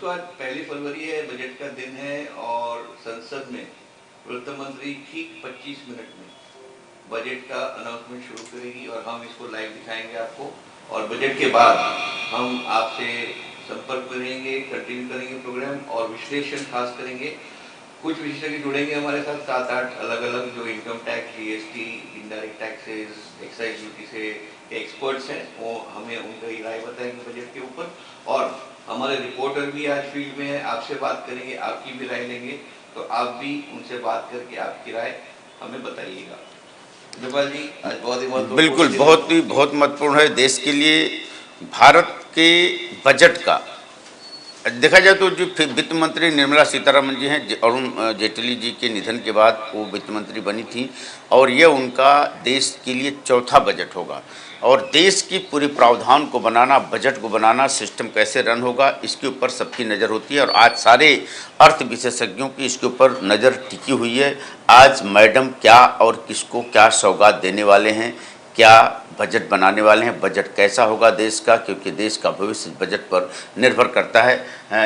दोस्तों, आज 1 फरवरी है, बजट का दिन है और संसद में वित्त मंत्री ठीक 25 मिनट में बजट का अनाउंसमेंट शुरू करेगी और हम इसको लाइव दिखाएंगे आपको। और बजट के बाद हम आपसे संपर्क करेंगे, कंटिन्यू करेंगे प्रोग्राम और विश्लेषण खास करेंगे। कुछ विशेषज्ञ जुड़ेंगे हमारे साथ, 7-8 अलग अलग जो income tax, GST, indirect taxes, excise duty से एक्सपर्ट्स हैं, वो हमें उनकी राय बताएंगे बजट के ऊपर। और हमारे रिपोर्टर भी आज फील्ड में है, आपसे बात करेंगे, आपकी भी राय लेंगे, तो आप भी उनसे बात करके आपकी राय हमें बताइएगा। नेपाल जी, आज बहुत ही महत्वपूर्ण, बिल्कुल बहुत महत्वपूर्ण है देश के लिए। भारत के बजट का देखा जाए तो जो वित्त मंत्री निर्मला सीतारमण जी हैं, अरुण जेटली जी के निधन के बाद वो वित्त मंत्री बनी थी और ये उनका देश के लिए चौथा बजट होगा। और देश की पूरी प्रावधान को बनाना, बजट को बनाना, सिस्टम कैसे रन होगा, इसके ऊपर सबकी नज़र होती है। और आज सारे अर्थ विशेषज्ञों की इसके ऊपर नज़र टिकी हुई है। आज मैडम क्या और किसको क्या सौगात देने वाले हैं, क्या बजट बनाने वाले हैं, बजट कैसा होगा देश का, क्योंकि देश का भविष्य बजट पर निर्भर करता है।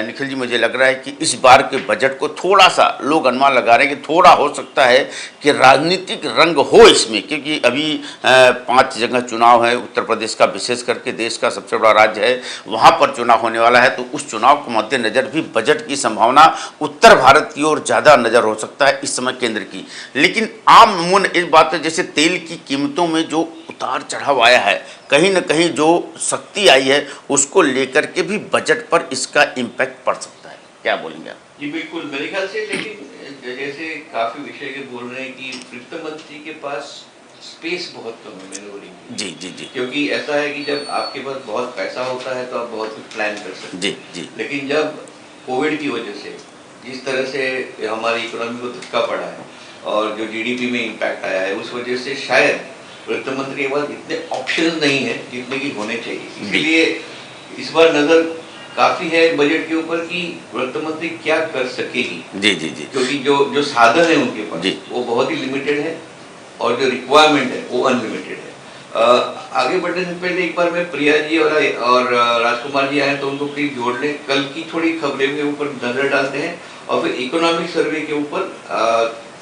निखिल जी, मुझे लग रहा है कि इस बार के बजट को थोड़ा सा लोग अनुमान लगा रहे हैं कि थोड़ा हो सकता है कि राजनीतिक रंग हो इसमें, क्योंकि अभी 5 जगह चुनाव है। उत्तर प्रदेश का विशेष करके देश का सबसे बड़ा राज्य है, वहाँ पर चुनाव होने वाला है। तो उस चुनाव को मद्देनज़र भी बजट की संभावना उत्तर भारत की ओर ज़्यादा नज़र हो सकता है इस समय केंद्र की। लेकिन आम अमूमन इस बात है, जैसे तेल की कीमतों में जो उतार चढ़ाव आया है, कहीं न कहीं जो शक्ति आई है उसको लेकर के भी बजट पर इसका इम्पैक्ट पड़ सकता है। क्या बोलेंगे आप? जी बिल्कुल, मेरे ख्याल से, लेकिन जैसे काफी विषय बोल रहे हैं कि वित्त मंत्री के पास स्पेस बहुत कम है मैनूवरिंग की। जी जी जी। क्योंकि ऐसा है कि जब आपके पास बहुत पैसा होता है तो आप बहुत कुछ प्लान कर सकते हैं। जी जी। लेकिन जब कोविड की वजह से जिस तरह से हमारी इकोनॉमी को धक्का पड़ा है और जो जीडीपी में इम्पैक्ट आया है, उस वजह से शायद वित्त मंत्री के पास इतने ऑप्शंस नहीं है जितने की होने चाहिए। इसलिए इस बार नजर काफी है बजट के ऊपर कि वित्त मंत्री क्या कर सकेगी। जी जी जी। क्योंकि जो साधन है उनके पास वो बहुत ही लिमिटेड है और जो रिक्वायरमेंट है वो अनलिमिटेड है। आगे बढ़ने से पहले एक बार मैं प्रिया जी और राजकुमार जी आए तो उनको प्लीज जोड़ लें। कल की थोड़ी खबरें के ऊपर नजर डालते हैं और फिर इकोनॉमिक सर्वे के ऊपर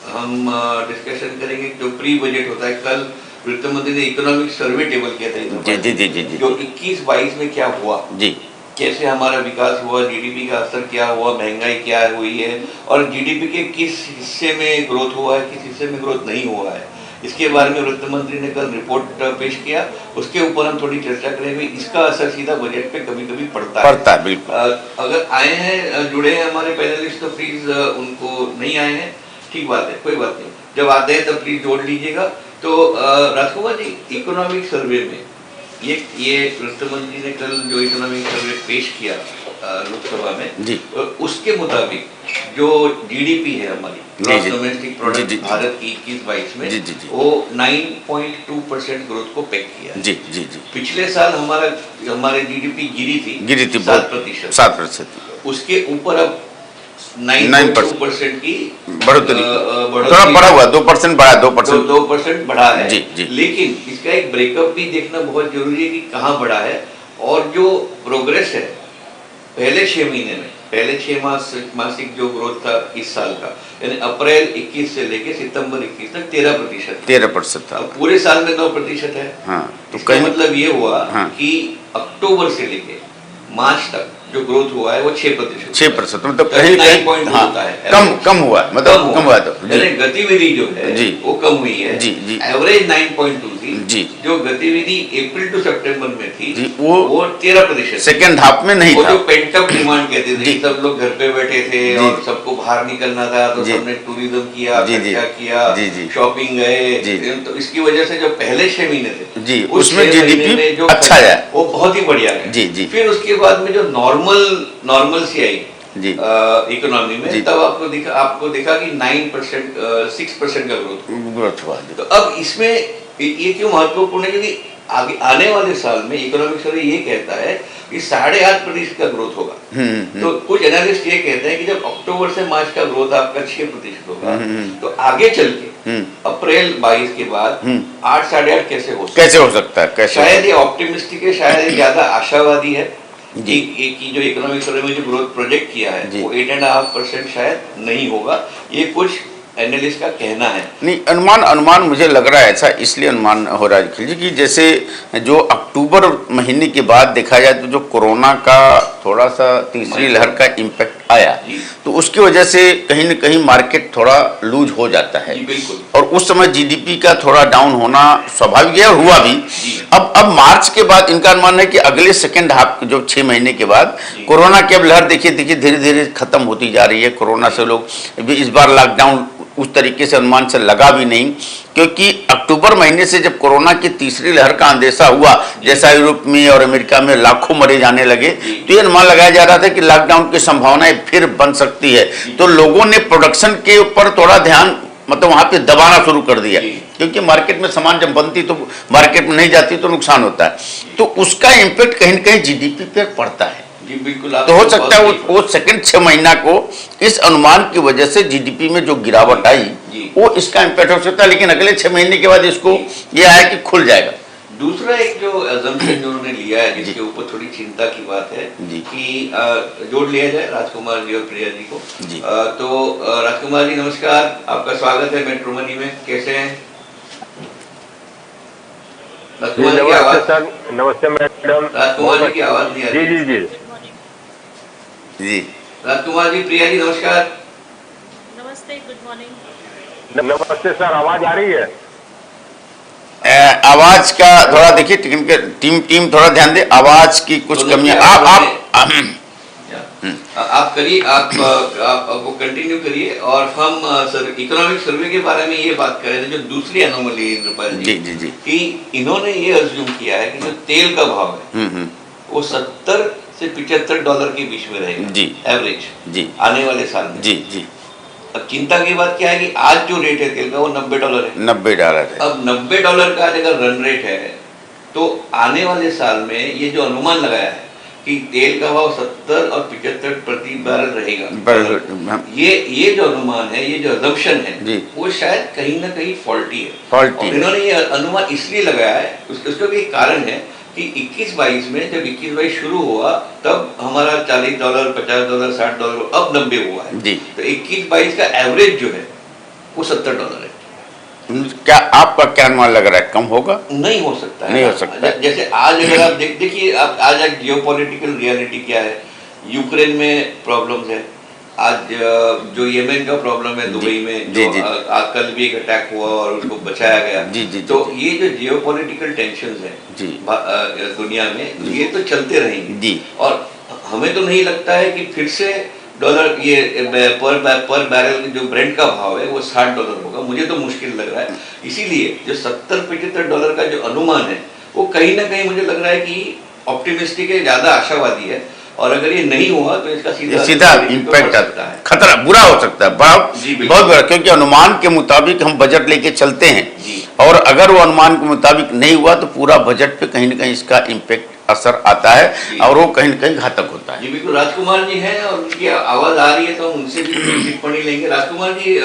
हम डिस्कशन करेंगे। जो प्री बजट होता है, कल वित्त मंत्री ने इकोनॉमिक सर्वे टेबल किया था जी जी जी जी, जो 21-22 में क्या हुआ जी, कैसे हमारा विकास हुआ, जीडीपी का असर क्या हुआ, महंगाई क्या हुई है और जीडीपी के किस हिस्से में ग्रोथ हुआ है, किस हिस्से में ग्रोथ नहीं हुआ है, इसके बारे में वित्त मंत्री ने कल रिपोर्ट पेश किया। उसके ऊपर हम थोड़ी चर्चा करेंगे। इसका असर सीधा बजट पे कभी कभी पड़ता है। बिल्कुल। अगर आए हैं, जुड़े हैं हमारे पैनलिस्ट, तो प्लीज उनको, नहीं आए हैं ठीक बात है, कोई बात नहीं, जब आते हैं तब प्लीज जोड़ लीजिएगा। तो राजकुमार जी, इकोनॉमिक सर्वे में ये वित्त मंत्री ने कल जो इकोनॉमिक सर्वे पेश किया लोकसभा में जी, उसके मुताबिक जो जीडीपी है हमारी, ग्रॉस डोमेस्टिक प्रोडक्ट भारत की 21-22 में जी, वो 9.2% ग्रोथ को पेग किया जी जी जी। पिछले साल हमारे जीडीपी गिरी थी 7%। उसके ऊपर अब 9% की बढ़ोतरी, थोड़ा बढ़ा हुआ, 2% बढ़ा, 2% बढ़ा है जी जी। लेकिन इसका एक ब्रेकअप भी देखना बहुत जरूरी है कि कहाँ बढ़ा है और जो प्रोग्रेस है पहले 6 महीने में, पहले 6 मासिक जो ग्रोथ था इस साल का, यानी अप्रैल 21 से लेके सितंबर 21 तक 13% था। पूरे साल में 9% है। हाँ, तो इसका मतलब ये हुआ कि अक्टूबर से लेके मार्च तक जो ग्रोथ हुआ है वो 6%, मतलब कहीं कम हुआ, मतलब कम हुआ। तो गतिविधि जो है जी वो कम हुई है जी जी। एवरेज 9.2 थी जी। जो गतिविधि अप्रैल टू सितंबर में थी जी, वो 13%, सेकेंड हाफ में नहीं था। जो पेंट अप डिमांड कहते थे, सब लोग घर पे बैठे थे और सबको बाहर निकलना था, तो सबने टूरिज्म किया, खर्चा शॉपिंग गए, तो इसकी वजह से जो पहले 6 महीने थे जी, उसमें जीडीपी जो अच्छा है वो बहुत ही बढ़िया है जी जी। फिर उसके बाद में जो नॉर्मल सी आई जी इकोनॉमी में, तब आपको देखा कि 6% का ग्रोथ हुआ। तो अब इसमें ये क्यों महत्वपूर्ण है, क्योंकि आगे आने वाले साल में इकोनॉमिक सर्वे ये कहता है कि 8.5% का ग्रोथ होगा। तो कुछ एनालिस्ट ये कहते हैं कि जब अक्टूबर से मार्च का ग्रोथ आपका 6% होगा, तो आगे चल के अप्रैल 22 के बाद 8 साढ़े 8 कैसे हो सकता है? शायद ये ऑप्टिमिस्टिक है, शायद ये ज्यादा आशावादी है। की जो इकोनॉमिक सर्वे में जो ग्रोथ प्रोजेक्ट किया है वो 8.5% शायद नहीं होगा, ये कुछ एनालिस्ट का कहना है। नहीं, अनुमान मुझे लग रहा है ऐसा इसलिए अनुमान हो रहा है अखिल जी कि जैसे जो अक्टूबर महीने के बाद देखा जाए तो जो कोरोना का थोड़ा सा तीसरी लहर का इम्पैक्ट आया, तो उसकी वजह से कहीं न कहीं मार्केट थोड़ा लूज हो जाता है और उस समय जीडीपी का थोड़ा डाउन होना स्वाभाविक है और हुआ भी। अब मार्च के बाद इनका अनुमान है कि अगले सेकेंड हाफ जो 6 महीने के बाद कोरोना की अब लहर देखिए धीरे धीरे खत्म होती जा रही है। कोरोना से लोग इस बार लॉकडाउन उस तरीके से अनुमान से लगा भी नहीं, क्योंकि अक्टूबर महीने से जब कोरोना की तीसरी लहर का अंदेशा हुआ, जैसा यूरोप में और अमेरिका में लाखों मरीज आने लगे, तो ये अनुमान लगाया जा रहा था कि लॉकडाउन की संभावनाएं फिर बन सकती है। तो लोगों ने प्रोडक्शन के ऊपर थोड़ा ध्यान मतलब वहां पे दबाना शुरू कर दिया, क्योंकि मार्केट में सामान जब बनती तो मार्केट में नहीं जाती तो नुकसान होता है, तो उसका इम्पैक्ट कहीं न कहीं जीडीपी पर पड़ता है। जी बिल्कुल। तो हो सकता है वो सेकंड 6 महीना को इस अनुमान की वजह से जीडीपी में जो गिरावट आई वो इसका इम्पैक्ट हो सकता है, लेकिन अगले 6 महीने के बाद इसको ये आया कि खुल जाएगा। दूसरा एक जो assumption जो उन्होंने लिया है जिसके ऊपर थोड़ी चिंता की बात है कि जोड़ लिया जाए राजकुमार जी और प्रिया जी को। तो राजकुमार जी नमस्कार, आपका स्वागत है मेट्रो मनी में, कैसे हैं? राजकुमार जी की आवाज सर, नमस्ते मैडम। राजकुमार जी की आवाज नहीं आ रही। जी जी जी राजकुमार जी, प्रिया जी नमस्कार। नमस्ते, गुड मॉर्निंग। नमस्ते सर, आवाज आ रही है? आवाज का थोड़ा देखिए, टीम थोड़ा ध्यान दे, आवाज की कुछ कमियां। आप करिए, आप वो कंटिन्यू करिए। और हम सर इकोनॉमिक सर्वे के बारे में ये बात कर रहे थे, जो दूसरी एनोमली जी कि इन्होंने ये अज्यूम किया है कि जो तेल का भाव है वो 70 से $75 के बीच में रहेगा जी, एवरेज जी आने वाले साल में। जी जी। अब चिंता की बात क्या है कि आज जो रेट है तेल का वो $90 है। $90 है। अब $90 का अगर रन रेट है तो आने वाले साल में ये जो अनुमान लगाया है कि तेल का भाव 70 और 75 प्रति बैरल रहेगा, ये जो अनुमान है, ये जो अजम्पशन है वो शायद कहीं ना कहीं फॉल्टी है। और इन्होंने ये अनुमान इसलिए लगाया है, उसका भी एक कारण है कि 21-22 में जब 21-22 शुरू हुआ तब हमारा $40, $50, $60, अब 90 हुआ है। तो 21-22 का एवरेज जो है वो $70 है। क्या आपका क्या अनुमान लग रहा है, कम होगा? नहीं हो सकता है, नहीं हो सकता है। जैसे आज अगर आप देखिए, आप आज एक जियोपॉलिटिकल रियलिटी क्या है, यूक्रेन में प्रॉब्लम्स है, आज जो येमेन का प्रॉब्लम है दुबई में, जो कल भी एक अटैक हुआ और उसको बचाया गया। तो ये जो जियोपॉलिटिकल टेंशंस है दुनिया में, ये तो चलते रहेंगे और हमें तो नहीं लगता है कि फिर से डॉलर ये पर बैरल जो ब्रेंट का भाव है वो $60 होगा, मुझे तो मुश्किल लग रहा है। इसीलिए जो $70-75 का जो अनुमान है वो कहीं ना कहीं मुझे लग रहा है कि ऑप्टिमिस्टिक है, ज्यादा आशावादी है, और अगर ये नहीं हुआ तो इसका सीधा इम्पैक्ट आता है, खतरा बुरा हो सकता है, बहुत बुरा, क्योंकि अनुमान के मुताबिक हम बजट लेके चलते हैं और अगर वो अनुमान के मुताबिक नहीं हुआ तो पूरा बजट पे कहीं ना कहीं इसका इम्पैक्ट असर आता है और वो कहीं न कहीं घातक होता है। जी बिल्कुल। राजकुमार जी हैं और उनकी आवाज आ रही है तो हम उनसे भी टिप्पणी लेंगे। राजकुमार जी,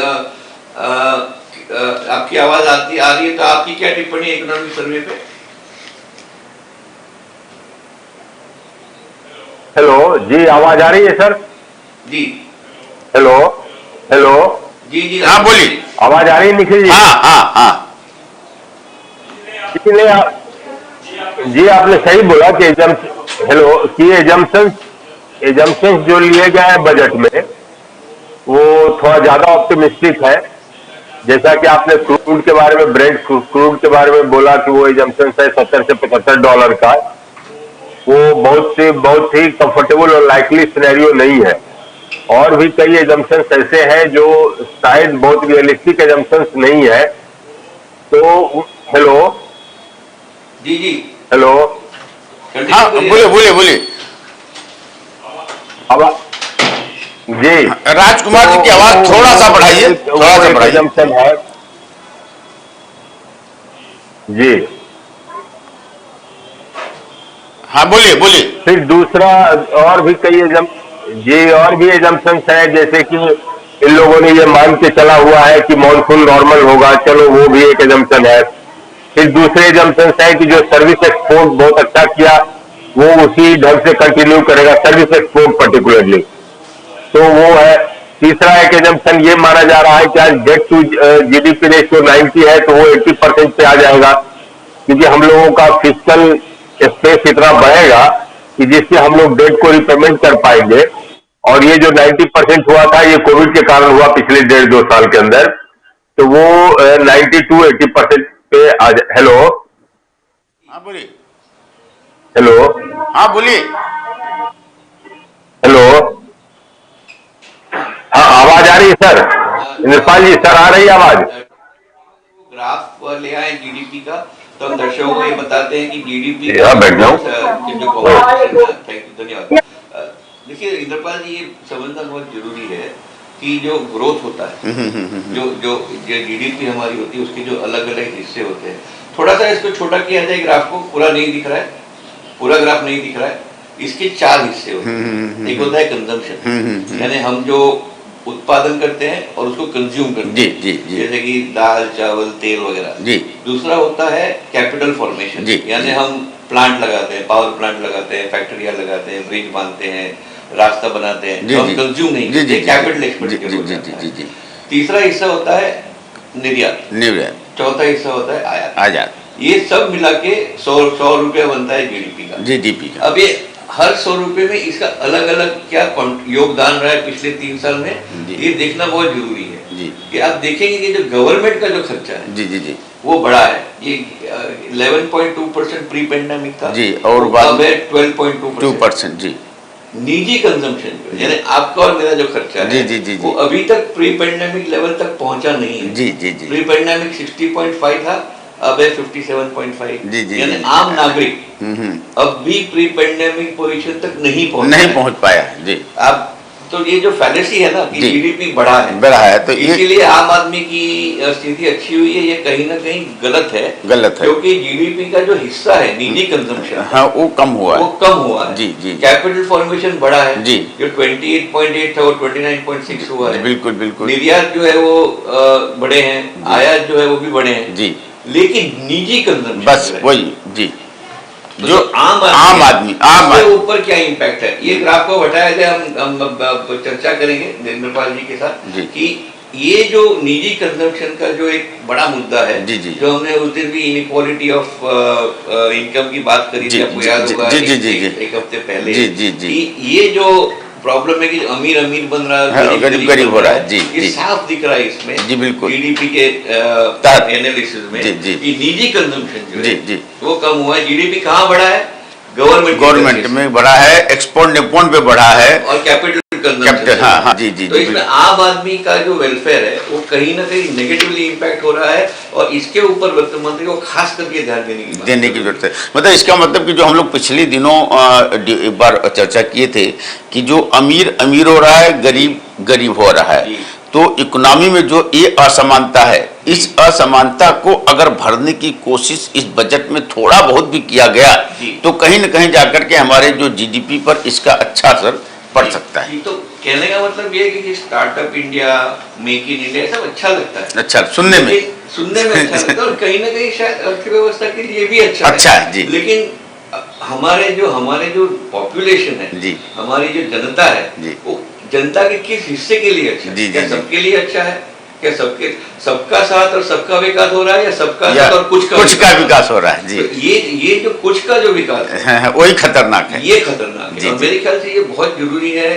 आपकी आवाज आ रही है तो आपकी क्या टिप्पणी है इकोनॉमिक सर्वे पे? हेलो जी, आवाज आ रही है सर? जी हेलो हेलो जी हाँ बोलिए, आवाज आ रही है निखिल जी? हाँ जी, आपने सही बोला कि एजम्पशंस जो लिए गए हैं बजट में वो थोड़ा ज्यादा ऑप्टिमिस्टिक है। जैसा कि आपने क्रूड के बारे में, ब्रेंट क्रूड के बारे में बोला कि वो एजम्पशंस है $70 से $75 का, वो बहुत ही कंफर्टेबल और लाइकली सिनेरियो नहीं है। और भी कई एजम्पशंस ऐसे हैं जो शायद बहुत रियलिस्टिक एजम्पशंस नहीं है। तो हेलो जी हेलो, हाँ बोलिए अब जी राजकुमार जी की आवाज थोड़ा सा बढ़ाइए, एजम्पशन है जी। हाँ बोलिए। फिर दूसरा और भी एजम्पशंस है, जैसे कि इन लोगों ने ये मान के चला हुआ है कि मॉनसून नॉर्मल होगा, चलो वो भी एक एजम्पशन है। फिर दूसरे एजम्पशंस है कि जो सर्विस एक्सपोर्ट बहुत अच्छा किया वो उसी ढंग से कंटिन्यू करेगा, सर्विस एक्सपोर्ट पर्टिकुलरली। तो वो है। तीसरा एक एजम्पशन ये माना जा रहा है कि आज डेट टू जीडीपी रेशियो 90 है, तो वो 80% पे आ जाएगा, क्योंकि हम लोगों का फिजिकल स्पेस इतना बढ़ेगा कि जिससे हम लोग डेट को रिपेमेंट कर पाएंगे। और ये जो 90% हुआ था, ये कोविड के कारण हुआ पिछले 1.5-2 साल के अंदर, तो वो 90-80% पे आ जाए। हेलो, हाँ बोलिए। हेलो, हाँ बोलिए। हेलो, हाँ आवाज आ रही है सर? इंद्रपाल जी सर, आ रही है आवाज? ग्राफ ले आए जीडीपी का, तो हम दर्शकों को ये बताते हैं कि जीडीपी बैठ जाओ। थैंक यू, धन्यवाद। देखिए इंद्रपाल जी, ये समझना बहुत जरूरी है कि जो ग्रोथ होता है, जो जो जीडीपी हमारी होती है, उसके जो अलग अलग हिस्से होते हैं। थोड़ा सा इसको छोटा किया जाए, ग्राफ को पूरा नहीं दिख रहा है, पूरा ग्राफ नहीं दिख रहा है। इसके 4 हिस्से होते हैं। एक होता है कंजम्पशन, यानी हम जो उत्पादन करते हैं और उसको कंज्यूम करते हैं, जी, जैसे कि दाल, चावल, तेल वगैरह। जी। दूसरा होता है कैपिटल फॉर्मेशन, यानी हम प्लांट लगाते हैं, पावर प्लांट लगाते हैं, फैक्ट्रियां लगाते हैं, ब्रिज बांधते हैं, रास्ता बनाते हैं, हम कंज्यूम नहीं करते, कैपिटल एक्सपेंडिचर हो जाता है। तीसरा हिस्सा होता है निर्यात। चौथा हिस्सा होता है आयात। ये सब मिला के 100 रुपया बनता है जीडीपी का। अब ये हर 100 रुपए में इसका अलग अलग क्या योगदान रहा है पिछले 3 साल में, ये देखना बहुत जरूरी है। कि आप देखेंगे कि जो गवर्नमेंट का जो खर्चा है वो बड़ा है। ये 11.2% प्री पेंडेमिक था जी, और अब है 12.2%। जी। निजी कंजम्पशन यानी आपका और मेरा जो खर्चा है वो अभी तक प्री पेंडेमिक लेवल तक पहुंचा नहीं है। प्री पेंडेमिक 60.5 था, अब है 57.5। यानी आम नागरिक अब भी प्री पेंडेमिक पोजीशन तक नहीं पहुंच पाया। जी। अब तो ये जो फैलेसी है ना कि जीडीपी बढ़ा है, तो इसके लिए आम आदमी की स्थिति अच्छी हुई है, ये कहीं ना कहीं गलत है। क्योंकि जीडीपी का जो हिस्सा है निजी कंजम्पशन, हाँ, वो कम हुआ है। जी। कैपिटल फॉर्मेशन बढ़ा है, जो 28.8 था वो 29.6 हुआ है। बिल्कुल। निर्यात जो है वो बढ़े हैं, आयात जो है वो भी बढ़े हैं। जी। लेकिन निजी कंजम्पशन बस वही जी, जो आम आदमी ऊपर क्या इम्पैक्ट है, ये ग्राफ को हटाया जाए, हम चर्चा करेंगे निर्मल जी के साथ कि ये जो निजी कंजम्पशन का जो एक बड़ा मुद्दा है, जो हमने उस दिन भी इनइक्वालिटी ऑफ इनकम की बात करी थी, आपको याद होगा एक हफ्ते पहले, कि ये जो प्रॉब्लम है कि अमीर बन रहा है, गरीब हो रहा है। ये साफ दिख रहा है इसमें। बिल्कुल। जीडीपी के एनालिसिस में कि निजी कंजम्पशन जो है वो कम हुआ है। जीडीपी कहाँ बढ़ा है? गवर्नमेंट में बढ़ा है, एक्सपोर्ट पे बढ़ा है, और कैपिटल कंजम्पशन। हाँ, तो इसमें आम आदमी का जो वेलफेयर है वो कहीं ना कहीं नेगेटिवली इम्पैक्ट हो रहा है, और इसके ऊपर वित्त मंत्री को खास करके ध्यान देने की जरूरत है। मतलब इसका मतलब कि जो हम लोग पिछले दिनों एक बार चर्चा किए थे कि जो अमीर हो रहा है, गरीब हो रहा है, तो इकोनॉमी में जो ये असमानता है, इस असमानता को अगर भरने की कोशिश इस बजट में थोड़ा बहुत भी किया गया, तो कहीं न कहीं जाकर के हमारे जो जीडीपी पर इसका अच्छा असर पड़ सकता है। तो कहने का मतलब ये है कि startup India, make in India सब अच्छा लगता है, अच्छा सुनने में अच्छा लगता है, और कहीं ना कहीं शायद अर्थव्यवस्था के लिए भी अच्छा है जी। लेकिन हमारे जो पॉपुलेशन है, हमारी जो जनता है, वो जनता के किस हिस्से के लिए अच्छा है? क्या सबके लिए अच्छा है? क्या सबका साथ और सबका विकास हो रहा है, या सबका साथ और कुछ का विकास हो रहा है? जी। तो ये जो कुछ का जो विकास है वही खतरनाक है, ये खतरनाक है। और मेरे ख्याल से ये बहुत जरूरी है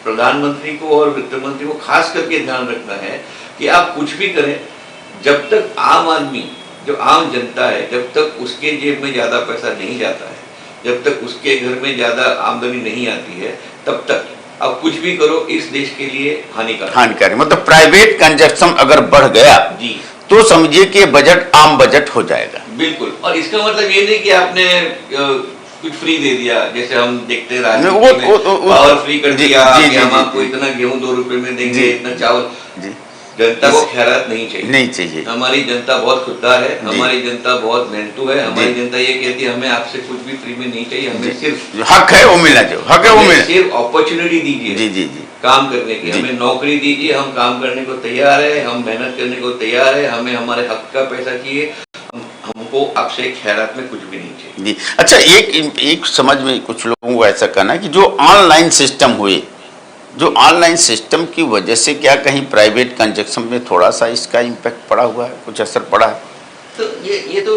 प्रधानमंत्री को और वित्त मंत्री को खास करके ध्यान रखना है कि आप कुछ भी करें, जब तक आम आदमी, जो आम जनता है, जब तक उसके जेब में ज्यादा पैसा नहीं जाता है, जब तक उसके घर में ज्यादा आमदनी नहीं आती है, तब तक अब कुछ भी करो इस देश के लिए हानिकारक। मतलब प्राइवेट कंजप्शन अगर बढ़ गया जी, तो समझिए कि बजट आम बजट हो जाएगा। बिल्कुल। और इसका मतलब ये नहीं कि आपने कुछ फ्री दे दिया, जैसे हम देखते हैं पावर फ्री कर दिया, हम आपको इतना गेहूं 2 रुपए में देंगे, इतना चावल। जनता को खैरात नहीं चाहिए। हमारी जनता बहुत खुददार है, हमारी जनता बहुत मेहनतू है, हमारी जनता ये कहती है हमें आपसे कुछ भी फ्री में नहीं चाहिए, हमें सिर्फ हक है वो मिलना चाहिए, हक है वो मिलना, सिर्फ अपॉर्चुनिटी दीजिए काम करने की, हमें नौकरी दीजिए, हम काम करने को तैयार है, हम मेहनत करने को तैयार है, हमें हमारे हक का पैसा चाहिए, हम को आपसे खैरात में कुछ भी नहीं चाहिए जी। अच्छा, एक समझ में कुछ लोगों को ऐसा कहना है कि जो ऑनलाइन सिस्टम हुए, जो ऑनलाइन सिस्टम की वजह से क्या कहीं प्राइवेट कंजक्शन में थोड़ा सा इसका इम्पैक्ट पड़ा हुआ है, कुछ असर पड़ा है? तो ये तो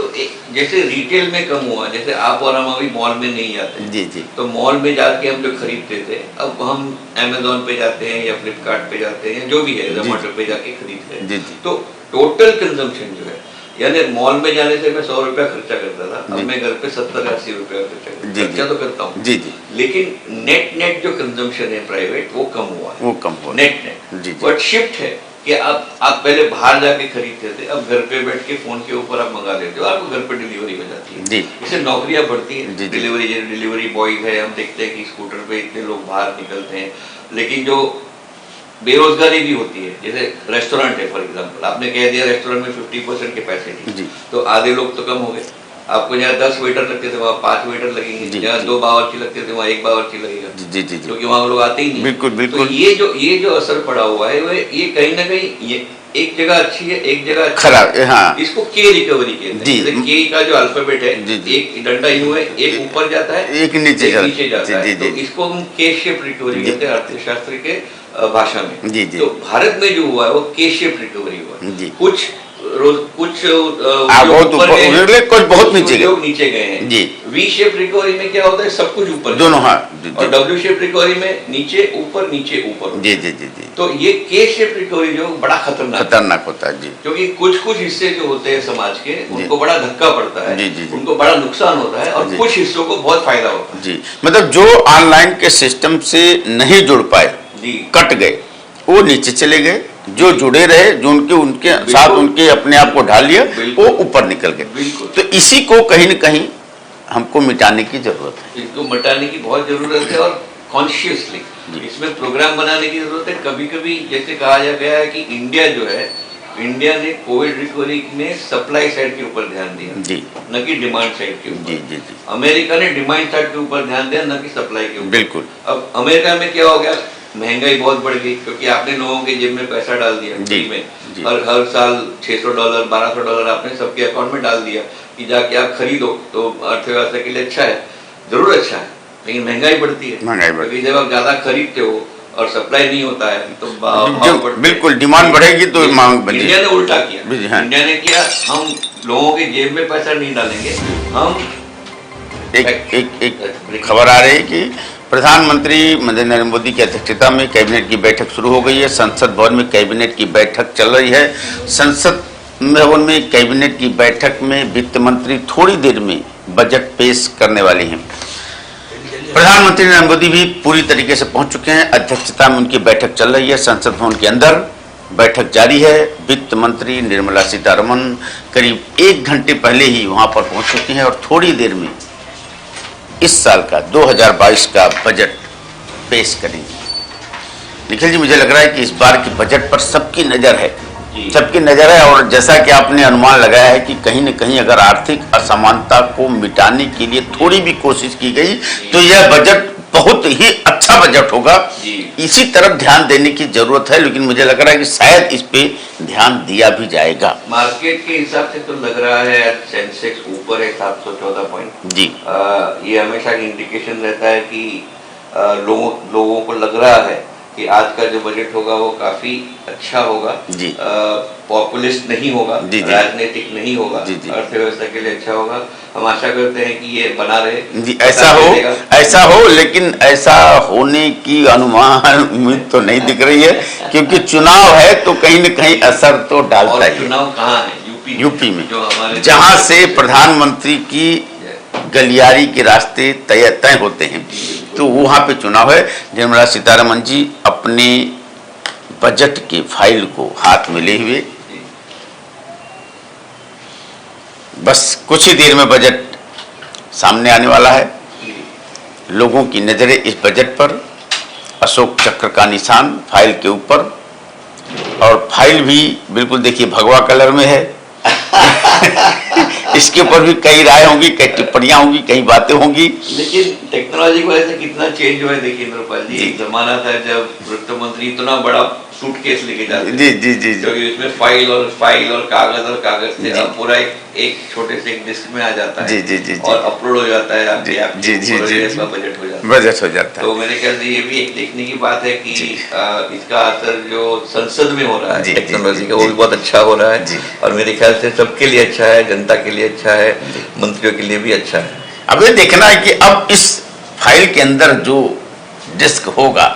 जैसे रिटेल में कम हुआ, जैसे आप और हम अभी मॉल में नहीं जाते जी जी। तो मॉल में जाके हम जो खरीदते थे अब हम अमेजोन पे जाते हैं या फ्लिपकार्ट पे जाते हैं, जो भी है जोमेटो पे जाके खरीदते हैं। जी जी। तो टोटल कंजम्पशन जो है, यानी मॉल में जाने से मैं 100 रुपया खर्चा करता था, अब मैं घर पे 70-80 रुपया खर्चा तो करता हूँ। जी जी। लेकिन नेट जो कंजम्पशन है प्राइवेट वो कम हुआ है, वो कम हुआ नेट। जी। बट शिफ्ट है कि आप पहले बाहर जाके खरीदते थे, अब घर पे बैठ के फोन के ऊपर आप मंगा लेते हो, आपको घर पे डिलीवरी हो जाती है। जी। इससे नौकरियां बढ़ती हैं। जी। डिलीवरी बॉय है, हम देखते हैं कि स्कूटर पे इतने लोग बाहर निकलते हैं, लेकिन जो बेरोजगारी भी होती है, जैसे रेस्टोरेंट है फॉर एग्जाम्पल, आपने कह दिया रेस्टोरेंट में 50% कैपेसिटी, तो आधे लोग तो कम हो गए। आपको जहाँ 10 वेटर लगते थे वहाँ 5 वेटर लगेंगे, जहाँ 2 बावर्ची लगते थे वहाँ 1 बावर्ची लगेगा। जी जी। क्योंकि वहाँ लोग आते ही नहीं। बिल्कुल। तो ये जो असर पड़ा हुआ है, वो ये कहीं ना कहीं ये एक जगह अच्छी है, एक जगह खराब है। हाँ, इसको के रिकवरी कहते हैं। के का जो अल्फाबेट है, एक डंडा यूं है, एक ऊपर जाता है, एक नीचे जाता है। तो इसको हम के शेप रिकवरी कहते हैं अर्थशास्त्र के भाषा में। तो भारत में जो हुआ है वो के शेप रिकवरी हुआ। कुछ बहुत नीचे गए हैं जी। वी शेप रिकवरी में क्या होता है, सब कुछ ऊपर दोनों, हाँ। और डब्ल्यू शेप रिकवरी में नीचे ऊपर जी। तो ये के शेप रिकवरी जो बड़ा खतरनाक होता है जी। क्योंकि कुछ हिस्से जो होते हैं समाज के, उनको बड़ा धक्का पड़ता है जी। उनको बड़ा नुकसान होता है, और कुछ हिस्सों को बहुत फायदा होता है जी। मतलब जो ऑनलाइन के सिस्टम से नहीं जुड़ पाए, कट गए, वो नीचे चले गए, जो जुड़े रहे, जो उनके साथ उनके अपने आप को ढाल लिया, वो ऊपर निकल गए। तो इसी को कहीं न कहीं हमको मिटाने की जरूरत है। इसको मिटाने की बहुत जरूरत है, और कॉन्शियसली इसमें प्रोग्राम बनाने की जरूरत है। कभी जैसे कहा जा गया है कि इंडिया ने कोविड रिकवरी में सप्लाई साइड के ऊपर ध्यान दिया जी, न कि डिमांड साइड के ऊपर। जी। अमेरिका ने डिमांड साइड के ऊपर ध्यान दिया, न कि सप्लाई के ऊपर। बिल्कुल। अब अमेरिका में क्या हो गया, महंगाई बहुत बढ़ गई, क्योंकि आपने लोगों के जेब में पैसा डाल दिया जी में। और हर साल $600 $1200 आपने सबके अकाउंट में डाल दिया कि जाके आप खरीदो, तो अर्थव्यवस्था के लिए अच्छा है, जरूर अच्छा है, लेकिन महंगाई बढ़ती है। क्योंकि जब आप ज्यादा खरीदते हो और सप्लाई नहीं होता है तो बिल्कुल डिमांड बढ़ेगी, तो मांग बढ़ेगी। इंडिया ने उल्टा किया। इंडिया ने किया, हम लोगों के जेब में पैसा नहीं डालेंगे, हम एक खबर आ रही है कि प्रधानमंत्री नरेंद्र मोदी की अध्यक्षता में कैबिनेट की बैठक शुरू हो गई है। संसद भवन में कैबिनेट की बैठक चल रही है। संसद भवन में कैबिनेट की बैठक में वित्त मंत्री थोड़ी देर में बजट पेश करने वाले हैं। प्रधानमंत्री नरेंद्र मोदी भी पूरी तरीके से पहुंच चुके हैं। अध्यक्षता में उनकी बैठक चल रही है। संसद भवन के अंदर बैठक जारी है। वित्त मंत्री निर्मला सीतारमण करीब 1 घंटे पहले ही वहां पर पहुंच चुके हैं और थोड़ी देर में इस साल का 2022 का बजट पेश करेंगे। निखिल जी, मुझे लग रहा है कि इस बार की बजट पर सबकी नजर है, और जैसा कि आपने अनुमान लगाया है कि कहीं न कहीं अगर आर्थिक असमानता को मिटाने के लिए थोड़ी भी कोशिश की गई तो यह बजट बहुत ही अच्छा बजट होगा। इसी तरफ ध्यान देने की जरूरत है, लेकिन मुझे लग रहा है कि शायद इस पे ध्यान दिया भी जाएगा। मार्केट के हिसाब से तो लग रहा है सेंसेक्स ऊपर है 714 पॉइंट जी। ये हमेशा इंडिकेशन रहता है कि लोगों को लग रहा है कि आज का जो बजट होगा वो काफी अच्छा होगा जी। पॉपुलिस्ट नहीं होगा, राजनीतिक नहीं होगा, अर्थव्यवस्था के लिए अच्छा होगा। हम आशा करते हैं कि ये बना रहे जी। ऐसा हो, लेकिन ऐसा होने की अनुमान उम्मीद तो नहीं दिख रही है, क्योंकि चुनाव है तो कहीं न कहीं असर तो डालता है। चुनाव कहाँ है? यूपी में, जहाँ से प्रधानमंत्री की गलियारी के रास्ते तय होते हैं, तो वहां पे चुनाव है। निर्मला सीतारमण जी अपने बजट के फाइल को हाथ में ले हुए, बस कुछ ही देर में बजट सामने आने वाला है। लोगों की नजरें इस बजट पर, अशोक चक्र का निशान फाइल के ऊपर, और फाइल भी बिल्कुल देखिए भगवा कलर में है। इसके ऊपर भी कई राय होंगी, कई टिप्पणियां होंगी, कई बातें होंगी। लेकिन टेक्नोलॉजी की वजह से कितना चेंज हुआ है देखिए इंद्रपाल जी। एक जमाना था जब वित्त मंत्री इतना बड़ा सूटकेस लेके जाते थे, जी क्योंकि इसमें फाइल और कागज थे। अब पूरा एक छोटे से एक डिस्क में आ जाता है जी और अपलोड हो जाता है आपके जी बजट हो जाता है। है। तो मेरे ख्याल से ये भी एक देखने की बात है कि इसका असर जो संसद में हो रहा है टेक्नोलॉजी का, वो भी बहुत अच्छा हो रहा है और मेरे ख्याल से सबके लिए अच्छा है, जनता के लिए अच्छा है, मंत्रियों के लिए भी अच्छा है। अब ये देखना है कि अब इस फाइल के अंदर जो डिस्क होगा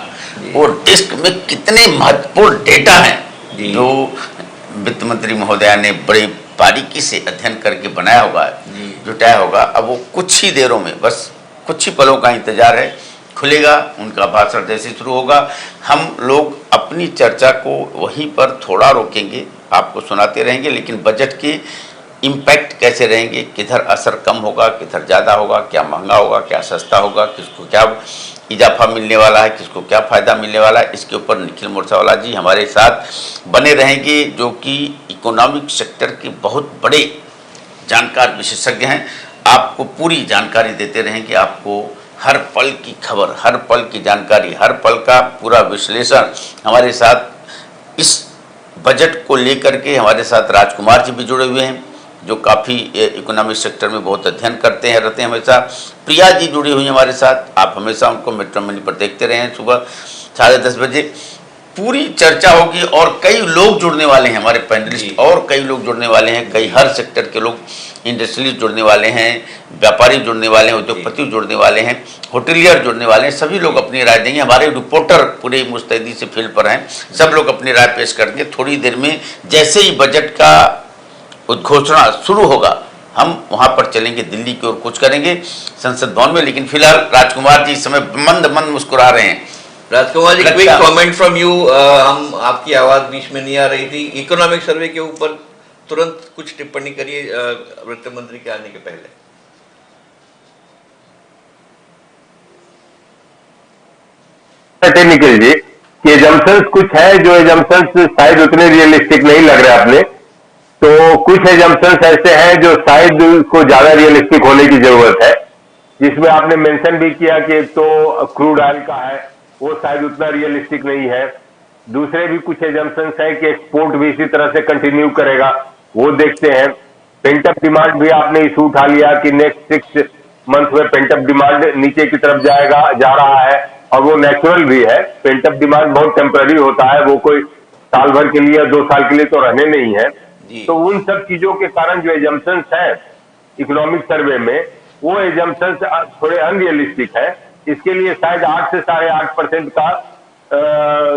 वो डिस्क में कितने महत्वपूर्ण डेटा हैं जो वित्त मंत्री महोदया ने बड़े बारीकी से अध्ययन करके बनाया होगा, जुटाया होगा। अब वो कुछ ही देरों में, बस कुछ ही पलों का इंतजार है, खुलेगा, उनका भाषण जैसे शुरू होगा। हम लोग अपनी चर्चा को वहीं पर थोड़ा रोकेंगे, आपको सुनाते रहेंगे, लेकिन बजट के इम्पैक्ट कैसे रहेंगे, किधर असर कम होगा, किधर ज़्यादा होगा, क्या महंगा होगा, क्या सस्ता होगा, किसको क्या इजाफा मिलने वाला है, किसको क्या फ़ायदा मिलने वाला है, इसके ऊपर निखिल मोरसावाला जी हमारे साथ बने रहेंगे, जो कि इकोनॉमिक सेक्टर के बहुत बड़े जानकार विशेषज्ञ हैं। आपको पूरी जानकारी देते रहेंगे, आपको हर पल की खबर, हर पल की जानकारी, हर पल का पूरा विश्लेषण हमारे साथ। इस बजट को लेकर के हमारे साथ राजकुमार जी भी जुड़े हुए हैं, जो काफ़ी इकोनॉमिक सेक्टर में बहुत अध्ययन करते हैं, रहते हैं हमेशा। प्रिया जी जुड़ी हुई हैं हमारे साथ, आप हमेशा उनको मेट्रो मंडी पर देखते रहे हैं सुबह 10:30 बजे। पूरी चर्चा होगी और कई लोग जुड़ने वाले हैं, हमारे पैनलिस्ट और कई लोग जुड़ने वाले हैं, कई हर सेक्टर के लोग, इंडस्ट्रियलिस्ट जुड़ने वाले हैं, व्यापारी जुड़ने वाले हैं, उद्योगपति जुड़ने वाले हैं, होटलियर जुड़ने वाले हैं, सभी लोग अपनी राय देंगे। हमारे रिपोर्टर पूरे मुस्तैदी से फील्ड पर हैं, सब लोग अपनी राय पेश करेंगे। थोड़ी देर में जैसे ही बजट का उद्घोषणा शुरू होगा, हम वहां पर चलेंगे, दिल्ली की ओर कुछ करेंगे संसद भवन में। लेकिन फिलहाल राजकुमार जी इस समय मंद मुस्कुरा रहे हैं। Rajkumar ji, quick comment from you. हम आपकी आवाज बीच में नहीं आ रही थी। इकोनॉमिक सर्वे के ऊपर तुरंत कुछ टिप्पणी करिए वित्त मंत्री के आने के पहले। निखिल जी, कि एजम्पशंस कुछ है जो एजम्पशंस शायद उतने रियलिस्टिक नहीं लग रहे आपने, तो कुछ एजम्पशंस ऐसे हैं जो शायद को ज्यादा रियलिस्टिक होने की जरूरत है, जिसमें आपने मेंशन भी किया कि एक तो क्रूड ऑयल का है, वो शायद उतना रियलिस्टिक नहीं है। दूसरे भी कुछ एजम्पशंस है कि एक्सपोर्ट भी इसी तरह से कंटिन्यू करेगा, वो देखते हैं। पेंटअप डिमांड भी आपने इशू उठा लिया कि नेक्स्ट 6 मंथ में पेंटअप डिमांड नीचे की तरफ जा रहा है, और वो नेचुरल भी है। पेंटअप डिमांड बहुत टेम्पररी होता है, वो कोई साल भर के लिए या 2 साल के लिए तो रहने नहीं है। तो उन सब चीजों के कारण जो एजम्पशंस है इकोनॉमिक सर्वे में, वो एजम्पशंस थोड़े अनरियलिस्टिक है। इसके लिए शायद 8 से 8.5% का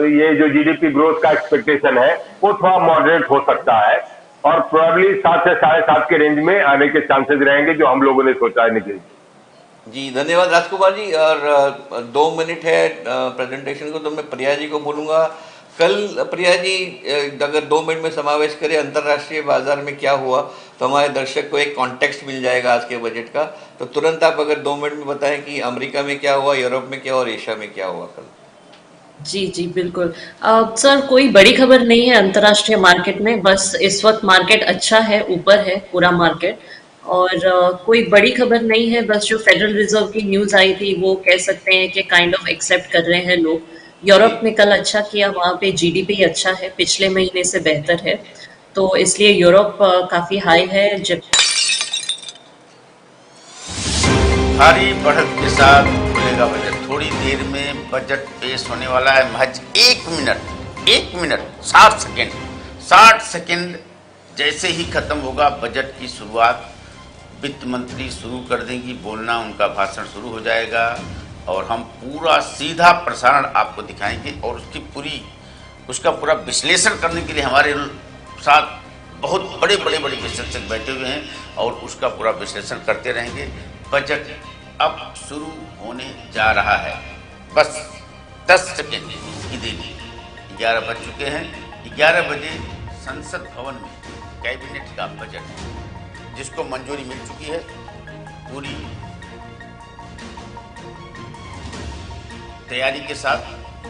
ये जो जीडीपी ग्रोथ का एक्सपेक्टेशन है वो थोड़ा मॉडरेट हो सकता है, और प्रोबेबली 7 से 7.5 के रेंज में आने के चांसेस रहेंगे, जो हम लोगों ने सोचा है। निखिल जी धन्यवाद राजकुमार जी। और 2 मिनट है प्रेजेंटेशन को, तो मैं प्रिया जी को बोलूँगा। कल प्रिया जी अगर 2 मिनट में समावेश करें अंतर्राष्ट्रीय बाजार में क्या हुआ, तो हमारे दर्शक को एक कॉन्टेक्स्ट मिल जाएगा आज के बजट का। तो तुरंत आप अगर 2 मिनट में बताएं कि अमेरिका में क्या हुआ, यूरोप में क्या हुआ और एशिया में क्या हुआ कल। जी जी बिल्कुल। सर, कोई बड़ी खबर नहीं है अंतर्राष्ट्रीय मार्केट में, बस इस वक्त मार्केट अच्छा है, ऊपर है पूरा मार्केट। और कोई बड़ी खबर नहीं है, बस जो फेडरल रिजर्व की न्यूज़ आई थी वो कह सकते हैं कि काइंड ऑफ एक्सेप्ट कर रहे हैं लोग। यूरोप में कल अच्छा किया, वहाँ पे जीडीपी अच्छा है, पिछले महीने से बेहतर है, तो इसलिए यूरोप काफ़ी हाई है। जब भारी बढ़त के साथ खुलेगा बजट। थोड़ी देर में बजट पेश होने वाला है। महज 1 मिनट 60 सेकेंड जैसे ही खत्म होगा बजट की शुरुआत, वित्त मंत्री शुरू कर देंगी बोलना, उनका भाषण शुरू हो जाएगा और हम पूरा सीधा प्रसारण आपको दिखाएंगे। और उसका पूरा विश्लेषण करने के लिए हमारे साथ बहुत बड़े विशेषज्ञ बैठे हुए हैं और उसका पूरा विश्लेषण करते रहेंगे। बजट अब शुरू होने जा रहा है, बस 10 सेकेंड की देरी। 11 बज चुके हैं। 11 बजे संसद भवन में कैबिनेट का बजट, जिसको मंजूरी मिल चुकी है, पूरी तैयारी के साथ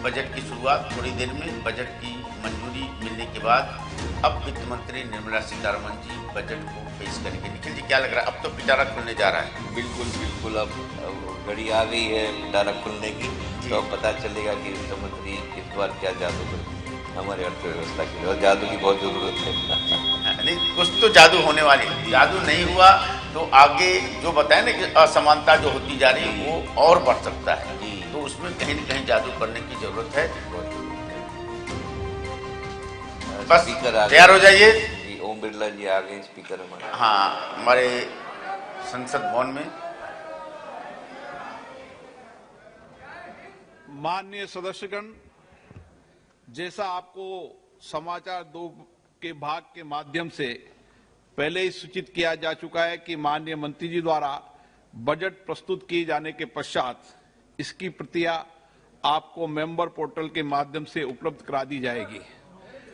बजट की शुरुआत। थोड़ी देर में बजट की मंजूरी मिलने के बाद अब वित्त मंत्री निर्मला सीतारमण जी बजट को पेश करेंगे। निखिल जी, क्या लग रहा है, अब तो पिटारा खुलने जा रहा है? बिल्कुल बिल्कुल, अब घड़ी आ गई है पिटारा खुलने की, तो अब पता चलेगा कि वित्त मंत्री इस बार क्या जादू करते हैं हमारे अर्थव्यवस्था के लिए, और जादू की बहुत जरूरत है। नहीं, कुछ तो जादू होने वाली है। जादू नहीं हुआ तो आगे जो बताए ना कि असमानता जो होती जा रही है वो और बढ़ सकता है, तो उसमें कहीं न कहीं जादू करने की जरूरत है। बस तैयार हो जाइए। ओम बिरला जी आ गए, स्पीकर हमारे। हाँ, हमारे संसद भवन में। माननीय सदस्यगण, जैसा आपको समाचार 2 के भाग के माध्यम से पहले ही सूचित किया जा चुका है कि माननीय मंत्री जी द्वारा बजट प्रस्तुत किए जाने के पश्चात इसकी प्रतियां आपको मेंबर पोर्टल के माध्यम से उपलब्ध करा दी जाएगी।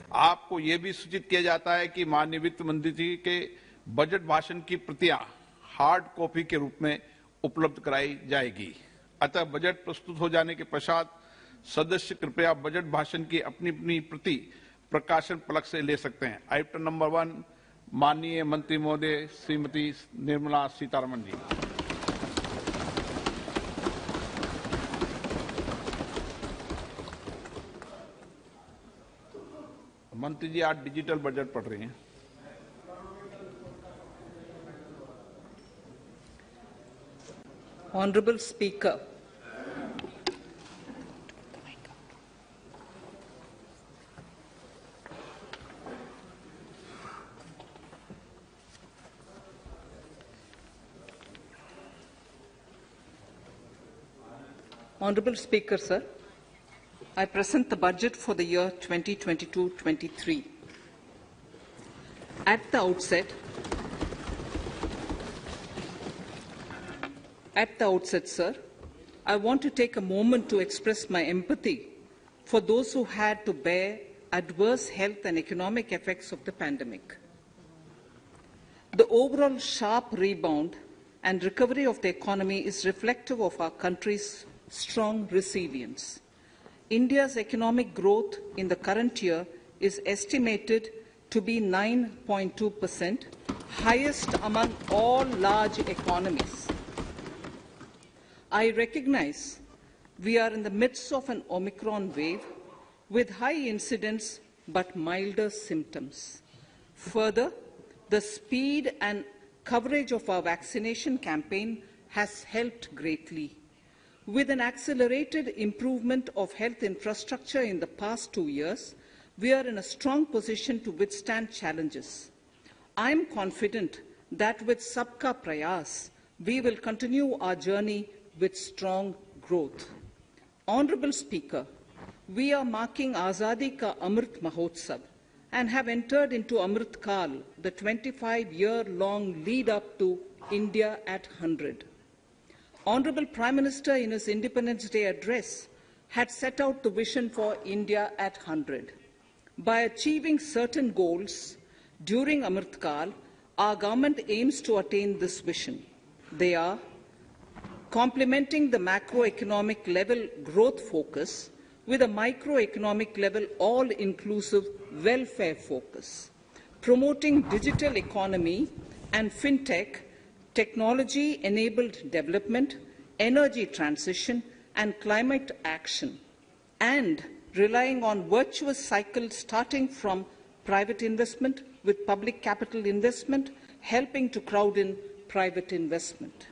आपको यह भी सूचित किया जाता है कि माननीय वित्त मंत्री जी के बजट भाषण की प्रतियां हार्ड कॉपी के रूप में उपलब्ध कराई जाएगी। अतः बजट प्रस्तुत हो जाने के पश्चात सदस्य कृपया बजट भाषण की अपनी अपनी प्रति प्रकाशन फलक से ले सकते हैं। आइटम नंबर 1, माननीय मंत्री महोदय श्रीमती निर्मला सीतारमण जी। मंत्री जी आज डिजिटल बजट पढ़ रही हैं। Honorable Speaker, Honorable Speaker, sir, I present the budget for the year 2022-23. At the outset, sir, I want to take a moment to express my empathy for those who had to bear adverse health and economic effects of the pandemic. The overall sharp rebound and recovery of the economy is reflective of our country's strong resilience. India's economic growth in the current year is estimated to be 9.2%, highest among all large economies. I recognize we are in the midst of an Omicron wave with high incidence but milder symptoms. Further, the speed and coverage of our vaccination campaign has helped greatly. With an accelerated improvement of health infrastructure in the past 2 years, we are in a strong position to withstand challenges. I am confident that with Sabka Prayas, we will continue our journey with strong growth. Honorable Speaker, we are marking Azadi Ka Amrit Mahotsav and have entered into Amrit Kal, the 25-year-long lead-up to India at 100. Honorable Prime Minister, in his Independence Day address, had set out the vision for India at 100. By achieving certain goals during Amrit Kal, our government aims to attain this vision. They are complementing the macroeconomic level growth focus with a microeconomic level all-inclusive welfare focus, promoting digital economy and fintech, technology-enabled development, energy transition, and climate action, and relying on virtuous cycle starting from private investment with public capital investment, helping to crowd in private investment.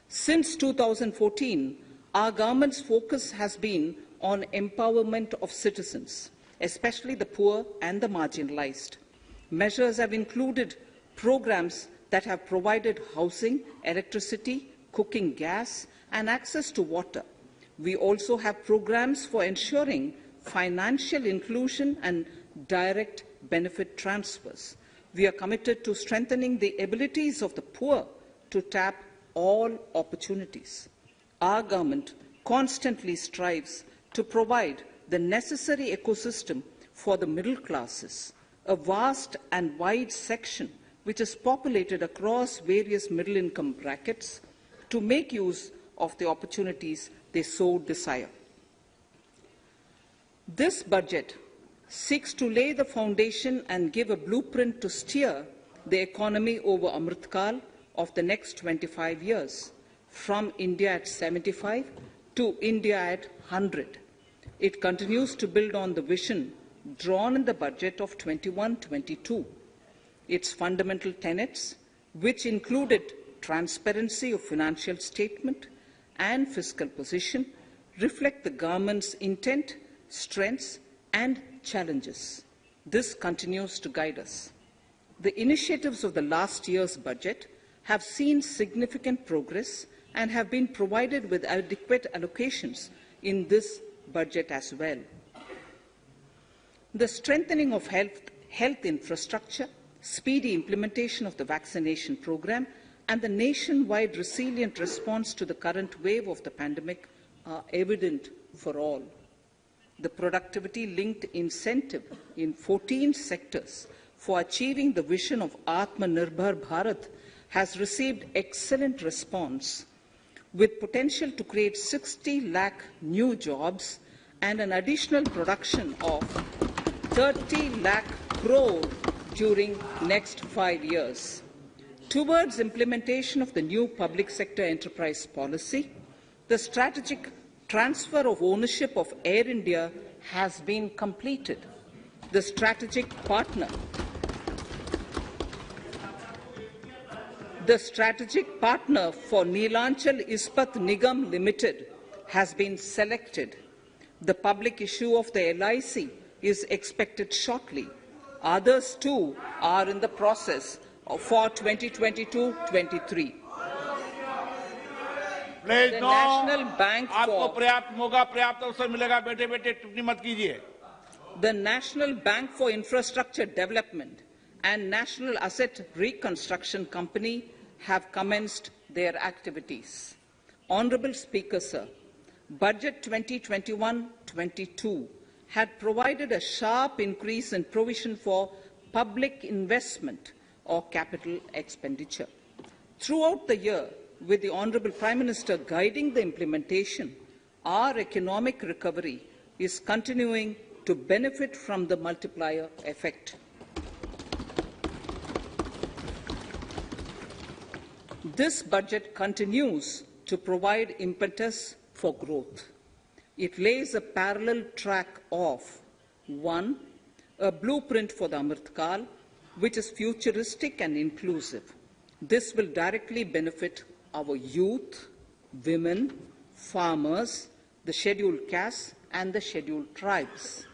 Since 2014, our government's focus has been on empowerment of citizens, especially the poor and the marginalized. Measures have included programs that have provided housing, electricity, cooking gas, and access to water. We also have programs for ensuring financial inclusion and direct benefit transfers. We are committed to strengthening the abilities of the poor to tap all opportunities. Our government constantly strives to provide the necessary ecosystem for the middle classes, a vast and wide section which is populated across various middle-income brackets, to make use of the opportunities they so desire. This budget seeks to lay the foundation and give a blueprint to steer the economy over Amritkal of the next 25 years, from India at 75 to India at 100. It continues to build on the vision drawn in the budget of 21-22. Its fundamental tenets, which included transparency of financial statement and fiscal position, reflect the government's intent, strengths, and challenges. This continues to guide us. The initiatives of the last year's budget have seen significant progress and have been provided with adequate allocations in this budget as well. The strengthening of health infrastructure, speedy implementation of the vaccination program, and the nationwide resilient response to the current wave of the pandemic are evident for all. The productivity-linked incentive in 14 sectors for achieving the vision of Atmanirbhar Bharat has received excellent response, with potential to create 60 lakh new jobs and an additional production of 30 lakh crore during next 5 years. Towards implementation of the new public sector enterprise policy, the strategic transfer of ownership of Air India has been completed. The strategic partner for Neelanchal Ispat Nigam Limited has been selected. The public issue of the LIC is expected shortly. Others too are in the process for 2022-23. The National Bank आपको पर्याप्त मौका पर्याप्त अवसर मिलेगा बेटे बेटे टिप्पणी मत कीजिए. The National Bank for Infrastructure Development and National Asset Reconstruction Company have commenced their activities. Honourable Speaker, Sir, Budget 2021-22 had provided a sharp increase in provision for public investment or capital expenditure. Throughout the year, with the Honourable Prime Minister guiding the implementation, our economic recovery is continuing to benefit from the multiplier effect. This budget continues to provide impetus for growth. It lays a parallel track of 1. A blueprint for the Amritkal, which is futuristic and inclusive. This will directly benefit our youth, women, farmers, the scheduled castes, and the scheduled tribes.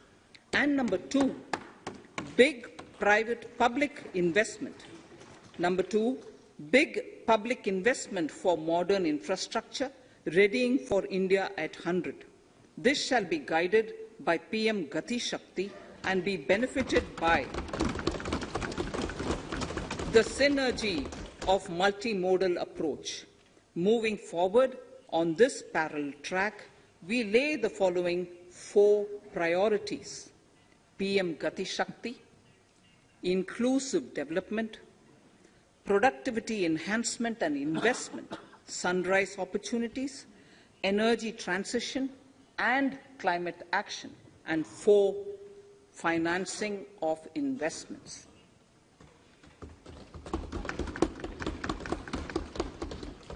And number 2, big public investment. Number 2, big public investment for modern infrastructure, readying for India at 100. This shall be guided by PM Gati Shakti and be benefited by the synergy of multimodal approach. Moving forward on this parallel track, we lay the following 4 priorities: PM Gati Shakti, inclusive development, productivity enhancement and investment, sunrise opportunities, energy transition, and climate action, and 4, financing of investments.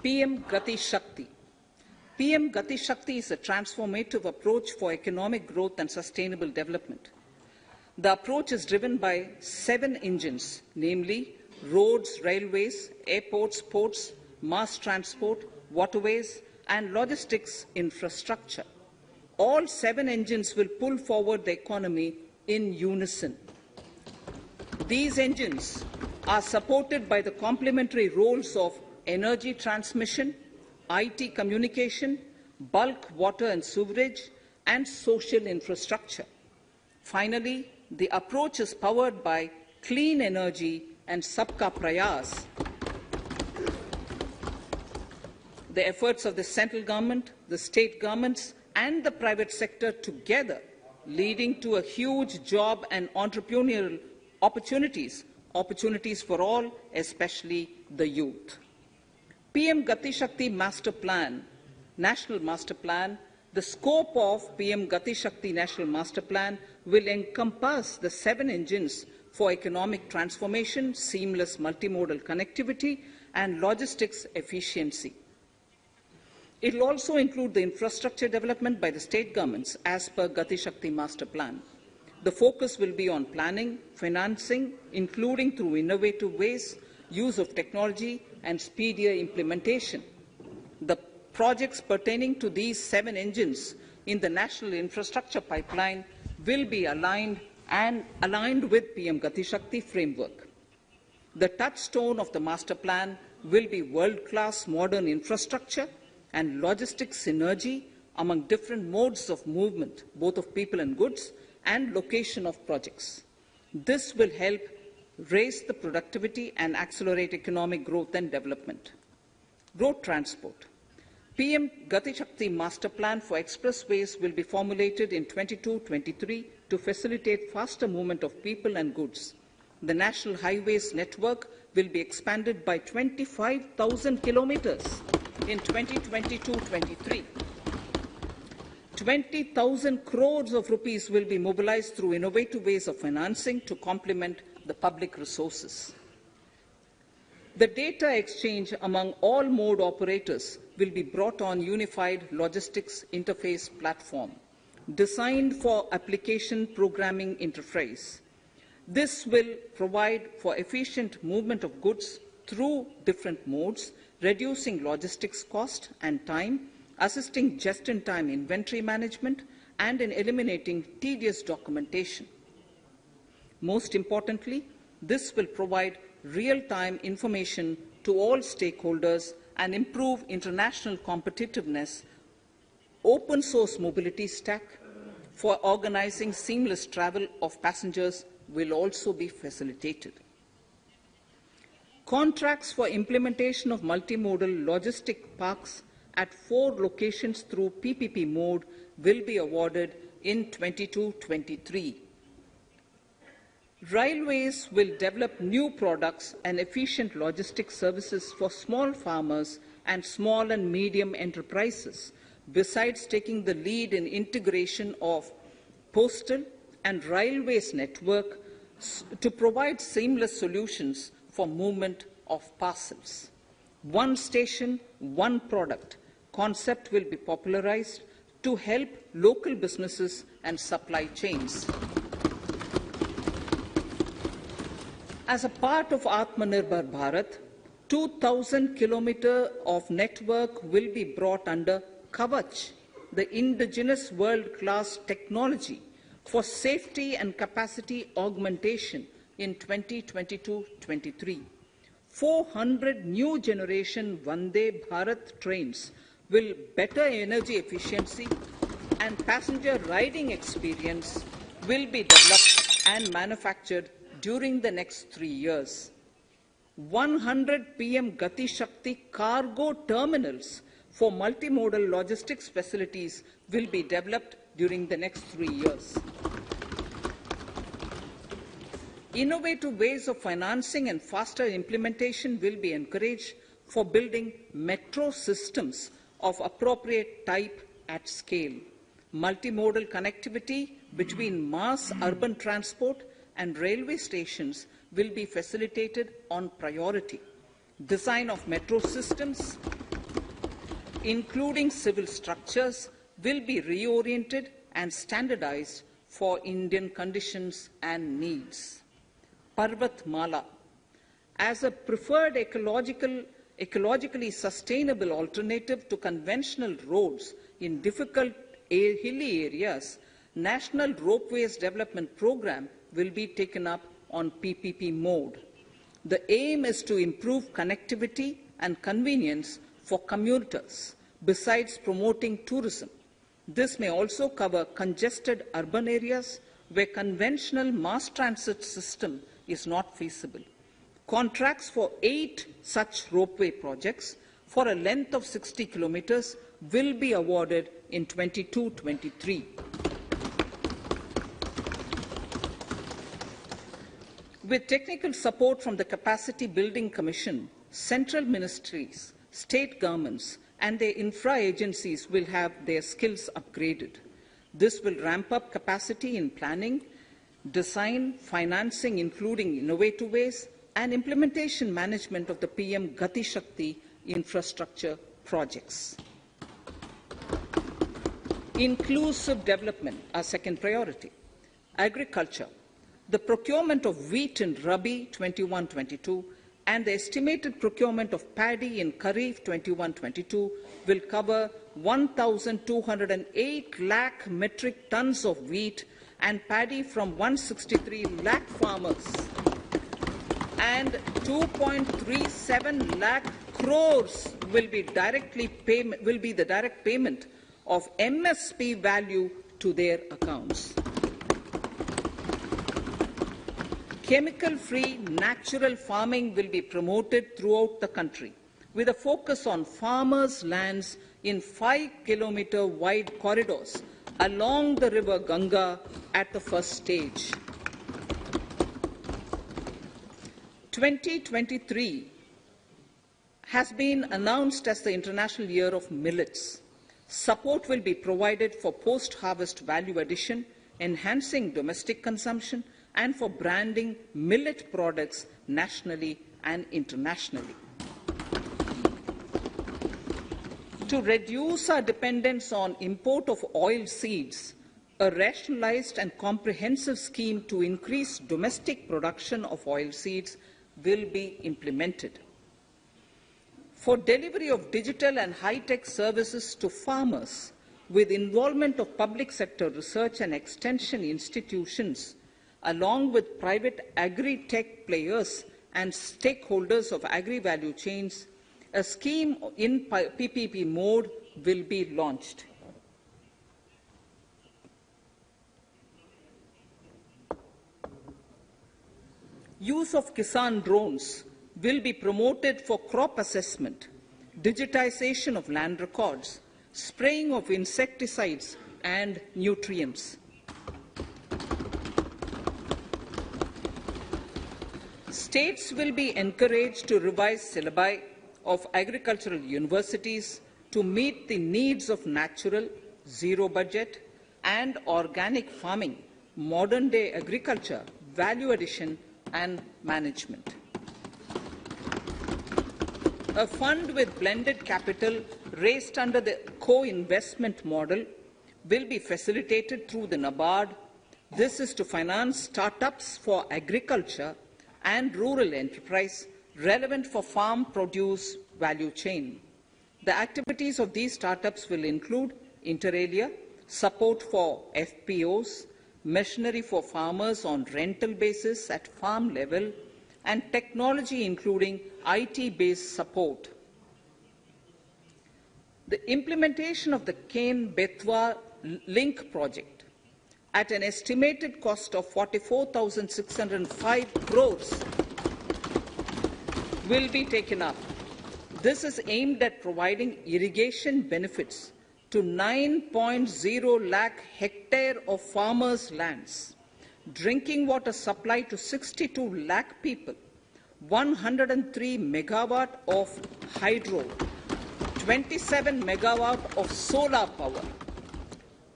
PM Gati Shakti. PM Gati Shakti is a transformative approach for economic growth and sustainable development. The approach is driven by 7 engines, namely roads, railways, airports, ports, mass transport, waterways, and logistics infrastructure. All 7 engines will pull forward the economy in unison. These engines are supported by the complementary roles of energy transmission, IT communication, bulk water and sewerage, and social infrastructure. Finally, the approach is powered by clean energy and Sabka Prayas. The efforts of the central government, the state governments, and the private sector together, leading to a huge job and entrepreneurial opportunities for all, especially the youth. PM Gati Shakti Master Plan, National Master Plan, The scope of PM Gati Shakti National Master Plan will encompass the 7 engines for economic transformation, seamless multimodal connectivity, and logistics efficiency. It will also include the infrastructure development by the state governments as per Gati Shakti Master Plan. The focus will be on planning, financing, including through innovative ways, use of technology, and speedier implementation. The projects pertaining to these 7 engines in the national infrastructure pipeline will be aligned with PM Gati Shakti framework. The touchstone of the master plan will be world-class modern infrastructure and logistics synergy among different modes of movement, both of people and goods, and location of projects. This will help raise the productivity and accelerate economic growth and development. Road transport. PM Gati Shakti Master Plan for expressways will be formulated in 22-23 to facilitate faster movement of people and goods. The national highways network will be expanded by 25,000 kilometers in 2022-23. 20,000 crores of rupees will be mobilized through innovative ways of financing to complement the public resources. The data exchange among all mode operators will be brought on unified logistics interface platform, designed for application programming interface. This will provide for efficient movement of goods through different modes, reducing logistics cost and time, assisting just-in-time inventory management, and in eliminating tedious documentation. Most importantly, this will provide real-time information to all stakeholders and improve international competitiveness. Open source mobility stack for organizing seamless travel of passengers will also be facilitated. Contracts for implementation of multimodal logistic parks at 4 locations through PPP mode will be awarded in 22-23. Railways will develop new products and efficient logistics services for small farmers and small and medium enterprises, besides taking the lead in integration of postal and railways network to provide seamless solutions for movement of parcels. One station, one product concept will be popularized to help local businesses and supply chains. As a part of Atmanirbhar Bharat, 2,000 kilometers of network will be brought under Kavach, the indigenous world-class technology for safety and capacity augmentation in 2022-23. 400 new generation Vande Bharat trains will better energy efficiency and passenger riding experience will be developed and manufactured during the next 3 years. 100 PM Gati Shakti cargo terminals for multimodal logistics facilities will be developed during the next 3 years. Innovative ways of financing and faster implementation will be encouraged for building metro systems of appropriate type at scale. Multimodal connectivity between mass urban transport and railway stations will be facilitated on priority. Design of metro systems, including civil structures, will be reoriented and standardized for Indian conditions and needs. Parvat Mala. As a preferred ecologically sustainable alternative to conventional roads in difficult hilly areas, National Ropeways Development Program will be taken up on PPP mode. The aim is to improve connectivity and convenience for commuters, besides promoting tourism. This may also cover congested urban areas where conventional mass transit system is not feasible. Contracts for 8 such ropeway projects for a length of 60 kilometers will be awarded in 22-23. With technical support from the Capacity Building Commission, central ministries, state governments, and their infra agencies will have their skills upgraded. This will ramp up capacity in planning, design, financing, including innovative ways, and implementation management of the PM Gati Shakti infrastructure projects. Inclusive development, our second priority. Agriculture. The procurement of wheat in Rabi 21-22 and the estimated procurement of paddy in Kharif 21-22 will cover 1,208 lakh metric tons of wheat and paddy from 163 lakh farmers, and 2.37 lakh crores will be the direct payment of MSP value to their accounts. Chemical-free natural farming will be promoted throughout the country with a focus on farmers' lands in 5-kilometer wide corridors along the river Ganga at the first stage. 2023 has been announced as the International Year of Millets. Support will be provided for post-harvest value addition, enhancing domestic consumption, and for branding millet products nationally and internationally. To reduce our dependence on import of oil seeds, a rationalized and comprehensive scheme to increase domestic production of oil seeds will be implemented. For delivery of digital and high-tech services to farmers, with involvement of public sector research and extension institutions, along with private agri-tech players and stakeholders of agri-value chains, a scheme in PPP mode will be launched. Use of Kisan drones will be promoted for crop assessment, digitization of land records, spraying of insecticides and nutrients. States will be encouraged to revise syllabi of agricultural universities to meet the needs of natural, zero budget and organic farming, modern day agriculture, value addition and management. A fund with blended capital raised under the co-investment model will be facilitated through the NABARD. This is to finance startups for agriculture and rural enterprise relevant for farm produce value chain. The activities of these startups will include inter alia, support for FPOs, machinery for farmers on rental basis at farm level, and technology including IT-based support. The implementation of the Ken-Betwa link project at an estimated cost of 44,605 crores will be taken up. This is aimed at providing irrigation benefits to 9.0 lakh hectare of farmers' lands, drinking water supply to 62 lakh people, 103 megawatt of hydro, 27 megawatt of solar power,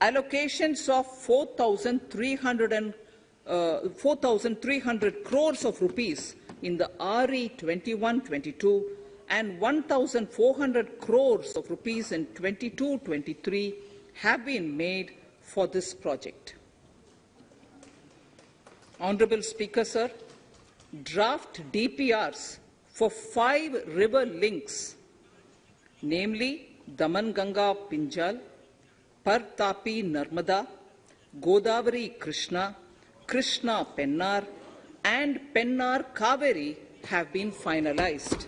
allocations of 4,300 crores of rupees in the RE 21-22 and 1,400 crores of rupees in 22-23 have been made for this project. Honorable Speaker, sir, draft DPRs for 5 river links, namely Daman Ganga Pinjal, Partapi Narmada, Godavari Krishna, Krishna Pennar, and Pennar Kaveri have been finalized.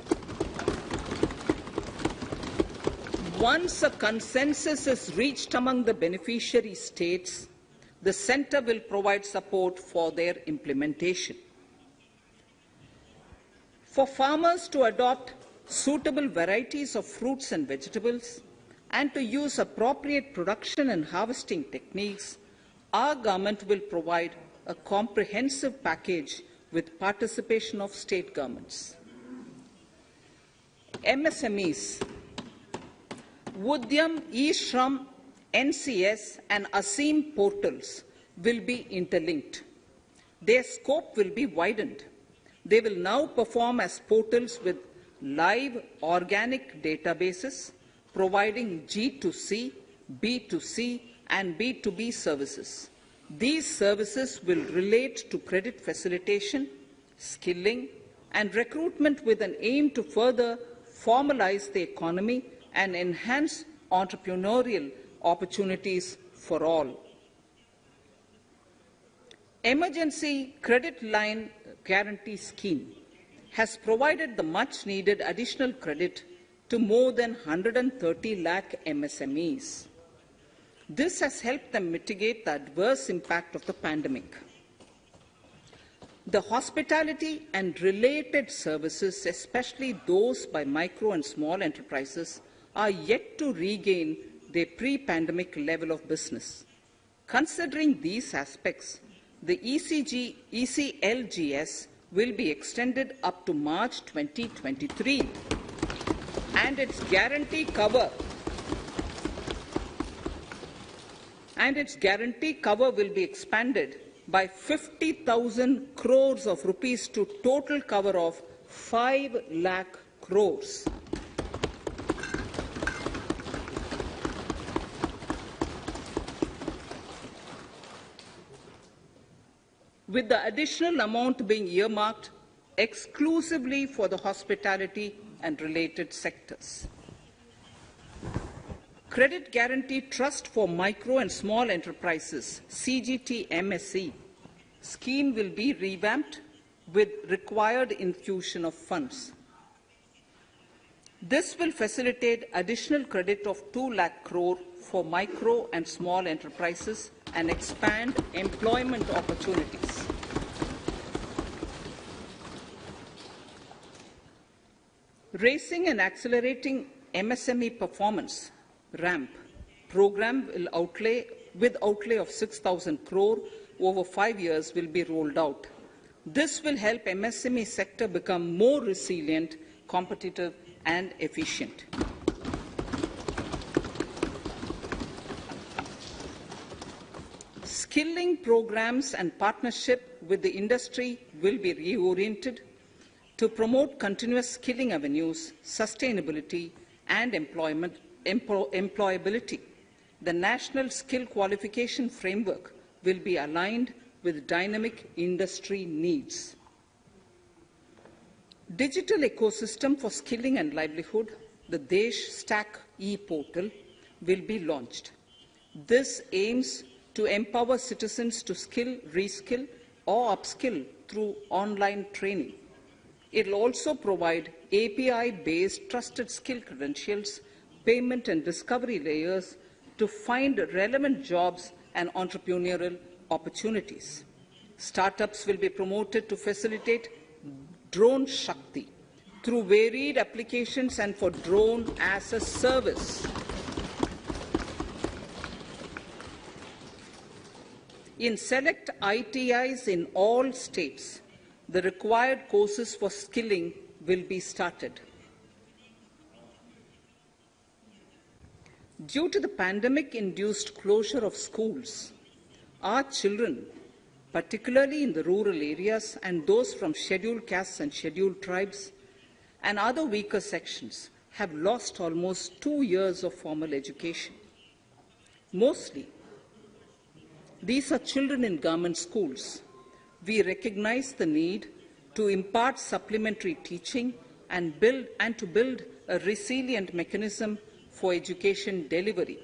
Once a consensus is reached among the beneficiary states, the Centre will provide support for their implementation. For farmers to adopt suitable varieties of fruits and vegetables and to use appropriate production and harvesting techniques, our government will provide a comprehensive package with participation of state governments. MSMEs. Udyam, eShram, NCS and Asim portals will be interlinked. Their scope will be widened. They will now perform as portals with live organic databases, providing G2C, B2C and B2B services. These services will relate to credit facilitation, skilling and recruitment with an aim to further formalize the economy and enhance entrepreneurial opportunities for all. Emergency Credit Line Guarantee Scheme has provided the much-needed additional credit to more than 130 lakh MSMEs. This has helped them mitigate the adverse impact of the pandemic. The hospitality and related services, especially those by micro and small enterprises, are yet to regain their pre-pandemic level of business. Considering these aspects, the ECLGS will be extended up to March 2023 and its guarantee cover will be expanded by 50,000 crores of rupees to total cover of 5 lakh crores. With the additional amount being earmarked exclusively for the hospitality and related sectors. Credit Guarantee Trust for Micro and Small Enterprises, CGT-MSE, scheme will be revamped with required infusion of funds. This will facilitate additional credit of 2 lakh crore for micro and small enterprises and expand employment opportunities. Raising and accelerating MSME performance, RAMP, program with outlay of 6,000 crore over 5 years will be rolled out. This will help MSME sector become more resilient, competitive and efficient. Skilling programs and partnership with the industry will be reoriented to promote continuous skilling avenues, sustainability and employability. The National Skill Qualification Framework will be aligned with dynamic industry needs. Digital ecosystem for skilling and livelihood, the Desh Stack e-portal, will be launched. This aims to empower citizens to skill, reskill or upskill through online training. It will also provide API-based trusted skill credentials, payment and discovery layers to find relevant jobs and entrepreneurial opportunities. Startups will be promoted to facilitate Drone Shakti through varied applications and for drone as a service. In select ITIs in all states, the required courses for skilling will be started. Due to the pandemic-induced closure of schools, our children, particularly in the rural areas and those from scheduled castes and scheduled tribes and other weaker sections, have lost almost 2 years of formal education. Mostly, these are children in government schools. We recognize the need to impart supplementary teaching and to build a resilient mechanism for education delivery.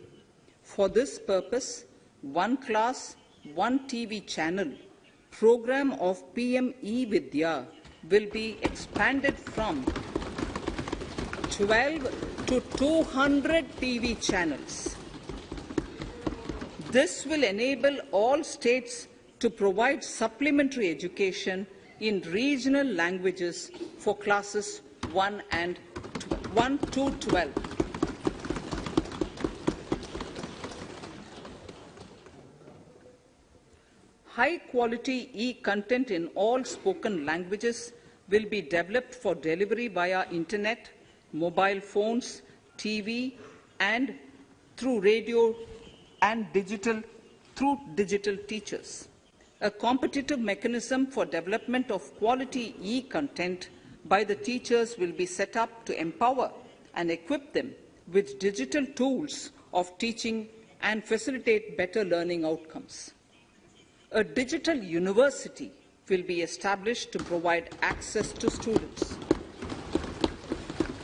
For this purpose, One Class, One TV channel program of PM E-Vidya will be expanded from 12 to 200 TV channels. This will enable all states to provide supplementary education in regional languages for classes 1 to 12. High-quality e-content in all spoken languages will be developed for delivery via internet, mobile phones, TV, and through radio and digital teachers. A competitive mechanism for development of quality e-content by the teachers will be set up to empower and equip them with digital tools of teaching and facilitate better learning outcomes. A digital university will be established to provide access to students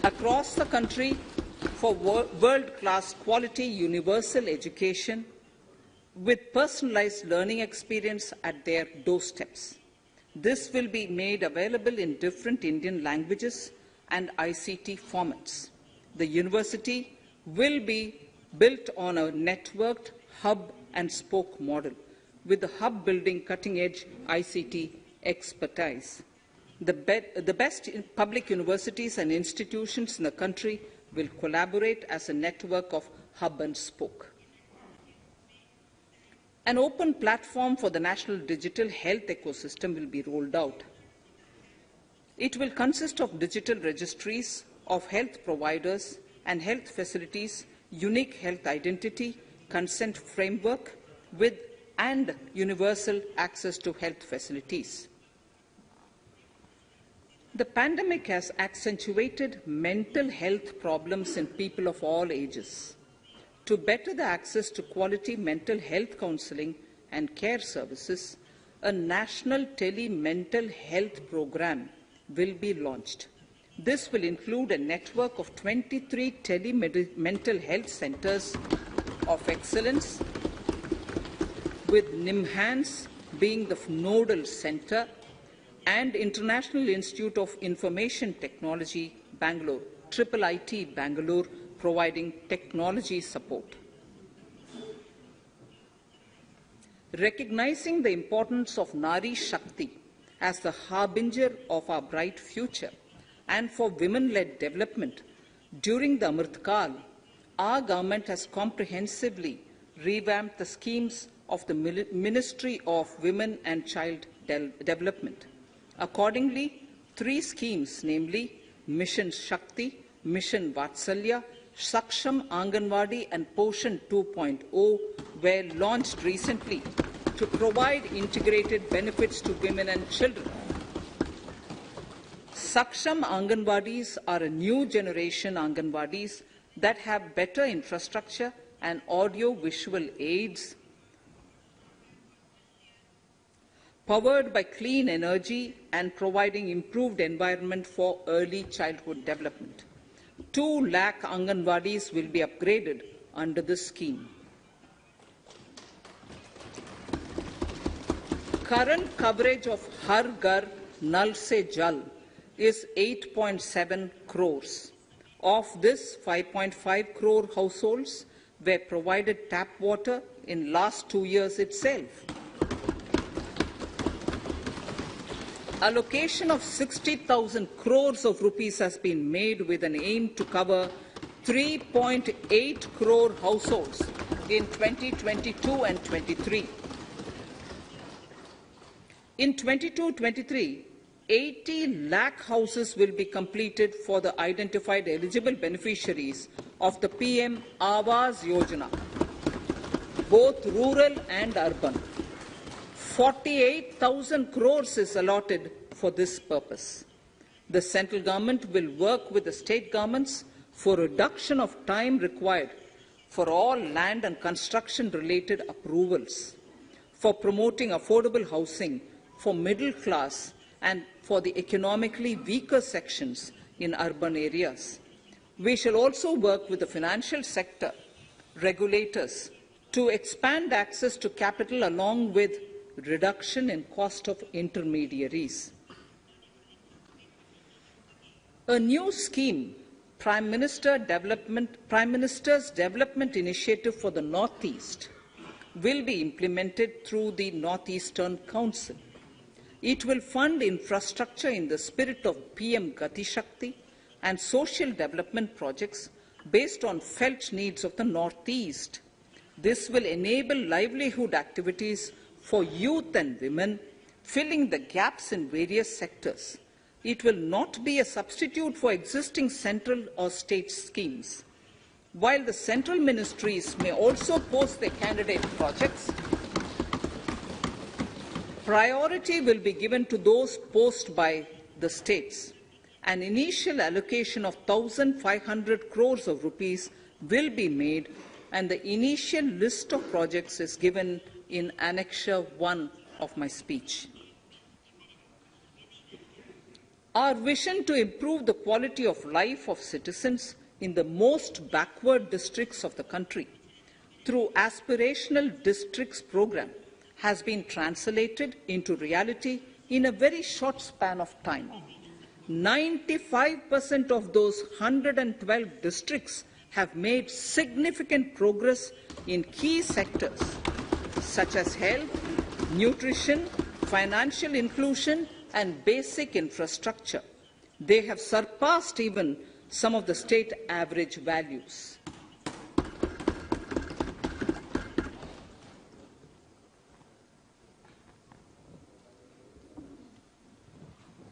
across the country for world-class quality universal education with personalized learning experience at their doorsteps. This will be made available in different Indian languages and ICT formats. The university will be built on a networked hub and spoke model, with the hub building cutting-edge ICT expertise. The best public universities and institutions in the country will collaborate as a network of hub and spoke. An open platform for the national digital health ecosystem will be rolled out. It will consist of digital registries of health providers and health facilities, unique health identity, consent framework, and universal access to health facilities. The pandemic has accentuated mental health problems in people of all ages. To better the access to quality mental health counseling and care services, a national tele-mental health program will be launched. This will include a network of 23 tele-mental health centers of excellence, with NIMHANS being the nodal center, and International Institute of Information Technology, Bangalore, IIIT Bangalore, providing technology support. Recognizing the importance of Nari Shakti as the harbinger of our bright future and for women-led development, during the Amrit Kal, our government has comprehensively revamped the schemes of the Ministry of Women and Child Development. Accordingly, 3 schemes, namely Mission Shakti, Mission Vatsalya, Saksham Anganwadi and Poshan 2.0 were launched recently to provide integrated benefits to women and children. Saksham Anganwadis are a new generation Anganwadis that have better infrastructure and audio-visual aids, powered by clean energy and providing improved environment for early childhood development. 2 lakh Anganwadis will be upgraded under this scheme. Current coverage of Har Ghar Nal Se Jal is 8.7 crores. Of this, 5.5 crore households were provided tap water in last 2 years itself. Allocation of 60,000 crores of rupees has been made with an aim to cover 3.8 crore households in 2022 and 23. In 22-23, 80 lakh houses will be completed for the identified eligible beneficiaries of the PM Awas Yojana, both rural and urban. 48,000 crores is allotted for this purpose. The central government will work with the state governments for reduction of time required for all land and construction-related approvals, for promoting affordable housing for middle class and for the economically weaker sections in urban areas. We shall also work with the financial sector, regulators, to expand access to capital along with reduction in cost of intermediaries. A new scheme, Prime Minister's Development Initiative for the Northeast, will be implemented through the Northeastern Council. It will fund infrastructure in the spirit of PM Gati Shakti and social development projects based on felt needs of the Northeast. This will enable livelihood activities for youth and women, filling the gaps in various sectors. It will not be a substitute for existing central or state schemes. While the central ministries may also post their candidate projects, priority will be given to those posted by the states. An initial allocation of 1,500 crores of rupees will be made, and the initial list of projects is given in Annexure 1 of my speech. Our vision to improve the quality of life of citizens in the most backward districts of the country through Aspirational Districts program has been translated into reality in a very short span of time. 95% of those 112 districts have made significant progress in key sectors such as health, nutrition, financial inclusion, and basic infrastructure. They have surpassed even some of the state average values.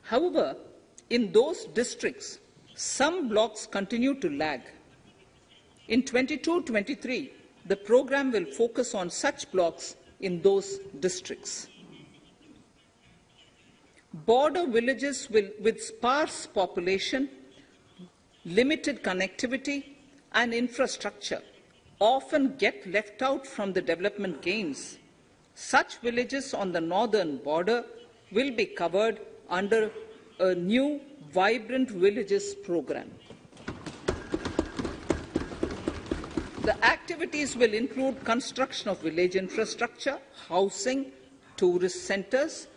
However, in those districts, some blocks continue to lag. In 22-23, the program will focus on such blocks in those districts. Border villages with sparse population, limited connectivity, and infrastructure often get left out from the development gains. Such villages on the northern border will be covered under a new Vibrant Villages program. The activities will include construction of village infrastructure, housing, tourist centers,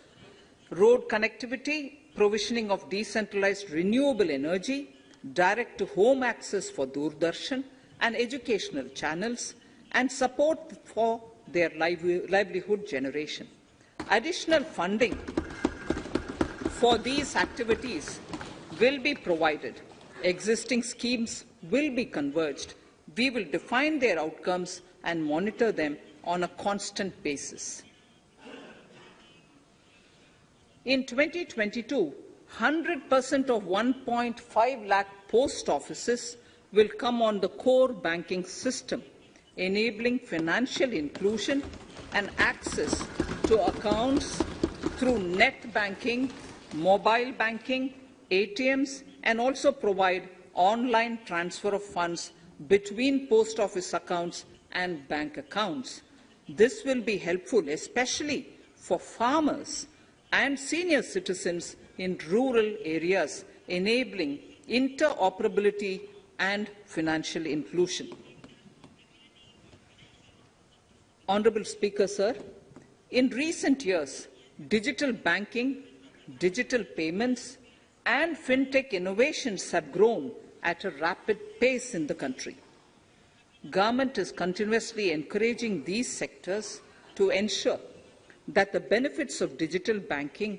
road connectivity, provisioning of decentralized renewable energy, direct-to-home access for Doordarshan and educational channels, and support for their livelihood generation. Additional funding for these activities will be provided. Existing schemes will be converged. We will define their outcomes and monitor them on a constant basis. In 2022, 100% of 1.5 lakh post offices will come on the core banking system, enabling financial inclusion and access to accounts through net banking, mobile banking, ATMs, and also provide online transfer of funds between post office accounts and bank accounts. This will be helpful, especially for farmers and senior citizens in rural areas, enabling interoperability and financial inclusion. Honorable Speaker, sir, in recent years, digital banking, digital payments, and fintech innovations have grown at a rapid pace in the country. Government is continuously encouraging these sectors to ensure that the benefits of digital banking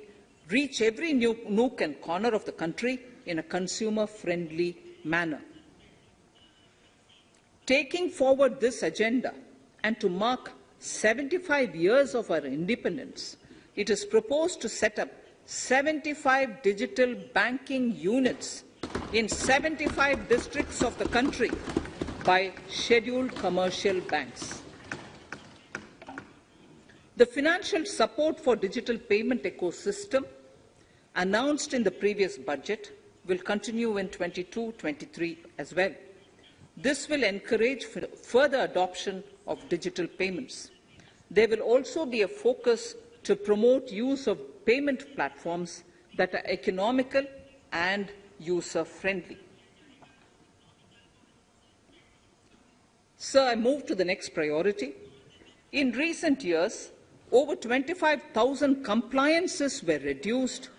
reach every nook and corner of the country in a consumer-friendly manner. Taking forward this agenda and to mark 75 years of our independence, it is proposed to set up 75 digital banking units in 75 districts of the country by scheduled commercial banks. The financial support for digital payment ecosystem announced in the previous budget will continue in 22-23 as well. This will encourage further adoption of digital payments. There will also be a focus to promote use of payment platforms that are economical and user-friendly. Sir, I move to the next priority. In recent years, over 25,000 compliances were reduced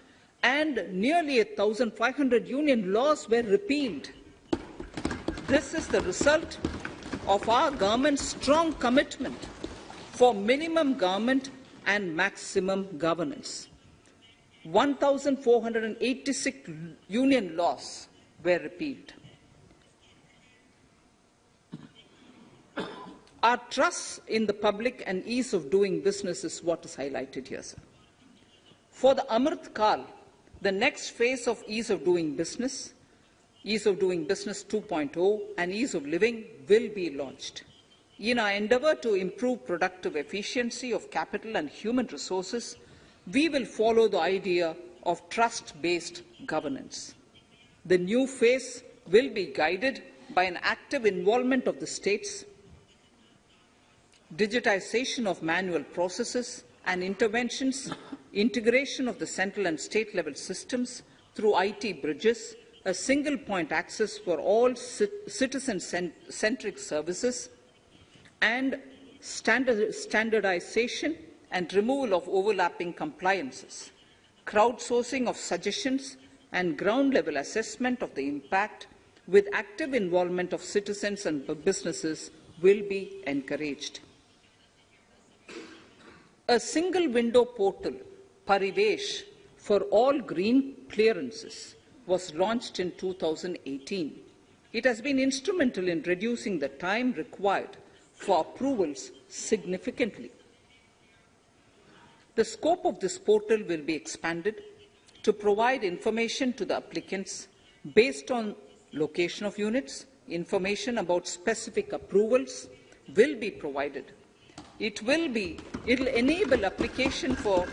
and nearly 1,500 union laws were repealed. This is the result of our government's strong commitment for minimum government and maximum governance. 1,486 union laws were repealed. Our trust in the public and ease of doing business is what is highlighted here, sir. For the Amrit Kal, the next phase of ease of doing business, Ease of Doing Business 2.0 and Ease of Living will be launched. In our endeavour to improve productive efficiency of capital and human resources, we will follow the idea of trust-based governance. The new phase will be guided by an active involvement of the states, digitization of manual processes and interventions, integration of the central and state level systems through IT bridges, a single point access for all citizen-centric services, and standardization and removal of overlapping compliances, crowdsourcing of suggestions and ground-level assessment of the impact with active involvement of citizens and businesses will be encouraged. A single window portal, Parivesh, for all green clearances was launched in 2018. It has been instrumental in reducing the time required for approvals significantly. The scope of this portal will be expanded to provide information to the applicants based on location of units. Information about specific approvals will be provided. It will enable application for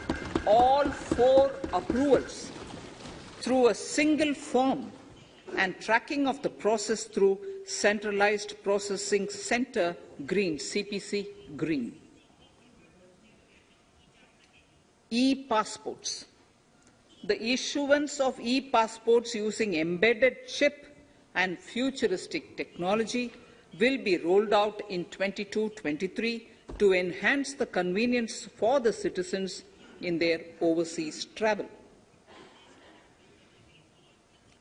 all 4 approvals through a single form and tracking of the process through Centralized Processing Center Green, CPC Green. E-passports. The issuance of e-passports using embedded chip and futuristic technology will be rolled out in 22-23 to enhance the convenience for the citizens in their overseas travel.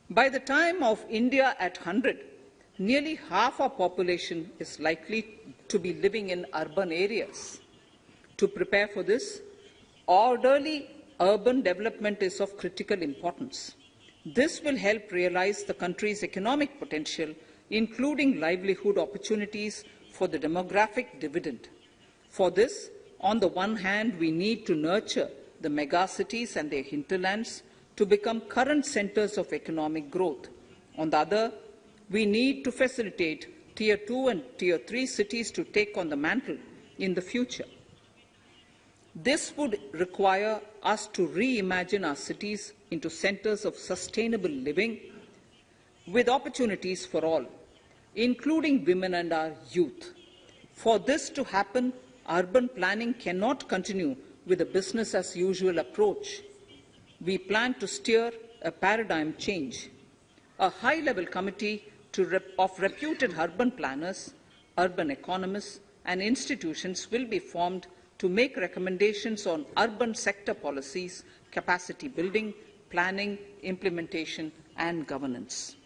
By the time of India at 100, nearly half our population is likely to be living in urban areas. To prepare for this, orderly urban development is of critical importance. This will help realize the country's economic potential, including livelihood opportunities for the demographic dividend. For this, on the one hand, we need to nurture the megacities and their hinterlands to become current centers of economic growth. On the other, we need to facilitate Tier 2 and Tier 3 cities to take on the mantle in the future. This would require us to reimagine our cities into centers of sustainable living with opportunities for all, including women and our youth. For this to happen, urban planning cannot continue with a business-as-usual approach. We plan to steer a paradigm change. A high-level committee of reputed urban planners, urban economists, and institutions will be formed to make recommendations on urban sector policies, capacity building, planning, implementation, and governance.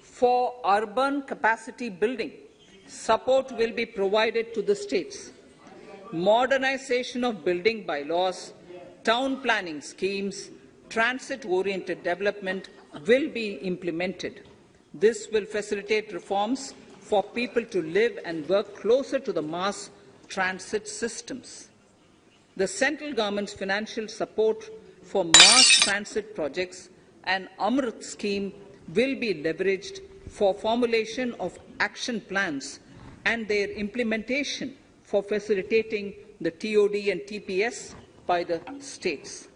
For urban capacity building, support will be provided to the states. Modernization of building bylaws, town planning schemes, transit-oriented development will be implemented. This will facilitate reforms for people to live and work closer to the mass transit systems. The central government's financial support for mass transit projects and Amrit scheme will be leveraged for formulation of action plans and their implementation for facilitating the TOD and TPS by the states.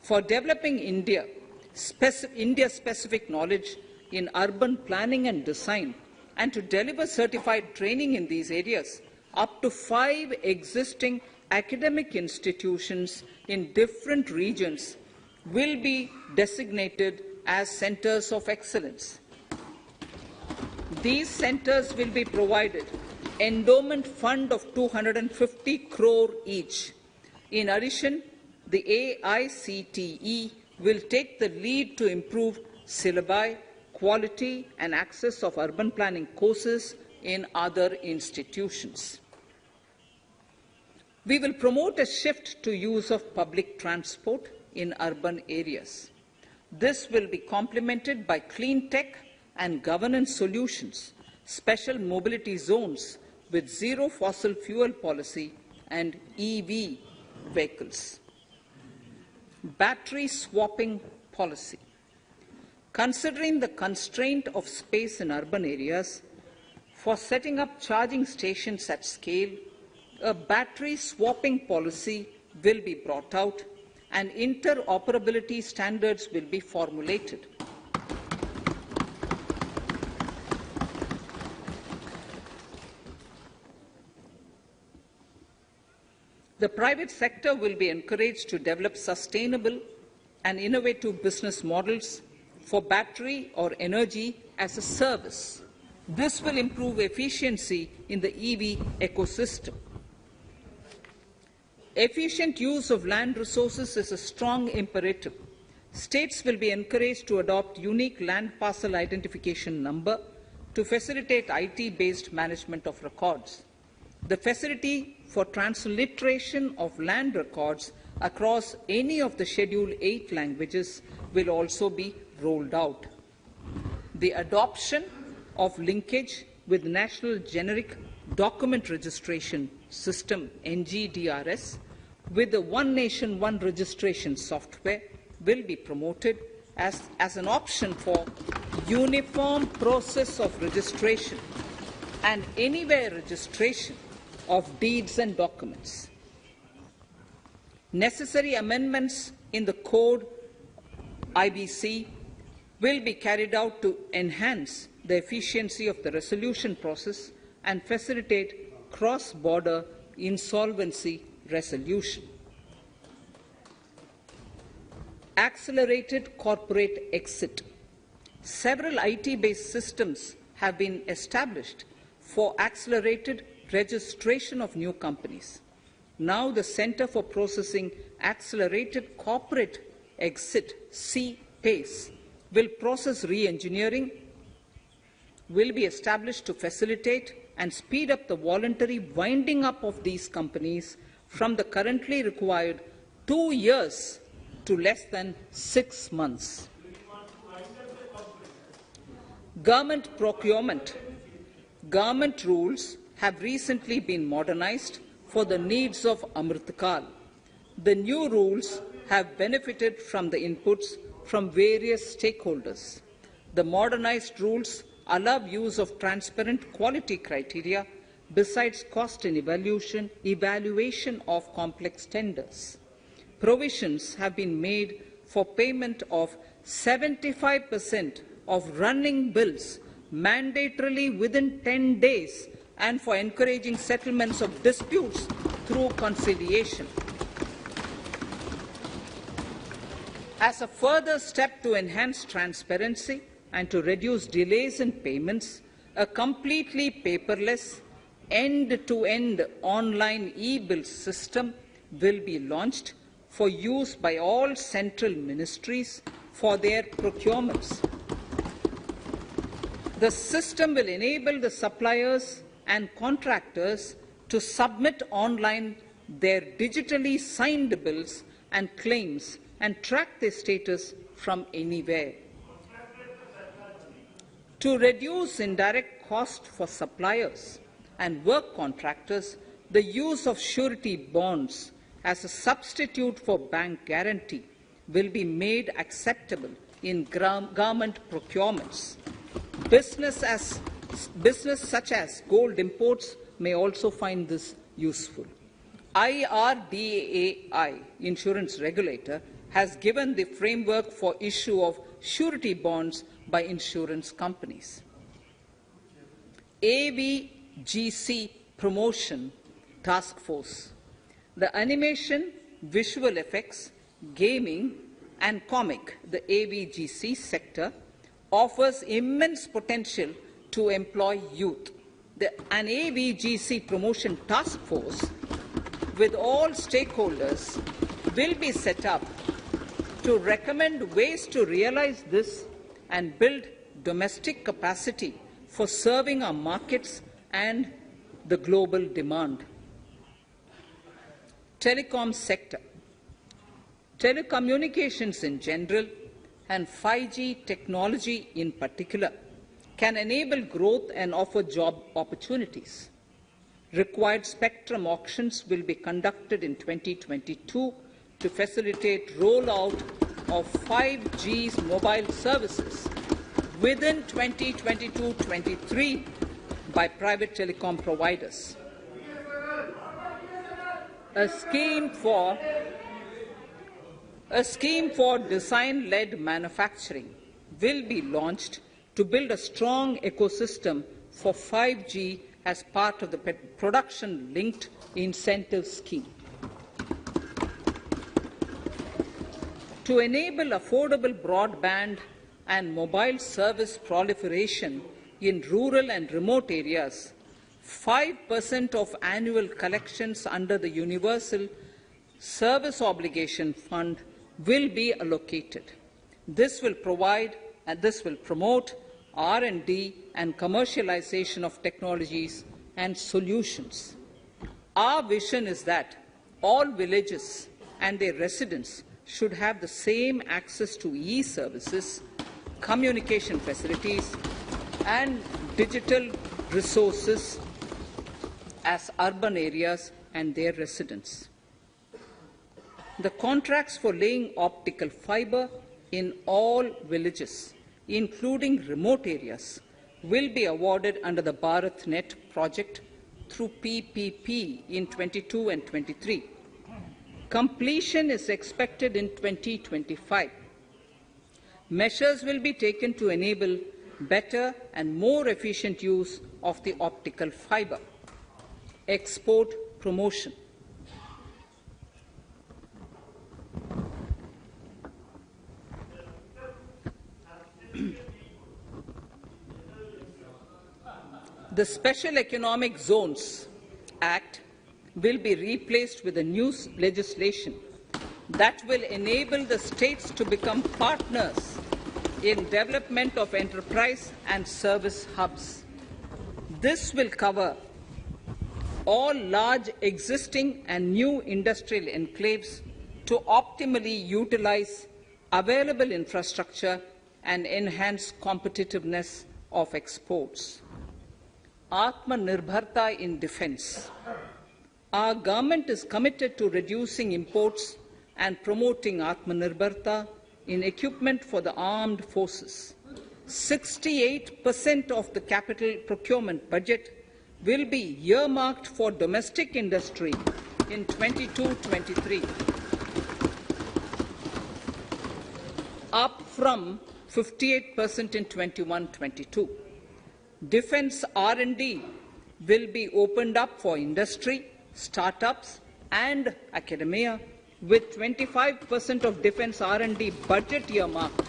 For developing India-specific knowledge in urban planning and design, and to deliver certified training in these areas, up to 5 existing academic institutions in different regions will be designated as centers of excellence. These centers will be provided endowment fund of 250 crore each. In addition, the AICTE will take the lead to improve syllabi, quality and access of urban planning courses in other institutions. We will promote a shift to use of public transport in urban areas. This will be complemented by clean tech and governance solutions, special mobility zones with zero fossil fuel policy and EV vehicles. Battery swapping policy. Considering the constraint of space in urban areas, for setting up charging stations at scale, a battery swapping policy will be brought out and interoperability standards will be formulated. The private sector will be encouraged to develop sustainable and innovative business models for battery or energy as a service. This will improve efficiency in the EV ecosystem. Efficient use of land resources is a strong imperative. States will be encouraged to adopt unique land parcel identification number to facilitate IT-based management of records. The facility for transliteration of land records across any of the Schedule 8 languages will also be rolled out. The adoption of linkage with National Generic Document Registration System, NGDRS, with the One Nation, One Registration software will be promoted as an option for uniform process of registration and anywhere registration of deeds and documents. Necessary amendments in the code IBC will be carried out to enhance the efficiency of the resolution process and facilitate cross-border insolvency resolution. Accelerated corporate exit. Several IT-based systems have been established for accelerated registration of new companies. Now the Center for Processing Accelerated Corporate Exit, CPACE, will process re-engineering, will be established to facilitate and speed up the voluntary winding up of these companies from the currently required 2 years to less than 6 months. Government procurement. Government rules have recently been modernized for the needs of Amritkal. The new rules have benefited from the inputs from various stakeholders. The modernized rules allow use of transparent quality criteria besides cost and evaluation of complex tenders. Provisions have been made for payment of 75% of running bills mandatorily within 10 days and for encouraging settlements of disputes through conciliation. As a further step to enhance transparency and to reduce delays in payments, a completely paperless, end-to-end online e-bill system will be launched for use by all central ministries for their procurements. The system will enable the suppliers and contractors to submit online their digitally signed bills and claims and track their status from anywhere. To reduce indirect cost for suppliers and work contractors, the use of surety bonds as a substitute for bank guarantee will be made acceptable in government procurements. Business such as gold imports may also find this useful. IRDAI, insurance regulator, has given the framework for issue of surety bonds by insurance companies. AVGC Promotion Task Force. The animation, visual effects, gaming and comic, the AVGC sector, offers immense potential to employ youth. An AVGC Promotion Task Force with all stakeholders will be set up to recommend ways to realize this and build domestic capacity for serving our markets and the global demand. Telecom sector. Telecommunications in general and 5G technology in particular can enable growth and offer job opportunities. Required spectrum auctions will be conducted in 2022 to facilitate rollout of 5G's mobile services within 2022-23 by private telecom providers. A scheme for design-led manufacturing will be launched to build a strong ecosystem for 5G as part of the production-linked incentive scheme. To enable affordable broadband and mobile service proliferation in rural and remote areas, 5% of annual collections under the Universal Service Obligation Fund will be allocated. This will promote R&D and commercialization of technologies and solutions. Our vision is that all villages and their residents should have the same access to e-services, communication facilities, and digital resources as urban areas and their residents. The contracts for laying optical fiber in all villages, including remote areas, will be awarded under the BharatNet project through PPP in 22 and 23. Completion is expected in 2025. Measures will be taken to enable better and more efficient use of the optical fiber. Export promotion. The Special Economic Zones Act will be replaced with a new legislation that will enable the states to become partners in development of enterprise and service hubs. This will cover all large existing and new industrial enclaves to optimally utilize available infrastructure and enhance competitiveness of exports. Atmanirbharta in defense. Our government is committed to reducing imports and promoting Atmanirbharta in equipment for the armed forces. 68% of the capital procurement budget will be earmarked for domestic industry in 22-23, up from 58% in 21-22. Defense R&D will be opened up for industry, startups, and academia, with 25% of defense R&D budget earmarked.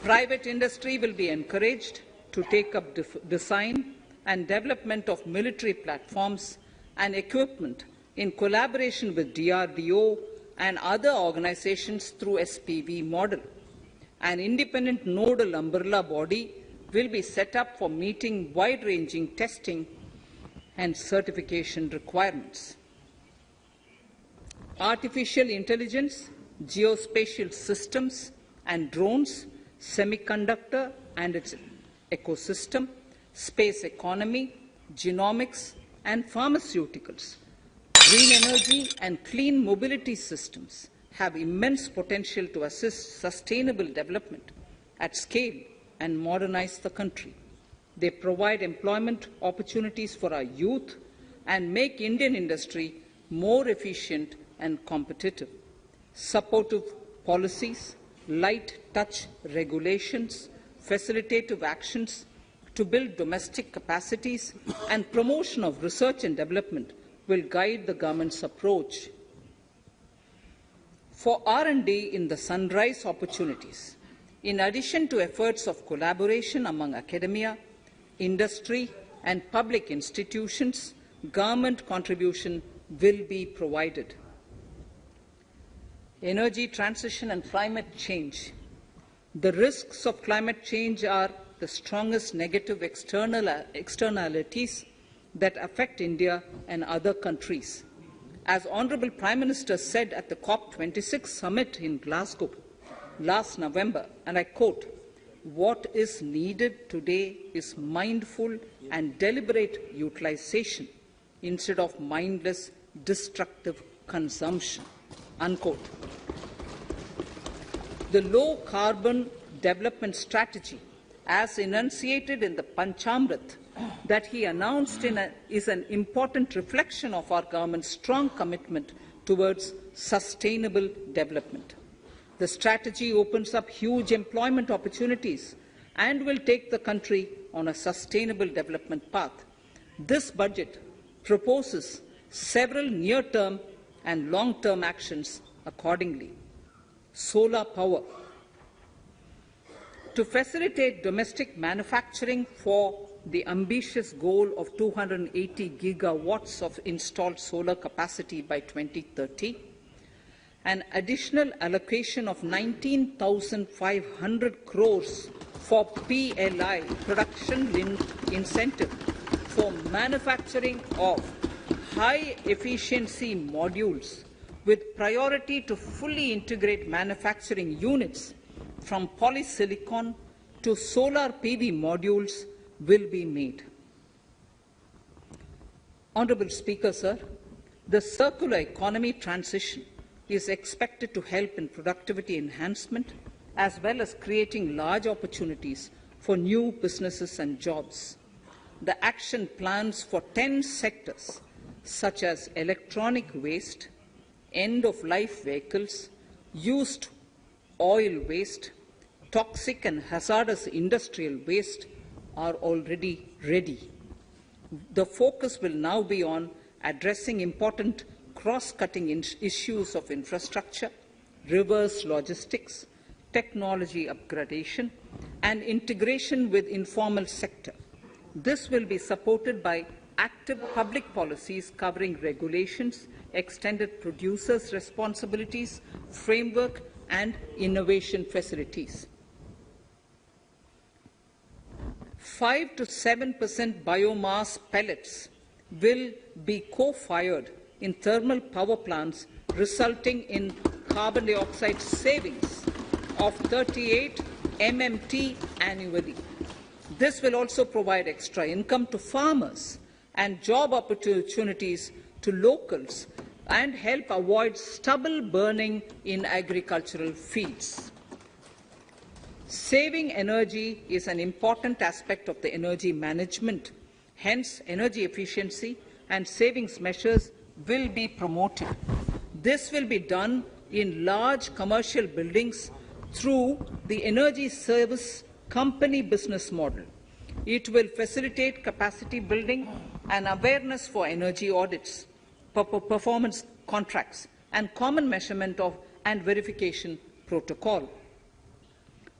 Private industry will be encouraged to take up design and development of military platforms and equipment in collaboration with DRDO and other organizations through SPV model. An independent nodal umbrella body will be set up for meeting wide-ranging testing and certification requirements. Artificial intelligence, geospatial systems and drones, semiconductor and its ecosystem, space economy, genomics and pharmaceuticals, green energy and clean mobility systems have immense potential to assist sustainable development at scale and modernize the country. They provide employment opportunities for our youth and make Indian industry more efficient and competitive. Supportive policies, light touch regulations, facilitative actions to build domestic capacities and promotion of research and development will guide the government's approach. For R&D in the sunrise opportunities, in addition to efforts of collaboration among academia, industry and public institutions, government contribution will be provided. Energy transition and climate change. The risks of climate change are the strongest negative externalities that affect India and other countries. As Honourable Prime Minister said at the COP26 summit in Glasgow last November, and I quote, "What is needed today is mindful and deliberate utilization instead of mindless, destructive consumption," unquote. The low-carbon development strategy, as enunciated in the Panchamrit that he announced is an important reflection of our government's strong commitment towards sustainable development. The strategy opens up huge employment opportunities and will take the country on a sustainable development path. This budget proposes several near-term and long-term actions accordingly. Solar power. To facilitate domestic manufacturing for the ambitious goal of 280 gigawatts of installed solar capacity by 2030, an additional allocation of 19,500 crores for PLI, production-linked incentive, for manufacturing of high-efficiency modules with priority to fully integrate manufacturing units from polysilicon to solar PV modules will be made. Honourable Speaker, sir, the circular economy transition is expected to help in productivity enhancement as well as creating large opportunities for new businesses and jobs. The action plans for 10 sectors such as electronic waste, end-of-life vehicles, used oil waste, toxic and hazardous industrial waste are already ready. The focus will now be on addressing important cross-cutting issues of infrastructure, reverse logistics, technology upgradation, and integration with informal sector. This will be supported by active public policies covering regulations, extended producers' responsibilities, framework, and innovation facilities. 5 to 7% biomass pellets will be co-fired in thermal power plants, resulting in carbon dioxide savings of 38 MMT annually. This will also provide extra income to farmers and job opportunities to locals and help avoid stubble burning in agricultural fields. Saving energy is an important aspect of the energy management. Hence, energy efficiency and savings measures will be promoted. This will be done in large commercial buildings through the energy service company business model. It will facilitate capacity building and awareness for energy audits, performance contracts, and common measurement of and verification protocol.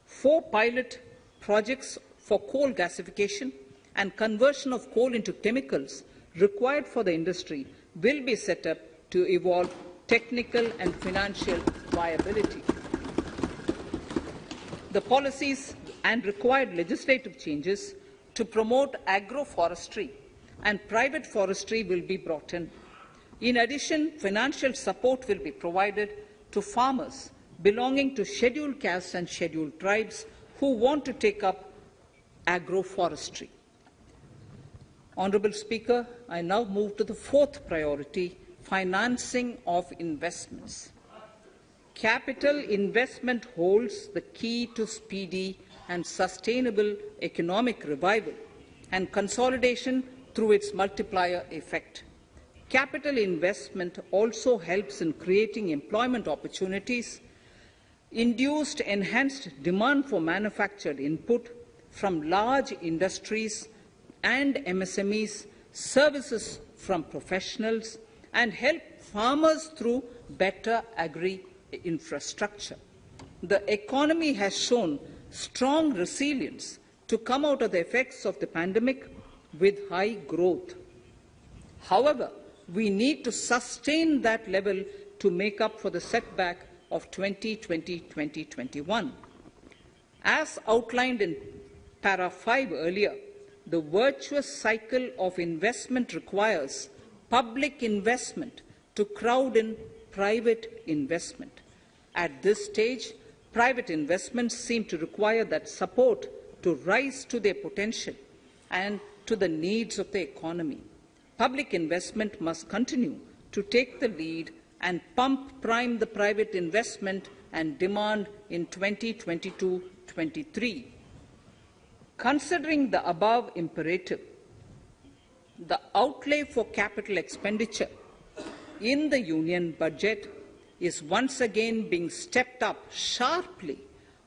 4 pilot projects for coal gasification and conversion of coal into chemicals required for the industry will be set up to evolve technical and financial viability. The policies and required legislative changes to promote agroforestry and private forestry will be brought in. In addition, financial support will be provided to farmers belonging to scheduled castes and scheduled tribes who want to take up agroforestry. Honourable Speaker, I now move to the 4th priority, financing of investments. Capital investment holds the key to speedy and sustainable economic revival and consolidation through its multiplier effect. Capital investment also helps in creating employment opportunities, induced enhanced demand for manufactured input from large industries and MSMEs, services from professionals, and help farmers through better agri-infrastructure. The economy has shown strong resilience to come out of the effects of the pandemic with high growth. However, we need to sustain that level to make up for the setback of 2020-2021. As outlined in para 5 earlier, the virtuous cycle of investment requires public investment to crowd in private investment. At this stage, private investments seem to require that support to rise to their potential and to the needs of the economy. Public investment must continue to take the lead and prime the private investment and demand in 2022-23. Considering the above imperative, the outlay for capital expenditure in the union budget is once again being stepped up sharply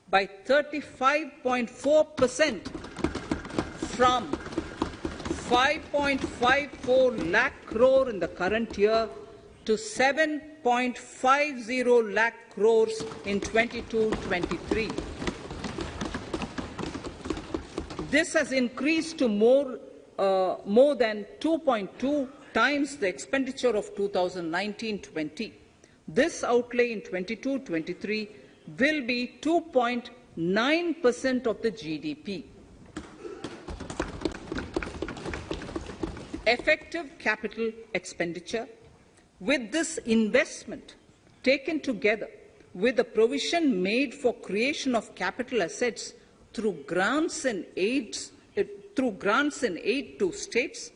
by 35.4% from 5.54 lakh crore in the current year to 7.50 lakh crores in 22-23. This has increased to more than 2.2 times the expenditure of 2019-20. This outlay in 22-23 will be 2.9% of the GDP. Effective capital expenditure. With this investment taken together with the provision made for creation of capital assets through grants and aid to states,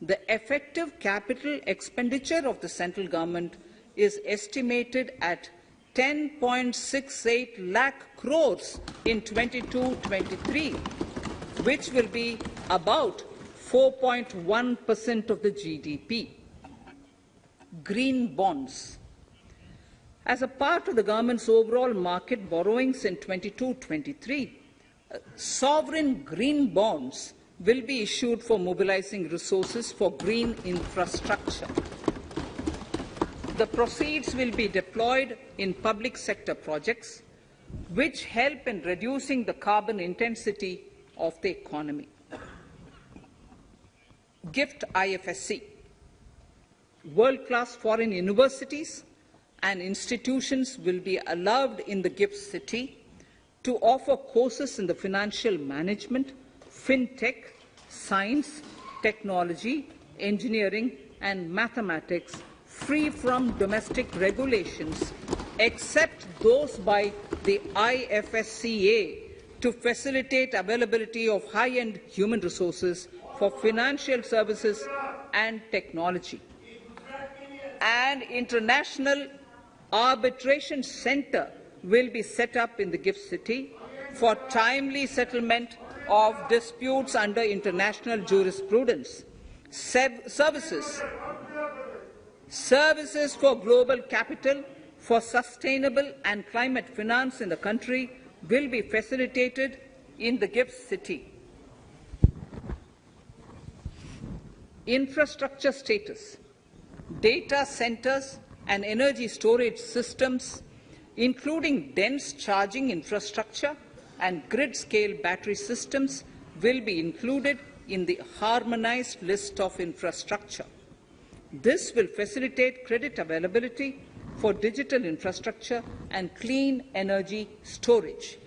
the effective capital expenditure of the central government is estimated at 10.68 lakh crores in 22-23, which will be about 4.1% of the GDP. Green bonds. As a part of the government's overall market borrowings in 22-23, sovereign green bonds will be issued for mobilizing resources for green infrastructure. The proceeds will be deployed in public sector projects which help in reducing the carbon intensity of the economy. GIFT IFSC. World-class foreign universities and institutions will be allowed in the GIFT city to offer courses in the financial management, fintech, science, technology, engineering, and mathematics free from domestic regulations, except those by the IFSCA, to facilitate availability of high-end human resources for financial services and technology. An international arbitration center will be set up in the GIFT city for timely settlement of disputes under international jurisprudence. Services for global capital, for sustainable and climate finance in the country will be facilitated in the GIFT city. Infrastructure status. Data centers and energy storage systems, including dense charging infrastructure and grid-scale battery systems, will be included in the harmonized list of infrastructure. This will facilitate credit availability for digital infrastructure and clean energy storage.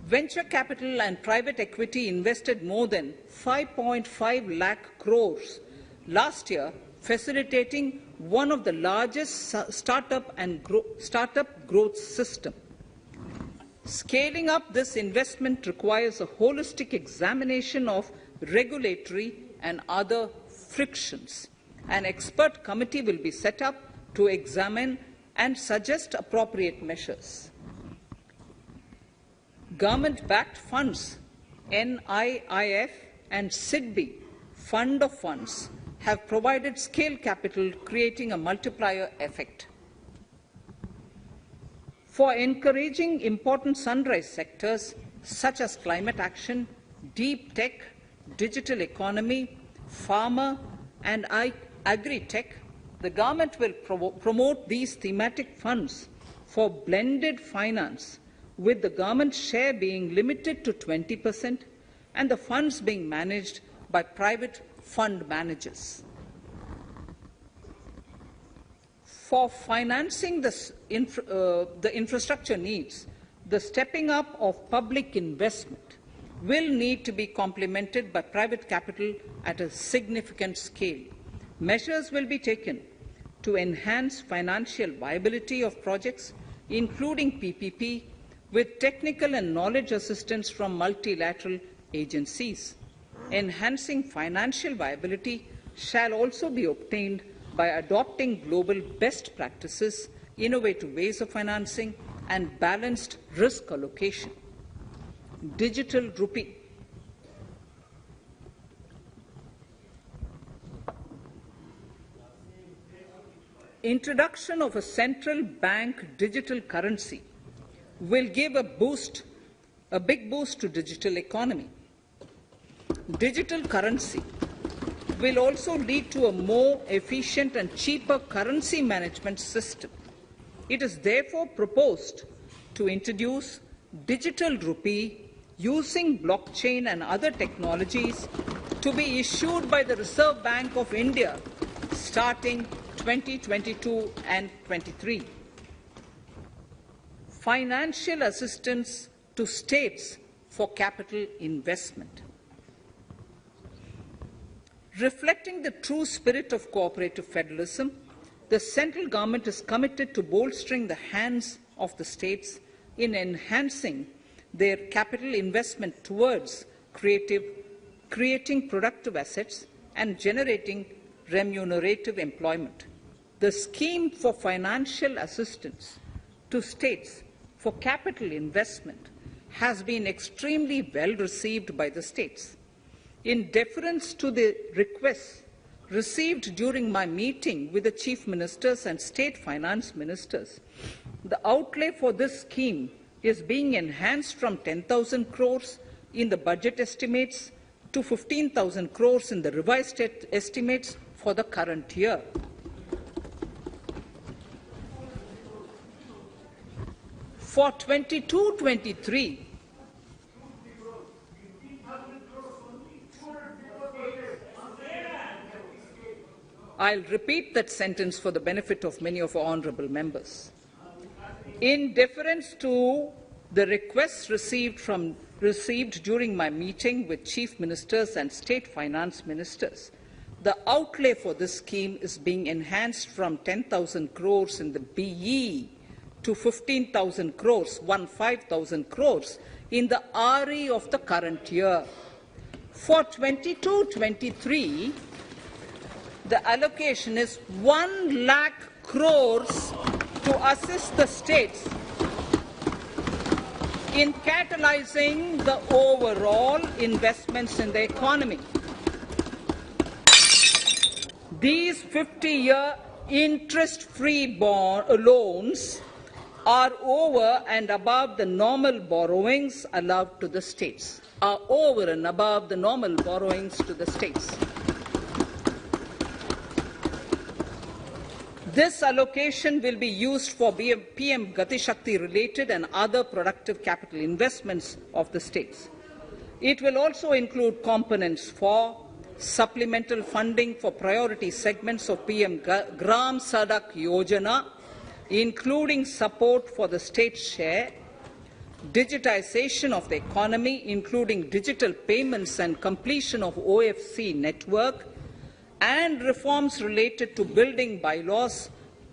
Venture capital and private equity invested more than 5.5 lakh crores last year, facilitating one of the largest startup growth system. Scaling up this investment requires a holistic examination of regulatory and other frictions. An expert committee will be set up to examine and suggest appropriate measures. Government-backed funds, NIIF and SIDBI, Fund of Funds, have provided scale capital, creating a multiplier effect. For encouraging important sunrise sectors such as climate action, deep tech, digital economy, pharma, and agri-tech, the government will promote these thematic funds for blended finance, with the government share being limited to 20% and the funds being managed by private fund managers. For financing the infrastructure needs, the stepping up of public investment will need to be complemented by private capital at a significant scale. Measures will be taken to enhance financial viability of projects, including PPP, with technical and knowledge assistance from multilateral agencies. Enhancing financial viability shall also be obtained by adopting global best practices innovative ways of financing, and balanced risk allocation. Digital rupee. Introduction of a central bank digital currency will give a big boost to digital economy. Digital currency will also lead to a more efficient and cheaper currency management system. It is therefore proposed to introduce digital rupee using blockchain and other technologies to be issued by the Reserve Bank of India starting 2022 and 23. Financial assistance to states for capital investment. Reflecting the true spirit of cooperative federalism, the central government is committed to bolstering the hands of the states in enhancing their capital investment towards creating productive assets and generating remunerative employment. The scheme for financial assistance to states for capital investment has been extremely well received by the states. In deference to the requests received during my meeting with the chief ministers and state finance ministers, the outlay for this scheme is being enhanced from 10,000 crores in the budget estimates to 15,000 crores in the revised estimates for the current year. For 22-23, I'll repeat that sentence for the benefit of many of our honourable members. In deference to the requests received during my meeting with chief ministers and state finance ministers, the outlay for this scheme is being enhanced from 10,000 crores in the BE to 15,000 crores, 15,000 crores in the RE of the current year. For 22-23, the allocation is 1 lakh crores to assist the states in catalyzing the overall investments in the economy. These 50-year interest-free loans are over and above the normal borrowings allowed to the states, This allocation will be used for PM Gati Shakti related and other productive capital investments of the states. It will also include components for supplemental funding for priority segments of PM Gram Sadak Yojana, including support for the state share, digitization of the economy, including digital payments and completion of OFC network, and reforms related to building bylaws,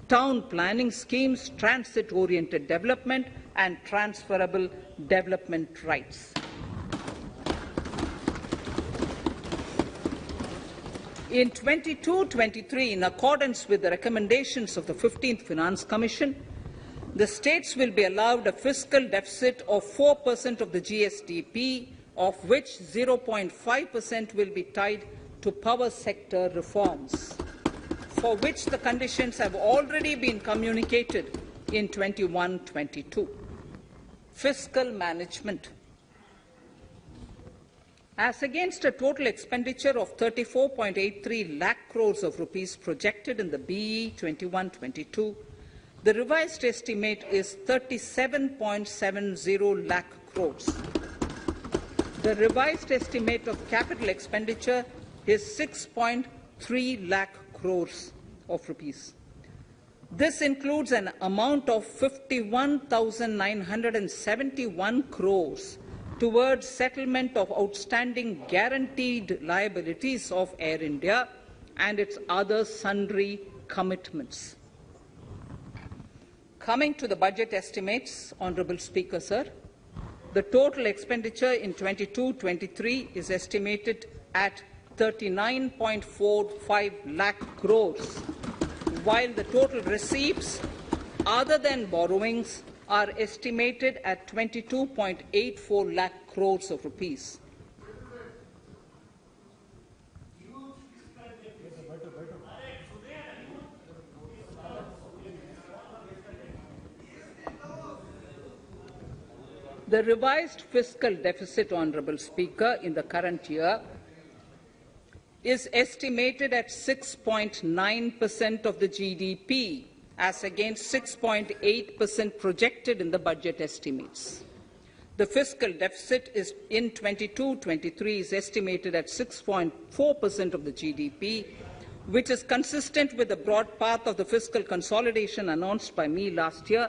town planning schemes, transit-oriented development, and transferable development rights. In 22-23, in accordance with the recommendations of the 15th Finance Commission, the states will be allowed a fiscal deficit of 4% of the GSDP, of which 0.5% will be tied to power sector reforms, for which the conditions have already been communicated in 21-22. Fiscal management. As against a total expenditure of 34.83 lakh crores of rupees projected in the BE 21-22, the revised estimate is 37.70 lakh crores. The revised estimate of capital expenditure is 6.3 lakh crores of rupees. This includes an amount of 51,971 crores towards settlement of outstanding guaranteed liabilities of Air India and its other sundry commitments. Coming to the budget estimates, Honourable Speaker, sir, the total expenditure in 22-23 is estimated at 39.45 lakh crores, while the total receipts other than borrowings are estimated at 22.84 lakh crores of rupees. The revised fiscal deficit, Honourable Speaker, in the current year is estimated at 6.9% of the GDP, as against 6.8% projected in the budget estimates. The fiscal deficit is in 22-23 is estimated at 6.4% of the GDP, which is consistent with the broad path of the fiscal consolidation announced by me last year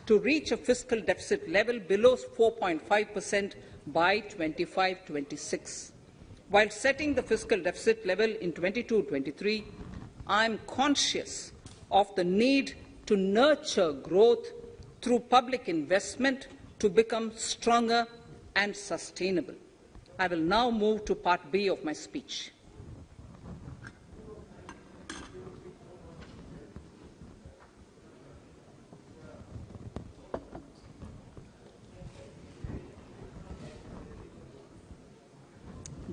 to reach a fiscal deficit level below 4.5% by 25-26. While setting the fiscal deficit level in 22-23, I am conscious of the need to nurture growth through public investment to become stronger and sustainable. I will now move to Part B of my speech.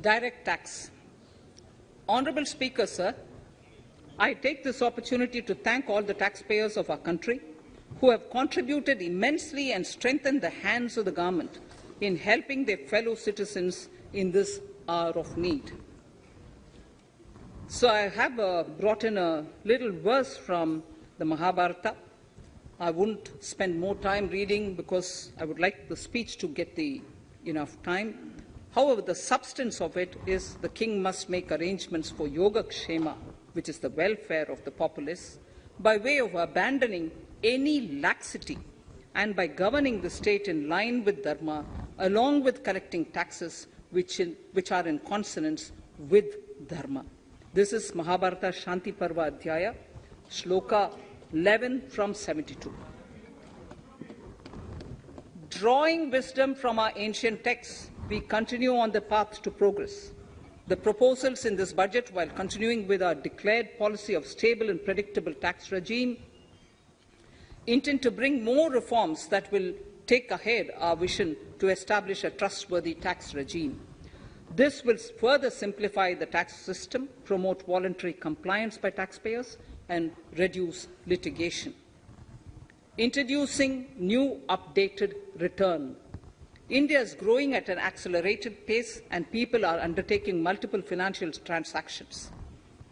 Direct tax. Honourable Speaker, sir, I take this opportunity to thank all the taxpayers of our country who have contributed immensely and strengthened the hands of the government in helping their fellow citizens in this hour of need. So I have brought in a little verse from the Mahabharata. I wouldn't spend more time reading because I would like the speech to get enough time. However, the substance of it is the king must make arrangements for yoga kshema, which is the welfare of the populace, by way of abandoning any laxity and by governing the state in line with dharma, along with collecting taxes which are in consonance with dharma. This is Mahabharata Shanti Parva Adhyaya, Shloka 11 from 72. Drawing wisdom from our ancient texts, we continue on the path to progress. The proposals in this budget, while continuing with our declared policy of stable and predictable tax regime, intend to bring more reforms that will take ahead our vision to establish a trustworthy tax regime. This will further simplify the tax system, promote voluntary compliance by taxpayers, and reduce litigation. Introducing new updated return. India is growing at an accelerated pace and people are undertaking multiple financial transactions.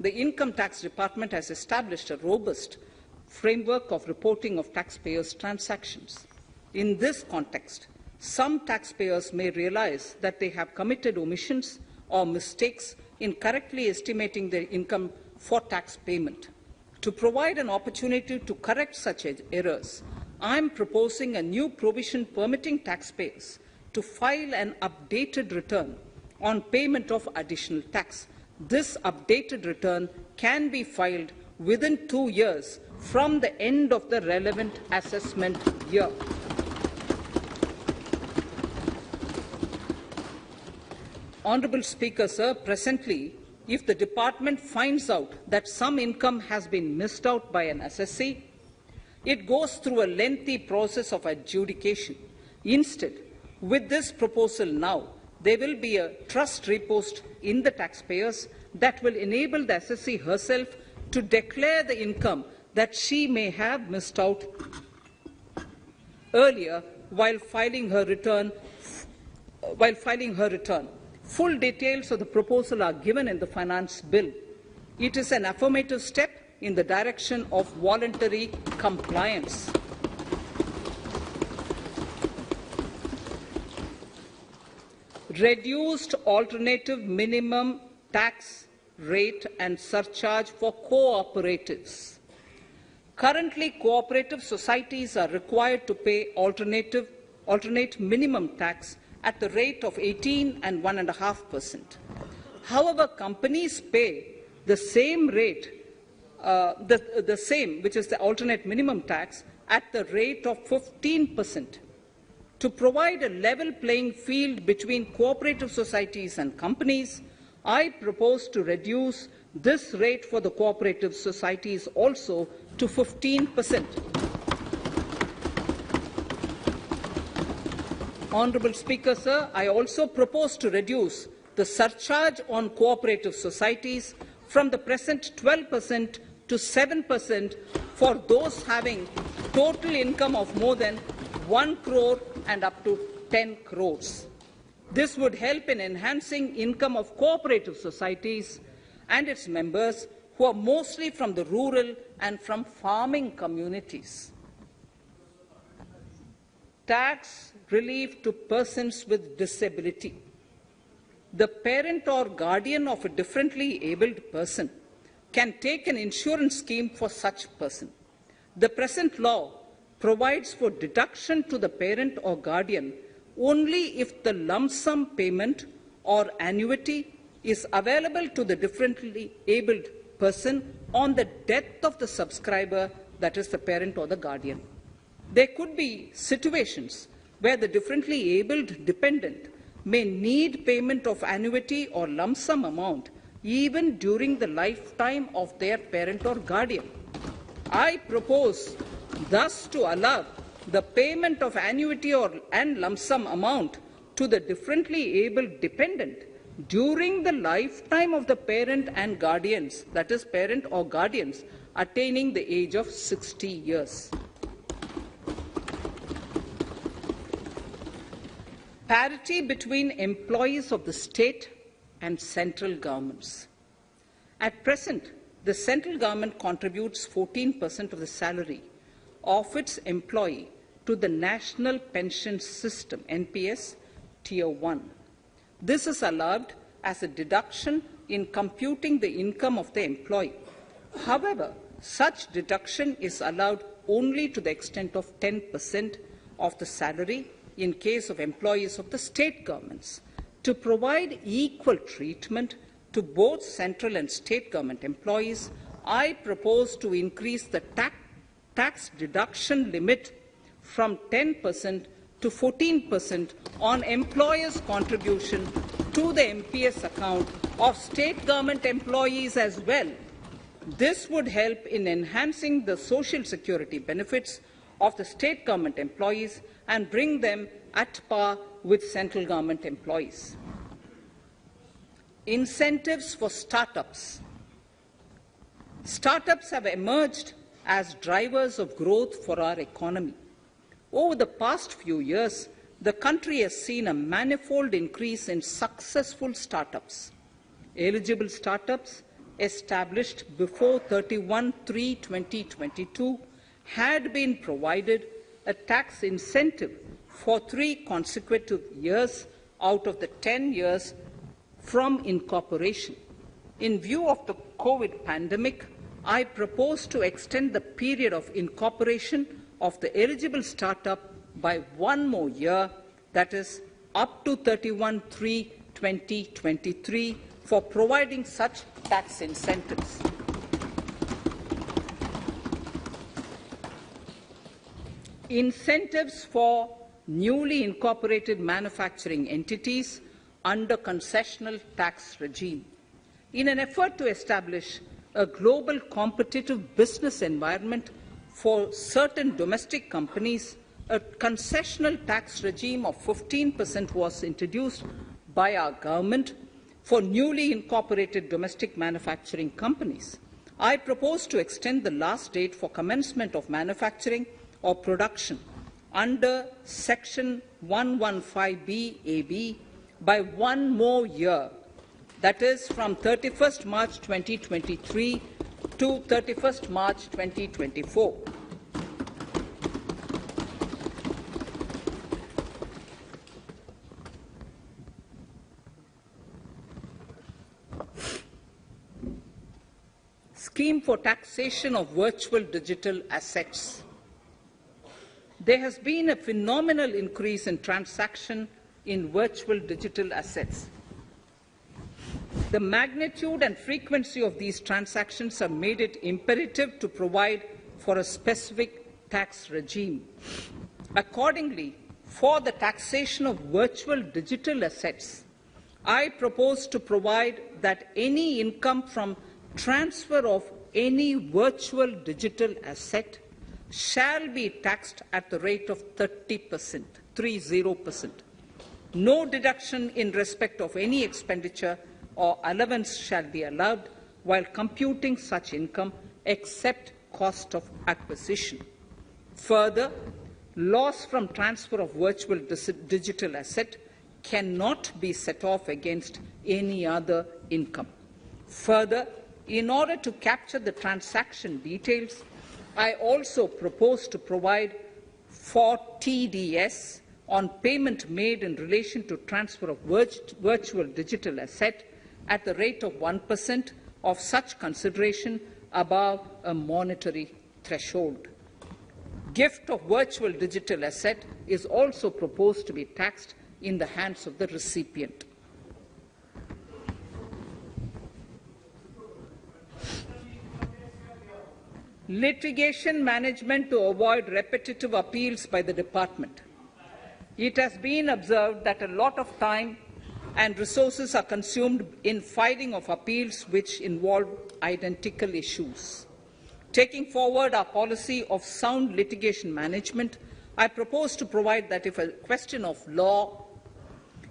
The Income Tax Department has established a robust framework of reporting of taxpayers' transactions. In this context, some taxpayers may realize that they have committed omissions or mistakes in correctly estimating their income for tax payment. To provide an opportunity to correct such errors, I am proposing a new provision permitting taxpayers to file an updated return on payment of additional tax. This updated return can be filed within 2 years from the end of the relevant assessment year. Honourable Speaker, sir, presently, if the department finds out that some income has been missed out by an assessee, it goes through a lengthy process of adjudication. Instead, with this proposal now, there will be a trust repost in the taxpayers that will enable the assessee herself to declare the income that she may have missed out earlier while filing her return. Full details of the proposal are given in the finance bill. It is an affirmative step in the direction of voluntary compliance. Reduced alternative minimum tax rate and surcharge for cooperatives. Currently, cooperative societies are required to pay alternate minimum tax at the rate of 18 and 1.5%. However, companies pay the same rate, the same, which is the alternate minimum tax, at the rate of 15%. To provide a level playing field between cooperative societies and companies, I propose to reduce this rate for the cooperative societies also to 15%. Honourable Speaker, sir, I also propose to reduce the surcharge on cooperative societies from the present 12% to 7% for those having total income of more than 1 crore and up to 10 crores. This would help in enhancing income of cooperative societies and its members who are mostly from the rural and from farming communities. Tax relief to persons with disability. The parent or guardian of a differently abled person can take an insurance scheme for such person. The present law provides for deduction to the parent or guardian only if the lump sum payment or annuity is available to the differently abled person on the death of the subscriber, that is the parent or the guardian. There could be situations where the differently abled dependent may need payment of annuity or lump sum amount even during the lifetime of their parent or guardian. I propose thus to allow the payment of annuity and lump sum amount to the differently abled dependent during the lifetime of the parent and guardians, that is parent or guardians, attaining the age of 60 years. Parity between employees of the state and central governments. At present, the central government contributes 14% of the salary of its employee to the National Pension System, NPS, Tier 1. This is allowed as a deduction in computing the income of the employee. However, such deduction is allowed only to the extent of 10% of the salary in case of employees of the state governments. To provide equal treatment to both central and state government employees, I propose to increase the tax deduction limit from 10% to 14% on employers' contribution to the MPS account of state government employees as well. This would help in enhancing the social security benefits of the state government employees and bring them at par with central government employees. Incentives for startups. Startups have emerged as drivers of growth for our economy. Over the past few years, the country has seen a manifold increase in successful startups. Eligible startups established before 31/3/2022 had been provided a tax incentive for 3 consecutive years out of the 10 years from incorporation. In view of the COVID pandemic, I propose to extend the period of incorporation of the eligible startup by 1 more year, that is up to 31/3/2023, for providing such tax incentives. Incentives for newly incorporated manufacturing entities under concessional tax regime. In an effort to establish a global competitive business environment for certain domestic companies, a concessional tax regime of 15% was introduced by our government for newly incorporated domestic manufacturing companies. I propose to extend the last date for commencement of manufacturing or production under Section 115B(ab) by 1 more year, that is from 31st March 2023 to 31st March 2024. Scheme for taxation of virtual digital assets. There has been a phenomenal increase in transaction in virtual digital assets. The magnitude and frequency of these transactions have made it imperative to provide for a specific tax regime. Accordingly, for the taxation of virtual digital assets, I propose to provide that any income from transfer of any virtual digital asset shall be taxed at the rate of 30%. No deduction in respect of any expenditure or allowance shall be allowed while computing such income except cost of acquisition. Further, loss from transfer of virtual digital asset cannot be set off against any other income. Further, in order to capture the transaction details, I also propose to provide for TDS on payment made in relation to transfer of virtual digital asset at the rate of 1% of such consideration above a monetary threshold. Gift of virtual digital asset is also proposed to be taxed in the hands of the recipient. Litigation management to avoid repetitive appeals by the department. It has been observed that a lot of time and resources are consumed in filing of appeals which involve identical issues. Taking forward our policy of sound litigation management, I propose to provide that if a question of law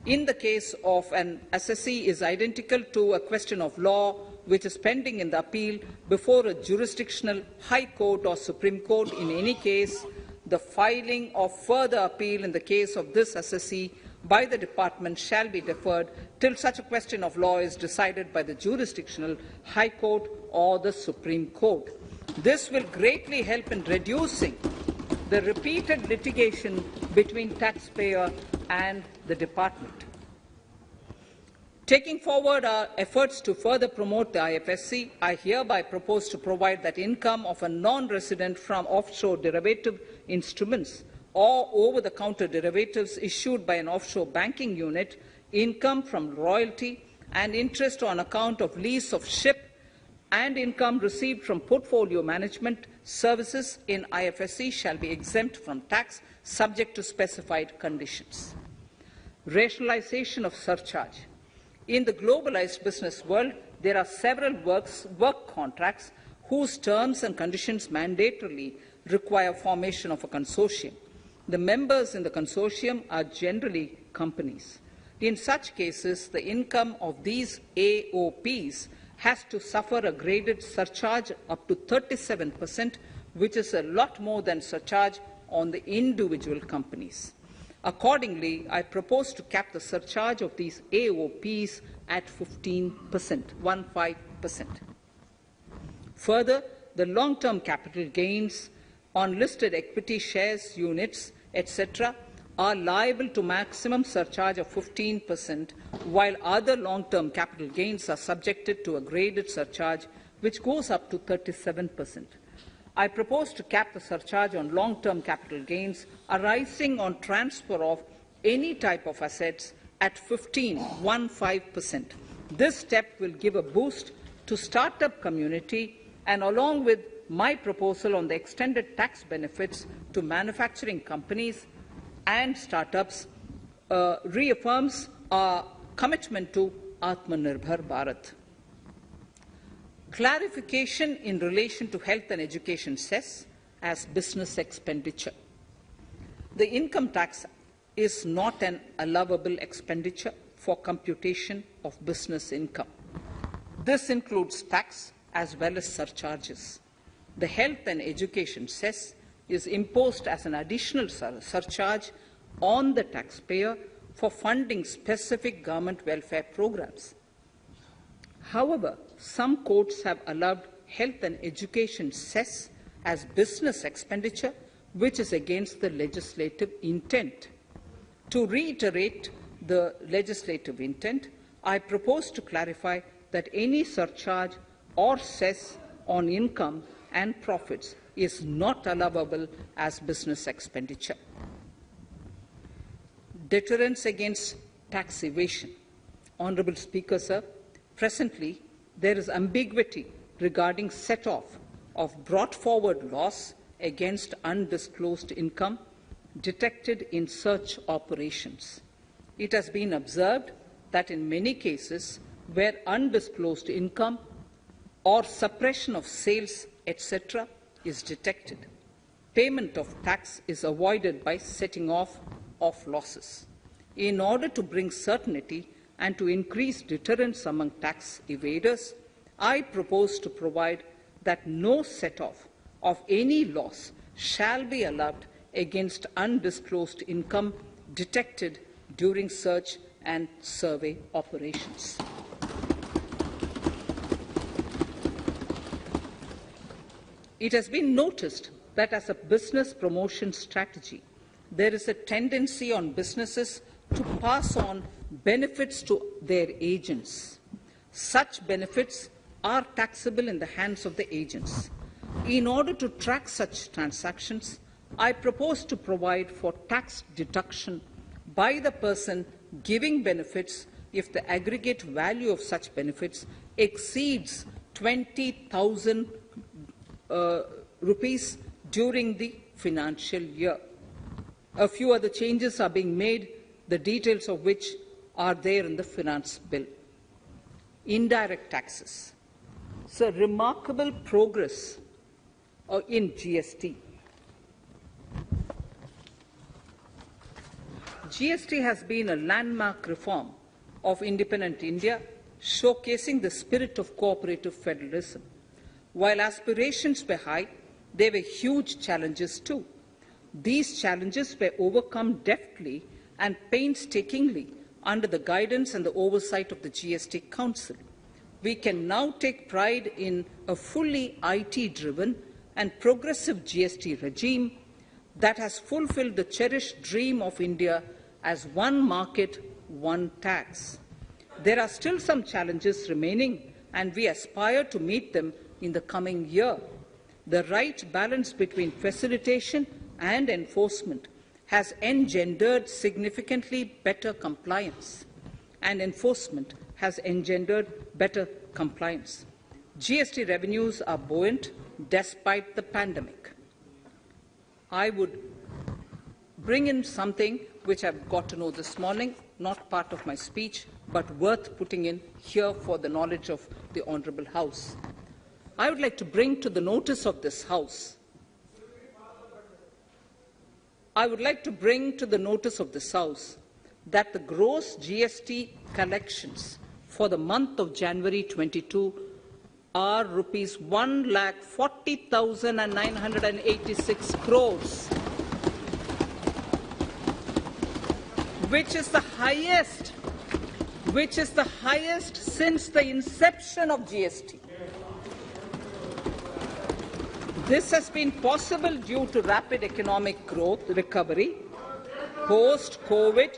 in the case of an assessee is identical to a question of law which is pending in the appeal before a jurisdictional high court or Supreme Court, in any case, the filing of further appeal in the case of this assessee by the department shall be deferred till such a question of law is decided by the jurisdictional high court or the Supreme Court. This will greatly help in reducing the repeated litigation between taxpayer and the department. Taking forward our efforts to further promote the IFSC, I hereby propose to provide that income of a non-resident from offshore derivative instruments or over-the-counter derivatives issued by an offshore banking unit, income from royalty and interest on account of lease of ship, and income received from portfolio management services in IFSC shall be exempt from tax, subject to specified conditions. Rationalization of surcharge. In the globalized business world, there are several work contracts whose terms and conditions mandatorily require formation of a consortium. The members in the consortium are generally companies. In such cases, the income of these AOPs has to suffer a graded surcharge up to 37%, which is a lot more than surcharge on the individual companies. Accordingly, I propose to cap the surcharge of these AOPs at 15%, 15%. Further, the long-term capital gains on listed equity shares, units, etc., are liable to maximum surcharge of 15%, while other long-term capital gains are subjected to a graded surcharge which goes up to 37%. I propose to cap the surcharge on long-term capital gains arising on transfer of any type of assets at 15%. This step will give a boost to startup community, and along with my proposal on the extended tax benefits to manufacturing companies and startups, reaffirms our commitment to Atmanirbhar Bharat. Clarification in relation to health and education cess as business expenditure. The income tax is not an allowable expenditure for computation of business income. This includes tax as well as surcharges. The health and education cess is imposed as an additional surcharge on the taxpayer for funding specific government welfare programs. However, some courts have allowed health and education cess as business expenditure, which is against the legislative intent. To reiterate the legislative intent, I propose to clarify that any surcharge or cess on income and profits is not allowable as business expenditure. Deterrence against tax evasion. Honourable Speaker, sir, presently there is ambiguity regarding set-off of brought forward loss against undisclosed income detected in search operations. It has been observed that in many cases where undisclosed income or suppression of sales, etc., is detected, payment of tax is avoided by setting off of losses. In order to bring certainty and to increase deterrence among tax evaders, I propose to provide that no set-off of any loss shall be allowed against undisclosed income detected during search and survey operations. It has been noticed that as a business promotion strategy, there is a tendency on businesses to pass on benefits to their agents. Such benefits are taxable in the hands of the agents. In order to track such transactions, I propose to provide for tax deduction by the person giving benefits if the aggregate value of such benefits exceeds 20,000 rupees during the financial year. A few other changes are being made, the details of which are there in the finance bill. Indirect taxes. So remarkable progress in GST. GST has been a landmark reform of independent India, showcasing the spirit of cooperative federalism. While aspirations were high, there were huge challenges too. These challenges were overcome deftly and painstakingly under the guidance and the oversight of the GST Council. We can now take pride in a fully IT-driven and progressive GST regime that has fulfilled the cherished dream of India as one market, one tax. There are still some challenges remaining, and we aspire to meet them in the coming year. The right balance between facilitation and enforcement has engendered significantly better compliance, and enforcement has engendered better compliance. GST revenues are buoyant despite the pandemic. I would bring in something which I've got to know this morning, not part of my speech, but worth putting in here for the knowledge of the Honourable House. I would like to bring to the notice of this House that the gross GST collections for the month of January 22 are rupees 1,40,986 crores, which is the highest since the inception of GST. This has been possible due to rapid economic growth, recovery, post-COVID,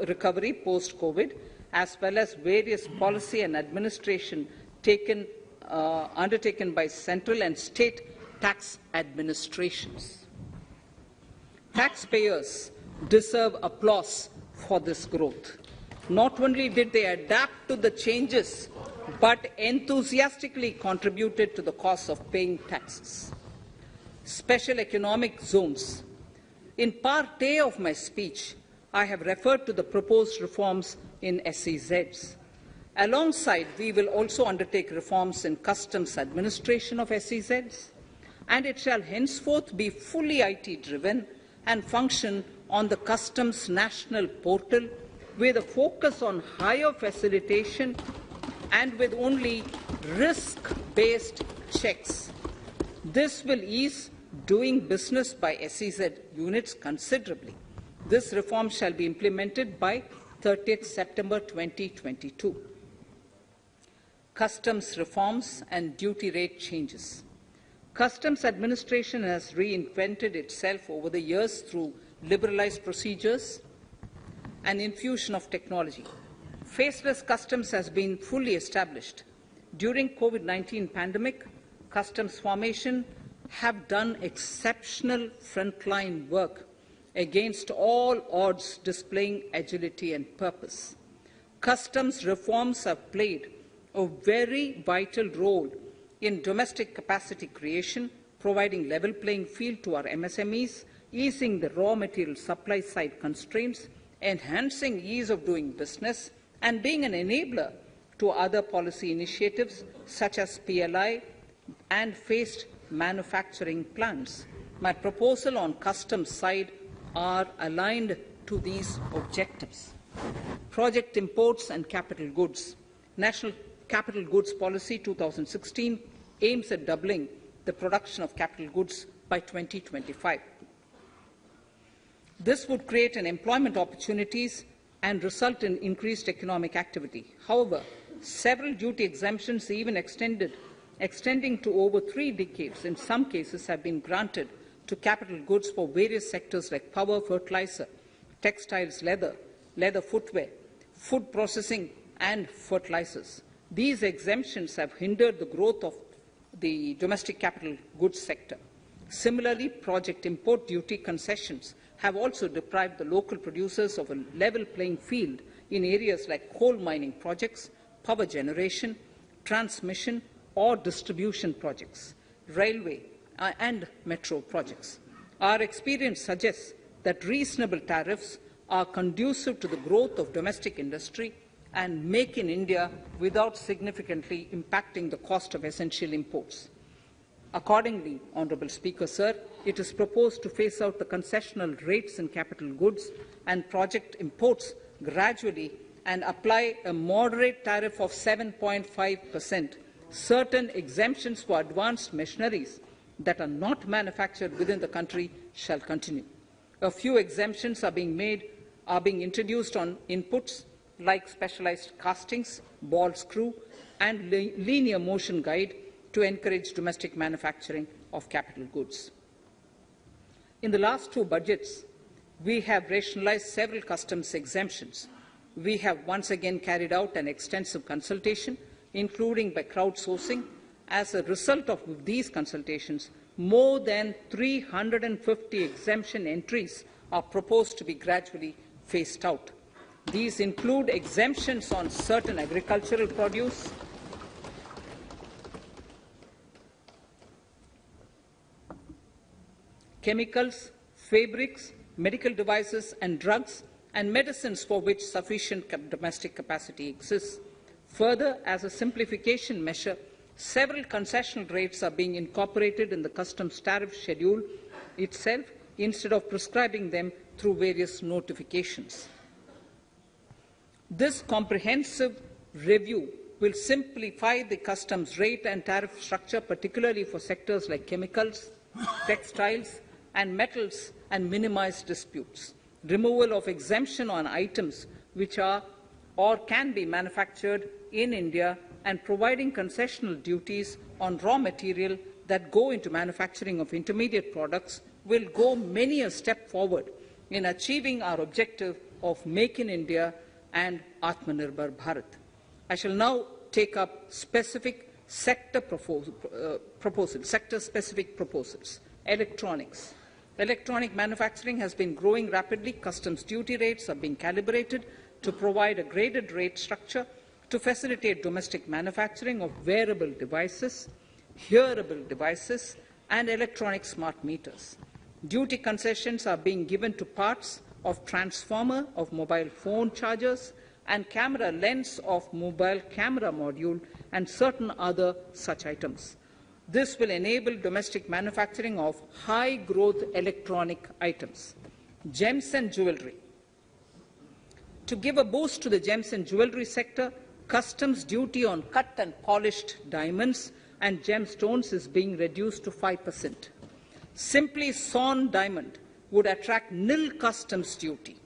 recovery post-COVID, as well as various policy and administration undertaken by central and state tax administrations. Taxpayers deserve applause for this growth. Not only did they adapt to the changes, but enthusiastically contributed to the cost of paying taxes. Special economic zones. In part A of my speech, I have referred to the proposed reforms in SEZs. Alongside, we will also undertake reforms in customs administration of SEZs, and it shall henceforth be fully IT-driven and function on the Customs National Portal with a focus on higher facilitation and with only risk-based checks. This will ease doing business by SEZ units considerably. This reform shall be implemented by 30th September 2022. Customs reforms and duty rate changes. Customs administration has reinvented itself over the years through liberalized procedures and infusion of technology. Faceless customs has been fully established. During COVID-19 pandemic, customs formation have done exceptional frontline work against all odds, displaying agility and purpose. Customs reforms have played a very vital role in domestic capacity creation, providing level playing field to our MSMEs, easing the raw material supply side constraints, enhancing ease of doing business, and being an enabler to other policy initiatives such as PLI and phased manufacturing plans. My proposal on customs side are aligned to these objectives. Project imports and capital goods. National Capital Goods Policy 2016 aims at doubling the production of capital goods by 2025. This would create an employment opportunities and result in increased economic activity. However, several duty exemptions, even extending to over 3 decades, in some cases have been granted to capital goods for various sectors like power, fertilizer, textiles, leather footwear, food processing, and fertilizers. These exemptions have hindered the growth of the domestic capital goods sector. Similarly, project import duty concessions have also deprived the local producers of a level playing field in areas like coal mining projects, power generation, transmission or distribution projects, railway and metro projects. Our experience suggests that reasonable tariffs are conducive to the growth of domestic industry and make in India without significantly impacting the cost of essential imports. Accordingly, Honourable Speaker, Sir, it is proposed to phase out the concessional rates in capital goods and project imports gradually and apply a moderate tariff of 7.5%. Certain exemptions for advanced machineries that are not manufactured within the country shall continue. A few exemptions are being introduced on inputs like specialized castings, ball screw, and linear motion guide to encourage domestic manufacturing of capital goods. In the last 2 budgets, we have rationalized several customs exemptions. We have once again carried out an extensive consultation, including by crowdsourcing. As a result of these consultations, more than 350 exemption entries are proposed to be gradually phased out. These include exemptions on certain agricultural produce, chemicals, fabrics, medical devices and drugs, and medicines for which sufficient domestic capacity exists. Further, as a simplification measure, several concessional rates are being incorporated in the customs tariff schedule itself instead of prescribing them through various notifications. This comprehensive review will simplify the customs rate and tariff structure, particularly for sectors like chemicals, textiles, and metals, and minimize disputes. Removal of exemption on items which are or can be manufactured in India and providing concessional duties on raw material that go into manufacturing of intermediate products will go many a step forward in achieving our objective of Make in India and Atmanirbhar Bharat. I shall now take up specific sector-specific proposals. Electronics. Electronic manufacturing has been growing rapidly. Customs duty rates are being calibrated to provide a graded rate structure to facilitate domestic manufacturing of wearable devices, hearable devices, and electronic smart meters. Duty concessions are being given to parts of transformer of mobile phone chargers and camera lens of mobile camera module and certain other such items. This will enable domestic manufacturing of high-growth electronic items. Gems and jewellery. To give a boost to the gems and jewellery sector, customs duty on cut and polished diamonds and gemstones is being reduced to 5%. Simply sawn diamond would attract nil customs duty.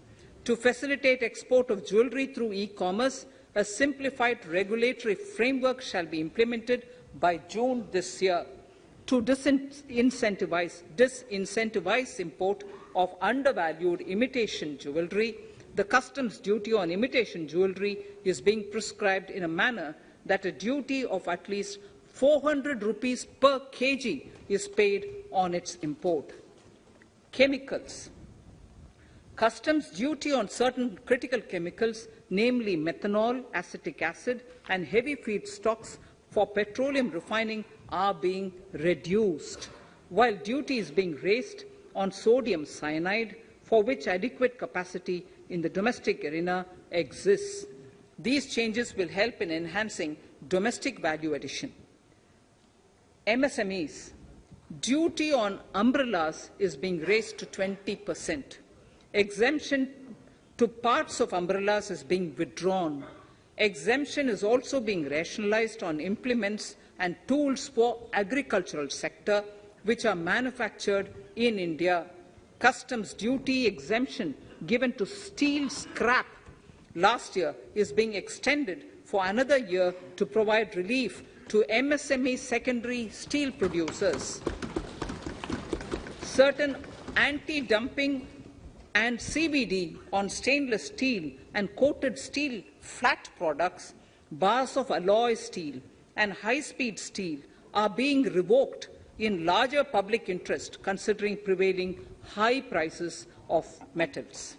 To facilitate export of jewellery through e-commerce, a simplified regulatory framework shall be implemented by June this year. To disincentivize import of undervalued imitation jewellery, the customs duty on imitation jewellery is being prescribed in a manner that a duty of at least 400 rupees per kg is paid on its import. Chemicals. Customs duty on certain critical chemicals, namely methanol, acetic acid, and heavy feedstocks for petroleum refining are being reduced, while duty is being raised on sodium cyanide, for which adequate capacity in the domestic arena exists. These changes will help in enhancing domestic value addition. MSMEs. Duty on umbrellas is being raised to 20%. Exemption to parts of umbrellas is being withdrawn. Exemption is also being rationalized on implements and tools for agricultural sector which are manufactured in India. Customs duty exemption given to steel scrap last year is being extended for another year to provide relief to MSME secondary steel producers. Certain anti-dumping and CVD on stainless steel and coated steel flat products, bars of alloy steel and high-speed steel are being revoked in larger public interest considering prevailing high prices of metals.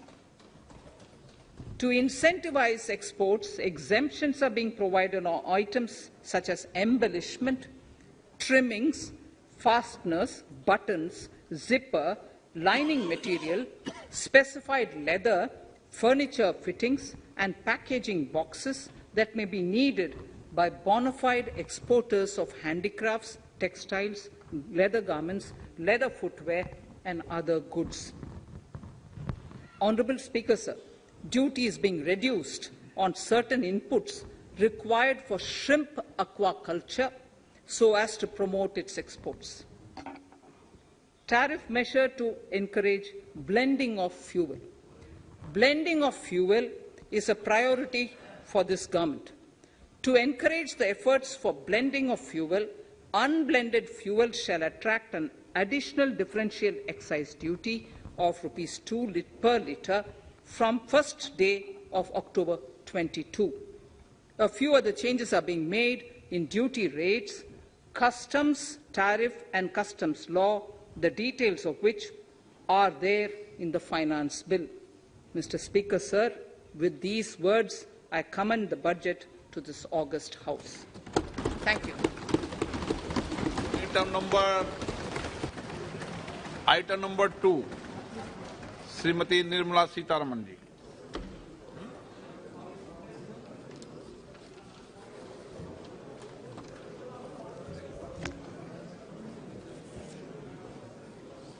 To incentivize exports, exemptions are being provided on items such as embellishment, trimmings, fasteners, buttons, zipper, lining material, specified leather, furniture fittings, and packaging boxes that may be needed by bona fide exporters of handicrafts, textiles, leather garments, leather footwear, and other goods. Honorable Speaker, sir, duty is being reduced on certain inputs required for shrimp aquaculture so as to promote its exports. Tariff measure to encourage blending of fuel. Blending of fuel is a priority for this government. To encourage the efforts for blending of fuel, unblended fuel shall attract an additional differential excise duty of rupees 2 per litre from first day of October 22. A few other changes are being made in duty rates, customs, tariff and customs law, the details of which are there in the finance bill. Mr. Speaker, sir, with these words, I commend the budget to this august House. Thank you. Item number 2, Srimati Nirmala Sitharaman ji.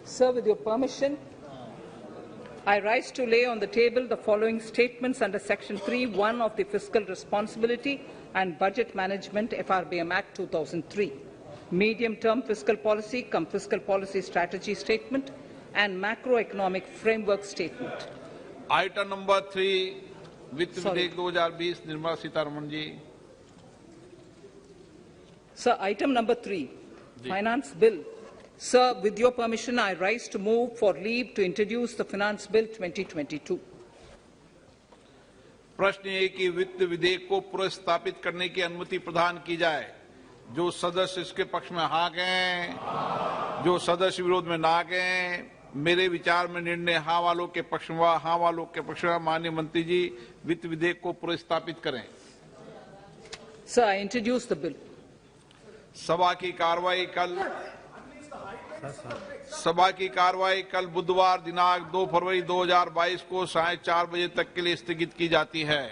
Sir, with your permission, I rise to lay on the table the following statements under Section 3(1) of the Fiscal Responsibility and Budget Management FRBM Act 2003, Medium-Term Fiscal Policy cum Fiscal Policy Strategy Statement and Macroeconomic Framework Statement. Item number 3, Vitt Videk 2020, Nirmala Sitharaman ji. Sir, item number 3, Finance Bill. Sir, with your permission, I rise to move for leave to introduce the Finance Bill 2022. प्रश्न ये कि वित्त विधेयक को पुनर्स्थापित करने की अनुमति प्रदान की जाए। जो सदस्य इसके पक्ष में हाँ गए, जो सदस्य विरोध में ना गए, मेरे विचार में निर्णय हाँ वालों के पक्ष में, हाँ वालों के पक्ष में माननीय मंत्री जी वित्त विधेयक को पुनर्स्थापित करें। Sir, I introduce the bill. सभा की कार्रवाई कल बुधवार दिनांक 2 फरवरी 2022 को 4:30 बजे तक के लिए स्थगित की जाती है।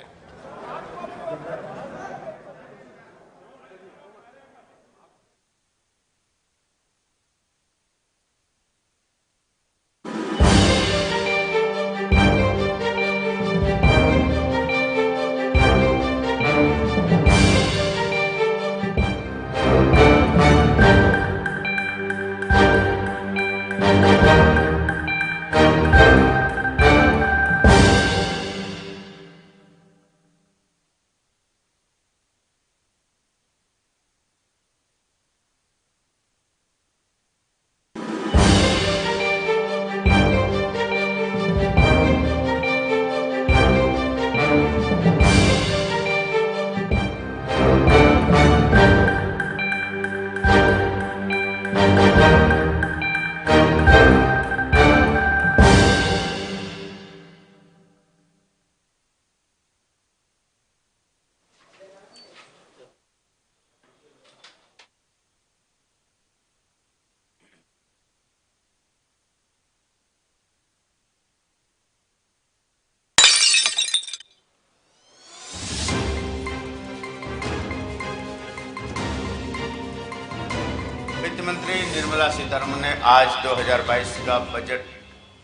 निर्मला सीतारमण ने आज 2022 का बजट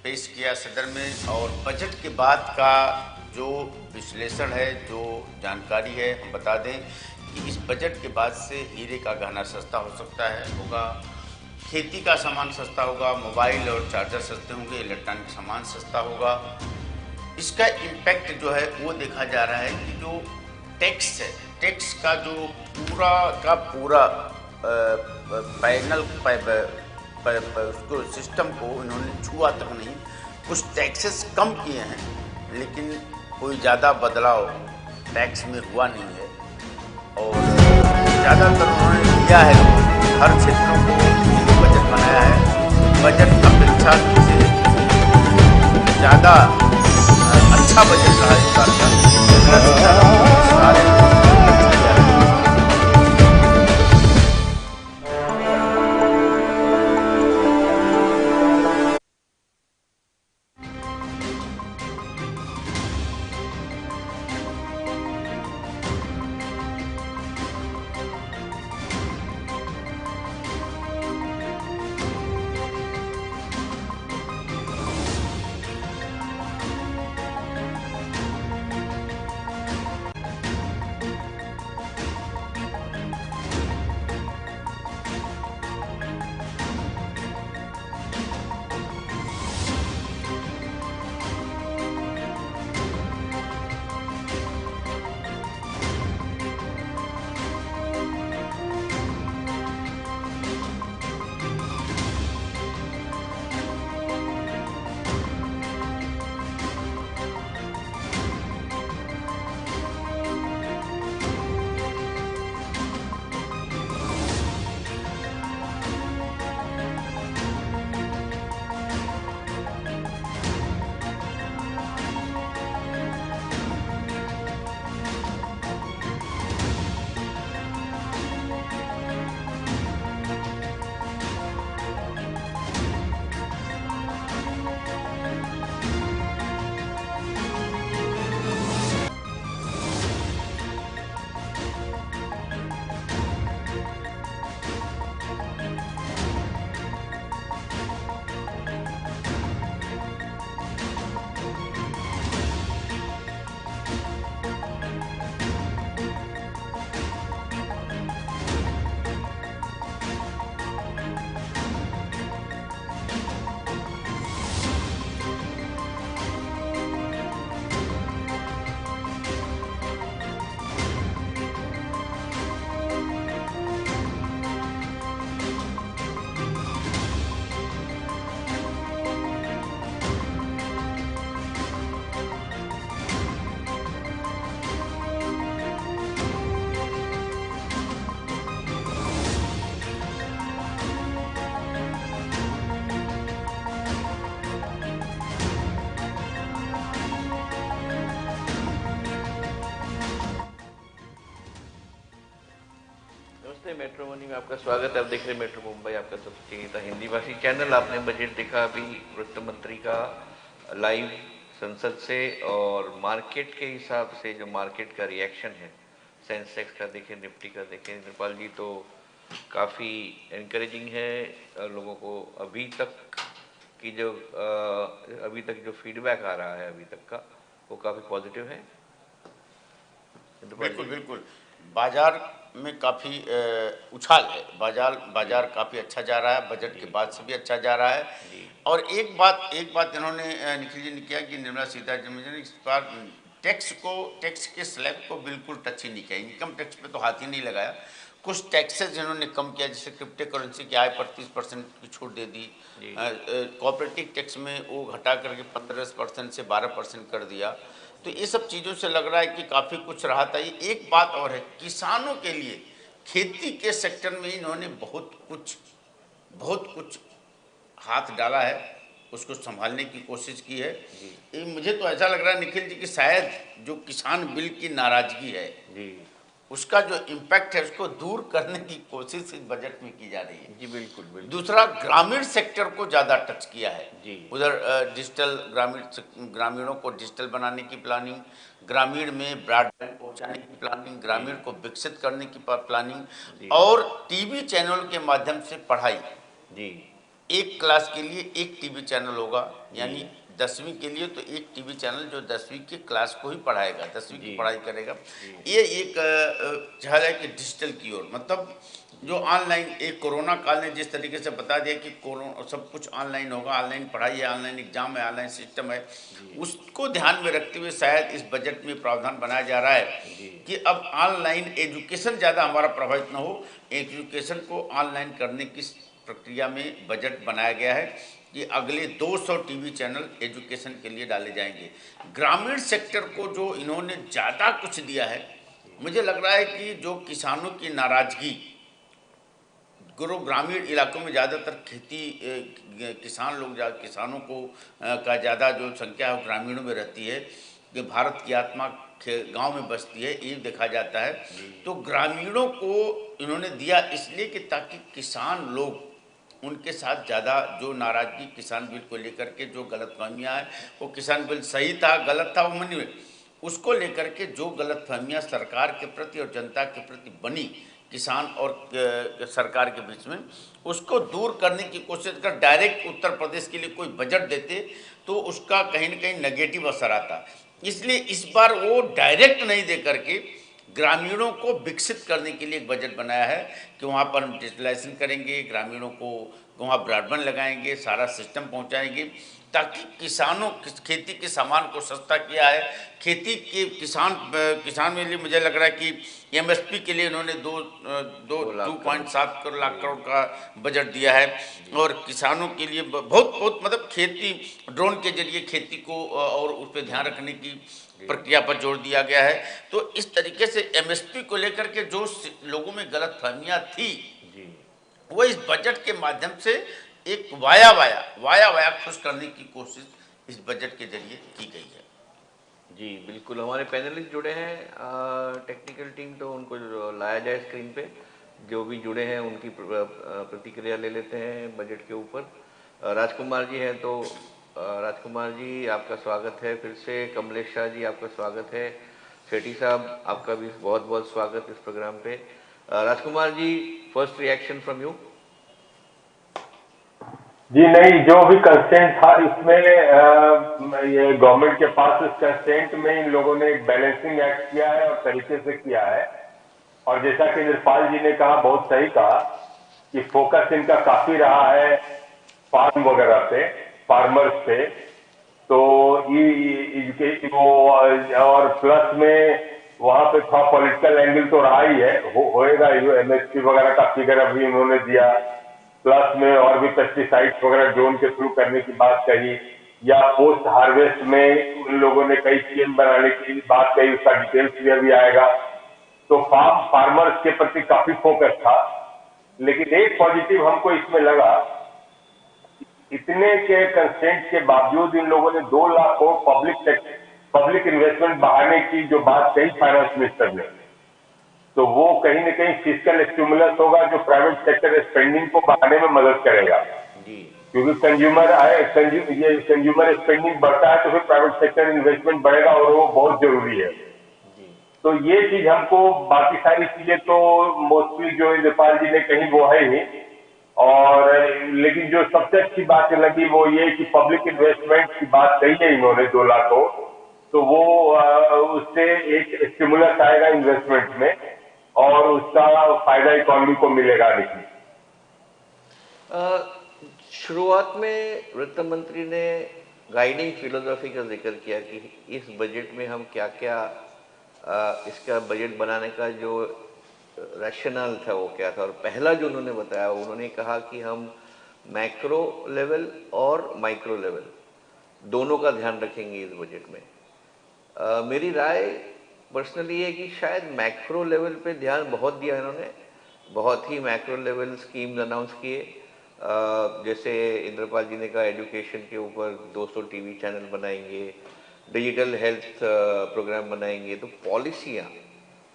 पेश किया सदन में, और बजट के बाद का जो विश्लेषण है, जो जानकारी है, हम बता दें कि इस बजट के बाद से हीरे का गहना सस्ता हो सकता है, होगा, खेती का सामान सस्ता होगा, मोबाइल और चार्जर सस्ते होंगे, इलेक्ट्रॉनिक सामान सस्ता होगा। इसका इम्पैक्ट जो है वो देखा जा रहा है कि जो टैक्स है, टैक्स का जो पूरा का पूरा पैनल उसको सिस्टम को इन्होंने छुआ तक नहीं, कुछ टैक्सेस कम किए हैं, लेकिन कोई ज़्यादा बदलाव टैक्स में हुआ नहीं है। और ज़्यादातर उन्होंने किया है, हर क्षेत्रों को बजट बनाया है। बजट अपेक्षा से ज़्यादा अच्छा बजट रहा इस बार का। मेट्रो मनी में आपका स्वागत है। आप देख रहे हैं मेट्रो मुंबई, आपका सबसे चहेता हिंदी भाषी चैनल। आपने बजट देखा अभी वित्त मंत्री का लाइव संसद से, और मार्केट के हिसाब से जो मार्केट का रिएक्शन है, सेंसेक्स का देखें, निफ्टी का देखें, नेपाल जी, तो काफ़ी इनकरेजिंग है। लोगों को अभी तक जो फीडबैक आ रहा है अभी तक का, वो काफ़ी पॉजिटिव है। बिल्कुल बिल्कुल, बाजार में काफ़ी उछाल है, बाजार काफ़ी अच्छा जा रहा है, बजट के बाद से भी अच्छा जा रहा है। और एक बात इन्होंने निखिल जी ने किया कि निर्मला सीतारमण जी ने इस बार टैक्स के स्लैब को बिल्कुल टच ही नहीं किया, इनकम टैक्स पे तो हाथ ही नहीं लगाया। कुछ टैक्सेस जिन्होंने कम किया, जैसे क्रिप्टो करेंसी की आय पर 30% की छूट दे दी, कॉर्पोरेटिव टैक्स में वो घटा करके 15% से 12% कर दिया। तो ये सब चीज़ों से लग रहा है कि काफ़ी कुछ राहत आई। एक बात और है, किसानों के लिए खेती के सेक्टर में इन्होंने बहुत कुछ हाथ डाला है, उसको संभालने की कोशिश की है। ये मुझे तो ऐसा लग रहा है निखिल जी कि शायद जो किसान बिल की नाराजगी है जी, उसका जो इम्पैक्ट है उसको दूर करने की कोशिश इस बजट में की जा रही है। जी बिल्कुल बिल्कुल। दूसरा, ग्रामीण सेक्टर को ज़्यादा टच किया है जी। उधर डिजिटल ग्रामीणों को डिजिटल बनाने की प्लानिंग, ग्रामीण में ब्रॉडबैंड पहुंचाने की प्लानिंग, ग्रामीण को विकसित करने की प्लानिंग, और टीवी चैनल के माध्यम से पढ़ाई, जी। एक क्लास के लिए एक टीवी चैनल होगा, यानी 10वीं के लिए तो एक टीवी चैनल जो 10वीं की क्लास को ही पढ़ाएगा, 10वीं की जी। पढ़ाई करेगा। जी। ये एक चाह है कि डिजिटल की ओर, मतलब जो ऑनलाइन एक कोरोना काल ने जिस तरीके से बता दिया कि कोरोना सब कुछ ऑनलाइन होगा, ऑनलाइन पढ़ाई है, ऑनलाइन एग्जाम है, ऑनलाइन सिस्टम है, उसको ध्यान में रखते हुए शायद इस बजट में प्रावधान बनाया जा रहा है जी। कि अब ऑनलाइन एजुकेशन ज़्यादा हमारा प्रभावित न हो, एजुकेशन को ऑनलाइन करने की प्रक्रिया में बजट बनाया गया है कि अगले 200 टीवी चैनल एजुकेशन के लिए डाले जाएंगे। ग्रामीण सेक्टर को जो इन्होंने ज़्यादा कुछ दिया है, मुझे लग रहा है कि जो किसानों की नाराज़गी, ग्रामीण इलाकों में ज़्यादातर खेती किसान लोग किसानों को का ज़्यादा जो संख्या है ग्रामीणों में रहती है, कि भारत की आत्मा गांव में बसती है, ये देखा जाता है। तो ग्रामीणों को इन्होंने दिया इसलिए कि ताकि किसान लोग उनके साथ ज़्यादा जो नाराज़गी किसान बिल को लेकर के जो गलतफहमियाँ हैं, वो किसान बिल सही था गलत था वो मन में, उसको लेकर के जो गलतफहमियाँ सरकार के प्रति और जनता के प्रति बनी किसान और सरकार के बीच में, उसको दूर करने की कोशिश कर डायरेक्ट उत्तर प्रदेश के लिए कोई बजट देते तो उसका कहीं न कहीं नेगेटिव असर आता। इसलिए इस बार वो डायरेक्ट नहीं दे करके ग्रामीणों को विकसित करने के लिए एक बजट बनाया है कि वहाँ पर हम डिजिटलाइजेशन करेंगे, ग्रामीणों को वहाँ ब्रॉडबैंड लगाएंगे, सारा सिस्टम पहुँचाएंगे ताकि किसानों खेती के सामान को सस्ता किया है। खेती के किसान में लिए मुझे लग रहा है कि एमएसपी के लिए इन्होंने 2.7 लाख करोड़ का बजट दिया है और किसानों के लिए बहुत बहुत मतलब खेती ड्रोन के जरिए खेती को और उस पर ध्यान रखने की प्रक्रिया पर जोर दिया गया है। तो इस तरीके से एमएसपी को लेकर के जो लोगों में गलतफहमियां थी वो इस बजट के माध्यम से एक वाया खुश करने की कोशिश इस बजट के जरिए की गई है। जी बिल्कुल, हमारे पैनलिस्ट जुड़े हैं, टेक्निकल टीम, तो उनको लाया जाए स्क्रीन पे। जो भी जुड़े हैं उनकी प्रतिक्रिया ले लेते हैं बजट के ऊपर। राजकुमार जी हैं, तो राजकुमार जी आपका स्वागत है फिर से। कमलेश शाह जी आपका स्वागत है। सेठी साहब आपका भी बहुत बहुत स्वागत इस प्रोग्राम पे। Rajkumar ji, first reaction from you. जी नहीं, जो भी कंस्टेंट था इसमें ये गवर्नमेंट के पास उस कंस्टेंट में इन लोगों ने एक बैलेंसिंग एक्ट किया है और तरीके से किया है। और जैसा कि निर्पाल जी ने कहा, बहुत सही कहा कि फोकस इनका काफी रहा है फार्म वगैरह पे, फार्मर्स पे। तो ये वो और प्लस में वहां पे थोड़ा पॉलिटिकल एंगल तो रहा ही है, होएगा। एमएसपी वगैरह का फिगर अभी उन्होंने दिया, प्लस में और भी पेस्टिसाइड्स वगैरह ड्रोन के थ्रू करने की बात कही, या पोस्ट हार्वेस्ट में उन लोगों ने कई स्कीम बनाने की बात कही, उसका डिटेल्स में भी आएगा। तो फार्मर्स के प्रति काफी फोकस था। लेकिन एक पॉजिटिव हमको इसमें लगा, इतने के कंस्टेंट के बावजूद इन लोगों ने 2 लाख करोड़ पब्लिक इन्वेस्टमेंट बढ़ाने की जो बात कही फाइनेंस मिनिस्टर ने, तो वो कहीं न कहीं फिस्कल स्टिमुलस होगा जो प्राइवेट सेक्टर स्पेंडिंग को बढ़ाने में मदद करेगा। क्योंकि कंज्यूमर स्पेंडिंग बढ़ता है तो फिर प्राइवेट सेक्टर इन्वेस्टमेंट बढ़ेगा और वो बहुत जरूरी है। तो ये चीज हमको, बाकी सारी चीजें तो मोस्टली जो नेपाल जी ने कही वो है ही, और लेकिन जो सबसे अच्छी बात लगी वो ये कि पब्लिक इन्वेस्टमेंट की बात कही है इन्होंने 2 लाख को, तो वो उससे एक स्टिमुलस आएगा इन्वेस्टमेंट में और उसका फायदा इकोनॉमी को मिलेगा। देखिए, शुरुआत में वित्त मंत्री ने गाइडिंग फिलोसॉफी का जिक्र किया कि इस बजट में हम क्या क्या इसका बजट बनाने का जो रैशनल था वो क्या था। और पहला जो उन्होंने बताया, उन्होंने कहा कि हम मैक्रो लेवल और माइक्रो लेवल दोनों का ध्यान रखेंगे इस बजट में। मेरी राय पर्सनली है कि शायद मैक्रो लेवल पे ध्यान बहुत दिया इन्होंने, बहुत ही मैक्रो लेवल स्कीम्स अनाउंस किए। जैसे इंद्रपाल जी ने कहा एजुकेशन के ऊपर 200 टीवी चैनल बनाएंगे, डिजिटल हेल्थ प्रोग्राम बनाएंगे। तो पॉलिसियाँ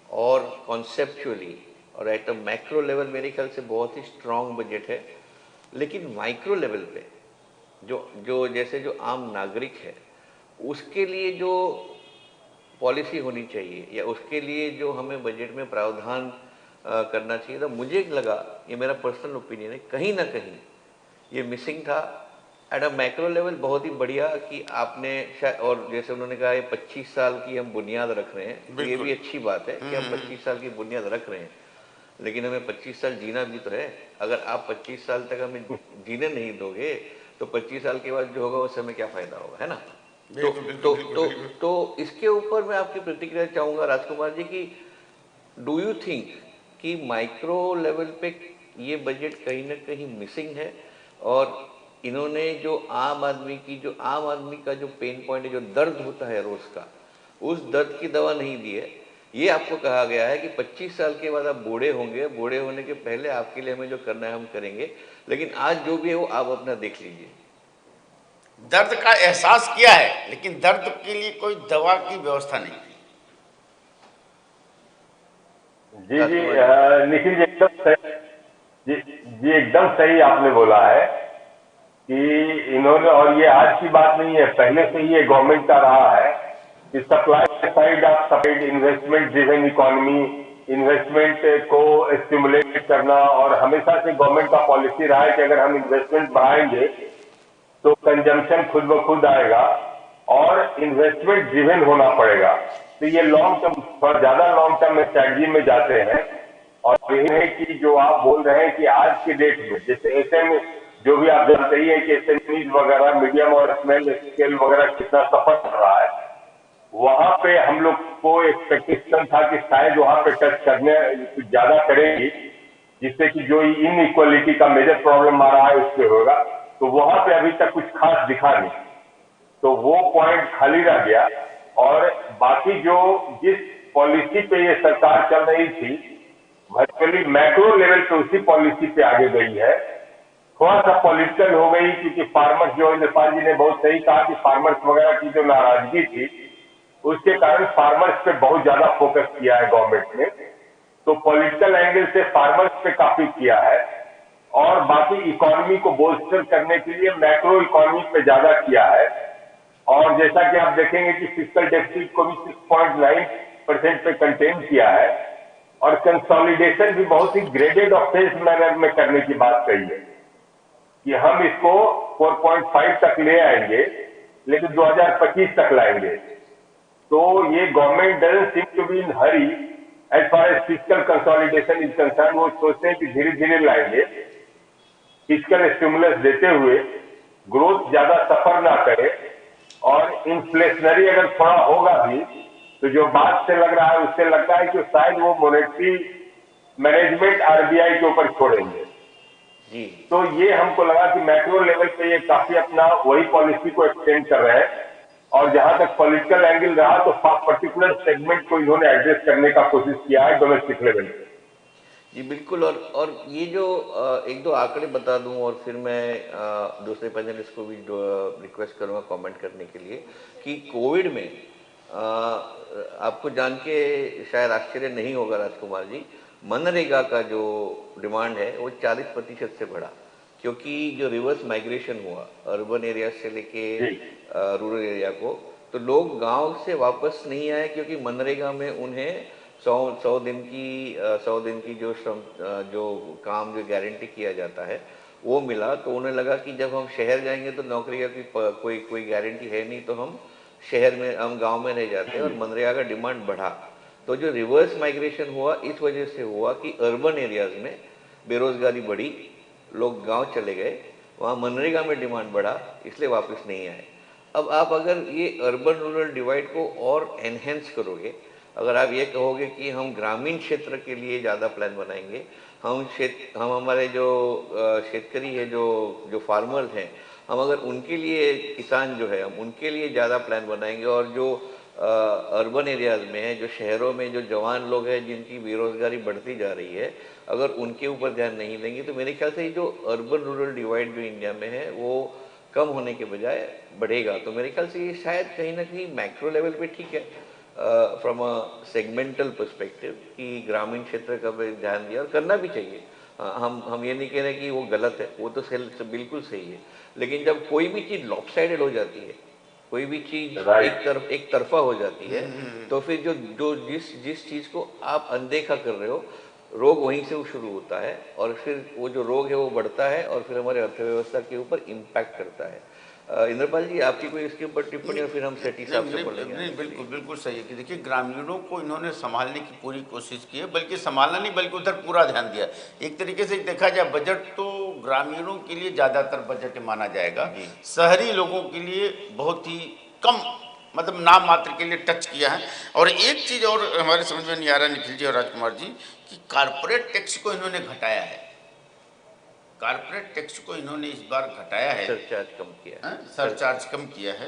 और कॉन्सेप्चुअली और एट अ मैक्रो लेवल मेरे ख्याल से बहुत ही स्ट्रॉन्ग बजट है। लेकिन माइक्रो लेवल पे जो जैसे जो आम नागरिक है उसके लिए जो पॉलिसी होनी चाहिए या उसके लिए जो हमें बजट में प्रावधान करना चाहिए, तो मुझे लगा, ये मेरा पर्सनल ओपिनियन है, कहीं ना कहीं ये मिसिंग था। एट अ मैक्रो लेवल बहुत ही बढ़िया कि आपने शायद, और जैसे उन्होंने कहा ये 25 साल की हम बुनियाद रख रहे हैं, तो ये भी अच्छी बात है कि हम 25 साल की बुनियाद रख रहे हैं, लेकिन हमें 25 साल जीना भी तो है। अगर आप 25 साल तक हमें जीने नहीं दोगे तो 25 साल के बाद जो होगा उससे हमें क्या फायदा होगा, है ना। तो इसके ऊपर मैं आपकी प्रतिक्रिया चाहूंगा राजकुमार जी की, डू यू थिंक कि माइक्रो लेवल पे ये बजट कहीं ना कहीं मिसिंग है, और इन्होंने जो आम आदमी का जो पेन पॉइंट है, जो दर्द होता है रोज का, उस दर्द की दवा नहीं दी है। ये आपको कहा गया है कि 25 साल के बाद आप बूढ़े होंगे, बूढ़े होने के पहले आपके लिए हमें जो करना है हम करेंगे, लेकिन आज जो भी है वो आप अपना देख लीजिए। दर्द का एहसास किया है, लेकिन दर्द के लिए कोई दवा की व्यवस्था नहीं की। जी निखिल जी एकदम सही, जी एकदम सही आपने बोला है कि इन्होंने, और ये आज की बात नहीं है, पहले से ही ये गवर्नमेंट का रहा है कि supply side of supplied investment driven economy, investment को स्टिमुलेट करना, और हमेशा से गवर्नमेंट का पॉलिसी रहा है कि अगर हम इन्वेस्टमेंट बढ़ाएंगे तो कंजम्पशन खुद ब खुद आएगा और इन्वेस्टमेंट ड्रिवन होना पड़ेगा। तो ये लॉन्ग टर्म, थोड़ा ज्यादा लॉन्ग टर्म स्ट्रैटेजी में जाते हैं। और यही है कि जो आप बोल रहे हैं कि आज के डेट में जैसे एसएम, जो भी आप जानते ही है कि एसएमईज वगैरह, मीडियम और स्मॉल स्केल वगैरह कितना सफर कर रहा है, वहां पे हम लोग को एक्सपेक्टेशन था कि शायद वहां पे टच करने कुछ ज्यादा करेंगी, जिससे कि जो इनइक्वालिटी का मेजर प्रॉब्लम आ रहा है उससे होगा। तो वहां पे अभी तक कुछ खास दिखा नहीं, तो वो पॉइंट खाली रह गया। और बाकी जो जिस पॉलिसी पे ये सरकार चल रही थी, वर्चुअली मैक्रो लेवल पे उसी पॉलिसी पे आगे गई है। थोड़ा सा पॉलिटिकल हो गई, क्योंकि फार्मर्स, जो नेपाल जी ने बहुत सही कहा कि फार्मर्स वगैरह की जो नाराजगी थी, उसके कारण फार्मर्स पे बहुत ज्यादा फोकस किया है गवर्नमेंट ने। तो पॉलिटिकल एंगल से फार्मर्स पे काफी किया है, और बाकी इकोनॉमी को बोस्टर करने के लिए मैक्रो इकोनॉमी पे ज्यादा किया है। और जैसा कि आप देखेंगे कि फिस्कल डेफिसिट को भी 6.9% पे कंटेन किया है, और कंसोलिडेशन भी बहुत ही ग्रेडेड और फेज मैनर में करने की बात कही है कि हम इसको 4.5 तक ले आएंगे, लेकिन 2025 तक लाएंगे। तो ये government doesn't seem to be in hurry as far as fiscal consolidation is concern. वो सोचते हैं कि धीरे धीरे लाएंगे, फिस्कल स्टिमुलस देते हुए ग्रोथ ज्यादा सफर ना करे, और इन्फ्लेशनरी अगर थोड़ा होगा भी तो जो बात से लग रहा है उससे लगता है कि शायद वो मॉनेटरी मैनेजमेंट आरबीआई के ऊपर छोड़ेंगे। जी। तो ये हमको लगा कि मैक्रो लेवल पे ये काफी अपना वही पॉलिसी को एक्सटेंड कर रहे हैं, और जहां तक पॉलिटिकल एंगल रहा तो पर्टिकुलर सेगमेंट को इन्होंने एड्रेस करने का कोशिश किया है डोमेस्टिक लेवल पे। जी बिल्कुल। और ये जो एक दो आंकड़े बता दूं, और फिर मैं दूसरे पैनलिस्ट को भी रिक्वेस्ट करूंगा कमेंट करने के लिए, कि कोविड में आपको जान के शायद आश्चर्य नहीं होगा राजकुमार जी, मनरेगा का जो डिमांड है वो 40% से बढ़ा, क्योंकि जो रिवर्स माइग्रेशन हुआ अर्बन एरिया से लेके रूरल एरिया को, तो लोग गांव से वापस नहीं आए, क्योंकि मनरेगा में उन्हें 100 दिन की जो श्रम जो काम जो गारंटी किया जाता है वो मिला। तो उन्हें लगा कि जब हम शहर जाएंगे तो नौकरी का कोई गारंटी है नहीं, तो हम शहर में, हम गांव में रह जाते हैं, और मनरेगा का डिमांड बढ़ा। तो जो रिवर्स माइग्रेशन हुआ इस वजह से हुआ कि अर्बन एरियाज में बेरोजगारी बढ़ी, लोग गांव चले गए, वहाँ मनरेगा में डिमांड बढ़ा, इसलिए वापस नहीं आए। अब आप अगर ये अर्बन रूरल डिवाइड को और एनहेंस करोगे, अगर आप ये कहोगे कि हम ग्रामीण क्षेत्र के लिए ज़्यादा प्लान बनाएंगे, हम हमारे जो शेतकरी है, जो फार्मर्स हैं, हम अगर उनके लिए, किसान जो है, हम उनके लिए ज़्यादा प्लान बनाएंगे, और जो अर्बन एरियाज में है, जो शहरों में जो जवान लोग हैं जिनकी बेरोजगारी बढ़ती जा रही है, अगर उनके ऊपर ध्यान नहीं देंगे, तो मेरे ख्याल से जो अर्बन रूरल डिवाइड जो इंडिया में है वो कम होने के बजाय बढ़ेगा। तो मेरे ख्याल से ये शायद कहीं ना कहीं मैक्रो लेवल पे ठीक है, फ्रॉम अ सेगमेंटल पर्सपेक्टिव, कि ग्रामीण क्षेत्र का भी ध्यान दिया, और करना भी चाहिए। हम ये नहीं कह रहे कि वो गलत है, वो तो बिल्कुल सही है, लेकिन जब कोई भी चीज़ लॉपसाइडेड हो जाती है, कोई भी चीज़ एक तरफा हो जाती है, तो फिर जो जिस चीज़ को आप अनदेखा कर रहे हो, रोग वहीं से वो शुरू होता है और फिर वो जो रोग है वो बढ़ता है और फिर हमारे अर्थव्यवस्था के ऊपर इम्पैक्ट करता है। इंद्रपाल जी, आपकी कोई इसके ऊपर टिप्पणी और फिर हम सेठी साहब से पढ़ेंगे। नहीं, बिल्कुल बिल्कुल सही है कि देखिए ग्रामीणों को इन्होंने संभालने की पूरी कोशिश की है, बल्कि संभालना नहीं बल्कि उधर पूरा ध्यान दिया। एक तरीके से देखा जाए बजट तो ग्रामीणों के लिए ज़्यादातर बजट माना जाएगा, शहरी लोगों के लिए बहुत ही कम, मतलब नाम मात्र के लिए टच किया है। और एक चीज़ और हमारे समझ में नहीं आ रहा निखिल जी और राजकुमार जी, कि कारपोरेट टैक्स को इन्होंने घटाया है। कारपोरेट टैक्स को इन्होंने इस बार घटाया है, सरचार्ज कम किया है, सरचार्ज कम किया है।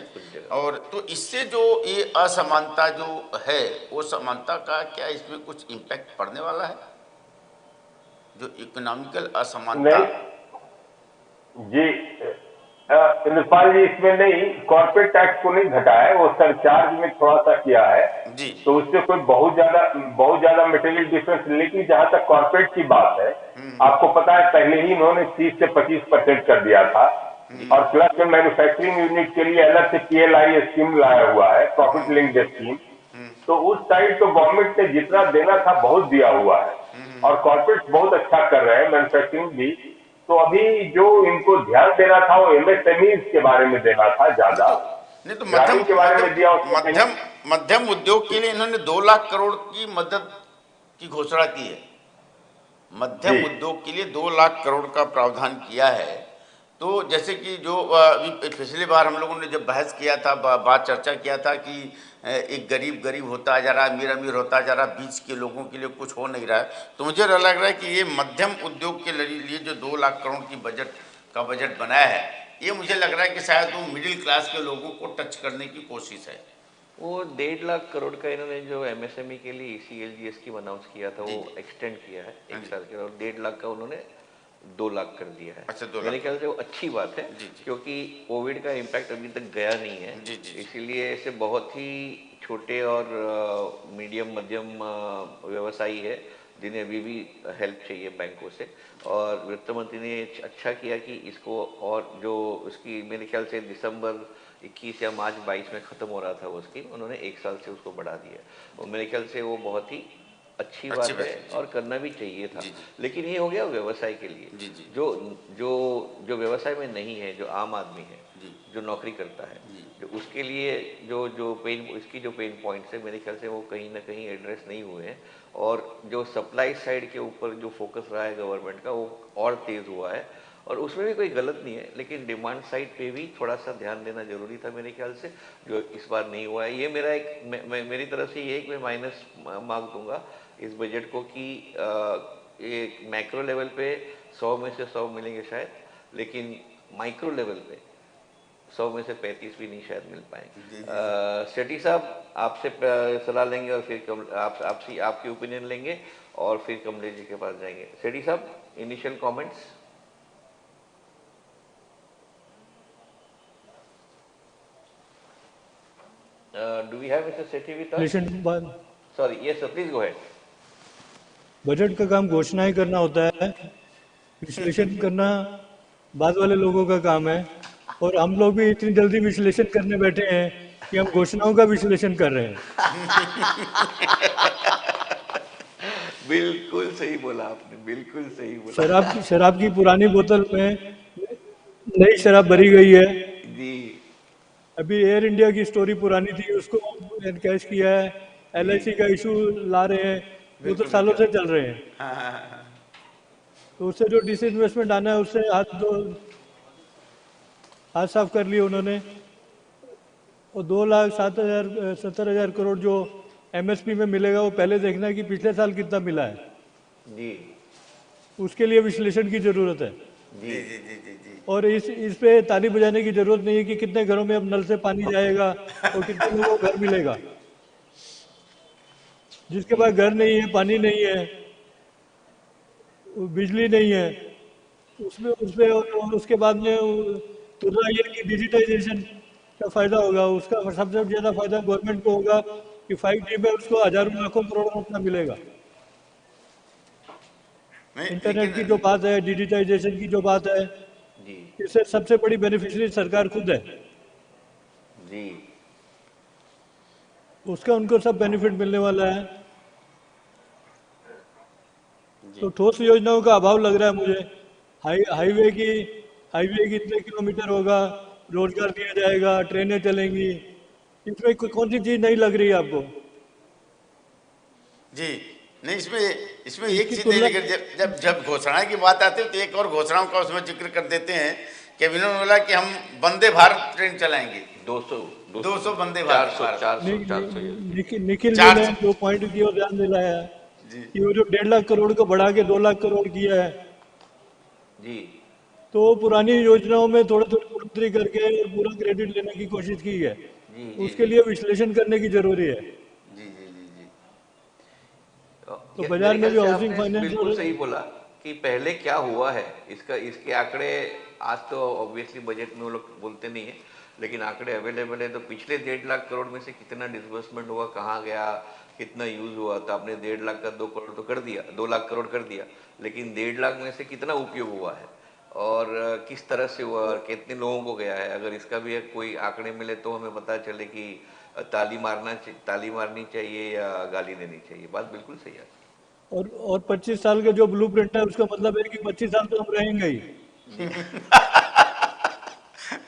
और तो इससे जो ये असमानता जो है, वो समानता का क्या इसमें कुछ इम्पैक्ट पड़ने वाला है, जो इकोनॉमिकल असमानता? नहीं जी, इंद्रपाल जी, इसमें नहीं, कॉर्पोरेट टैक्स को नहीं घटाया है, वो सरचार्ज में थोड़ा सा किया है जी। तो उससे कोई बहुत ज्यादा मटेरियल डिफरेंस। लेकिन जहां तक कॉर्पोरेट की बात है, आपको पता है पहले ही इन्होंने 30 से 25% कर दिया था और प्लस में मैन्युफैक्चरिंग यूनिट के लिए अलग से PLI स्कीम लाया हुआ है, प्रॉफिट लिंक्ड स्कीम। तो उस साइड तो गवर्नमेंट ने जितना देना था बहुत दिया हुआ है और कॉर्पोरेट बहुत अच्छा कर रहे हैं, मैन्युफैक्चरिंग भी। तो अभी जो इनको ध्यान देना था वो MSMEs के बारे में देना था ज्यादा, नहीं तो ग्रामीण के बारे में दिया। मध्यम उद्योग के लिए इन्होंने 2 लाख करोड़ की मदद की घोषणा की है। मध्यम उद्योग के लिए 2 लाख करोड़ का प्रावधान किया है। तो जैसे कि जो पिछली बार हम लोगों ने जब बहस किया था, बात चर्चा किया था कि एक गरीब होता जा रहा है, अमीर होता जा रहा है, बीच के लोगों के लिए कुछ हो नहीं रहा है। तो मुझे लग रहा है कि ये मध्यम उद्योग के लिए जो 2 लाख करोड़ की बजट बनाया है, ये मुझे लग रहा है कि शायद वो मिडिल क्लास के लोगों को टच करने की कोशिश है। वो 1.5 लाख करोड़ का इन्होंने जो MSME के लिए ECLG स्कीम अनाउंस किया था वो एक्सटेंड किया है 1 साल के, और 1.5 लाख का उन्होंने 2 लाख कर दिया है। अच्छा, 2 लाख। मेरे ख्याल से वो अच्छी बात है, क्योंकि कोविड का इम्पैक्ट अभी तक गया नहीं है। इसीलिए ऐसे बहुत ही छोटे और मीडियम मध्यम व्यवसायी है जिन्हें अभी भी हेल्प चाहिए बैंकों से, और वित्त मंत्री ने अच्छा किया कि इसको, और जो उसकी मेरे ख्याल से दिसंबर 21 या मार्च 22 में ख़त्म हो रहा था वो स्कीम, उन्होंने 1 साल से उसको बढ़ा दिया, और मेरे ख्याल से वो बहुत ही अच्छी बात है और करना भी चाहिए था। लेकिन ये हो गया व्यवसाय के लिए। जो जो जो व्यवसाय में नहीं है, जो आम आदमी है, जो नौकरी करता है, जो उसके लिए इसकी जो पेन पॉइंट्स है, मेरे ख्याल से वो कहीं ना कहीं एड्रेस नहीं हुए हैं। और जो सप्लाई साइड के ऊपर जो फोकस रहा है गवर्नमेंट का, वो और तेज़ हुआ है, और उसमें भी कोई गलत नहीं है, लेकिन डिमांड साइड पे भी थोड़ा सा ध्यान देना जरूरी था मेरे ख्याल से, जो इस बार नहीं हुआ है। ये मेरा मेरी तरफ से ये एक मैं माइनस मार्क दूंगा इस बजट को, कि एक मैक्रो लेवल पे 100 में से 100 मिलेंगे शायद, लेकिन माइक्रो लेवल पे 100 में से 35 भी नहीं शायद मिल पाएंगे। सेठी साहब, आपसे सलाह लेंगे और फिर आपसे आपकी ओपिनियन लेंगे और फिर कमलेश जी के पास जाएंगे। सेठी साहब, initial comments. Do we have Mr. Sethi with us? Sorry, yes sir, please go ahead. Budget का काम घोषणाएं करना होता है, विश्लेषण करना बाद वाले लोगों का काम है, और हम लोग भी इतनी जल्दी विश्लेषण करने बैठे हैं कि हम घोषणाओं का विश्लेषण कर रहे हैं। बिल्कुल सही बोला आपने, बिल्कुल सही बोला। शराब की पुरानी बोतल में नई शराब भरी गई है जी। अभी एयर इंडिया की स्टोरी पुरानी थी, उसको एनकैश किया है। LIC का इशू ला रहे हैं, वो तो सालों से चल रहे हैं। तो उससे जो डिसइन्वेस्टमेंट आना है, उससे हाथ साफ कर लिए उन्होंने। और 2,70,000 करोड़ जो MSP में मिलेगा, वो पहले देखना है कि पिछले साल कितना मिला है जी, उसके लिए विश्लेषण की जरूरत है। जी जी जी जी जी। और इस पे ताली बजाने की जरूरत नहीं है कि कितने घरों में अब नल से पानी जाएगा और कितने लोगों को घर मिलेगा। जिसके पास घर नहीं है, पानी नहीं है, बिजली नहीं है, उसमें और उसके बाद में तुलना ये कि डिजिटाइजेशन का फायदा होगा, उसका सबसे ज्यादा फायदा गवर्नमेंट को होगा कि 5G में उसको हजारों लाखों करोड़ों रुपया मिलेगा। इंटरनेट की जो बात है, डिजिटाइजेशन की जो बात है, इससे सबसे बड़ी बेनिफिशियरी सरकार खुद है जी। उसका उनको सब बेनिफिट मिलने वाला है। तो ठोस योजनाओं का अभाव लग रहा है मुझे। हाईवे की इतने किलोमीटर होगा, रोजगार दिया जाएगा, ट्रेनें चलेंगी, इसमें कौन सी चीज नहीं लग रही है आपको? जी नहीं, इसमें एक इसकी चीज नहीं, तुलना लेकिन जब घोषणा की बात आती है तो एक और घोषणाओं का उसमें जिक्र कर देते हैं कि इन्होंने बोला कि हम वंदे भारत ट्रेन चलाएंगे, 200 वंदे भारत, 400 निखिल जी ने जो पॉइंट की ओर ध्यान दिलाया कि वो जो 1.5 लाख करोड़ को बढ़ा के 2 लाख करोड़ किया है, जी तो पुरानी योजनाओं में थोड़ी थोड़ी बढ़ोतरी करके और पूरा क्रेडिट लेने की कोशिश की है। उसके लिए विश्लेषण करने की जरूरी है। जी जी जी जी। तो बाजार में जो हाउसिंग फाइनेंस, बिल्कुल सही बोला कि पहले क्या हुआ है, इसके आंकड़े आज तो ऑब्वियसली बजट में वो लोग बोलते नहीं है, लेकिन आंकड़े अवेलेबल है। तो पिछले 1.5 लाख करोड़ में से कितना डिसबर्समेंट हुआ, कहाँ गया, कितना यूज हुआ, तो आपने 1.5 लाख का 2 करोड़ तो कर दिया, 2 लाख करोड़ कर दिया, लेकिन 1.5 लाख में से कितना उपयोग हुआ है और किस तरह से हुआ और कितने लोगों को गया है, अगर इसका भी कोई आंकड़े मिले तो हमें पता चले कि ताली मारनी चाहिए या गाली देनी चाहिए। बात बिल्कुल सही है। और 25 साल का जो ब्लूप्रिंट है उसका मतलब है कि 25 साल तो हम रहेंगे ही।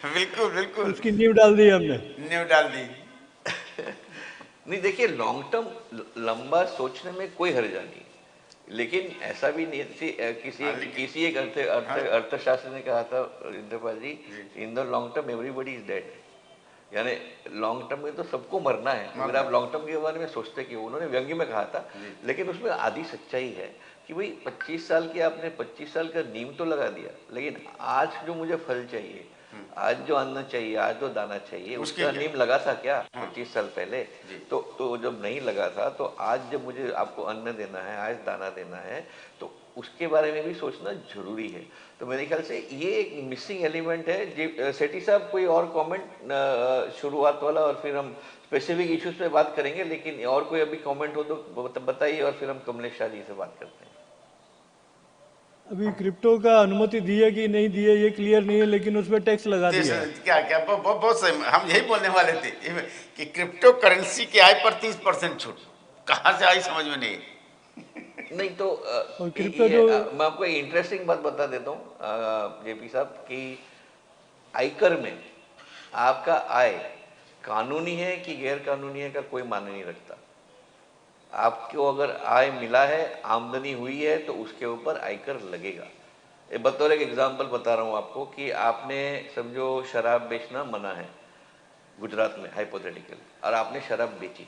बिल्कुल बिल्कुल, उसकी नींव डाल दी हमने, नींव डाल दी। नहीं देखिए, लॉन्ग टर्म लंबा सोचने में कोई हर्जा नहीं, लेकिन ऐसा भी नहीं, किसी एक अर्थशास्त्री ने कहा था Indrapal ji, in the long term everybody is dead, यानी लॉन्ग टर्म में तो सबको मरना है, अगर आप लॉन्ग टर्म के बारे में सोचते कि उन्होंने व्यंग्य में कहा था, लेकिन उसमें आधी सच्चाई है कि भाई 25 साल की आपने 25 साल का नींव तो लगा दिया, लेकिन आज जो मुझे फल चाहिए, आज जो अन्न चाहिए, आज जो दाना चाहिए, उसका नींव लगा था क्या 25 साल पहले? तो जब नहीं लगा था, तो आज जब मुझे आपको अन्न देना है, आज दाना देना है, तो उसके बारे में भी सोचना जरूरी है। तो मेरे ख्याल से ये एक मिसिंग एलिमेंट है। सेठी साहब कोई और कमेंट शुरुआत वाला, और फिर हम स्पेसिफिक इश्यूज पे बात करेंगे, लेकिन और कोई अभी कमेंट हो तो बताइए, और फिर हम कमलेश शाह जी से बात करते हैं। अभी क्रिप्टो का अनुमति दी है कि नहीं दी है ये क्लियर नहीं है, लेकिन उसमें टैक्स लगा दिया है। क्या बहुत सही, हम यही बोलने वाले थे कि क्रिप्टो करेंसी की आय पर 30% छूट कहाँ से आई, समझ में नहीं। नहीं तो मैं आपको एक इंटरेस्टिंग बात बता देता हूँ जेपी साहब, कि आयकर में आपका आय कानूनी है कि गैर कानूनी है का कोई मायने नहीं रखता। आपको अगर आय मिला है, आमदनी हुई है, तो उसके ऊपर आयकर लगेगा। बतौर एक एग्जांपल बता रहा हूँ आपको कि आपने समझो शराब बेचना मना है गुजरात में, हाइपोथेटिकल, और आपने शराब बेची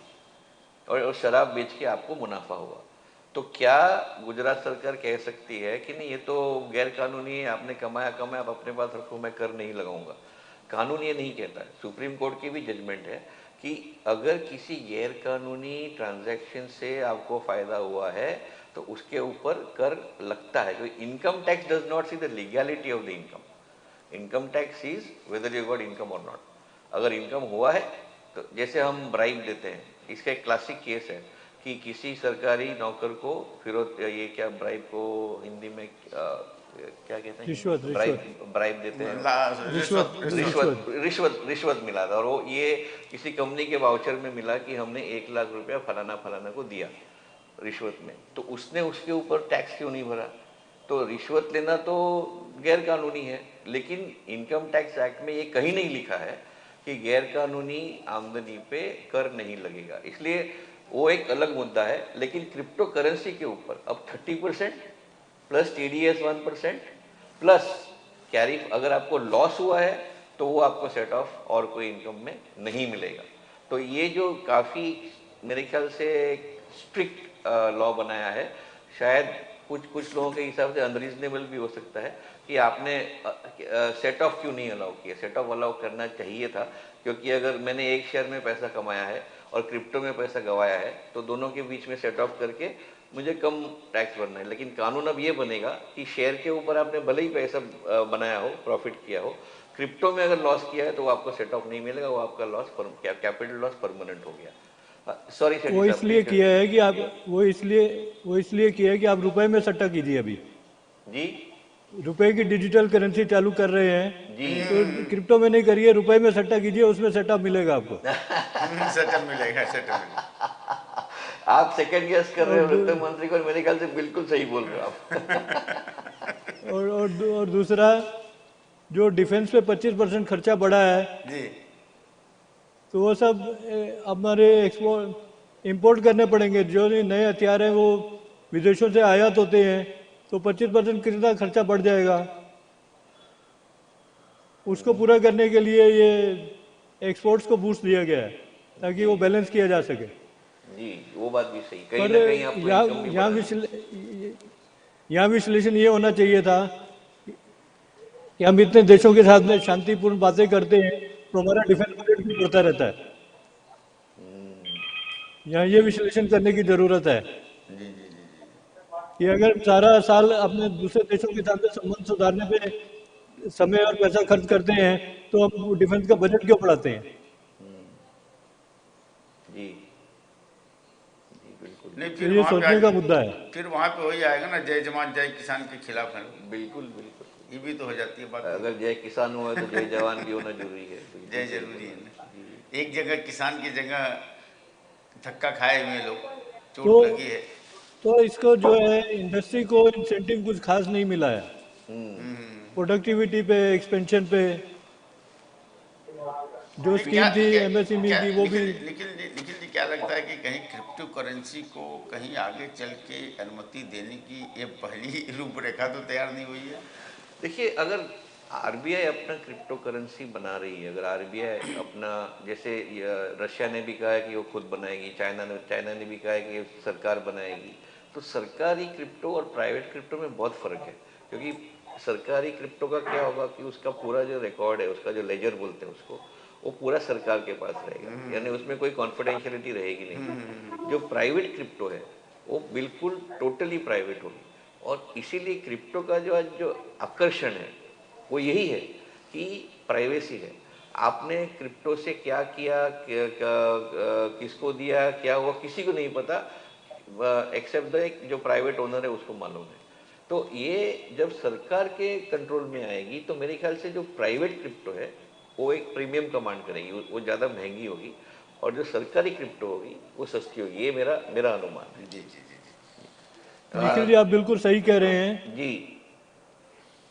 और शराब बेच के आपको मुनाफा हुआ, तो क्या गुजरात सरकार कह सकती है कि नहीं ये तो गैर कानूनी है, आपने कमाया आप अपने पास रखो, मैं कर नहीं लगाऊंगा? कानून ये नहीं कहता है। सुप्रीम कोर्ट की भी जजमेंट है कि अगर किसी गैर कानूनी ट्रांजैक्शन से आपको फायदा हुआ है तो उसके ऊपर कर लगता है। तो income tax does not see the legality of the income, income tax is whether you got income और नॉट। अगर इनकम हुआ है तो जैसे हम ब्राइब देते हैं, इसका एक क्लासिक केस है कि किसी सरकारी नौकर को फिर ये क्या ब्राइब को हिंदी में क्या कहते हैं, ब्राइब देते हैं, रिश्वत मिला था, और वो ये किसी कंपनी के वाउचर में मिला कि हमने 1 लाख रुपया फलाना को दिया रिश्वत में, तो उसने उसके ऊपर टैक्स क्यों नहीं भरा? तो रिश्वत लेना तो गैर कानूनी है, लेकिन इनकम टैक्स एक्ट में ये कहीं नहीं लिखा है कि गैर कानूनी आमदनी पे कर नहीं लगेगा, इसलिए वो एक अलग मुद्दा है। लेकिन क्रिप्टो करेंसी के ऊपर अब 30% प्लस TDS 1% प्लस कैरी, अगर आपको लॉस हुआ है तो वो आपको सेट ऑफ और कोई इनकम में नहीं मिलेगा। तो ये जो काफ़ी मेरे ख्याल से स्ट्रिक्ट लॉ बनाया है, शायद कुछ लोगों के हिसाब से अनरीजनेबल भी हो सकता है कि आपने सेट ऑफ क्यों नहीं अलाउ किया। सेट ऑफ अलाउ करना चाहिए था, क्योंकि अगर मैंने एक शेयर में पैसा कमाया है और क्रिप्टो में पैसा गवाया है तो दोनों के बीच में सेट ऑफ करके मुझे कम टैक्स भरना है। लेकिन कानून अब ये बनेगा कि शेयर के ऊपर आपने भले ही पैसा बनाया हो, प्रॉफिट किया हो, क्रिप्टो में अगर लॉस किया है तो वो आपको सेट ऑफ नहीं मिलेगा, वो आपका लॉस कैपिटल लॉस परमानेंट हो गया। सॉरी, वो इसलिए किया है कि आप वो इसलिए किया है कि आप रुपए में सट्टा कीजिए। अभी जी रुपए की डिजिटल करेंसी चालू कर रहे हैं जी, तो क्रिप्टो में नहीं करिए, रुपए में सट्टा कीजिए, उसमें सेटअप मिलेगा आपको। सेटअप मिलेगा। आप सेकंड गेस कर रहे हो वित्त मंत्री को, और मेरे ख्याल से बिल्कुल सही बोल रहे हो आप। और दूसरा, जो डिफेंस पे 25% खर्चा बढ़ा है जी तो वो सब हमारे एक्सपोर्ट इंपोर्ट करने पड़ेंगे। जो नए हथियार हैं वो विदेशों से आयात होते हैं, तो 25% कितना खर्चा बढ़ जाएगा। उसको पूरा करने के लिए ये एक्सपोर्ट्स को बूस्ट दिया गया है ताकि वो बैलेंस किया जा सके। जी वो बात भी सही, कहीं पर ना कहीं आपको इनकम भी बढ़ाना है। यहाँ विश्लेषण ये होना चाहिए था कि हम इतने देशों के साथ में शांतिपूर्ण बातें करते हैं तो हमारा डिफेंस बजट भी बढ़ता रहता है। यहाँ ये विश्लेषण करने की जरूरत है कि अगर सारा साल अपने दूसरे देशों के साथ में संबंध सुधारने पे समय और पैसा खर्च करते हैं तो हम डिफेंस का बजट क्यों बढ़ाते हैं। जी जी बिल्कुल। नहीं, तो फिर ये वहाँ पे सोचने का मुद्दा है। फिर वहाँ पे वही आएगा ना, जय जवान जय किसान के खिलाफ है। बिल्कुल बिल्कुल, ये भी तो हो जाती है बात। अगर जय किसान हुआ तो जय जवान भी होना जरूरी है। जय जरूरी है ना। एक जगह किसान की जगह धक्का खाए हुए लोग, चोट लगी है। तो इसको जो है इंडस्ट्री को इंसेंटिव कुछ खास नहीं मिला है प्रोडक्टिविटी पे, एक्सपेंशन पे। जो स्कीम थी एमएसएमई की वो भी। निखिल जी क्या लगता है कि कहीं क्रिप्टो करेंसी को कहीं आगे चल के अनुमति देने की ये पहली रूपरेखा तो तैयार नहीं हुई है? देखिए, अगर आरबीआई अपना क्रिप्टो करेंसी बना रही है, अगर आरबीआई अपना, जैसे रशिया ने भी कहा है कि वो खुद बनाएगी, चाइना ने भी कहा है कि सरकार बनाएगी, तो सरकारी क्रिप्टो और प्राइवेट क्रिप्टो में बहुत फर्क है। क्योंकि सरकारी क्रिप्टो का क्या होगा कि उसका पूरा जो रिकॉर्ड है, उसका जो लेजर बोलते हैं उसको, वो पूरा सरकार के पास रहेगा, यानी उसमें कोई कॉन्फिडेंशियलिटी रहेगी नहीं। जो प्राइवेट क्रिप्टो है वो बिल्कुल टोटली प्राइवेट होगी, और इसीलिए क्रिप्टो का जो आज जो आकर्षण है वो यही है कि प्राइवेसी है। आपने क्रिप्टो से क्या किया, किसको दिया, क्या हुआ, किसी को नहीं पता, एक्सेप्ट द जो प्राइवेट ओनर है उसको मालूम है। तो ये जब सरकार के कंट्रोल में आएगी तो मेरे ख्याल से जो प्राइवेट क्रिप्टो है वो एक प्रीमियम कमांड करेगी, वो ज़्यादा महंगी होगी, और जो सरकारी क्रिप्टो होगी वो सस्ती होगी। ये मेरा अनुमान है। जी जी जी निखिल जी आप बिल्कुल सही कह रहे हैं जी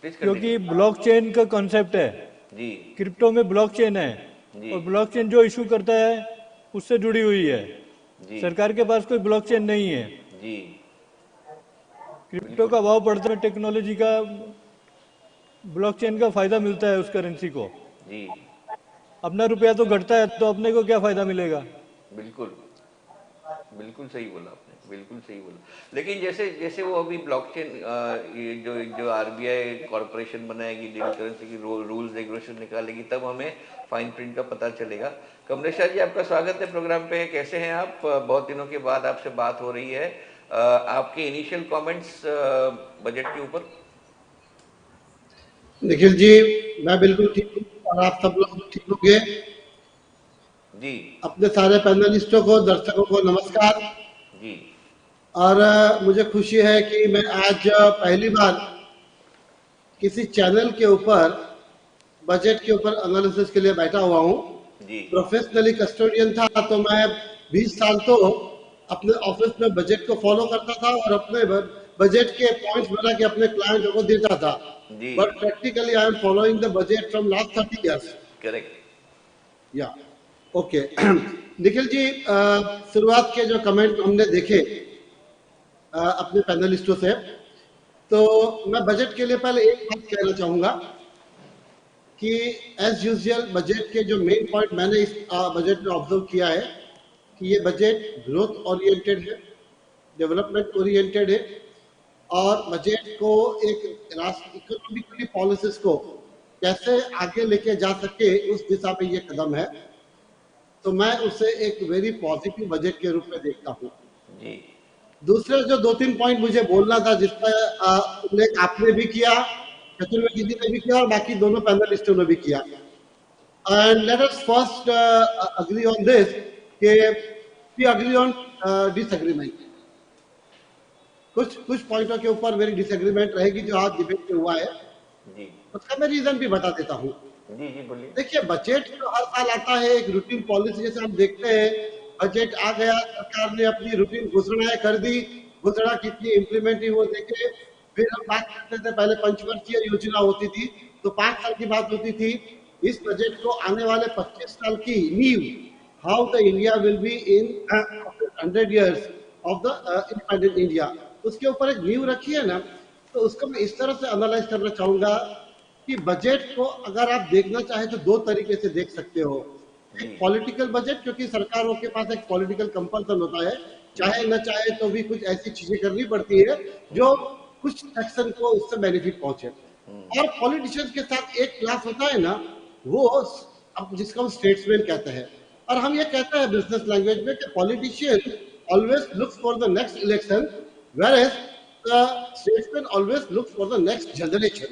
प्लीज। क्योंकि ब्लॉकचेन का कॉन्सेप्ट है जी, क्रिप्टो में ब्लॉकचेन है, जी और ब्लॉकचेन जो इशू करता है उससे जुड़ी हुई है। जी सरकार के पास कोई ब्लॉकचेन नहीं है। जी क्रिप्टो का भाव बढ़ता है, टेक्नोलॉजी का, ब्लॉकचेन का फायदा मिलता है उस करेंसी को। जी अपना रुपया तो घटता है तो अपने को क्या फायदा मिलेगा। बिल्कुल बिल्कुल सही बोला आपने, बिल्कुल सही बोला। लेकिन जैसे जैसे वो अभी ब्लॉकचेन, ये जो आरबीआई कॉरपोरेशन बनाएगी, डिजिटल करेंसी की रूल्स रेगुलेशन निकालेगी, तब हमें फाइन प्रिंट का पता चलेगा। कमलेश शाह जी आपका स्वागत है प्रोग्राम पे। कैसे हैं आप? बहुत दिनों के बाद आपसे बात हो रही है। आपके इनिशियल कमेंट्स बजट के ऊपर। निखिल जी मैं बिल्कुल ठीक हूँ, और आप सब लोग ठीक होंगे। जी अपने सारे पैनलिस्टों को, दर्शकों को नमस्कार। जी और मुझे खुशी है कि मैं आज पहली बार किसी चैनल के ऊपर बजट के ऊपर एनालिसिस के लिए बैठा हुआ हूँ। जी प्रोफेशनली कस्टोडियन था तो मैं 20 साल तो अपने ऑफिस में बजट को फॉलो करता था और अपने बजट के पॉइंट्स बना के अपने क्लाइंटों को देता था। जी but practically I am following the budget from last 30 years. Correct. या ओके निखिल जी, शुरुआत के जो कमेंट हमने देखे अपने पैनलिस्टों से, तो मैं बजट के लिए पहले एक बात कहना चाहूंगा कि एज यूजुअल बजट के जो मेन पॉइंट मैंने इस बजट में ऑब्जर्व किया है कि ये बजट ग्रोथ ओरिएंटेड है, डेवलपमेंट ओरिएंटेड है, और बजट को एक राष्ट्र इकोनॉमिकली पॉलिसीज को कैसे आगे लेके जा सके उस दिशा में ये कदम है। तो मैं उसे एक वेरी पॉजिटिव बजट के रूप में देखता हूँ। जी दूसरे जो 2-3 पॉइंट मुझे बोलना था जिसका उल्लेख आपने भी किया, चतुर्वेदी जी ने भी किया, और बाकी दोनों पैनलिस्टों ने भी किया। And let us first agree on this कि वी अग्री ऑन डिसएग्रीमेंट। कुछ पॉइंटों के ऊपर मेरी डिसएग्रीमेंट रहेगी जो आज डिबेट में हुआ है। जी उसका मैं रीजन भी बता देता हूँ। जी जी बोलिए। देखिए बजट तो हर साल आता है, एक रूटीन पॉलिसी जैसे हम देखते हैं बजट आ गया, सरकार ने अपनी रूटीन घोषणाएं कर दी, घोषणा कितनी इम्प्लीमेंट हुई वो देखे। फिर हम बात करते थे, पहले पंचवर्षीय योजना होती थी तो 5 साल की बात होती थी। इस बजट को आने वाले 25 साल की नींव, how the India will be in 100 years of the independent India, उसके ऊपर एक नींव रखी है ना। तो उसको मैं इस तरह से एनालाइज करना चाहूंगा कि बजट को अगर आप देखना चाहे तो दो तरीके से देख सकते हो। एक पॉलिटिकल बजट, क्योंकि सरकारों के पास एक पॉलिटिकल कंपल्सन होता है, चाहे न चाहे तो भी कुछ ऐसी चीजें करनी पड़ती है जो कुछ सेक्शन को उससे बेनिफिट पहुंचे। और पॉलिटिशियंस के साथ एक क्लास होता है ना, वो अब जिसको हम स्टेट्समैन कहते हैं, और हम ये कहते हैं बिजनेस लैंग्वेज में कि politician always looks for the next election, whereas the statesman always looks for the next generation।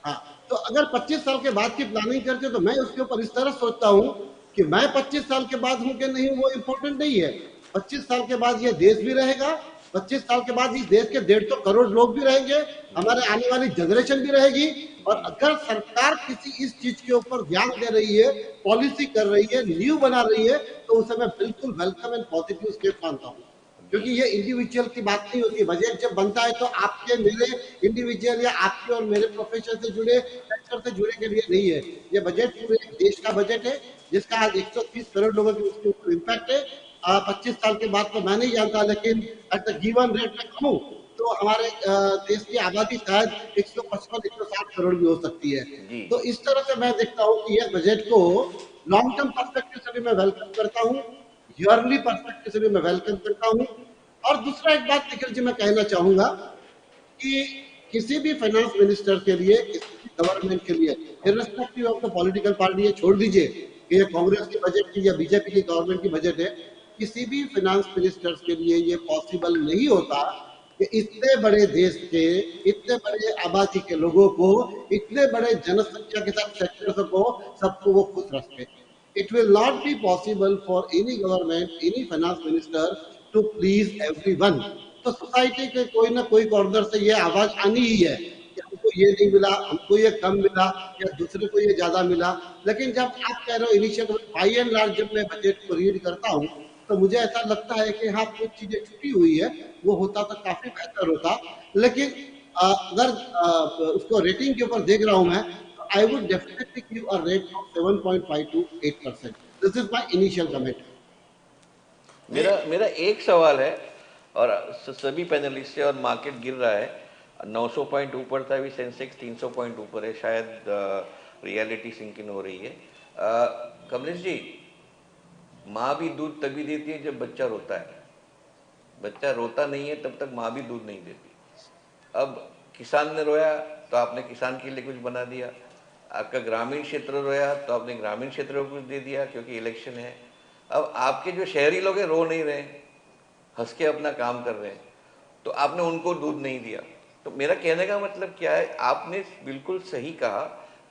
हाँ, तो अगर 25 साल के बाद की प्लानिंग करते तो मैं उसके ऊपर इस तरह सोचता हूँ कि मैं 25 साल के बाद हूँ कि नहीं वो इम्पोर्टेंट नहीं है। 25 साल के बाद ये देश भी रहेगा, 25 साल के बाद इस देश के 150 करोड़ लोग भी रहेंगे, हमारे आने वाली जनरेशन भी रहेगी। और अगर सरकार किसी इस चीज के ऊपर ध्यान दे रही है, पॉलिसी कर रही है, न्यू बना रही है, तो उसे मैं बिल्कुल वेलकम एंड पॉजिटिव स्टेप मानता हूँ। क्योंकि ये इंडिविजुअल की बात नहीं होती। बजट जब बनता है तो आपके मेरे इंडिविजुअल या आपके और मेरे प्रोफेशन से जुड़े, सेक्टर से जुड़े के लिए नहीं है। ये बजट पूरे देश का बजट है, जिसका आज 130 करोड़ लोगों के उसके ऊपर इम्पैक्ट है। 25 साल के बाद तो मैं नहीं जानता, लेकिन एट द गिवन रेट में कहूँ तो हमारे देश की आबादी शायद 155-160 करोड़ भी हो सकती है। तो इस तरह से मैं देखता हूँ कि यह बजट को लॉन्ग टर्म पर्सपेक्टिव से भी मैं वेलकम करता हूँ, ईयरली पर्सपेक्टिव से भी मैं वेलकम करता हूँ। और दूसरा एक बात निखिल जी मैं कहना चाहूंगा कि किसी भी फाइनेंस मिनिस्टर के लिए, किसी भी गवर्नमेंट के लिए, irrespective of the political party, ये छोड़ दीजिए कि ये कांग्रेस की बजट की या बीजेपी की गवर्नमेंट की बजट है, किसी भी फाइनेंस मिनिस्टर्स के लिए ये पॉसिबल नहीं होता कि इतने बड़े देश के, इतने बड़े आबादी के लोगों को, इतने बड़े जनसंख्या के साथ सेक्टर्स को, सबको वो खुश रखे। It will not be possible for any government, any finance minister to please everyone। तो सोसाइटी के कोई ना कोई कॉर्नर से ये आवाज आनी ही है कि हमको ये नहीं मिला, हमको ये कम मिला, या दूसरे को ये ज्यादा मिला। लेकिन जब आप कह रहे हो इनिशियल, बाई एंड लार्ज जब मैं बजट को रीड करता हूँ तो मुझे ऐसा लगता है कि हाँ कुछ चीजें छुपी हुई है, वो होता तो काफी बेहतर होता। लेकिन अगर उसको रेटिंग के ऊपर देख रहा हूं मैं, I would definitely give a rate of 7.5 to 8%। This is my initial comment। मेरा एक सवाल है, और सभी पैनलिस्ट से, और मार्केट गिर रहा है, 900 पॉइंट ऊपर था, अभी सेंसेक्स 300 पॉइंट ऊपर है, शायद रियलिटी सिंक इन हो रही है। कमलेश जी, माँ भी दूध तभी देती है जब बच्चा रोता है, बच्चा रोता नहीं है तब तक माँ भी दूध नहीं देती। अब किसान ने रोया तो आपने किसान के लिए कुछ बना दिया, आपका ग्रामीण क्षेत्र रोया तो आपने ग्रामीण क्षेत्र को कुछ दे दिया क्योंकि इलेक्शन है। अब आपके जो शहरी लोग हैं रो नहीं रहे, हंस के अपना काम कर रहे हैं, तो आपने उनको दूध नहीं दिया। तो मेरा कहने का मतलब क्या है, आपने बिल्कुल सही कहा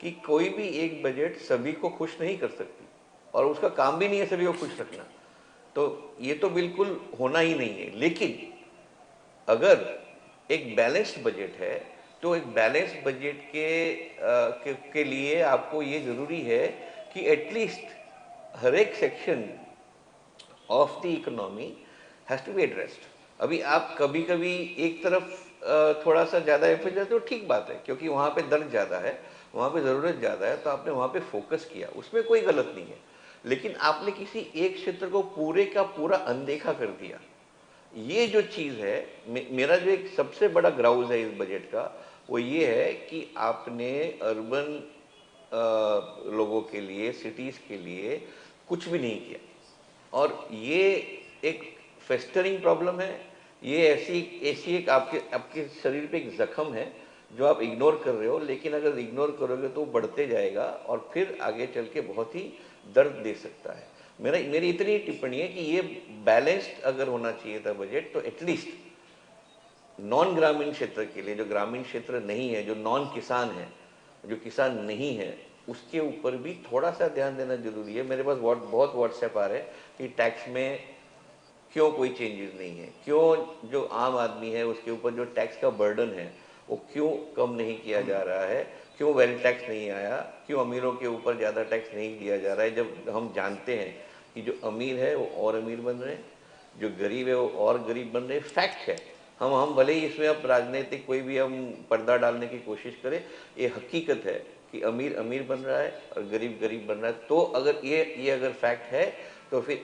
कि कोई भी एक बजट सभी को खुश नहीं कर सकती, और उसका काम भी नहीं है सभी को खुश रखना, तो ये तो बिल्कुल होना ही नहीं है। लेकिन अगर एक बैलेंस्ड बजट है तो एक बैलेंस्ड बजट के लिए आपको ये जरूरी है कि एटलीस्ट हर एक section of the economy has to be addressed. अभी आप कभी कभी एक तरफ थोड़ा सा ज़्यादा एफर्ट देते हो, ठीक बात है, क्योंकि वहाँ पे दर्द ज़्यादा है, वहाँ पे ज़रूरत ज़्यादा है, तो आपने वहाँ पे फोकस किया, उसमें कोई गलत नहीं है। लेकिन आपने किसी एक क्षेत्र को पूरे का पूरा अनदेखा कर दिया। ये जो चीज़ है, मेरा जो एक सबसे बड़ा ग्राउज है इस बजट का, वो ये है कि आपने अर्बन लोगों के लिए, सिटीज़ के लिए कुछ भी नहीं किया, और ये एक फेस्टरिंग प्रॉब्लम है। ये ऐसी एक आपके शरीर पे एक जख्म है जो आप इग्नोर कर रहे हो, लेकिन अगर इग्नोर करोगे तो बढ़ते जाएगा और फिर आगे चल के बहुत ही दर्द दे सकता है। मेरी इतनी टिप्पणी है कि ये बैलेंस्ड अगर होना चाहिए था बजट, तो एटलीस्ट नॉन ग्रामीण क्षेत्र के लिए, जो ग्रामीण क्षेत्र नहीं है, जो नॉन किसान है, जो किसान नहीं है, उसके ऊपर भी थोड़ा सा ध्यान देना जरूरी है। मेरे पास बहुत व्हाट्सएप आ रहे हैं कि टैक्स में क्यों कोई चेंजेस नहीं है, क्यों जो आम आदमी है उसके ऊपर जो टैक्स का बर्डन है वो क्यों कम नहीं किया जा रहा है, क्यों वेल्थ टैक्स नहीं आया, क्यों अमीरों के ऊपर ज़्यादा टैक्स नहीं दिया जा रहा है, जब हम जानते हैं कि जो अमीर है वो और अमीर बन रहे हैं, जो गरीब है वो और गरीब बन रहे हैं। फैक्ट है। हम भले ही इसमें अब राजनीतिक कोई भी हम पर्दा डालने की कोशिश करें, ये हकीकत है कि अमीर अमीर बन रहा है और गरीब गरीब बन रहा है। तो अगर ये अगर फैक्ट है तो फिर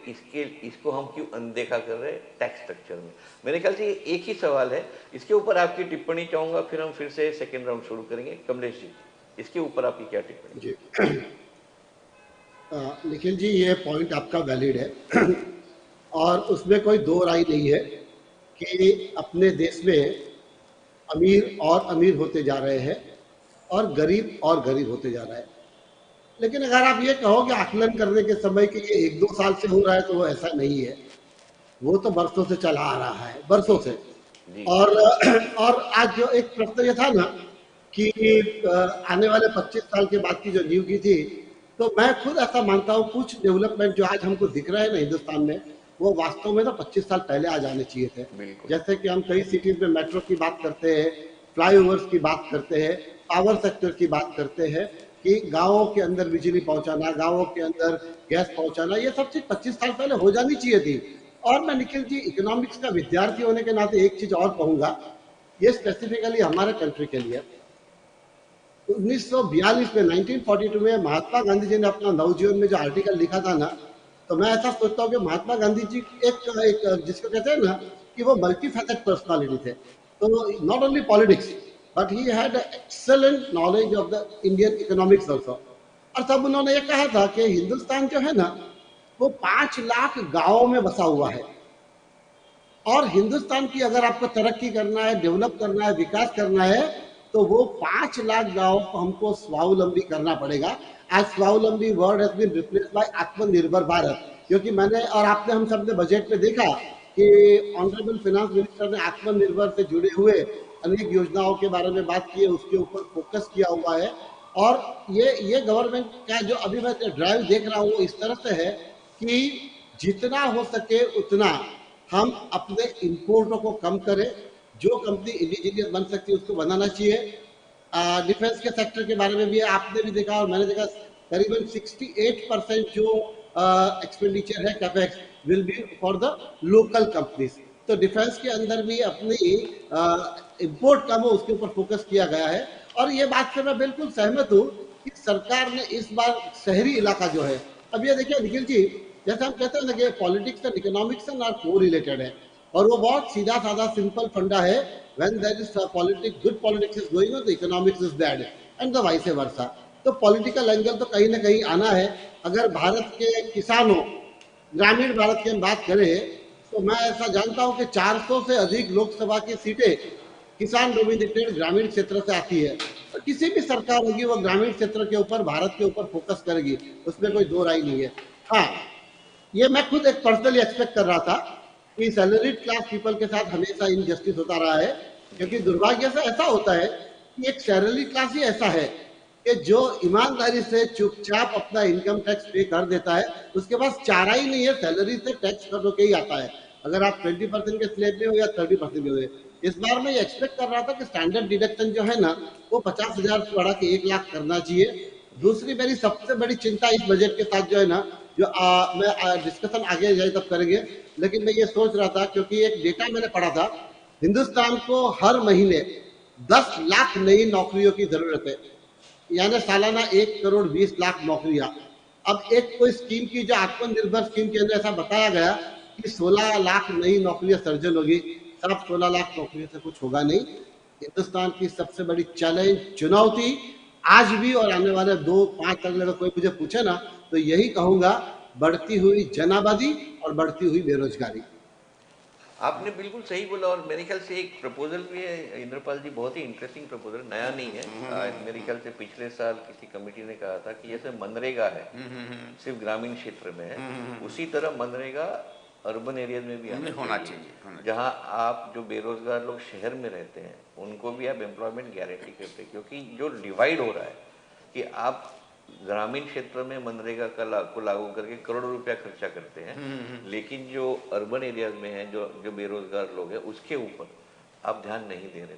इसको हम क्यों अनदेखा कर रहे हैं टैक्स स्ट्रक्चर में। मेरे ख्याल से ये एक ही सवाल है, इसके ऊपर आपकी टिप्पणी चाहूँगा, फिर हम फिर से सेकेंड राउंड शुरू करेंगे। कमलेश जी, इसके ऊपर आपकी क्या टिप्पणी? जी निखिल जी, ये पॉइंट आपका वैलिड है और उसमें कोई दो राय नहीं है कि अपने देश में अमीर और अमीर होते जा रहे हैं और गरीब होते जा रहा है। लेकिन अगर आप ये कहोगे आकलन करने के समय कि ये 1-2 साल से हो रहा है, तो वो ऐसा नहीं है। वो तो बरसों से चला आ रहा है, बरसों से। और और आज जो एक प्रश्न ये था ना कि आने वाले 25 साल के बाद की जो न्यू की थी, तो मैं खुद ऐसा मानता हूँ कुछ डेवलपमेंट जो आज हमको दिख रहा है ना हिंदुस्तान में, वो वास्तव में ना 25 साल पहले आ जाने चाहिए थे। जैसे कि हम कई सिटीज में मेट्रो की बात करते हैं, फ्लाईओवर्स की बात करते हैं, पावर सेक्टर की बात करते हैं कि गाँवों के अंदर बिजली पहुंचाना, गाँवों के अंदर गैस पहुंचाना, ये सब चीज 25 साल पहले हो जानी चाहिए थी। और मैं निखिल जी इकोनॉमिक्स का विद्यार्थी होने के नाते एक चीज और कहूंगा, ये स्पेसिफिकली हमारे कंट्री के लिए। 1942 में 1942 में महात्मा गांधी जी ने अपना नवजीवन में जो आर्टिकल लिखा था ना, तो मैं ऐसा सोचता हूँ कि महात्मा गांधी जी एक जिसको कहते हैं ना कि वो मल्टी फैसेट पर्सनालिटी थे। तो not only politics but he had excellent knowledge of the Indian economics also. और तब उन्होंने ये कहा था कि हिंदुस्तान जो है ना वो 5 लाख गांवों में बसा हुआ है और हिंदुस्तान की अगर आपको तरक्की करना है, डेवलप करना है, विकास करना है, तो वो 5 लाख गांव को हमको स्वावलंबी करना पड़ेगा। आज स्वावलंबी word has been replaced by Atmanirbhar Bharat, क्योंकि मैंने और आपने हम सब ने बजट में देखा कि ऑनरेबल फाइनेंस मिनिस्टर ने आत्मनिर्भर से जुड़े हुए अनेक योजनाओं के बारे में बात की है, उसके ऊपर फोकस किया हुआ है। और ये गवर्नमेंट का जो अभी मैं ड्राइव देख रहा हूँ वो इस तरह से है कि जितना हो सके उतना हम अपने इंपोर्टों को कम करें, जो कंपनी इंडिजीनियस बन सकती है उसको बनाना चाहिए। डिफेंस के सेक्टर के बारे में भी आपने भी देखा और मैंने देखा, करीबन 68% जो एक्सपेंडिचर है capex will be for the local companies. तो डिफेंस के अंदर भी अपनी इंपोर्ट कम हो उसके ऊपर फोकस किया गया है। और ये बात से मैं बिल्कुल सहमत हूँ कि सरकार ने इस बार शहरी इलाका जो है, अब ये देखिए निखिल जी, जैसे हम कहते हैं ना कि politics and economics are correlated है और वो बहुत सीधा साधा सिंपल फंडा है। When there is politics, good politics is going on, the economics is bad and the vice versa. तो पॉलिटिकल एंगल तो कहीं ना कहीं आना है। अगर भारत के किसानों, ग्रामीण भारत की हम बात करें, तो मैं ऐसा जानता हूं कि 400 से अधिक लोकसभा की सीटें किसान डोमिनेटेड ग्रामीण क्षेत्र से आती है। तो किसी भी सरकार होगी वो ग्रामीण क्षेत्र के ऊपर, भारत के ऊपर फोकस करेगी, उसमें कोई दो राय नहीं है। हाँ, ये मैं खुद एक पर्सनली एक्सपेक्ट कर रहा था कि सैलरीड क्लास पीपल के साथ हमेशा इनजस्टिस होता रहा है, क्योंकि दुर्भाग्य से ऐसा होता है कि एक सैलरी क्लास ही ऐसा है कि जो ईमानदारी से चुपचाप अपना इनकम टैक्स पे कर देता है, उसके पास चारा ही नहीं है, सैलरी से टैक्स कट होके ही आता है। अगर आप 20% के स्लैब में हो या 30% में हो। इस बार मैं ये एक्सपेक्ट कर रहा था कि स्टैंडर्ड डिडक्शन जो है ना वो 50,000 से बढ़ा के 1 लाख करना चाहिए। दूसरी मेरी सबसे बड़ी चिंता इस बजट के साथ जो है ना, जो मैं डिस्कशन आगे जाए तब करेंगे, लेकिन मैं ये सोच रहा था क्योंकि एक डेटा मैंने पढ़ा था, हिंदुस्तान को हर महीने 10 लाख नई नौकरियों की जरूरत है, यानी सालाना 1,20,00,000 नौकरियां। अब एक कोई स्कीम की जो आत्मनिर्भर स्कीम के अंदर ऐसा बताया गया कि 16 लाख नई नौकरियां सर्जन होगी। सब 16 लाख नौकरियों से कुछ होगा नहीं। हिंदुस्तान की सबसे बड़ी चैलेंज, चुनौती आज भी और आने वाले 2-5 अगले अगर कोई मुझे पूछे ना तो यही कहूंगा, बढ़ती हुई जनाबादी और बढ़ती हुई बेरोजगारी। आपने बिल्कुल सही बोला और मेरे ख्याल से एक प्रपोजल भी है इंद्रपाल जी, बहुत ही इंटरेस्टिंग प्रपोजल, नया नहीं है। मेरे ख्याल से पिछले साल किसी कमेटी ने कहा था कि जैसे मनरेगा है सिर्फ ग्रामीण क्षेत्र में है, उसी तरह मनरेगा अर्बन एरिया में भी होना चाहिए, जहां आप जो बेरोजगार लोग शहर में रहते हैं उनको भी आप एम्प्लॉयमेंट गारंटी करते हैं। क्योंकि जो डिवाइड हो रहा है कि आप ग्रामीण क्षेत्र में मनरेगा को लागू करके करोड़ों रुपया खर्चा करते हैं, लेकिन जो अर्बन एरियाज में है, जो बेरोजगार लोग हैं, उसके ऊपर आप ध्यान नहीं दे रहे।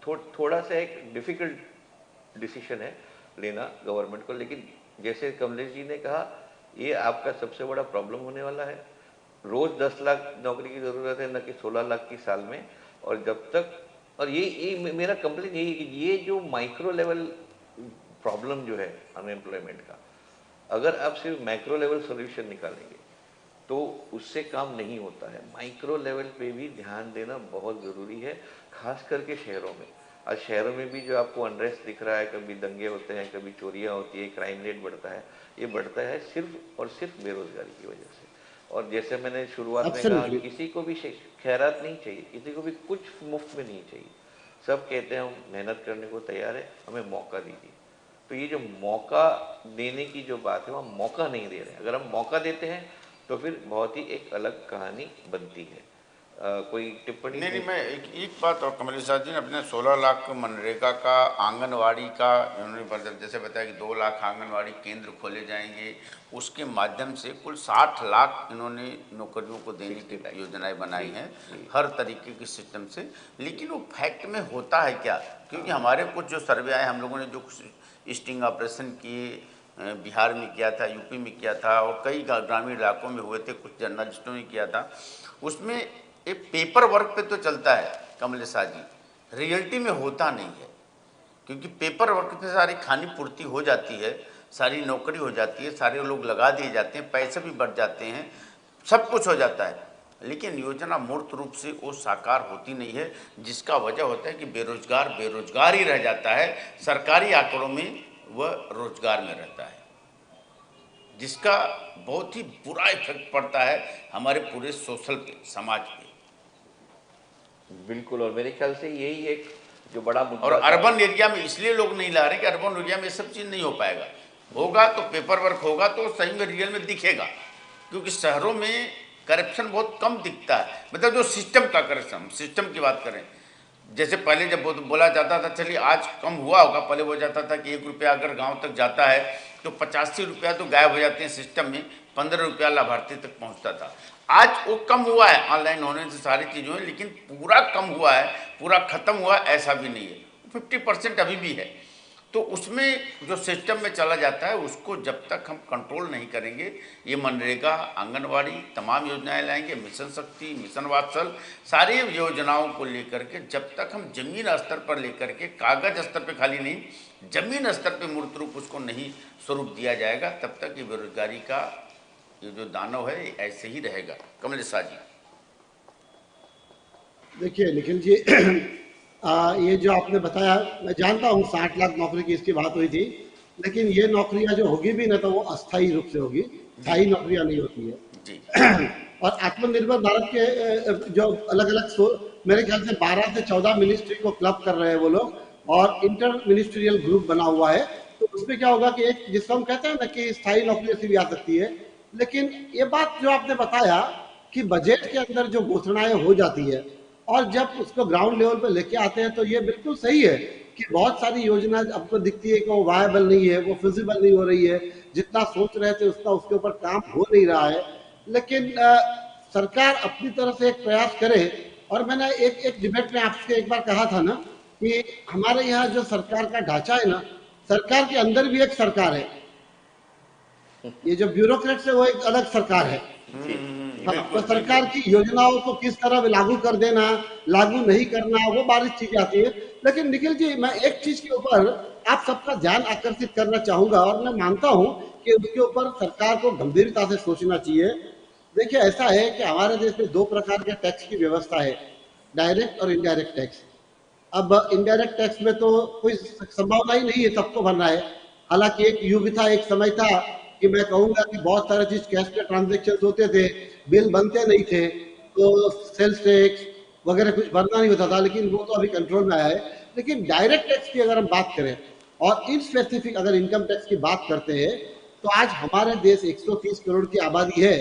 तो थोड़ा सा एक डिफिकल्ट डिसीजन है लेना गवर्नमेंट को। लेकिन जैसे कमलेश जी ने कहा, ये आपका सबसे बड़ा प्रॉब्लम होने वाला है। रोज 10 लाख नौकरी की जरूरत है, न कि 16 लाख की साल में। और जब तक, और ये मेरा कंप्लेन यही है कि ये जो माइक्रो लेवल प्रॉब्लम जो है अनएम्प्लॉयमेंट का, अगर आप सिर्फ मैक्रो लेवल सॉल्यूशन निकालेंगे तो उससे काम नहीं होता है। माइक्रो लेवल पे भी ध्यान देना बहुत ज़रूरी है, खास करके शहरों में। आज शहरों में भी जो आपको अनरेस्ट दिख रहा है, कभी दंगे होते हैं, कभी चोरियां होती है, क्राइम रेट बढ़ता है, ये बढ़ता है सिर्फ और सिर्फ बेरोजगारी की वजह से। और जैसे मैंने शुरुआत में कहा, Absolutely. किसी को भी खैरात नहीं चाहिए, किसी को भी कुछ मुफ्त में नहीं चाहिए। सब कहते हैं हम मेहनत करने को तैयार है, हमें मौका दीजिए। तो ये जो मौका देने की जो बात है, वह मौका नहीं दे रहे हैं। अगर हम मौका देते हैं तो फिर बहुत ही एक अलग कहानी बनती है। कोई टिप्पणी? नहीं, मैं एक बात और कमलेश साहब जी ने अपने 16 लाख मनरेगा का, आंगनवाड़ी का इन्होंने जैसे बताया कि 2 लाख आंगनवाड़ी केंद्र खोले जाएंगे, उसके माध्यम से कुल 60 लाख इन्होंने नौकरियों को देने की योजनाएं बनाई हैं हर तरीके के सिस्टम से। लेकिन वो फैक्ट में होता है क्या? क्योंकि हमारे कुछ जो सर्वे आए, हम लोगों ने जो स्टिंग ऑपरेशन किए, बिहार में किया था, यूपी में किया था और कई ग्रामीण इलाकों में हुए थे, कुछ जर्नलिस्टों ने किया था, उसमें एक पेपर वर्क पे तो चलता है कमलेश जी, रियलिटी में होता नहीं है। क्योंकि पेपर वर्क पे सारी खानी पूर्ति हो जाती है, सारी नौकरी हो जाती है, सारे लोग लगा दिए जाते हैं, पैसे भी बढ़ जाते हैं, सब कुछ हो जाता है, लेकिन योजना मूर्त रूप से वो साकार होती नहीं है। जिसका वजह होता है कि बेरोजगार ही रह जाता है, सरकारी आंकड़ों में वह रोजगार में रहता है, जिसका बहुत ही बुरा इफेक्ट पड़ता है हमारे पूरे सोशल पे, समाज पे। बिल्कुल, और मेरे ख्याल से यही एक जो बड़ा मुद्दा। और अर्बन एरिया में इसलिए लोग नहीं ला रहे कि अर्बन एरिया में ये सब चीज़ नहीं हो पाएगा। होगा तो पेपर वर्क होगा तो सही में रियल में दिखेगा, क्योंकि शहरों में करप्शन बहुत कम दिखता है। मतलब जो सिस्टम का करप्शन, सिस्टम की बात करें, जैसे पहले जब बोला जाता था, चलिए आज कम हुआ होगा, पहले हो जाता था कि 1 रुपया अगर गांव तक जाता है तो 85 रुपया तो गायब हो जाते हैं सिस्टम में, 15 रुपया लाभार्थी तक पहुंचता था। आज वो कम हुआ है ऑनलाइन होने से सारी चीज़ों में, लेकिन पूरा कम हुआ है, पूरा खत्म हुआ ऐसा भी नहीं है, 50% अभी भी है। तो उसमें जो सिस्टम में चला जाता है, उसको जब तक हम कंट्रोल नहीं करेंगे, ये मनरेगा, आंगनवाड़ी, तमाम योजनाएं लाएंगे, मिशन शक्ति, मिशन वात्सल, सारी योजनाओं को लेकर के जब तक हम जमीन स्तर पर लेकर के, कागज स्तर पर खाली नहीं, जमीन स्तर पर मूर्त रूप उसको नहीं स्वरूप दिया जाएगा, तब तक ये बेरोजगारी का ये जो दानव है ऐसे ही रहेगा। कमलेश जी, देखिए निखिल जी, ये जो आपने बताया, मैं जानता हूँ 60 लाख नौकरी की इसकी बात हुई थी, लेकिन ये नौकरियां जो होगी भी ना तो वो अस्थायी रूप से होगी, स्थायी नौकरियां नहीं होती है जी। और आत्मनिर्भर भारत के जो अलग अलग मेरे ख्याल से 12 से 14 मिनिस्ट्री को क्लब कर रहे हैं वो लोग, और इंटर मिनिस्ट्रियल ग्रुप बना हुआ है। तो उसमें क्या होगा कि एक जिसको हम कहते हैं ना कि स्थायी नौकरी ऐसी भी आ सकती है। लेकिन ये बात जो आपने बताया कि बजट के अंदर जो घोषणाएं हो जाती है और जब उसको ग्राउंड लेवल पे लेके आते हैं, तो ये बिल्कुल सही है कि बहुत सारी योजना आपको दिखती है कि वो वायबल नहीं है, वो फिजिबल नहीं हो रही है, जितना सोच रहे थे उतना उसके ऊपर काम हो नहीं रहा है। लेकिन सरकार अपनी तरफ से एक प्रयास करे। और मैंने एक डिबेट में आपसे एक बार कहा था ना कि हमारे यहाँ जो सरकार का ढांचा है ना, सरकार के अंदर भी एक सरकार है, ये जो ब्यूरोक्रेट्स है वो एक अलग सरकार है। तो सरकार की योजनाओं को किस तरह लागू कर देना, लागू नहीं करना, वो बारीक चीजें आती है। लेकिन निखिल जी, मैं एक चीज के ऊपर आप सबका ध्यान आकर्षित करना चाहूंगा, और मैं मानता हूं कि उसके ऊपर सरकार को गंभीरता से सोचना चाहिए। देखिए, ऐसा है कि हमारे देश में 2 प्रकार के टैक्स की व्यवस्था है, डायरेक्ट और इनडायरेक्ट टैक्स। अब इनडायरेक्ट टैक्स में तो कोई संभावना ही नहीं है सबको भरना है। हालांकि एक युग था, एक समय था कि मैं कहूंगा कि बहुत सारे चीज कैश के ट्रांजेक्शन होते थे, बिल बनते नहीं थे, तो सेल्स टैक्स वगैरह कुछ भरना नहीं होता था, लेकिन वो तो अभी कंट्रोल में आया है। लेकिन डायरेक्ट टैक्स की अगर हम बात करें और इन स्पेसिफिक अगर इनकम टैक्स की बात करते हैं, तो आज हमारे देश 130 करोड़ की आबादी है,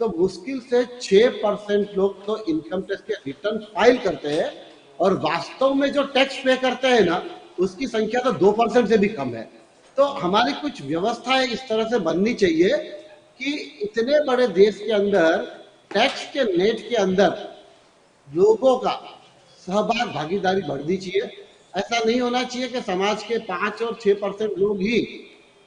तो मुश्किल से 6% लोग तो इनकम टैक्स के रिटर्न फाइल करते हैं, और वास्तव में जो टैक्स पे करते हैं ना, उसकी संख्या तो 2% से भी कम है। तो हमारी कुछ व्यवस्थाएं इस तरह से बननी चाहिए कि इतने बड़े देश के अंदर टैक्स के नेट के अंदर लोगों का सहभाग, भागीदारी बढ़नी चाहिए। ऐसा नहीं होना चाहिए कि समाज के 5 और 6% लोग ही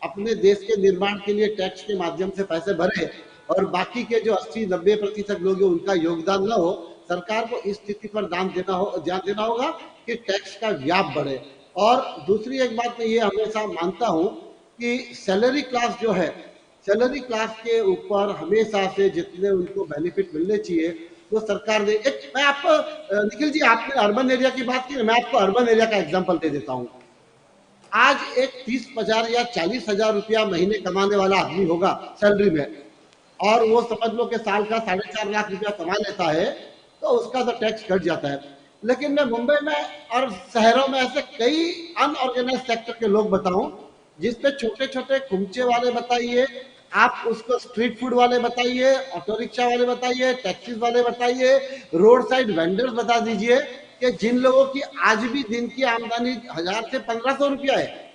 अपने देश के निर्माण के लिए टैक्स के माध्यम से पैसे भरे और बाकी के जो 80-90% लोग हैं उनका योगदान न हो, सरकार को इस स्थिति पर ध्यान देना होगा कि टैक्स का व्याप बढ़े। और दूसरी एक बात मैं ये हमेशा मानता हूं कि सैलरी क्लास जो है, सैलरी क्लास के ऊपर हमेशा से जितने उनको बेनिफिट मिलने चाहिए वो सरकार दे। एक मैं आपको निखिल जी, आपने अर्बन एरिया की बात की, मैं आपको अर्बन एरिया का एग्जांपल दे देता हूं। आज एक 30,000 या 40,000 रुपया महीने कमाने वाला आदमी होगा सैलरी में, और वो समझ लो कि साल का 4.5 लाख रुपया कमा लेता है, तो उसका तो टैक्स कट जाता है। लेकिन मैं मुंबई में और शहरों में ऐसे कई अनऑर्गेनाइज सेक्टर के लोग बताऊं, जिसपे छोटे छोटे कुमचे वाले बताइए, आप उसको स्ट्रीट फूड वाले बताइए, ऑटो रिक्शा वाले बताइए, टैक्सीज वाले बताइए, रोड साइड वेंडर्स बता दीजिए कि जिन लोगों की आज भी दिन की आमदनी 1,000 से 1,500 रुपया है।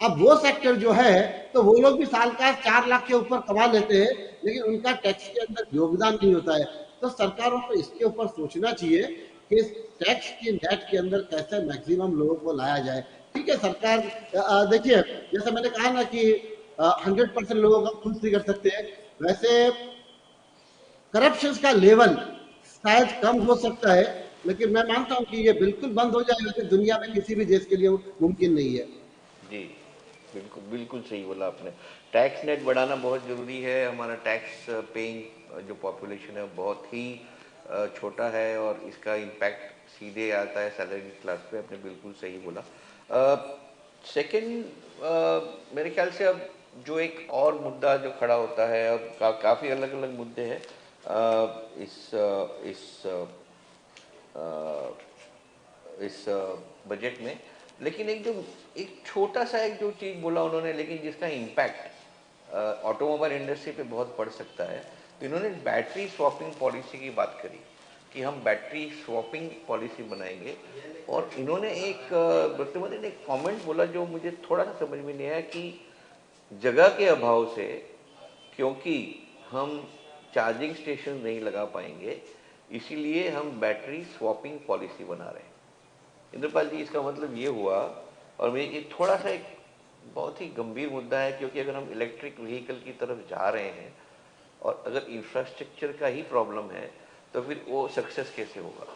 अब वो सेक्टर जो है, तो वो लोग भी साल का 4 लाख के ऊपर कमा लेते हैं, लेकिन उनका टैक्स के अंदर योगदान नहीं होता है। तो सरकारों को इसके ऊपर सोचना चाहिए कि टैक्स की नेट के अंदर कैसे मैक्सिमम लोगों को लाया जाए। ठीक है, सरकार देखिए, जैसे मैंने कहा ना कि 100% लोगों का खुद नहीं कर सकते हैं, वैसे करप्शन का लेवल शायद कम हो सकता है, लेकिन मैं मानता हूं कि ये बिल्कुल बंद हो जाएगा कि दुनिया में किसी भी देश के लिए मुमकिन नहीं है। जी, बिल्कुल बिल्कुल सही बोला आपने। टैक्स नेट बढ़ाना बहुत ज़रूरी है। हमारा टैक्स पेइंग जो पॉपुलेशन है बहुत ही छोटा है और इसका इम्पैक्ट सीधे आता है सैलरी क्लास पे। आपने बिल्कुल सही बोला। सेकंड, मेरे ख्याल से अब जो एक और मुद्दा जो खड़ा होता है, अब काफ़ी अलग अलग मुद्दे हैं इस बजट में, लेकिन एक छोटा सा एक जो चीज़ बोला उन्होंने, लेकिन जिसका इम्पैक्ट ऑटोमोबाइल इंडस्ट्री पे बहुत पड़ सकता है। तो इन्होंने बैटरी स्वैपिंग पॉलिसी की बात करी कि हम बैटरी स्वैपिंग पॉलिसी बनाएंगे, और इन्होंने वित्त मंत्री ने एक कमेंट बोला जो मुझे थोड़ा सा समझ में नहीं आया कि जगह के अभाव से, क्योंकि हम चार्जिंग स्टेशन नहीं लगा पाएंगे, इसीलिए हम बैटरी स्वैपिंग पॉलिसी बना रहे हैं। इंद्रपाल जी, इसका मतलब ये हुआ, और मैं ये थोड़ा सा एक बहुत ही गंभीर मुद्दा है, क्योंकि अगर हम इलेक्ट्रिक व्हीकल की तरफ जा रहे हैं और अगर इंफ्रास्ट्रक्चर का ही प्रॉब्लम है, तो फिर वो सक्सेस कैसे होगा।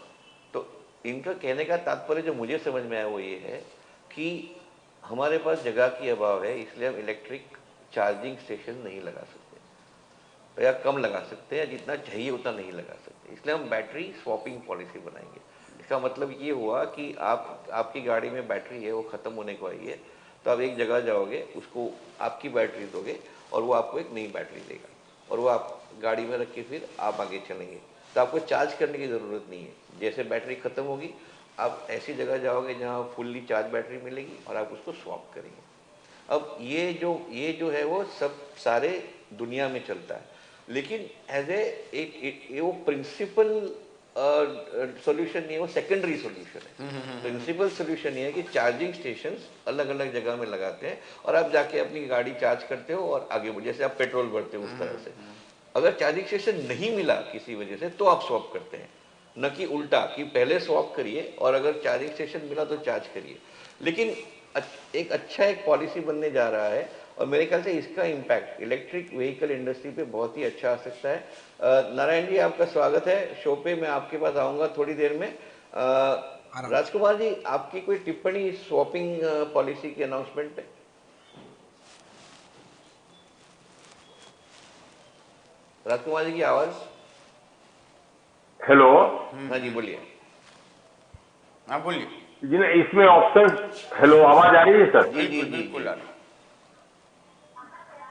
तो इनका कहने का तात्पर्य जो मुझे समझ में आया वो ये है कि हमारे पास जगह की अभाव है, इसलिए हम इलेक्ट्रिक चार्जिंग स्टेशन नहीं लगा सकते, या कम लगा सकते हैं, जितना चाहिए उतना नहीं लगा सकते, इसलिए हम बैटरी स्वैपिंग पॉलिसी बनाएंगे। इसका मतलब ये हुआ कि आपकी गाड़ी में बैटरी है, वो ख़त्म होने को आई है, तो आप एक जगह जाओगे, उसको आपकी बैटरी दोगे और वो आपको एक नई बैटरी देगा, और वो आप गाड़ी में रख के फिर आप आगे चलेंगे। तो आपको चार्ज करने की ज़रूरत नहीं है। जैसे बैटरी ख़त्म होगी, आप ऐसी जगह जाओगे जहाँ फुल्ली चार्ज बैटरी मिलेगी और आप उसको स्वैप करेंगे। अब ये जो है वो सब सारे दुनिया में चलता है, लेकिन एज ए वो प्रिंसिपल सॉल्यूशन नहीं है, वो सेकेंडरी सॉल्यूशन है। प्रिंसिपल सॉल्यूशन ये है कि चार्जिंग स्टेशंस अलग अलग जगह में लगाते हैं और आप जाके अपनी गाड़ी चार्ज करते हो और आगे बढ़, जैसे आप पेट्रोल भरते हो उस तरह से। अगर चार्जिंग स्टेशन नहीं मिला किसी वजह से, तो आप स्वैप करते हैं, न कि उल्टा कि पहले स्वैप करिए और अगर चार्जिंग स्टेशन मिला तो चार्ज करिए। लेकिन एक पॉलिसी बनने जा रहा है, और मेरे ख्याल से इसका इम्पैक्ट इलेक्ट्रिक व्हीकल इंडस्ट्री पे बहुत ही अच्छा आ सकता है। नारायण जी, आपका स्वागत है शो पे। मैं आपके पास आऊँगा थोड़ी देर में। राजकुमार जी, आपकी कोई टिप्पणी स्वैपिंग पॉलिसी के अनाउंसमेंट पे? राजकुमार जी की आवाज़। हेलो। हाँ जी, बोलिए। हाँ बोलिए जी ना, इसमें ऑप्शन, हेलो, आवाज आ रही है सर? जी जी बिल्कुल।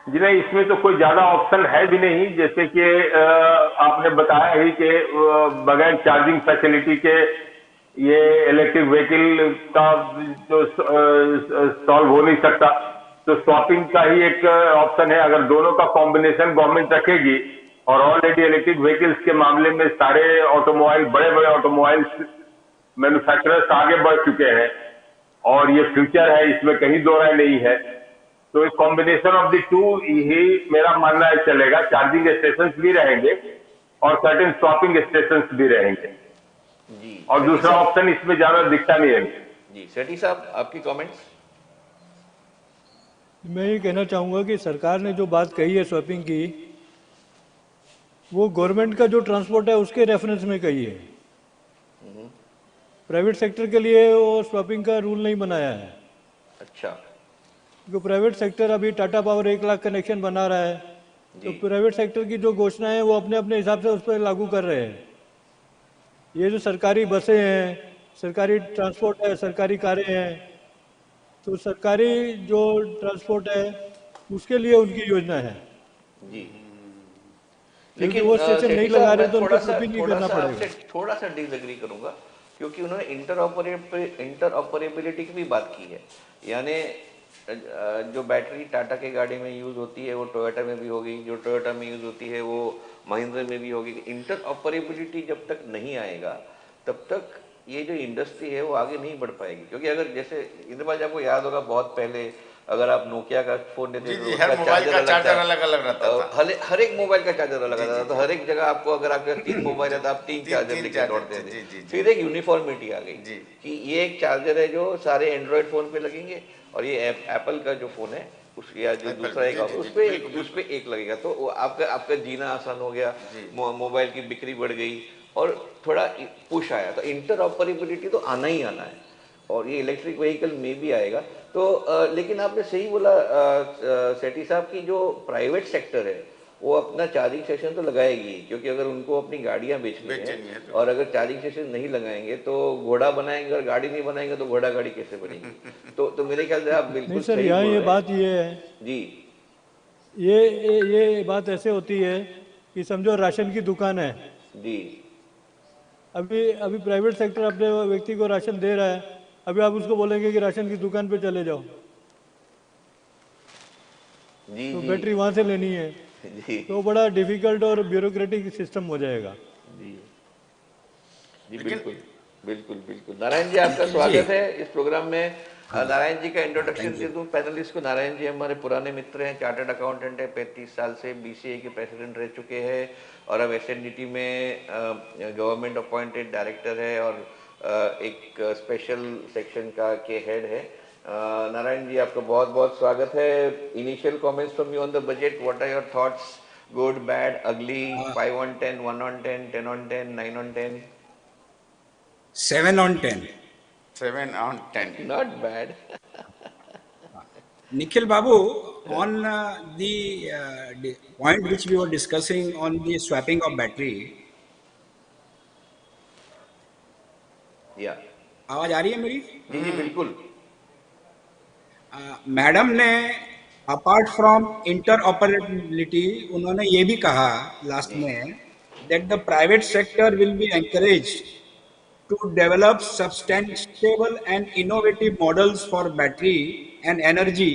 जी नहीं, इसमें तो कोई ज्यादा ऑप्शन है भी नहीं। जैसे कि आपने बताया ही कि बगैर चार्जिंग फैसिलिटी के ये इलेक्ट्रिक व्हीकल का जो सॉल्व हो नहीं सकता, तो स्वैपिंग का ही एक ऑप्शन है। अगर दोनों का कॉम्बिनेशन गवर्नमेंट रखेगी, और ऑलरेडी इलेक्ट्रिक व्हीकल्स के मामले में सारे ऑटोमोबाइल, बड़े बड़े ऑटोमोबाइल्स मैन्युफैक्चरर्स आगे बढ़ चुके हैं और ये फ्यूचर है, इसमें कहीं दो राय नहीं है। तो एक कॉम्बिनेशन ऑफ द टू ही मेरा मानना है चलेगा। चार्जिंग स्टेशंस भी रहेंगे और सर्टेन स्वैपिंग स्टेशंस भी रहेंगे जी, और दूसरा ऑप्शन इसमें ज्यादा दिखता नहीं है। जी, सेठी साहब, आपकी कमेंट्स। मैं ये कहना चाहूँगा कि सरकार ने जो बात कही है स्वैपिंग की, वो गवर्नमेंट का जो ट्रांसपोर्ट है उसके रेफरेंस में कही है। प्राइवेट सेक्टर के लिए वो स्वैपिंग का रूल नहीं बनाया है। अच्छा। जो प्राइवेट सेक्टर अभी टाटा पावर 1 लाख कनेक्शन बना रहा है, तो प्राइवेट सेक्टर की जो घोषणाएं हैं वो अपने अपने हिसाब से उस पर लागू कर रहे हैं। ये जो सरकारी बसें हैं, सरकारी ट्रांसपोर्ट है, सरकारी कारें हैं, तो सरकारी जो ट्रांसपोर्ट है उसके लिए उनकी योजना है जी। क्योंकि लेकिन वो स्टेशन नहीं सेठी लगा साहब, रहे मैं तो उनको थोड़ा सा कॉपी नहीं करना पड़ेगा। थोड़ा सा डिसएग्री करूंगा, क्योंकि उन्होंने इंटरऑपरेबिलिटी की भी बात की है। यानी जो बैटरी टाटा के गाड़ी में यूज होती है वो टोयोटा में भी होगी, जो टोयोटा में यूज होती है वो महिंद्रा में भी होगी। इंटरऑपरेबिलिटी जब तक नहीं आएगा तब तक ये जो इंडस्ट्री है वो आगे नहीं बढ़ पाएगी। क्योंकि अगर जैसे इंद्र भाई आपको याद होगा, बहुत पहले अगर आप नोकिया का फोन लेते जी, हर मोबाइल का चार्जर अलग अलग रहता था। हर एक मोबाइल का चार्जर अलग रहता था। तो हर एक जगह आपको, अगर आपके 3 मोबाइल है तो आप 3 चार्जर लेके दौड़ते थे। फिर एक यूनिफॉर्मिटी आ गई कि ये एक चार्जर है जो सारे एंड्रॉयड फोन पे लगेंगे, और ये एप्पल का जो फोन है उस, या जो दूसरा एक उस पे एक लगेगा। तो वो आपका जीना आसान हो गया, मोबाइल की बिक्री बढ़ गई और थोड़ा पुश आया। तो इंटरऑपरेबिलिटी तो आना ही आना है, और ये इलेक्ट्रिक व्हीकल में भी आएगा। तो लेकिन आपने सही बोला सेठी साहब की, जो प्राइवेट सेक्टर है वो अपना चार्जिंग स्टेशन तो लगाएगी, क्योंकि अगर उनको अपनी गाड़ियां बेचनी है तो। और अगर चार्जिंग स्टेशन नहीं लगाएंगे तो घोड़ा बनाएंगे, और गाड़ी नहीं बनाएंगे तो घोड़ा गाड़ी कैसे बनेगी। तो मेरे ख्याल से आप बिल्कुल नहीं सर, सही यहाँ बोल ये रहे बात हैं ये है जी। ये बात ऐसे होती है कि समझो राशन की दुकान है, जी अभी अभी प्राइवेट सेक्टर अपने व्यक्ति को राशन दे रहा है, अभी आप उसको बोलेंगे कि राशन की दुकान पे चले जाओ, जी तो जी बैटरी वहां से लेनी है, जी तो बड़ा डिफिकल्ट और ब्यूरोक्रेटिक सिस्टम हो जाएगा। जी जी बिल्कुल बिल्कुल बिल्कुल। नारायण जी, आपका स्वागत है इस प्रोग्राम में। नारायण जी का इंट्रोडक्शन दे दूं पैनलिस्ट को। नारायण जी हमारे पुराने मित्र हैं, चार्टर्ड अकाउंटेंट है, 35 साल से बीसीए के प्रेसिडेंट रह चुके हैं, और अब एसएनडीटी में गवर्नमेंट अपॉइंटेड डायरेक्टर है, और एक स्पेशल सेक्शन का के हेड है। नारायण जी, आपका बहुत बहुत स्वागत है। Initial comments from you on the budget, what are your thoughts? Good, bad, ugly, 5 on 10, 1 on 10, 10 on 10, 9 on 10? 7 on 10. 7 on 10. Not bad. Nikhil Babu, on the point which we were discussing on the swapping of battery, Yeah. आवाज आ रही है मेरी? जी जी बिल्कुल। Madam ने apart from interoperability उन्होंने ये भी कहा लास्ट में that the private sector will be encouraged to develop sustainable and innovative models for battery and energy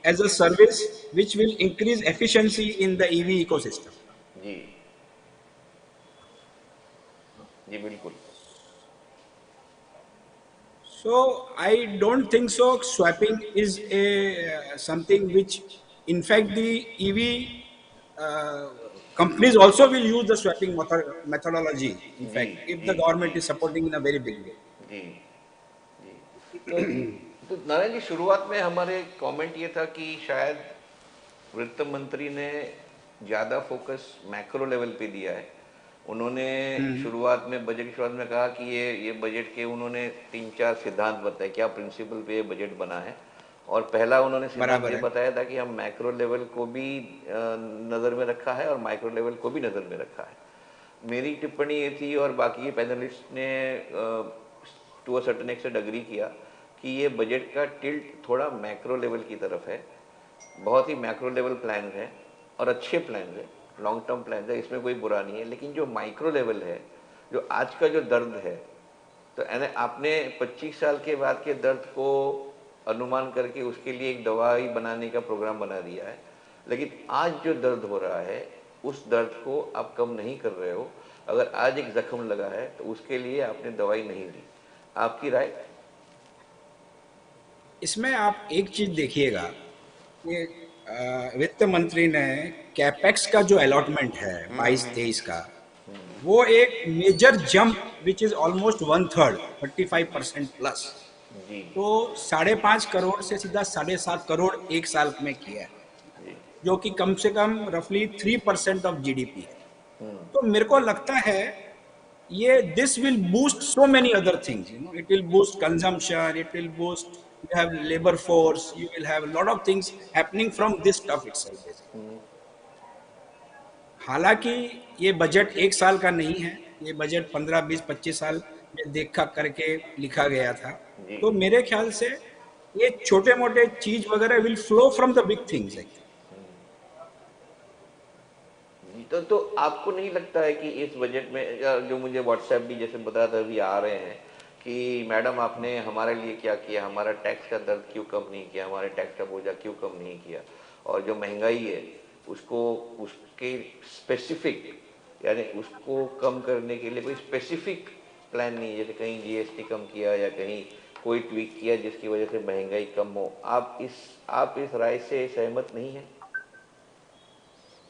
as a service which will increase efficiency in the EV ecosystem. जी जी बिल्कुल। So I don't think so. Swapping is a something which, in fact, the EV companies also will use the swapping methodology. In fact, if the government is supporting in a very big way. जी जी तो नारायण जी, शुरुआत में हमारे comment ये था कि शायद वित्त मंत्री ने ज़्यादा फोकस मैक्रो लेवल पे दिया है। उन्होंने शुरुआत में, बजट की शुरुआत में कहा कि ये बजट के उन्होंने 3-4 सिद्धांत बताए, क्या प्रिंसिपल पे ये बजट बना है। और पहला उन्होंने सिद्धांत ये बताया था कि हम मैक्रो लेवल को भी नज़र में रखा है और माइक्रो लेवल को भी नज़र में रखा है। मेरी टिप्पणी ये थी, और बाकी पैनलिस्ट ने to a certain extent agree किया, कि ये बजट का टिल्ट थोड़ा मैक्रो लेवल की तरफ है। बहुत ही मैक्रो लेवल प्लान है और अच्छे प्लान है, लॉन्ग टर्म प्लान है, इसमें कोई बुरा नहीं है। लेकिन जो माइक्रो लेवल है, जो आज का जो दर्द है, तो आपने 25 साल के बाद के दर्द को अनुमान करके उसके लिए एक दवाई बनाने का प्रोग्राम बना दिया है। लेकिन आज जो दर्द हो रहा है उस दर्द को आप कम नहीं कर रहे हो। अगर आज एक जख्म लगा है तो उसके लिए आपने दवाई नहीं दी। आपकी राय? इसमें आप एक चीज देखिएगा कि वित्त मंत्री ने कैपेक्स का जो अलॉटमेंट है 22-23 का, वो एक major jump which is almost 1/3, 35% plus जी तो 5.5 करोड़ से सीधा 7.5 करोड़ एक साल में किया है, जी। जो कि कम से कम रफली 3% ऑफ जीडीपी है। तो मेरे को लगता है ये this will boost so many other things, it will boost consumption, it will boost, you have labor force, you will have a lot of things happening from this stuff itself basically. हालांकि ये budget एक साल का नहीं है, ये budget 15, 20, 25 साल में देखा करके लिखा गया था। जी तो मेरे ख्याल से ये छोटे मोटे चीज वगैरह will flow from the big things. जी। तो आपको नहीं लगता है कि इस बजट में, या जो मुझे व्हाट्सएप भी जैसे बता था अभी आ रहे हैं कि मैडम आपने हमारे लिए क्या किया, हमारा टैक्स का दर्द क्यों कम नहीं किया, हमारे टैक्स का बोझा क्यों कम नहीं किया, और जो महंगाई है उसको, उसके स्पेसिफिक, यानी उसको कम करने के लिए कोई स्पेसिफिक प्लान नहीं है, जैसे कहीं जीएसटी कम किया या कहीं कोई ट्वीक किया जिसकी वजह से महंगाई कम हो। आप इस राय से सहमत नहीं हैं?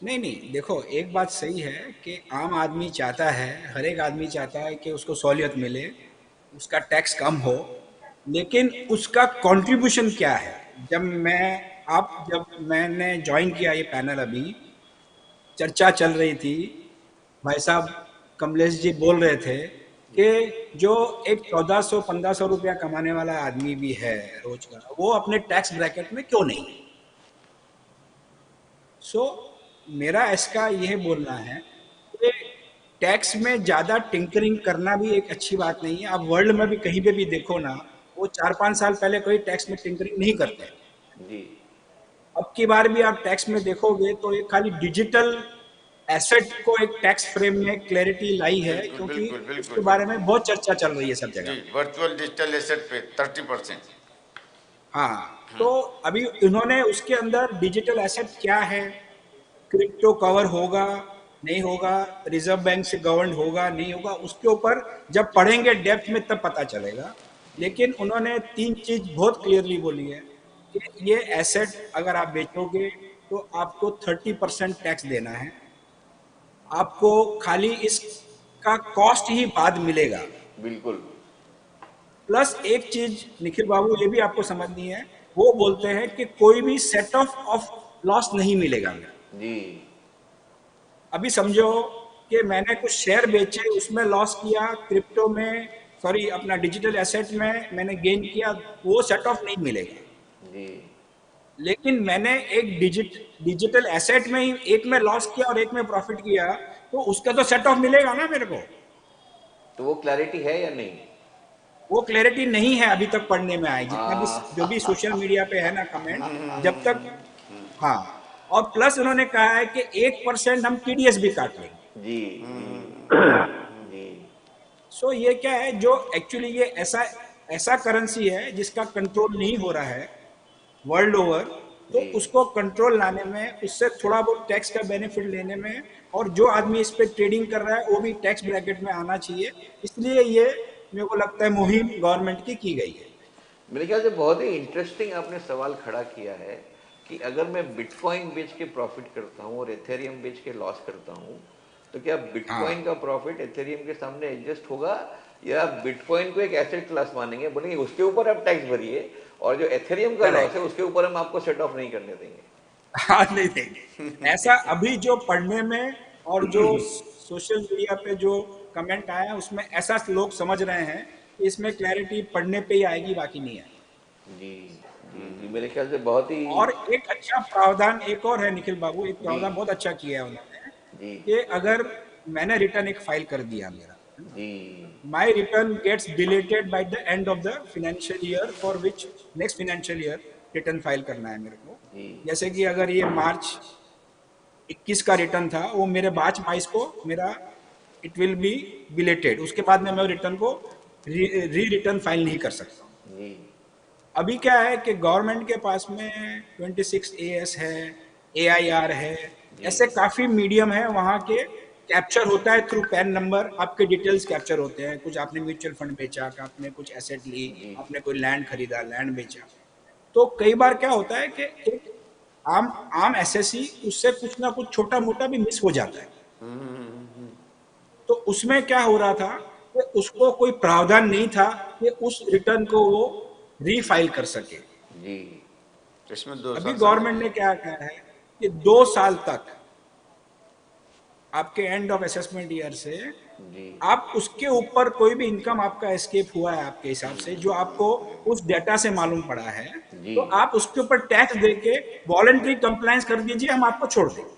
नहीं नहीं, देखो एक बात सही है कि आम आदमी चाहता है, हर एक आदमी चाहता है कि उसको सहूलियत मिले, उसका टैक्स कम हो, लेकिन उसका कंट्रीब्यूशन क्या है। जब मैंने ज्वाइन किया ये पैनल, अभी चर्चा चल रही थी, भाई साहब कमलेश जी बोल रहे थे कि जो एक 1400-1500 रुपया कमाने वाला आदमी भी है रोज का, वो अपने टैक्स ब्रैकेट में क्यों नहीं। सो मेरा इसका यह बोलना है कि टैक्स में ज्यादा टिंकरिंग करना भी एक अच्छी बात नहीं है। आप वर्ल्ड में भी कहीं पे भी देखो ना, वो 4-5 साल पहले कोई टैक्स में टिंकरिंग नहीं करते। जी अब की बार भी आप टैक्स में देखोगे तो एक खाली डिजिटल एसेट को एक टैक्स फ्रेम में क्लैरिटी लाई है, बिल्कुल क्योंकि बिल्कुल बिल्कुल उसके बारे में बिल्कुल। बहुत चर्चा चल रही है सब जगह जी, पे। वर्चुअल डिजिटल एसेट पे 30%। हाँ, तो अभी इन्होंने उसके अंदर डिजिटल एसेट क्या है, क्रिप्टो कवर होगा नहीं होगा, रिजर्व बैंक से गवर्न होगा नहीं होगा, उसके ऊपर जब पढ़ेंगे डेप्थ में तब पता चलेगा। लेकिन उन्होंने 3 चीज बहुत क्लियरली बोली है कि ये एसेट अगर आप बेचोगे तो आपको 30% टैक्स देना है, आपको खाली इसका कॉस्ट ही बाद मिलेगा। बिल्कुल। प्लस एक चीज निखिल बाबू ये भी आपको समझनी है, वो बोलते हैं कि कोई भी सेट ऑफ लॉस नहीं मिलेगा मेरा। जी अभी समझो कि मैंने कुछ शेयर बेचे, उसमें लॉस किया, क्रिप्टो में, सॉरी अपना डिजिटल एसेट में मैंने गेन किया, वो सेट ऑफ नहीं मिलेगा। जी। लेकिन मैंने एक डिजिटल एसेट में ही एक में लॉस किया और एक में प्रॉफिट किया, तो उसका तो सेट ऑफ मिलेगा ना मेरे को। तो वो क्लैरिटी है या नहीं? वो क्लैरिटी नहीं है अभी तक पढ़ने में आई, जितना भी जो भी हाँ। सोशल मीडिया पे है ना कमेंट, जब तक। हाँ, और प्लस उन्होंने कहा है कि 1% हम टीडीएस भी काट लेंगे। जी जी सो ये क्या है, जो एक्चुअली ये ऐसा ऐसा करेंसी है जिसका कंट्रोल नहीं हो रहा है वर्ल्ड ओवर, तो जी उसको कंट्रोल लाने में, उससे थोड़ा बहुत टैक्स का बेनिफिट लेने में, और जो आदमी इस पे ट्रेडिंग कर रहा है वो भी टैक्स ब्रैकेट में आना चाहिए, इसलिए ये मेरे को लगता है मुहिम गवर्नमेंट की गई है। मेरे ख्याल से बहुत ही इंटरेस्टिंग आपने सवाल खड़ा किया है कि अगर मैं बिटकॉइन बेच के प्रॉफिट करता हूँ और एथेरियम बेच के लॉस करता हूँ, तो क्या हाँ बिटकॉइन का प्रॉफिट एथेरियम के सामने एडजस्ट होगा, या बिटकॉइन को एक एसेट क्लास मानेंगे, बोलेंगे उसके ऊपर आप टैक्स भरिए, और जो एथेरियम का लॉस है करेक्ट। उसके ऊपर हम आपको सेट ऑफ नहीं करने देंगे? हाँ नहीं नहीं, ऐसा अभी जो पढ़ने में और जो सोशल मीडिया पे जो कमेंट आया है उसमें ऐसा लोग समझ रहे हैं कि इसमें क्लैरिटी पढ़ने पे ही आएगी, बाकी नहीं आएगी। जी जी, मेरे ख्याल से बहुत ही। और एक अच्छा प्रावधान एक और है निखिल बाबू, एक जी प्रावधान बहुत अच्छा किया है उन्होंने, जी कि अगर मैंने रिटर्न एक फाइल कर दिया मेरा, जी my return gets deleted by the end of the financial year for which next financial year return file करना है मेरे को। जी जैसे कि अगर ये मार्च 21 का रिटर्न था, वो मेरे मार्च 22 को मेरा इट विल बी बिलेटेड, उसके बाद में मैं रिटर्न को री रिटर्न फाइल नहीं कर सकता। जी अभी क्या है कि गवर्नमेंट के पास में 26AS है, AIR है, जी ऐसे काफी मीडियम है, वहाँ के कैप्चर होता है थ्रू पैन नंबर, आपके डिटेल्स कैप्चर होते हैं, कुछ आपने म्यूचुअल फंड बेचा, आपने कुछ एसेट ली, जी आपने कोई लैंड खरीदा, लैंड बेचा, तो कई बार क्या होता है कि एक आम आम एसएससी उससे कुछ ना कुछ छोटा मोटा भी मिस हो जाता है। तो उसमें क्या हो रहा था कि उसको कोई प्रावधान नहीं था कि उस रिटर्न को वो रीफाइल कर सके। जी। इसमें 2 अभी साल गवर्नमेंट ने क्या कहा है कि 2 साल तक आपके एंड ऑफ असेसमेंट ईयर से जी। आप उसके ऊपर कोई भी इनकम आपका एस्केप हुआ है आपके हिसाब से, जो आपको उस डेटा से मालूम पड़ा है, जी। तो आप उसके ऊपर टैक्स देके वॉलंटरी कंप्लायंस कर दीजिए, हम आपको छोड़ देंगे।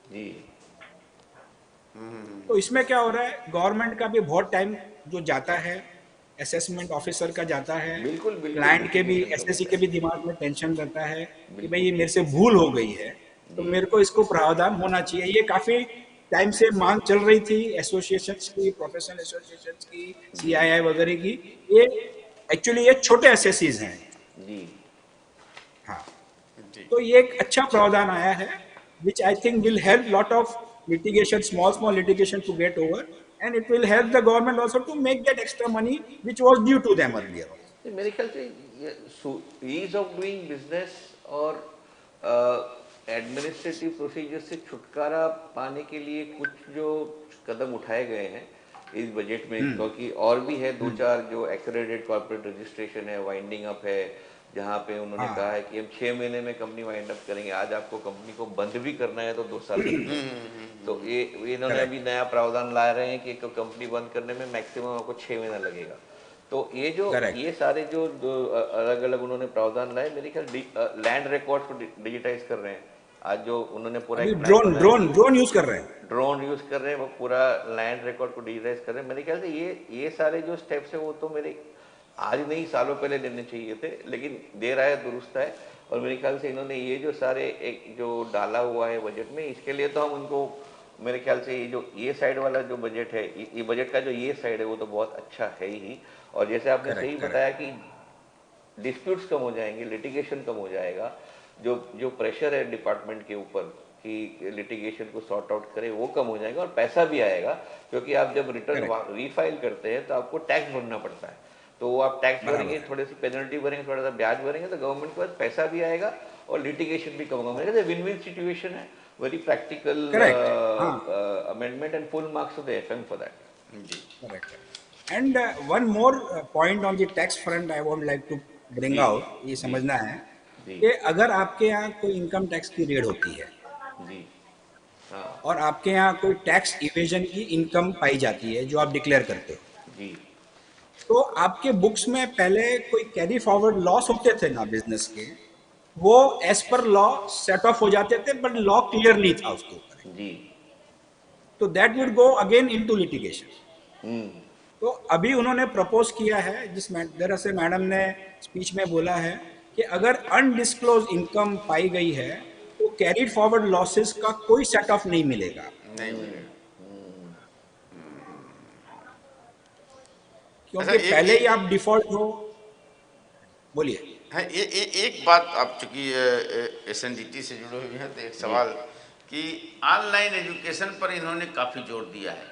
जी। तो इसमें क्या हो रहा है, गवर्नमेंट का भी बहुत टाइम जो जाता है, असेसमेंट ऑफिसर का जाता है, बिल्कुल बिल्कुल, क्लाइंट के भी, लिटिगेशन का एसएससी होता के भी है। दिमाग में टेंशन रहता है कि भाई बिल्कुल। ये मेरे से भूल हो गई है, तो जी। मेरे को इसको प्रावधान होना चाहिए। ये काफी टाइम से मांग चल रही थी एसोसिएशंस की, प्रोफेशनल एसोसिएशंस की, जी। सीआईआई वगैरह की। ये एक्चुअली ये छोटे एसएससीज हैं। जी। हाँ, जी। तो ये एक अच्छा प्रावधान आया है, which I think will help lot of litigation, small litigation to get over, and it will help the government also to make that extra money which was due to them earlier. तो मेरे ख्याल से ease of doing business और administrative procedure से छुटकारा पाने के लिए कुछ जो कदम उठाए गए हैं इस बजट में, क्योंकि और भी है 2-4 जो एक्रेडिटेड कॉर्पोरेट रजिस्ट्रेशन है, वाइंडिंग अप है, जहाँ पे उन्होंने हाँ, कहा है कि हम 6 महीने में कंपनी वाइंड अप करेंगे। आज आपको कंपनी को बंद भी करना है तो 2 साल लगते हैं। तो ये इन्होंने करेक्ट, अभी नया प्रावधान ला रहे हैं कि एक कंपनी बंद करने में मैक्सिमम आपको 6 महीना लगेगा। तो करेक्ट। ये सारे जो अलग अलग उन्होंने प्रावधान लाए, मेरे ख्याल लैंड रिकॉर्ड को डिजिटाइज कर रहे हैं। आज जो उन्होंने पूरा अभी एक प्लान ड्रोन बनाया, ड्रोन ड्रोन यूज कर रहे हैं। ड्रोन यूज कर रहे हैं, वो पूरा लैंड रिकॉर्ड को डिजिटाइज कर रहे हैं। मेरे ख्याल से ये सारे जो स्टेप्स है वो तो मेरे आज नहीं सालों पहले लेने चाहिए थे, लेकिन देर आया दुरुस्त है। और मेरे ख्याल से इन्होंने ये जो सारे एक जो डाला हुआ है बजट में, इसके लिए तो हम उनको, मेरे ख्याल से ये साइड वाला जो बजट है, ये बजट का जो ये साइड है वो तो बहुत अच्छा है ही। और जैसे आपने सही करेक्ट, बताया करेक्ट, कि डिस्प्यूट्स कम हो जाएंगे, लिटिगेशन कम हो जाएगा, जो जो प्रेशर है डिपार्टमेंट के ऊपर कि लिटिगेशन को सॉर्ट आउट करे वो कम हो जाएगा, और पैसा भी आएगा। क्योंकि आप जब रिटर्न रीफाइल करते हैं तो आपको टैक्स भरना पड़ता है, तो वो आप टैक्स बराबर भरेंगे, है। थोड़ी सी पेनल्टी भरेंगे, थोड़ा सा ब्याज भरेंगे, तो गवर्नमेंट के पास पैसा भी आएगा और लिटिगेशन भी कम होगा। मेरे ख्याल से विन विन सिचुएशन है, वेरी प्रैक्टिकल करेक्ट, हाँ, amendment and full marks to the FM for that. जी। Correct. And one more point on the tax front I would like to bring जी। आउट, ये जी। समझना है जी। कि अगर आपके यहाँ कोई इनकम टैक्स की रेड होती है जी। हाँ। और आपके यहाँ कोई टैक्स इवेजन की इनकम पाई जाती है जो आप डिक्लेयर करते हो, जी। तो आपके बुक्स में पहले कोई कैरी फॉरवर्ड लॉस होते थे ना बिजनेस के, वो as per law set of हो जाते थे, बट लॉ क्लियर नहीं था उसके ऊपर। जी। तो that would go again into litigation. Hmm. तो अभी उन्होंने प्रपोज किया है, दरअसल मैडम ने स्पीच में बोला है कि अगर अनडिस्क्लोज इनकम पाई गई है तो कैरीड फॉरवर्ड लॉसेस का कोई सेट ऑफ नहीं मिलेगा, नहीं मिलेगा। अच्छा, क्योंकि पहले ही आप डिफॉल्ट हो। बोलिए। है एक बात, आप चूंकि एसएनडीटी से जुड़े हुए हैं तो एक जी। सवाल कि ऑनलाइन एजुकेशन पर इन्होंने काफ़ी जोर दिया है।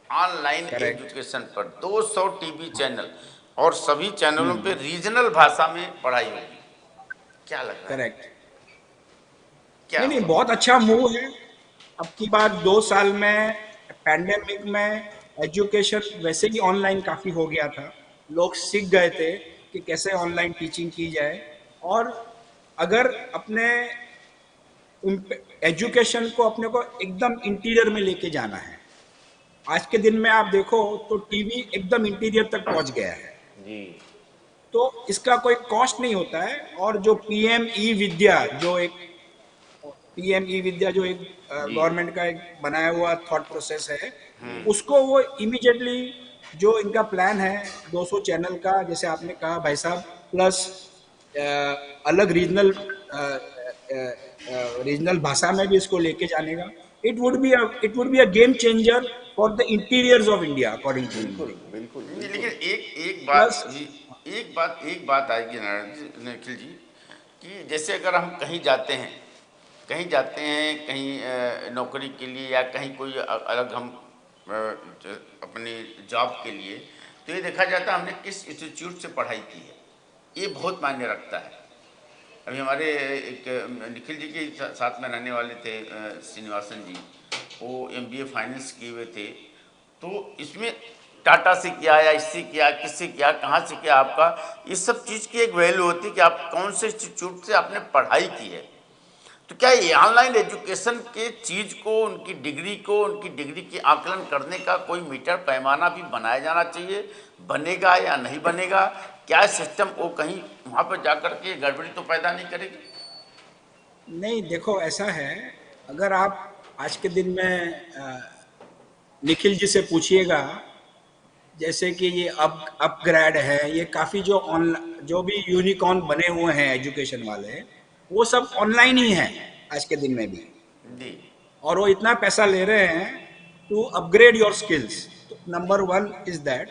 Online correct. एजुकेशन पर 200 टीवी चैनल और सभी चैनलों पे रीजनल भाषा में पढ़ाई होगी। क्या लग रहा है, करेक्ट। क्या नहीं नहीं, होगा? बहुत अच्छा मूव है। अब की बात 2 साल में पैंडेमिक में एजुकेशन वैसे ही ऑनलाइन काफी हो गया था, लोग सीख गए थे कि कैसे ऑनलाइन टीचिंग की जाए। और अगर अपने एजुकेशन को अपने को एकदम इंटीरियर में लेके जाना है, आज के दिन में आप देखो तो टीवी एकदम इंटीरियर तक पहुंच गया है, जी। तो इसका कोई कॉस्ट नहीं होता है। और जो पीएम ई विद्या, जो एक पीएम ई विद्या जो एक जी। गवर्नमेंट का एक बनाया हुआ थॉट प्रोसेस है, उसको वो इमीडिएटली, जो इनका प्लान है 200 चैनल का, जैसे आपने कहा भाई साहब, प्लस अलग रीजनल भाषा में भी इसको लेके जाने का, it would be a game changer for the interiors of India according to बिल्कुल मी। बिल्कुल नहीं, बिल्कुल। लेकिन एक बात प्लस भी, एक बात आएगी नारायण जी, निखिल जी, कि जैसे अगर हम कहीं जाते हैं, कहीं नौकरी के लिए या कहीं कोई अलग हम अपनी जॉब के लिए, तो ये देखा जाता है हमने किस इंस्टीट्यूट से पढ़ाई की है, ये बहुत मायने रखता है। अभी हमारे एक निखिल जी के साथ में रहने वाले थे श्रीनिवासन जी, वो एमबीए फाइनेंस किए हुए थे, तो इसमें टाटा से किया या इससे किया, किससे किया, कहाँ से किया आपका, इस सब चीज़ की एक वैल्यू होती है कि आप कौन से इंस्टीट्यूट से आपने पढ़ाई की है। तो क्या ये ऑनलाइन एजुकेशन के चीज़ को, उनकी डिग्री को, उनकी डिग्री की आकलन करने का कोई मीटर पैमाना भी बनाया जाना चाहिए? बनेगा या नहीं बनेगा? क्या सिस्टम वो कहीं वहाँ पर जाकर के गड़बड़ी तो पैदा नहीं करेगी? नहीं, देखो ऐसा है, अगर आप आज के दिन में निखिल जी से पूछिएगा, जैसे कि ये अपग्रेड है, ये काफ़ी जो भी यूनिकॉर्न बने हुए हैं एजुकेशन वाले, वो सब ऑनलाइन ही हैं आज के दिन में भी जी। और वो इतना पैसा ले रहे हैं टू अपग्रेड योर स्किल्स। तो नंबर 1 इज दैट।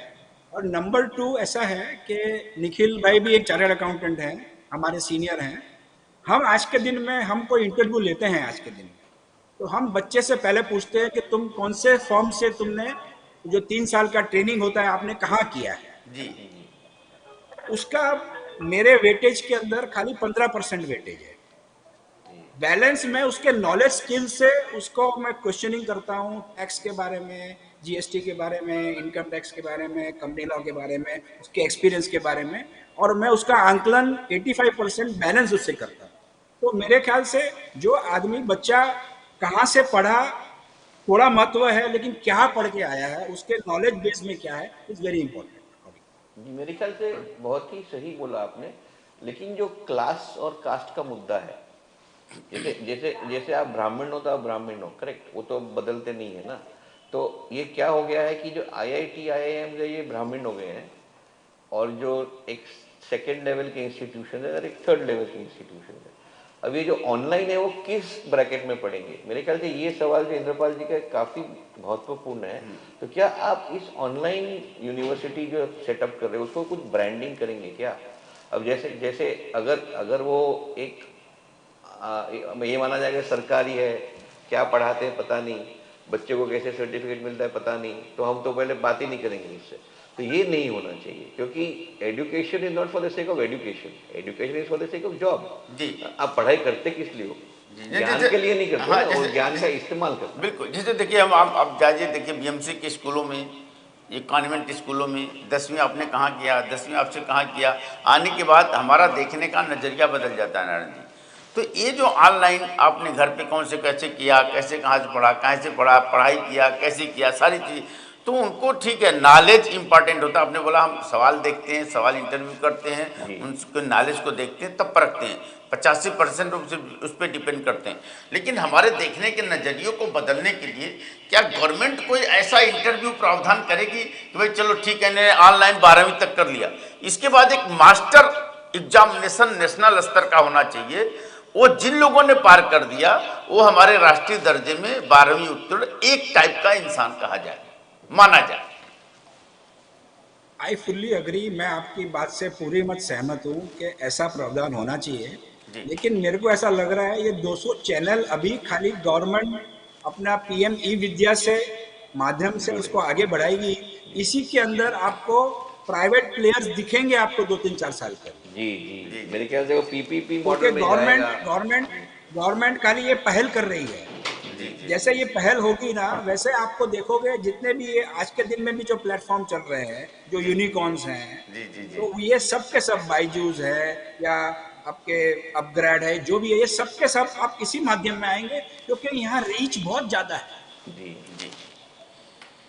और नंबर 2 ऐसा है कि निखिल भाई भी एक चार्टर्ड अकाउंटेंट हैं, हमारे सीनियर हैं। हम आज के दिन में हम कोई इंटरव्यू लेते हैं आज के दिन में, तो हम बच्चे से पहले पूछते हैं कि तुम कौन से फॉर्म से, तुमने जो 3 साल का ट्रेनिंग होता है आपने कहाँ किया है। जी। उसका मेरे वेटेज के अंदर खाली 15% वेटेज है। बैलेंस में उसके नॉलेज स्किल से उसको मैं क्वेश्चनिंग करता हूँ, टैक्स के बारे में, जीएसटी के बारे में, इनकम टैक्स के बारे में, कंपनी लॉ के बारे में, उसके एक्सपीरियंस के बारे में, और मैं उसका आंकलन 85% बैलेंस उससे करता हूँ। तो मेरे ख्याल से जो आदमी, बच्चा कहाँ से पढ़ा थोड़ा महत्व है, लेकिन क्या पढ़ के आया है, उसके नॉलेज बेस में क्या है, इज वेरी इंपॉर्टेंट। मेरे ख्याल से बहुत ही सही बोला आपने, लेकिन जो क्लास और कास्ट का मुद्दा है, जैसे जैसे जैसे आप ब्राह्मण हो तो आप ब्राह्मण हो, करेक्ट, वो तो बदलते नहीं है ना। तो ये क्या हो गया है कि जो आईआईटी आईआईएम है ये ब्राह्मण हो गए हैं, और जो एक सेकेंड लेवल के इंस्टीट्यूशन है और एक थर्ड लेवल के इंस्टीट्यूशन है। अब ये जो ऑनलाइन है वो किस ब्रैकेट में पड़ेंगे? मेरे ख्याल से ये सवाल जो इंद्रपाल जी का काफ़ी महत्वपूर्ण है। तो क्या आप इस ऑनलाइन यूनिवर्सिटी जो सेटअप कर रहे हो उसको कुछ ब्रांडिंग करेंगे क्या? अब जैसे जैसे अगर वो एक ये माना जाएगा सरकारी है, क्या पढ़ाते हैं पता नहीं, बच्चे को कैसे सर्टिफिकेट मिलता है पता नहीं, तो हम तो पहले बात ही नहीं करेंगे इससे। तो ये नहीं होना चाहिए, क्योंकि education is not for the sake of education, education is for the sake of job. जी। आप पढ़ाई करते किस लिए हो? ज्ञान के लिए नहीं करते। हाँ, और ज्ञान का इस्तेमाल करते। बिल्कुल। जैसे देखिए, हम आप जाइए, देखिए बीएमसी के स्कूलों में, ये कॉन्वेंट स्कूलों में 10वीं आपने कहाँ किया, 10वीं आपसे कहाँ किया, आने के बाद हमारा देखने का नज़रिया बदल जाता है नारायण जी। तो ये जो ऑनलाइन आपने घर पे कौन से कैसे किया, कैसे कहाँ से पढ़ा, कहाँ से पढ़ा, पढ़ाई किया, कैसे किया, सारी चीज़, तो उनको ठीक है, नॉलेज इंपॉर्टेंट होता है। आपने बोला हम सवाल देखते हैं, सवाल इंटरव्यू करते हैं, उनके नॉलेज को देखते हैं, तब परखते हैं, 85% उस पर डिपेंड करते हैं। लेकिन हमारे देखने के नज़रियों को बदलने के लिए क्या गवर्नमेंट कोई ऐसा इंटरव्यू प्रावधान करेगी कि भाई चलो ठीक है, ऑनलाइन 12वीं तक कर लिया, इसके बाद एक मास्टर एग्जामिनेशन नेशनल स्तर का होना चाहिए, वो जिन लोगों ने पार कर दिया वो हमारे राष्ट्रीय दर्जे में 12वीं उत्तीर्ण एक टाइप का इंसान कहा जाए, माना जाए। आई फुल्ली अग्री, मैं आपकी बात से पूरी मत सहमत हूँ कि ऐसा प्रावधान होना चाहिए। लेकिन मेरे को ऐसा लग रहा है ये 200 चैनल अभी खाली गवर्नमेंट अपना पीएम ई विद्या से माध्यम से उसको आगे बढ़ाएगी, इसी के अंदर आपको प्राइवेट प्लेयर्स दिखेंगे आपको 2-3-4 साल तक। जी जी जी, मेरे ख्याल से वो पीपीपी मॉडल में गवर्नमेंट खाली ये पहल कर रही है। जैसे ये पहल होगी ना, वैसे आपको देखोगे जितने भी ये आज के दिन में भी जो प्लेटफॉर्म चल रहे हैं, जो यूनिकॉर्न्स हैं, तो ये सब के सब बायजूस है या आपके अपग्रेड है, जो भी है, ये सब के सब आप इसी माध्यम में आएंगे, क्योंकि यहाँ रीच बहुत ज्यादा है। जी जी।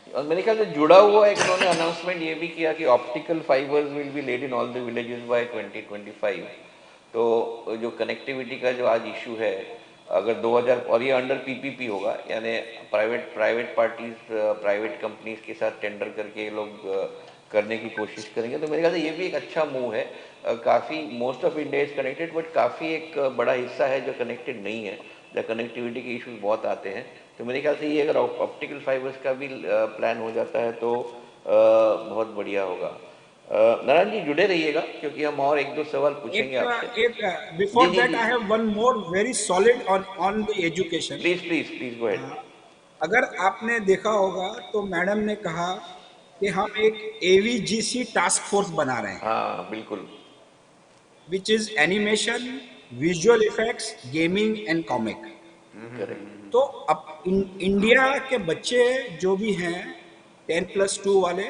और मेरे ख्याल से जुड़ा हुआ एक उन्होंने अनाउंसमेंट ये भी किया कि optical fibres will be laid in all the villages by 2025। तो जो कनेक्टिविटी का जो आज इशू है, अगर 2000, और ये अंडर पीपीपी होगा, यानी प्राइवेट पार्टीज, प्राइवेट कंपनीज के साथ टेंडर करके ये लोग करने की कोशिश करेंगे। तो मेरे ख्याल से ये भी एक अच्छा मूव है। काफ़ी most of India is connected, but काफ़ी एक बड़ा हिस्सा है जो कनेक्टेड नहीं है, जहाँ कनेक्टिविटी के इशूज बहुत आते हैं। तो मेरे ख्याल से ये अगर ऑप्टिकल फाइबर्स का भी प्लान हो जाता है तो बहुत बढ़िया होगा। नारायण जी जुड़े रहिएगा, क्योंकि हम और 1-2 सवाल पूछेंगे आपसे। Before that I have one more very solid on the education. Please go ahead. अगर आपने देखा होगा तो मैडम ने कहा कि हम एक एवीजीसी टास्क फोर्स बना रहे हैं। हाँ बिल्कुल। Which is animation, visual effects, gaming and comic. तो अब इंडिया के बच्चे जो भी हैं 10+2 वाले,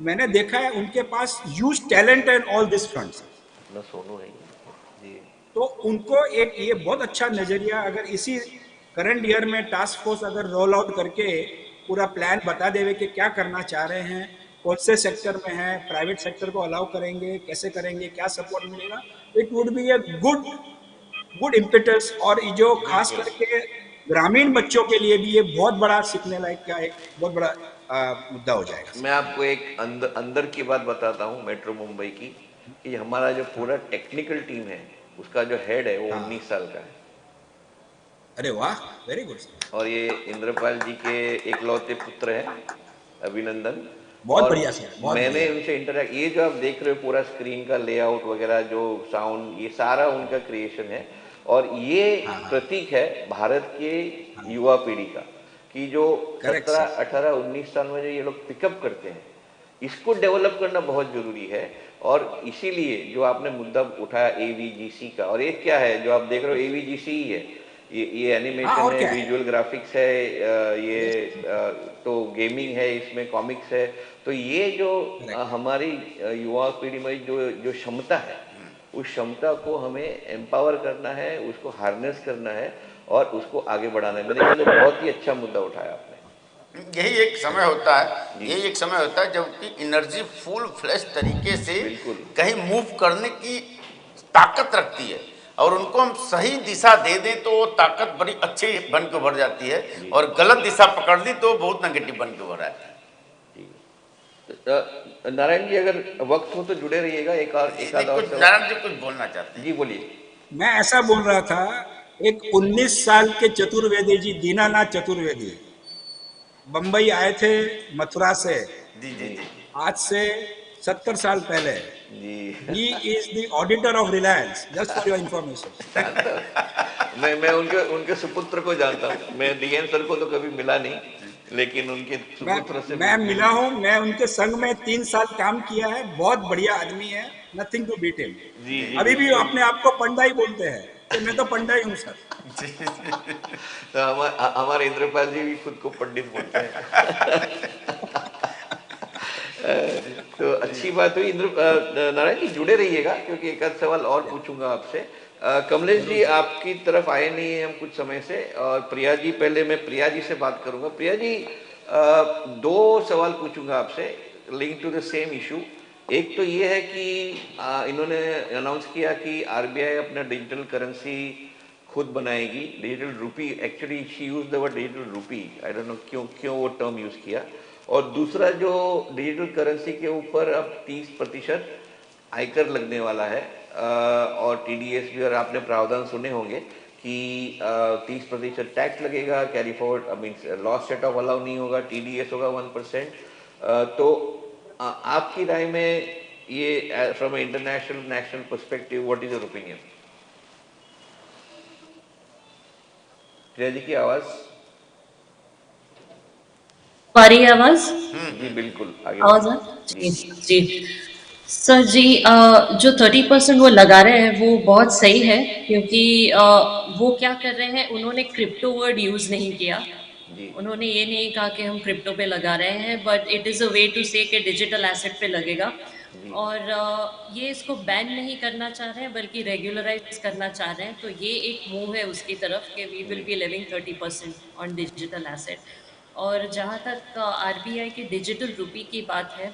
मैंने देखा है उनके पास huge talent and all this fronts. ना सोनू है जी। तो उनको एक ये बहुत अच्छा नजरिया, अगर इसी करंट ईयर में टास्क फोर्स अगर रोल आउट करके पूरा प्लान बता देवे कि क्या करना चाह रहे हैं, कौन से सेक्टर में है, प्राइवेट सेक्टर को अलाउ करेंगे, कैसे करेंगे, क्या सपोर्ट मिलेगा, it would B a good good impetus. और ये जो खास बिल्कुल। करके ग्रामीण बच्चों के लिए भी ये बहुत बड़ा सीखने लायक का एक बहुत बड़ा मुद्दा हो जाएगा मैं सर। आपको एक अंदर अंदर की बात बताता हूँ मेट्रो मुंबई की, कि हमारा जो पूरा टेक्निकल टीम है उसका जो हेड है वो हाँ, 19 साल का है। अरे वाह, वेरी गुड सर, और ये इंद्रपाल जी के इकलौते पुत्र हैं, अभिनंदन। बहुत और बढ़िया सर, बहुत मैंने बढ़िया। उनसे इंटरेक्ट, ये जो आप देख रहे हो पूरा स्क्रीन का लेआउट वगैरह, जो साउंड, ये सारा उनका क्रिएशन है। और ये हाँ हाँ प्रतीक है भारत के हाँ, युवा पीढ़ी का, कि जो करेक्ट 17 सर। 18 19 साल में जो ये लोग पिकअप करते हैं, इसको डेवलप करना बहुत जरूरी है। और इसीलिए जो आपने मुद्दा उठाया एवीजीसी का, और एक क्या है जो आप देख रहे हो, एवीजीसी ही है। ये हाँ, एनिमेशन और है, क्या है। विजुअल ग्राफिक्स है, ये यस, तो गेमिंग है, इसमें कॉमिक्स है। तो ये जो करेक्ट। हमारी युवा पीढ़ी में जो जो क्षमता है, उस क्षमता को हमें एम्पावर करना है, उसको हार्नेस करना है और उसको आगे बढ़ाना है। मेरे ख्याल से बहुत ही अच्छा मुद्दा उठाया आपने। यही एक समय होता है, जी यही एक समय होता है जबकि एनर्जी फुल फ्लैश तरीके से बिल्कुल। कहीं मूव करने की ताकत रखती है, और उनको हम सही दिशा दे दें तो वो ताकत बड़ी अच्छी बन के उभर जाती है, जी और गलत दिशा पकड़ ली तो बहुत नेगेटिव बन के उभर आती है। नारायण जी, अगर वक्त हो तो जुड़े रहिएगा, एक नहीं, आधा और कुछ सवाल। नारायण जी कुछ बोलना चाहते हैं। जी बोलिए। मैं ऐसा बोल रहा था, एक 19 साल के चतुर्वेदी जी, दीनानाथ चतुर्वेदी, बंबई आए थे मथुरा से जी जी जी जी। आज से 70 साल पहले। जी he is the auditor of Reliance, just for your information. जानता हूँ। मैं उनके उनके सुपुत्र को जानता हूँ। मैं डीएन सर को तो कभी मिला नहीं, लेकिन उनके मैं सुपुत्र से मैं मिल मिला हूं, मैं उनके संग में 3 साल काम किया है, बहुत बढ़िया आदमी है, नथिंग टू बीट हिम। जी जी अभी भी बिल्कुल। अपने आप को पंडा ही बोलते हैं कि मैं तो पंडा ही हूँ सर। तो हमारे इंद्रपाल जी भी खुद को पंडित बोलते हैं। तो अच्छी बात हुई। नारायण जी जुड़े रहिएगा, क्योंकि एक आध सवाल और पूछूंगा आपसे। कमलेश जरूर जी जरूर। आपकी तरफ आए नहीं है हम कुछ समय से, और प्रिया जी, पहले मैं प्रिया जी से बात करूंगा। प्रिया जी, दो सवाल पूछूंगा आपसे link to the same issue. एक तो ये है कि इन्होंने अनाउंस किया कि आरबीआई अपना डिजिटल करेंसी खुद बनाएगी, डिजिटल रूपी। Actually she use the word digital रूपी, आई डोंट नो क्यों क्यों वो टर्म यूज किया। और दूसरा, जो डिजिटल करेंसी के ऊपर अब 30% आयकर लगने वाला है, और टीडीएस भी, और आपने प्रावधान सुने होंगे कि 30% टैक्स लगेगा, carry forward mean loss set of allow नहीं होगा, टीडीएस होगा 1%। तो आपकी राय में ये from international national perspective, what is your opinion? Priya ji की आवाज। आ रही है आवाज? जी बिल्कुल, आगे आवाज है? बढ़िए जी जी। जी। सर जी, जो 30% वो लगा रहे हैं वो बहुत सही है, क्योंकि वो क्या कर रहे हैं, उन्होंने क्रिप्टो वर्ड यूज नहीं किया। जी उन्होंने ये नहीं कहा कि हम क्रिप्टो पे लगा रहे हैं, but it is a way to say कि डिजिटल एसेट पे लगेगा। जी और ये इसको बैन नहीं करना चाह रहे हैं, बल्कि रेगुलराइज करना चाह रहे हैं। तो ये एक मूव है उसकी तरफ कि वी विल जी be living 30% on digital asset. और जहाँ तक आरबीआई की डिजिटल रुपी की बात है,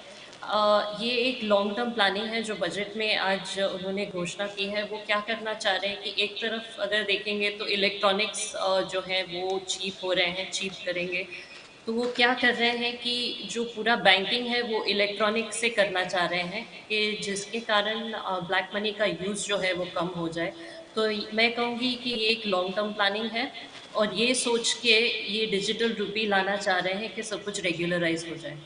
ये एक लॉन्ग टर्म प्लानिंग है जो बजट में आज उन्होंने घोषणा की है। वो क्या करना चाह रहे हैं कि एक तरफ अगर देखेंगे तो इलेक्ट्रॉनिक्स जो है वो चीप हो रहे हैं, चीप करेंगे। तो वो क्या कर रहे हैं कि जो पूरा बैंकिंग है वो इलेक्ट्रॉनिक से करना चाह रहे हैं, कि जिसके कारण ब्लैक मनी का यूज़ जो है वो कम हो जाए। तो मैं कहूँगी कि ये एक लॉन्ग टर्म प्लानिंग है, और ये सोच के ये डिजिटल रुपी लाना चाह रहे हैं कि सब कुछ रेगुलराइज हो जाए।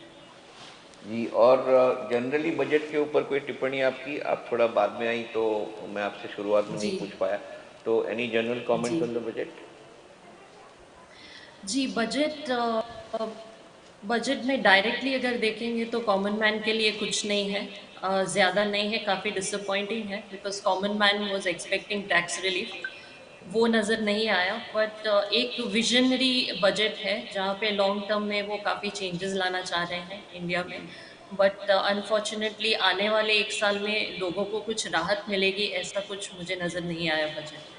जी। और जनरली बजट के ऊपर कोई टिप्पणी आपकी, आप थोड़ा बाद में आई तो मैं आपसे शुरुआत में नहीं जी पूछ पाया। तो एनी जनरल जी कमेंट्स ऑन द बजट? जी। बजट में डायरेक्टली अगर देखेंगे तो कॉमन मैन के लिए कुछ नहीं है, ज़्यादा नहीं है, काफ़ी डिसअपॉइंटिंग है, because common man was expecting tax relief. वो नज़र नहीं आया। बट एक विजनरी बजट है जहाँ पे लॉन्ग टर्म में वो काफ़ी चेंजेस लाना चाह रहे हैं इंडिया में। बट अनफॉर्चुनेटली आने वाले 1 साल में लोगों को कुछ राहत मिलेगी ऐसा कुछ मुझे नज़र नहीं आया बजट में।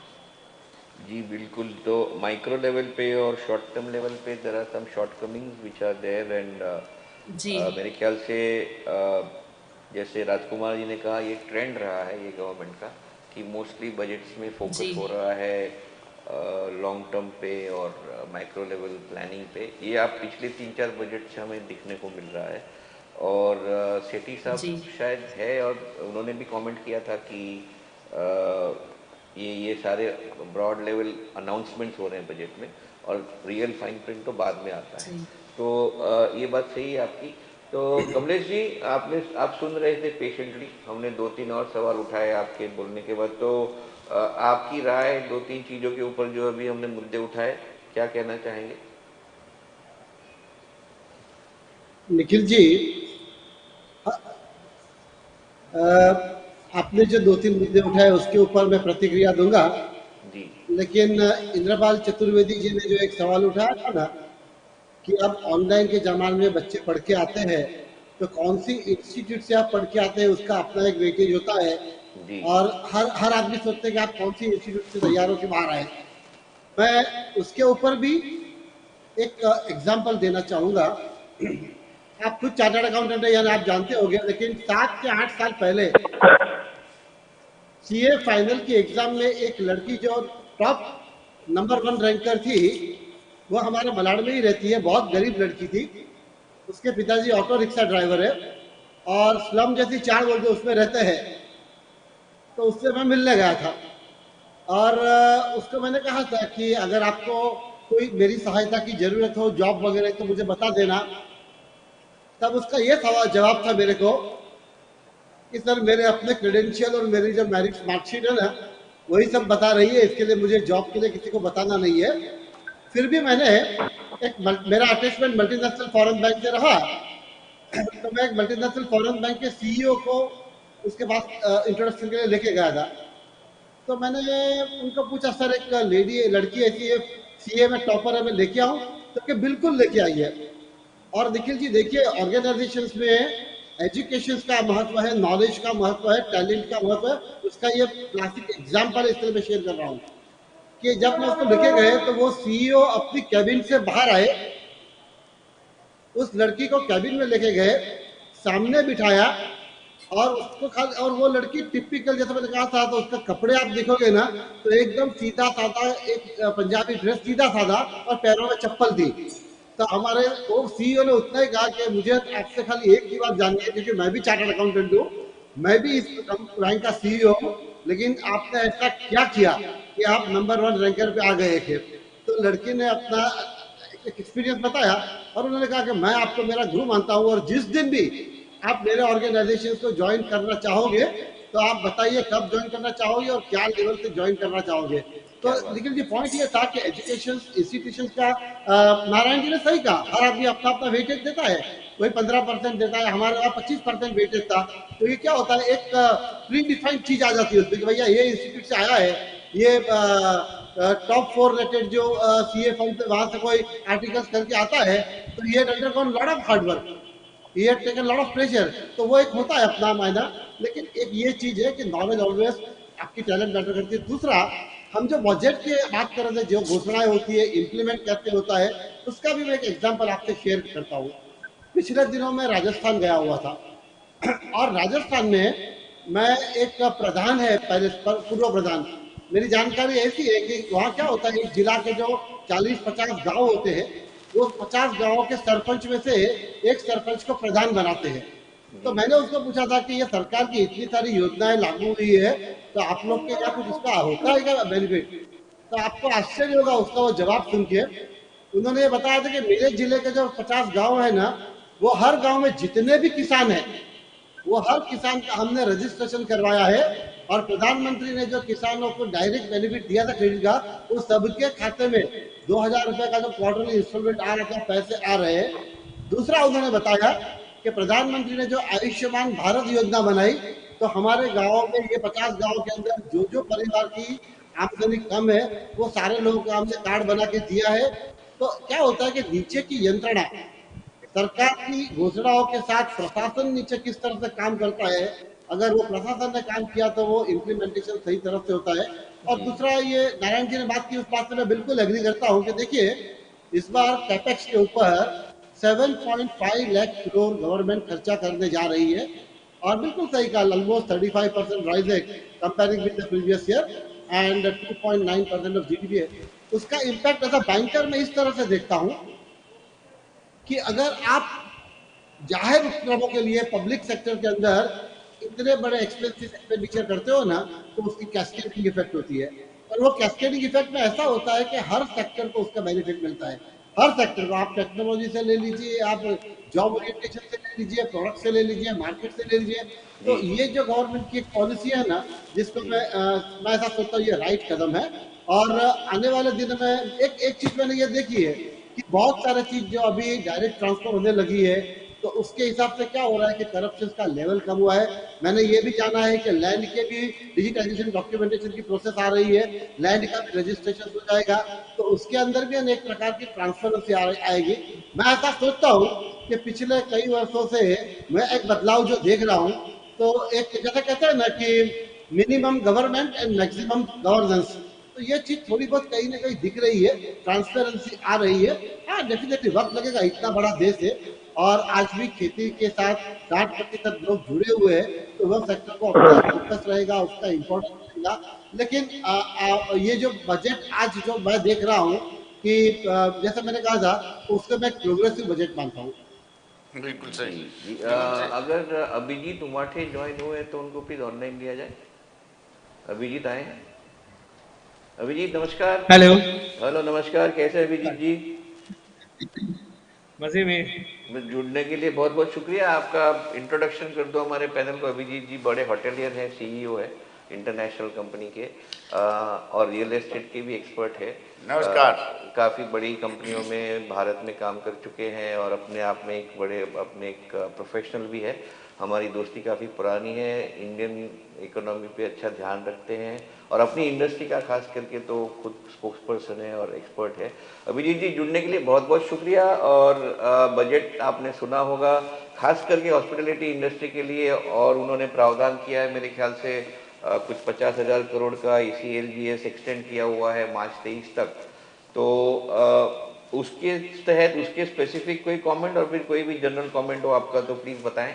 जी बिल्कुल, तो माइक्रो लेवल पे और शॉर्ट टर्म लेवल पे there are some shortcomings which are there and जी मेरे ख्याल से जैसे राजकुमार जी ने कहा, ये ट्रेंड रहा है ये गवर्नमेंट का कि मोस्टली बजट्स में जी फोकस हो रहा है लॉन्ग टर्म पे और माइक्रो लेवल प्लानिंग पे। ये आप पिछले 3-4 बजट से हमें दिखने को मिल रहा है। और सेठी साहब जी शायद है, और उन्होंने भी कमेंट किया था कि ये सारे ब्रॉड लेवल अनाउंसमेंट्स हो रहे हैं बजट में, और रियल फाइन प्रिंट तो बाद में आता है। जी तो ये बात सही है आपकी। तो कमलेश जी, आप सुन रहे थे पेशेंटली, हमने 2-3 और सवाल उठाए आपके बोलने के बाद। तो आपकी राय 2-3 चीज़ों के ऊपर जो अभी हमने मुद्दे उठाए, क्या कहना चाहेंगे? निखिल जी, अ, आपने जो 2-3 मुद्दे उठाए उसके ऊपर मैं प्रतिक्रिया दूंगा, जी लेकिन इंद्रपाल चतुर्वेदी जी ने जो एक सवाल उठाया था ना कि अब ऑनलाइन के जमाने में बच्चे पढ़ के आते हैं, तो कौन सी इंस्टीट्यूट से आप पढ़ के आते हैं उसका अपना एक वेटेज होता है, जी और हर हर आदमी सोचते हैं कि आप कौन सी इंस्टीट्यूट से तैयार होकर बाहर आए। मैं उसके ऊपर भी एक एग्जाम्पल देना चाहूंगा। आप खुद चार्टर्ड अकाउंटेंट है, यानी आप जानते होंगे, लेकिन 7 से 8 साल पहले सीए फाइनल की एग्जाम में एक लड़की जो टॉप नंबर 1 रैंकर थी, वो हमारे मलाड में ही रहती है, बहुत गरीब लड़की थी। उसके पिताजी ऑटो रिक्शा ड्राइवर है और स्लम जैसी चार बोलते उसमें रहते हैं। तो उससे मैं मिलने गया था और उसको मैंने कहा था कि अगर आपको कोई मेरी सहायता की जरूरत हो, जॉब वगैरह, तो मुझे बता देना। तब उसका ये सवाल जवाब था मेरे को कि सर मेरे अपने क्रेडेंशियल और मेरी जो मैरिज मार्कशीट है ना, वही सब बता रही है, इसके लिए मुझे जॉब के लिए किसी को बताना नहीं है। फिर भी मैंने मेरा अटैचमेंट मल्टीनेशनल फॉरेन बैंक से रहा, तो मैं एक मल्टीनेशनल फॉरेन बैंक के सीईओ को उसके पास इंट्रोडक्शन के लिए लेके गया था। तो मैंने उनको पूछा, सर एक लेडी लड़की ऐसी है, सीए में टॉपर है, मैं लेके आऊँ? तो कि बिल्कुल लेके आइए। और निखिल जी देखिए, ऑर्गेनाइजेशंस में एजुकेशन का महत्व है, नॉलेज का महत्व है, टैलेंट का महत्व है। उसका ये क्लासिक एग्जाम्पल इसलिए मैं शेयर कर रहा हूँ कि जब मैं उसको लेके गए तो वो सीईओ अपनी कैबिन से बाहर आए, उस लड़की को कैबिन में लेके गए, सामने बिठाया और उसको खाली, और वो लड़की टिपिकल जैसे मैंने कहा था, तो उसका कपड़े आप देखोगे ना तो एकदम सीधा साधा, एक पंजाबी ड्रेस सीधा साधा, और पैरों में चप्पल थी। तो हमारे वो सीईओ ने उतना ही कहा कि मुझे आपसे खाली एक ही बात जाननी है, क्योंकि मैं भी चार्टर्ड अकाउंटेंट हूँ, मैं भी इस बैंक का सीईओ हूँ, लेकिन आपने ऐसा क्या किया कि आप नंबर 1 रैंकर पे आ गए थे? तो लड़की ने अपना एक एक्सपीरियंस बताया और उन्होंने कहा कि मैं आपको मेरा गुरु मानता हूँ, और जिस दिन भी आप मेरे ऑर्गेनाइजेशन को ज्वाइन करना चाहोगे तो आप बताइए कब ज्वाइन करना चाहोगे और क्या लेवल से ज्वाइन करना चाहोगे। तो क्या बात। लेकिन ये पॉइंट ये था कि एजुकेशन इंस्टीट्यूशन का, नारायण जी ने सही कहा, हर आदमी अपना अपना वेटेज देता है। कोई 15% देता है, हमारे वहाँ 25% वेटेज था। तो ये क्या होता है, एक प्री डिफाइंड चीज आ जाती है उसमें कि भैया ये इंस्टीट्यूट से आया है, ये टॉप 4 रेटेड जो सीए फर्म से वहां से कोई आर्टिकल्स करके आता है, तो ये undergone lot of hard work, ये टेकन लॉट ऑफ प्रेशर। तो वो एक होता है अपना मायना। लेकिन एक ये चीज है कि नॉलेज ऑलवेज आपकी टैलेंट मैटर करती है। दूसरा, हम जो बजट की बात कर रहे थे, जो घोषणाएं होती है, इम्प्लीमेंट कैसे होता है, उसका भी मैं एक एग्जाम्पल आपसे शेयर करता हूँ। पिछले दिनों में राजस्थान गया हुआ था और राजस्थान में मैं एक प्रधान है, पहले पूर्व प्रधान, मेरी जानकारी ऐसी है कि वहाँ क्या होता है, एक जिला के जो 40-50 गांव होते हैं, वो 50 गांवों के सरपंच में से एक सरपंच को प्रधान बनाते हैं। तो मैंने उसको पूछा था कि ये सरकार की इतनी सारी योजनाएं लागू हुई है, तो आप लोग के यहाँ कुछ इसका होता है क्या बेनिफिट? तो आपको आश्चर्य होगा उसका वो जवाब सुन के। उन्होंने ये बताया था कि मेरे जिले के जो 50 गांव है ना, वो हर गांव में जितने भी किसान हैं, वो हर किसान का हमने रजिस्ट्रेशन करवाया है, और प्रधानमंत्री ने जो किसानों को डायरेक्ट बेनिफिट दिया था क्रेडिट का, वो सबके खाते में 2000 रुपए का जो क्वार्टरली इंस्टॉलमेंट आ रहा था, पैसे आ रहे हैं। दूसरा, उन्होंने बताया कि प्रधानमंत्री ने जो आयुष्मान भारत योजना बनाई, तो हमारे गाँव में ये 50 गाँव के अंदर जो जो परिवार की आमदनी कम है, वो सारे लोगों को हमने कार्ड बना के दिया है। तो क्या होता है कि नीचे की यंत्रणा सरकार की घोषणाओं के साथ प्रशासन नीचे किस तरह से काम करता है, अगर वो प्रशासन ने काम किया तो वो इम्प्लीमेंटेशन सही तरह से होता है। और जी दूसरा, ये नारायण जी ने बात की, उस बात से मैं बिल्कुल एग्री करता हूँ कि देखिए, इस बार कैपेक्स के ऊपर 7.5 लाख करोड़ गवर्नमेंट खर्चा करने जा रही है। और बिल्कुल सही कहा, ऑलमोस्ट 35% राइज है comparing with the previous year, and 2.9% of GDP है। उसका इम्पैक्ट एज अ बैंकर मैं इस तरह से देखता हूँ कि अगर आप जाहिर उपक्रमों के लिए पब्लिक सेक्टर के अंदर इतने बड़े एक्सपेंसिव एक्सपेंडिचर करते हो ना, तो उसकी कैस्केडिंग इफेक्ट होती है। और वो कैस्केडिंग इफेक्ट में ऐसा होता है कि हर सेक्टर को उसका बेनिफिट मिलता है। हर सेक्टर को, आप टेक्नोलॉजी से ले लीजिए, आप जॉब ओरिएंटेशन से ले लीजिए, प्रोडक्ट से ले लीजिए, मार्केट से ले लीजिए। जी तो ये जो गवर्नमेंट की एक पॉलिसी है ना, जिसको जी मैं ऐसा सोचता हूँ ये राइट कदम है। और आने वाले दिन में एक एक चीज मैंने ये देखी है कि बहुत सारे चीज जो अभी डायरेक्ट ट्रांसफर होने लगी है, तो उसके हिसाब से क्या हो रहा है कि करप्शन का लेवल कम हुआ है। मैंने ये भी जाना है कि लैंड के भी डिजिटाइजेशन डॉक्यूमेंटेशन की प्रोसेस आ रही है, लैंड का भी रजिस्ट्रेशन हो जाएगा, तो उसके अंदर भी अनेक प्रकार की ट्रांसपेरेंसी आएगी। मैं ऐसा सोचता हूँ कि पिछले कई वर्षों से मैं एक बदलाव जो देख रहा हूँ, तो एक जैसा कहते हैं ना कि minimum government and maximum governance, तो ये चीज थोड़ी बहुत कहीं ना कहीं दिख रही है, ट्रांसपेरेंसी आ रही है। हाँ, डेफिनेटली वक्त लगेगा, इतना बड़ा देश है और आज भी खेती के साथ 60% लोग जुड़े हुए हैं, तो वह सेक्टर को अपना फोकस रहेगा, उसका इम्पोर्टेंस रहेगा। लेकिन ये जो बजट आज जो मैं देख रहा हूँ कि जैसा मैंने कहा था, उसको मैं प्रोग्रेसिव बजट मानता हूँ। बिल्कुल जी सही। जी बिल्कुल सही। अगर अभिजीत उमाठे ज्वाइन हुए तो उनको प्लीज ऑनलाइन लिया जाए। अभिजीत आए हैं? अभिजीत नमस्कार। हेलो। हेलो नमस्कार, कैसे हैं अभिजीत जी? मजे में। जुड़ने के लिए बहुत बहुत शुक्रिया। आपका इंट्रोडक्शन कर दो हमारे पैनल को। अभिजीत जी बड़े होटेलियर हैं, सीईओ है इंटरनेशनल कंपनी के, और रियल एस्टेट के भी एक्सपर्ट है। नमस्कार। काफ़ी बड़ी कंपनियों में भारत में काम कर चुके हैं और अपने आप में एक बड़े अपने एक प्रोफेशनल भी है। हमारी दोस्ती काफ़ी पुरानी है, इंडियन इकोनॉमी पे अच्छा ध्यान रखते हैं और अपनी इंडस्ट्री का खास करके तो खुद स्पोक्स पर्सन है और एक्सपर्ट है। अभिजीत जी जुड़ने के लिए बहुत बहुत शुक्रिया। और बजट आपने सुना होगा, खास करके हॉस्पिटलिटी इंडस्ट्री के लिए, और उन्होंने प्रावधान किया है मेरे ख्याल से कुछ 50,000 करोड़ का ECLGS एक्सटेंड किया हुआ है मार्च 23 तक। तो उसके तहत उसके स्पेसिफिक कोई कमेंट और फिर कोई भी जनरल कमेंट हो आपका तो प्लीज़ बताएं।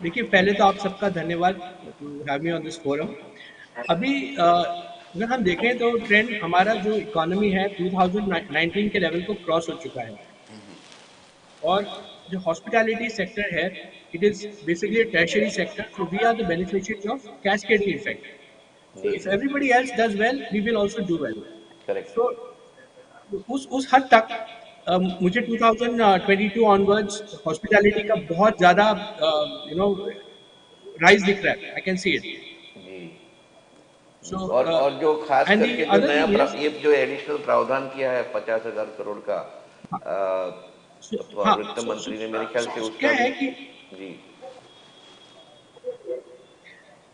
देखिए, पहले तो आप सबका धन्यवाद to have me on this forum. अभी अगर हम देखें तो ट्रेंड हमारा जो इकोनॉमी है 2019 के लेवल को क्रॉस हो चुका है। और जो हॉस्पिटैलिटी सेक्टर है, it is basically a tertiary sector, so we are the beneficiaries of cascading effect. सो जी if everybody else does well, we will also do well. Correct. So उस हद तक मुझे 2022 ऑनवर्ड्स हॉस्पिटैलिटी का बहुत ज़्यादा यू नो राइज दिख रहा है। I can see it. जी सो और जो खास एंड द करके जो अदर नया थिंग इज, ये जो एडिशनल प्रावधान किया है 50,000 करोड़ का, हाँ, वित्त मंत्री ने मेरे ख्याल से क्या उसका भी। है कि जी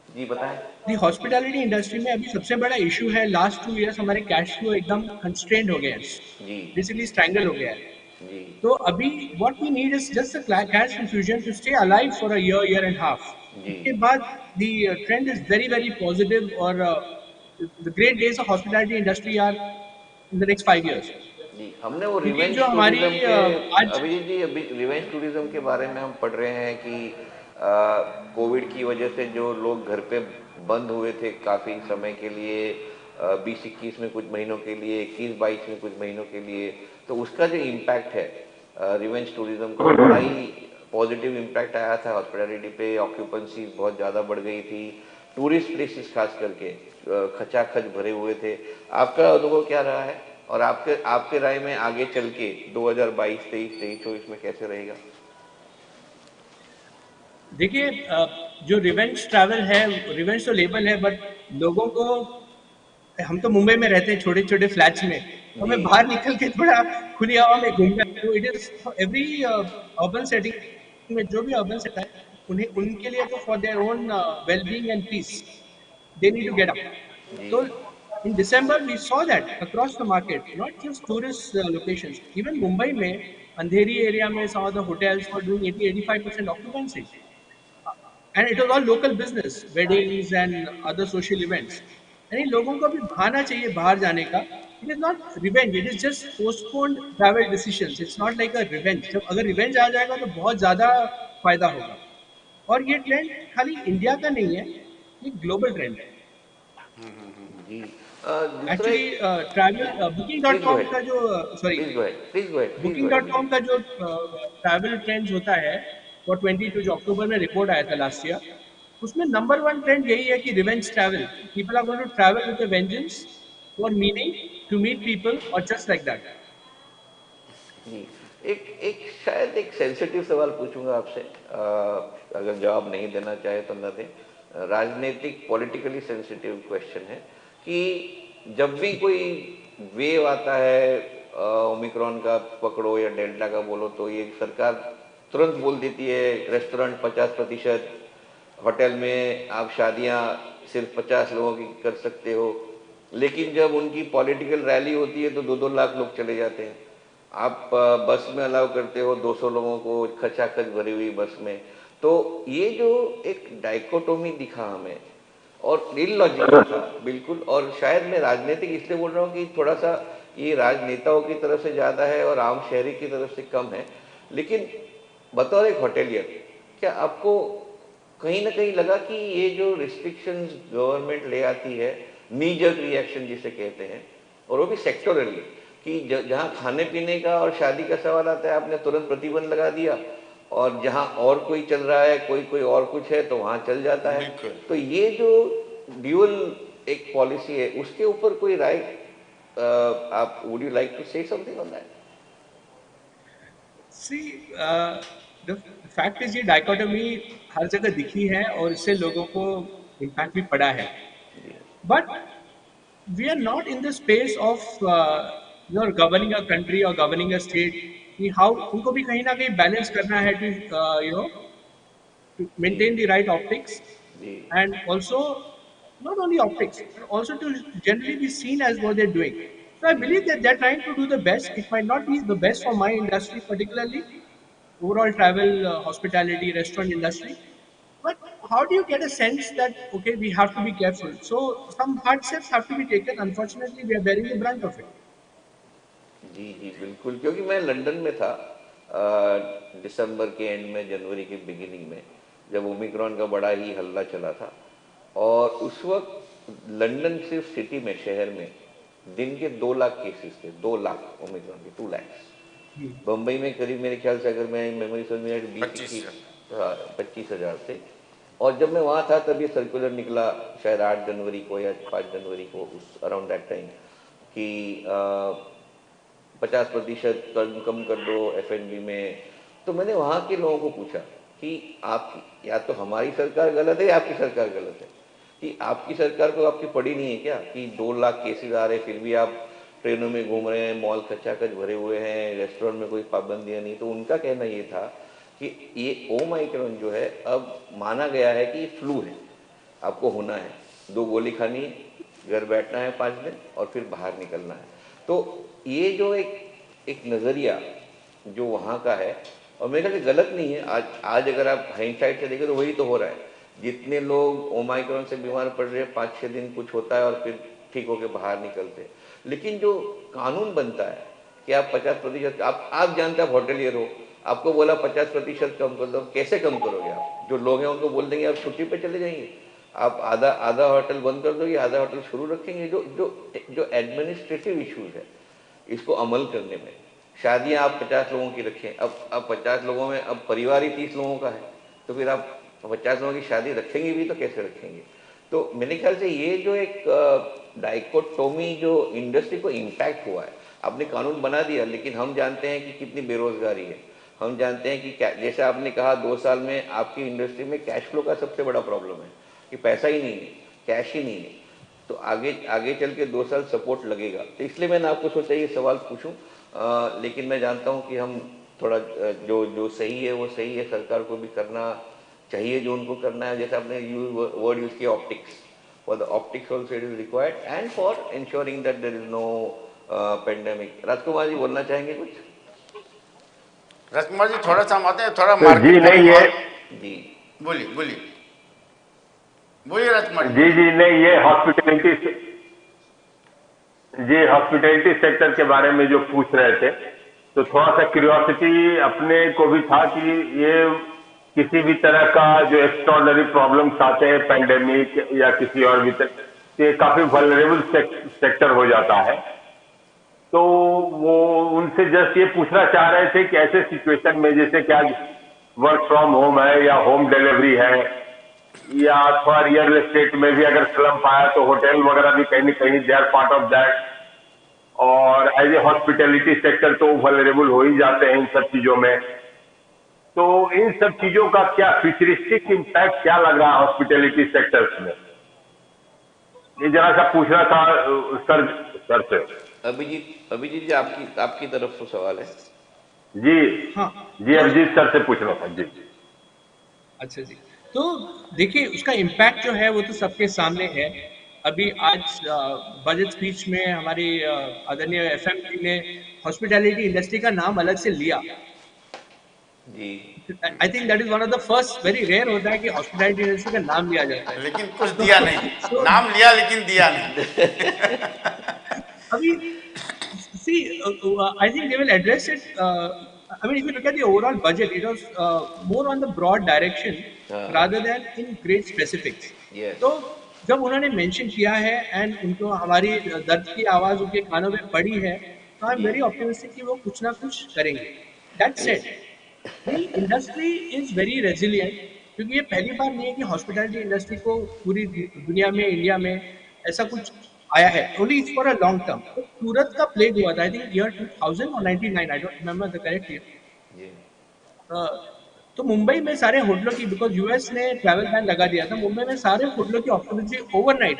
जी बताएं। दी हॉस्पिटैलिटी इंडस्ट्री में अभी सबसे बड़ा इशू है, लास्ट 2 इयर्स हमारे कैश फ्लो एकदम कंस्ट्रेंड हो गया है, जी बेसिकली स्ट्रैंगल हो गया है। जी तो अभी what we need is just a cash infusion to stay alive for a year and half. जी उसके बाद the trend is very very positive, और the great days of hospitality industry are in the next 5 years। जी हमने वो क्योंकि revenge जो हमारी टूरिज्म के, आज, अभिजीत जी अभी रिवेंज टूरिज्म के बारे में हम पढ़ रहे हैं कि कोविड की वजह से जो लोग घर पे बंद हुए थे काफ़ी समय के लिए, 20-21 में कुछ महीनों के लिए, 21-22 में कुछ महीनों के लिए, तो उसका जो इम्पैक्ट है रिवेंज टूरिज्म का बड़ा ही पॉजिटिव इम्पैक्ट आया था हॉस्पिटैलिटी पे। ऑक्यूपेंसी बहुत ज़्यादा बढ़ गई थी, टूरिस्ट प्लेसेस खास करके खचाखच भरे हुए थे। आपका अनुभव क्या रहा है और आपके आपके राय में आगे चल के 2022, 23, 24 में कैसे रहेगा? देखिए, जो रिवेंज ट्रैवल है, रिवेंज तो लेबल है, बट लोगों को, हम तो मुंबई में रहते हैं छोटे छोटे फ्लैट्स में, तो जी हमें बाहर निकल के थोड़ा खुली हवा में घूमना है। तो it is every urban setting में, जो भी अर्बन सेट है, उन्हें उनके लिए तो for their own well being and peace they need to get up. जी तो in December, we saw that across the market, not just tourist locations. Even Mumbai में अंधेरी area में some of the hotels were doing 80-85% occupancy. And it was all local business, weddings and other social events. And इन लोगों को भी बहाना चाहिए बाहर जाने का. It is not revenge. It is just postponed travel decisions. It's not like a revenge. जब अगर revenge आ जाएगा तो बहुत ज़्यादा फायदा होगा. और ये ट्रेंड खाली इंडिया का नहीं है, ये ग्लोबल ट्रेंड है. जी दूसरा actually travel booking dot please go com head का जो sorry please go ahead please go ahead please go booking dot com का जो ट्रैवल ट्रेंड्स होता है वो 22 जो अक्टूबर में रिपोर्ट आया था लास्ट ईयर, उसमें नंबर वन ट्रेंड यही है कि revenge travel. People are going to travel with a vengeance for meaning to meet people और जस्ट लाइक दैट. जी एक एक शायद एक सेंसिटिव सवाल पूछूंगा आपसे, अगर जवाब नहीं देना चाहे तो न दें. राजनीतिक पॉलिटिकली सेंसिटिव क्वेश्चन है कि जब भी कोई वेव आता है ओमिक्रॉन का पकड़ो या डेल्टा का बोलो, तो ये सरकार तुरंत बोल देती है रेस्टोरेंट 50%, होटल में आप शादियां सिर्फ 50 लोगों की कर सकते हो. लेकिन जब उनकी पॉलिटिकल रैली होती है तो 2-2 लाख लोग चले जाते हैं. आप बस में अलाउ करते हो 200 लोगों को खचाखच भरी हुई बस में. तो ये जो एक डाइकोटोमी दिखा हमें और इलॉजिकल था बिल्कुल. और शायद मैं राजनीतिक इसलिए बोल रहा हूँ कि थोड़ा सा ये राजनेताओं की तरफ से ज़्यादा है और आम शहरी की तरफ से कम है. लेकिन बतौर एक होटेलियर, क्या आपको कहीं ना कहीं लगा कि ये जो रिस्ट्रिक्शंस गवर्नमेंट ले आती है, नी जर्क रिएक्शन जिसे कहते हैं, और वो भी सेक्टोरली, कि जहाँ खाने पीने का और शादी का सवाल आता है आपने तुरंत प्रतिबंध लगा दिया, और जहाँ और कोई चल रहा है, कोई कोई और कुछ है तो वहाँ चल जाता है. तो ये जो ड्यूअल एक पॉलिसी है उसके ऊपर कोई राय आप would you like to say something on that? See the fact is ये डाइकोटोमी हर जगह दिखी है और इससे लोगों को इम्पैक्ट भी पड़ा है. But we are not in the space of governing a country or governing a state कि how उनको भी कहीं ना कहीं बैलेंस करना है to to maintain the right optics and also not only optics but also to generally be seen as what they're doing. So I believe that they're trying to do the best. It might not be the best for my industry particularly, overall travel, hospitality, restaurant industry. But how do you get a sense that okay, we have to be careful? So some hard steps have to be taken. Unfortunately, we are bearing the brunt of it. जी जी बिल्कुल, क्योंकि मैं London में था दिसंबर के and में, जनवरी के beginning में, जब ओमिक्रॉन का बड़ा ही हल्ला चला था. और उस वक्त लंदन सिर्फ सिटी में, शहर में दिन के 2 लाख केसेस थे. 2 लाख ओमिक्रॉन के, 2 लाख. बम्बई में करीब मेरे ख्याल से, अगर मैं मेमोरी समझ में 25,000 थे. और जब मैं वहाँ था तब ये सर्कुलर निकला, शायद 8 जनवरी को या 5 जनवरी को, उस अराउंड दैट टाइम, कि 50% कम कर दो F&B में. तो मैंने वहाँ के लोगों को पूछा कि आप, या तो हमारी सरकार गलत है या आपकी सरकार गलत है, कि आपकी सरकार को आपकी पड़ी नहीं है क्या कि 2 लाख केसेस आ रहे फिर भी आप ट्रेनों में घूम रहे हैं, मॉल खचाखच भरे हुए हैं, रेस्टोरेंट में कोई पाबंदियाँ नहीं. तो उनका कहना ये था कि ये ओमाइक्रॉन जो है अब माना गया है कि फ्लू है, आपको होना है, 2 गोली खानी है, घर बैठना है 5 दिन और फिर बाहर निकलना है. तो ये जो एक नज़रिया जो वहाँ का है, और मेरे ख्याल से गलत नहीं है. आज अगर आप हाइंडसाइट से देखें तो वही तो हो रहा है. जितने लोग ओमाइक्रॉन से बीमार पड़ रहे हैं, 5-6 दिन कुछ होता है और फिर ठीक होकर बाहर निकलते हैं. लेकिन जो कानून बनता है कि आप 50%, आप जानते हैं, आप होटलियर हो, आपको बोला 50% कम कर दो, कैसे कम करोगे आप? जो लोग हैं उनको बोल देंगे आप छुट्टी पे चले जाएंगे, आप आधा होटल बंद कर दोगे, आधा होटल शुरू रखेंगे. जो एडमिनिस्ट्रेटिव इश्यूज है इसको अमल करने में, शादियां आप 50 लोगों की रखें, अब 50 लोगों में अब परिवार ही 30 लोगों का है, तो फिर आप 50 लोगों की शादी रखेंगे भी तो कैसे रखेंगे? तो मेरे ख्याल से ये जो एक डाइकोटोमी जो इंडस्ट्री को इम्पैक्ट हुआ है, आपने कानून बना दिया लेकिन हम जानते हैं कि कितनी बेरोजगारी है, हम जानते हैं कि जैसे आपने कहा 2 साल में आपकी इंडस्ट्री में कैश फ्लो का सबसे बड़ा प्रॉब्लम है कि पैसा ही नहीं है, कैश ही नहीं है. तो आगे चल के 2 साल सपोर्ट लगेगा. तो इसलिए मैंने आपको सोचा ये सवाल पूछूं. लेकिन मैं जानता हूं कि हम थोड़ा जो सही है वो सही है, सरकार को भी करना चाहिए जो उनको करना है. जैसे आपने वर्ड यूज़ किया optics, for the optics also it is required, and for ensuring that there is no pandemic. Rajkumar ji बोलना चाहेंगे कुछ? राजकुमार जी थोड़ा सा हम आते हैं, थोड़ा तो जी मार्केट का भी नहीं, ये माहौल। जी बोलिए बोलिए बोलिए राजकुमार जी। जी जी नहीं, ये हॉस्पिटैलिटी सेक्टर के बारे में जो पूछ रहे थे, तो थोड़ा सा क्यूरियोसिटी अपने को भी था कि ये किसी भी तरह का जो एक्स्ट्राऑर्डिनरी प्रॉब्लम्स आते हैं, पैंडेमिक या किसी और भी ये काफी वल्नरेबल सेक्टर हो जाता है। तो वो उनसे जस्ट ये पूछना चाह रहे थे कि ऐसे सिचुएशन में जैसे क्या वर्क फ्रॉम होम है या होम डिलीवरी है या थोड़ा रियल एस्टेट में भी अगर स्लम्प आया तो होटल वगैरह भी कहीं न कहीं they are part of that, और एज ए हॉस्पिटैलिटी सेक्टर तो वल्नरेबल हो ही जाते हैं इन सब चीजों में। तो इन सब चीजों का क्या फ्यूचरिस्टिक इम्पैक्ट क्या लग रहा है हॉस्पिटैलिटी सेक्टर्स में, ये जरा सा पूछना था सर से। अभिजीत जी आपकी तरफ से सवाल है। जी हाँ जी, अभिजीत सर से पूछना था जी। अच्छा जी, तो देखिए उसका इम्पैक्ट जो है वो तो सबके सामने है। अभी आज बजट स्पीच में हमारी आदरणीय एफएम जी ने हॉस्पिटैलिटी इंडस्ट्री का नाम अलग से लिया। जी I think that is one of the first, very rare होता है कि हॉस्पिटैलिटी इंडस्ट्री का नाम लिया जाता है, लेकिन कुछ दिया नहीं, नाम लिया लेकिन दिया नहीं। अभी see I think they will address it, I mean if you look at the overall budget, it was more on the broad direction rather than in great specifics. Yes. तो जब उन्होंने मेंशन किया है एंड उनको हमारी दर्द की आवाज उनके कानों में पड़ी है, तो आई एम वेरी ऑप्टिमिस्टिक कि वो कुछ ना कुछ करेंगे। That said, the industry is very resilient, क्योंकि ये पहली बार नहीं है कि हॉस्पिटैलिटी इंडस्ट्री को पूरी दुनिया में, इंडिया में ऐसा कुछ आया है। Only it's for a long term. तो सूरत का प्लेग हुआ था, आई थिंक ईयर 2000 और 99, I don't remember the correct year. तो मुंबई में सारे होटलों की, बिकॉज यूएस ने ट्रैवल बैन लगा दिया था, मुंबई में सारे होटलों की ऑक्यूपेंसी ओवरनाइट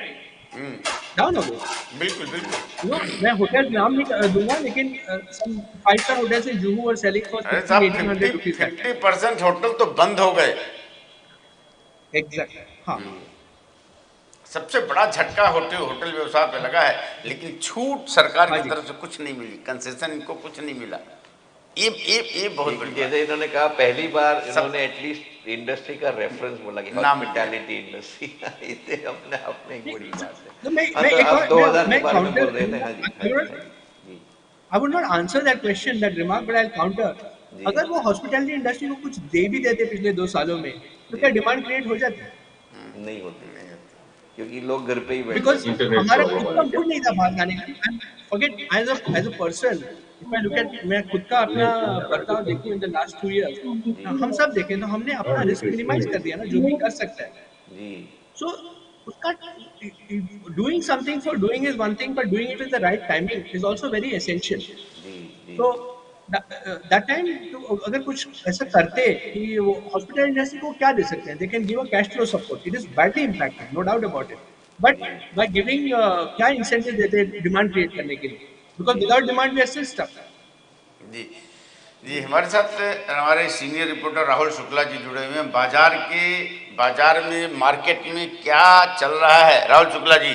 डाउन हो गई। बिल्कुल बिल्कुल। मैं होटल नाम नहीं दूंगा, लेकिन सम 5-star होटल्स इन जुहू और सेलिंग फॉर 1800 रुपीस। 50% होटल तो बंद हो गए। एग्जैक्ट, हाँ। सबसे बड़ा झटका होटल व्यवसाय पे लगा है, लेकिन छूट सरकार की तरफ से कुछ नहीं मिली, कंसेशन इनको कुछ नहीं मिला। ये बहुत बड़ी, जैसे इन्होंने कहा पहली बार इन्होंने एटलीस्ट इंडस्ट्री का रेफरेंस बोला कि हॉस्पिटैलिटी इंडस्ट्री, इसे अपने आप में एक बड़ी बात है। तो मैं एक और 2000 के बारे में बोल रहे थे। हाँ जी, I would not answer that question, that remark, but I'll counter. अगर वो हॉस्पिटैलिटी इंडस्ट्री को कुछ दे भी देते पिछले 2 सालों में, तो क्या डिमांड क्रिएट हो जाती? नहीं होती, क्योंकि लोग घर पे ही बैठे। बिकॉज हमारा खुद नहीं था बाहर जाने का। Forget as a person, if I look at, मैं खुद का अपना बर्ताव देखूं इन द लास्ट 2 इयर्स, हम सब देखें तो हमने अपना रिस्क मिनिमाइज कर दिया ना, जो भी कर सकता है जी। सो उसका doing something for doing is one thing, but doing it with the right timing is also very essential. तो दैट टाइम अगर कुछ ऐसा करते कि वो हॉस्पिटल इंडस्ट्री को क्या दे सकते हैं, they can give a cash flow support, it is badly impacted, no doubt about it, but by giving क्या इंसेंटिव देते हैं डिमांड क्रिएट करने के लिए, because without demand we are still stuck. जी जी, हमारे साथ हमारे सीनियर रिपोर्टर राहुल शुक्ला जी जुड़े हुए हैं। बाजार में, मार्केट में क्या चल रहा है, राहुल शुक्ला जी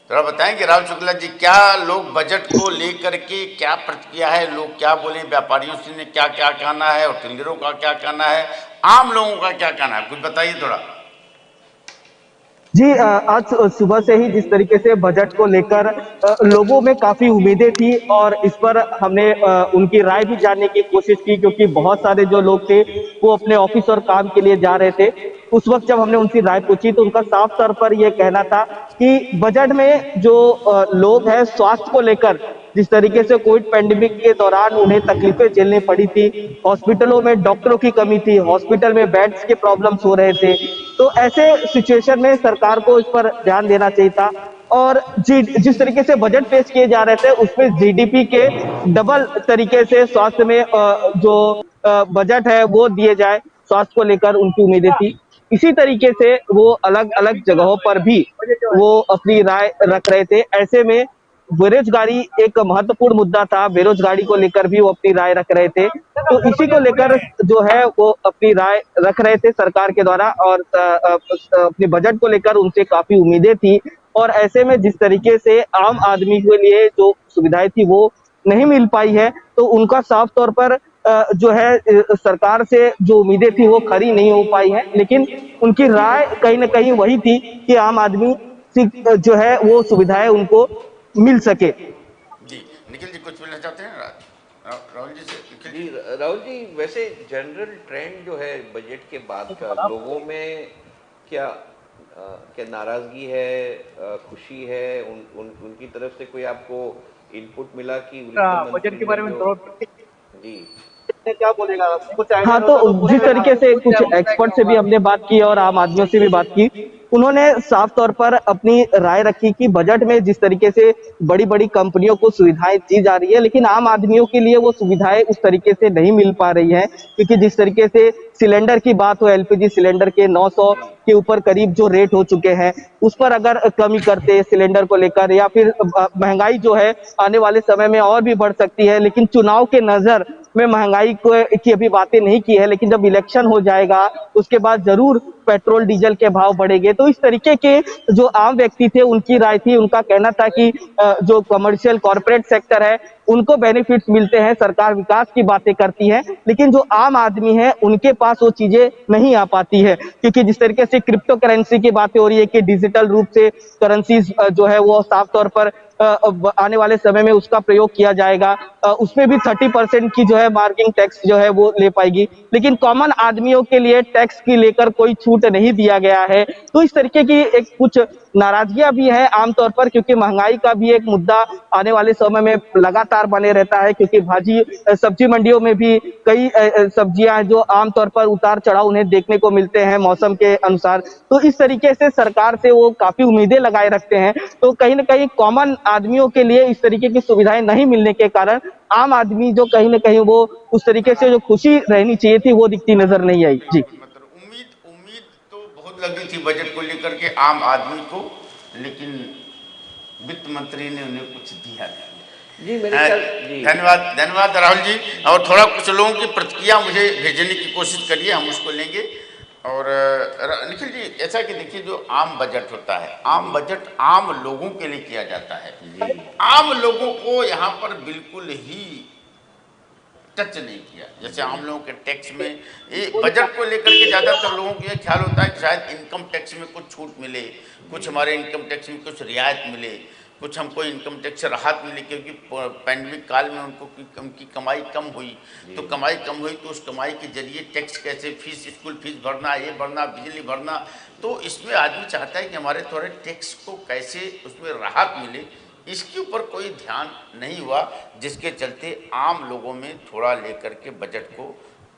थोड़ा बताएंगे। राहुल शुक्ला जी, क्या लोग बजट को लेकर के क्या प्रतिक्रिया है, लोग क्या बोले, व्यापारियों से ने क्या क्या कहना है, होटलियरों का क्या कहना है, आम लोगों का क्या कहना है, कुछ बताइए थोड़ा। जी, आज सुबह से ही जिस तरीके से बजट को लेकर लोगों में काफी उम्मीदें थी, और इस पर हमने उनकी राय भी जानने की कोशिश की, क्योंकि बहुत सारे जो लोग थे वो अपने ऑफिस और काम के लिए जा रहे थे। उस वक्त जब हमने उनकी राय पूछी तो उनका साफ तौर पर यह कहना था कि बजट में जो लोग हैं स्वास्थ्य को लेकर, जिस तरीके से कोविड पैंडेमिक के दौरान उन्हें तकलीफें झेलनी पड़ी थी, हॉस्पिटलों में डॉक्टरों की कमी थी, हॉस्पिटल में बेड्स के प्रॉब्लम्स हो रहे थे, तो ऐसे सिचुएशन में सरकार को इस पर ध्यान देना चाहिए था। और जिस तरीके से बजट पेश किए जा रहे थे उसमें जीडीपी के डबल तरीके से स्वास्थ्य में जो बजट है वो दिए जाए, स्वास्थ्य को लेकर उनकी उम्मीदें थी। इसी तरीके से वो अलग अलग जगहों पर भी वो अपनी राय रख रहे थे। ऐसे में बेरोजगारी एक महत्वपूर्ण मुद्दा था, बेरोजगारी को लेकर भी वो अपनी राय रख रहे थे। तो इसी को लेकर जो है वो अपनी राय रख रहे थे सरकार के द्वारा, और अपने बजट को लेकर उनसे काफी उम्मीदें थी। और ऐसे में जिस तरीके से आम आदमी के लिए जो सुविधाएं थी वो नहीं मिल पाई है, तो उनका साफ तौर पर जो है सरकार से जो उम्मीदें थी वो खरी नहीं हो पाई है। लेकिन उनकी राय कहीं ना कहीं वही थी कि आम आदमी जो है वो सुविधाएं उनको मिल सके। जी निखिल जी कुछ बोलना चाहते हैं राहुल जी से? निखिल जी राहुल जी, वैसे जनरल ट्रेंड जो है बजट के बाद का लोगों में क्या क्या नाराजगी है, खुशी है, उनकी तरफ से कोई आपको इनपुट मिला कि वित्त बजट मंत्री के ने बारे में जो जी क्या बोलेगा कुछ? हाँ, तो जिस तरीके से कुछ एक्सपर्ट से भी हमने बात की और आम आदमियों से भी बात की, उन्होंने साफ तौर पर अपनी राय रखी कि बजट में जिस तरीके से बड़ी बड़ी कंपनियों को सुविधाएं दी जा रही है, लेकिन आम आदमियों के लिए वो सुविधाएं उस तरीके से नहीं मिल पा रही हैं। क्योंकि जिस तरीके से सिलेंडर की बात हो, एलपीजी सिलेंडर के 900 के ऊपर करीब जो रेट हो चुके हैं, उस पर अगर कमी करते सिलेंडर को लेकर, या फिर महंगाई जो है आने वाले समय में और भी बढ़ सकती है। लेकिन चुनाव के नजर में महंगाई की अभी बातें नहीं की है, लेकिन जब इलेक्शन हो जाएगा उसके बाद जरूर पेट्रोल डीजल के भाव बढ़ेंगे। तो इस तरीके के जो आम व्यक्ति थे उनकी राय थी, उनका कहना था कि जो कमर्शियल कॉर्पोरेट सेक्टर है उनको बेनिफिट्स मिलते हैं, सरकार विकास की बातें करती है, लेकिन जो आम आदमी है उनके पास वो चीजें नहीं आ पाती है। क्योंकि जिस तरीके से क्रिप्टो करेंसी की बातें हो रही है कि डिजिटल रूप से करेंसीज जो है वो साफ तौर पर आने वाले समय में उसका प्रयोग किया जाएगा, उसमें भी 30% की जो है मार्किंग टैक्स जो है वो ले पाएगी, लेकिन कॉमन आदमियों के लिए टैक्स की लेकर कोई छूट नहीं दिया गया है। तो इस तरीके की एक कुछ नाराजगियां भी है आमतौर पर, क्योंकि महंगाई का भी एक मुद्दा आने वाले समय में लगातार बने रहता है। क्योंकि सब्जी मंडियों में भी कई सब्जियां जो आमतौर पर उतार चढ़ाव उन्हें देखने को मिलते हैं मौसम के अनुसार। तो इस तरीके से सरकार से वो काफी उम्मीदें लगाए रखते हैं। तो कहीं ना कहीं कॉमन आदमियों के लिए इस तरीके की सुविधाएं नहीं मिलने के कारण आम आदमी जो कहीं ना कहीं वो उस तरीके से जो खुशी रहनी चाहिए थी वो दिखती नजर नहीं आई। जी मतलब उम्मीद तो बहुत लगी थी बजट को लेकर के आम आदमी को, लेकिन वित्त मंत्री ने उन्हें कुछ दिया नहीं। जी मेरे ख्याल जी धन्यवाद राहुल जी। और थोड़ा कुछ लोगों की प्रतिक्रिया मुझे भेजने की कोशिश करिए, हम उसको लेंगे। और निखिल जी, ऐसा कि देखिए जो आम बजट होता है, आम बजट आम लोगों के लिए किया जाता है। आम लोगों को यहाँ पर बिल्कुल ही टच नहीं किया। जैसे आम लोगों के टैक्स में ये बजट को लेकर के ज़्यादातर लोगों को ये ख्याल होता है कि शायद इनकम टैक्स में कुछ छूट मिले, कुछ हमारे इनकम टैक्स में कुछ रियायत मिले, कुछ हमको इनकम टैक्स से राहत मिली, क्योंकि पैंडमिक काल में उनकी कमाई कम हुई। तो कमाई कम हुई तो उस कमाई के जरिए टैक्स कैसे, फीस, स्कूल फीस भरना, ये भरना, बिजली भरना, तो इसमें आदमी चाहता है कि हमारे थोड़े टैक्स को कैसे उसमें राहत मिले। इसके ऊपर कोई ध्यान नहीं हुआ, जिसके चलते आम लोगों में थोड़ा लेकर के बजट को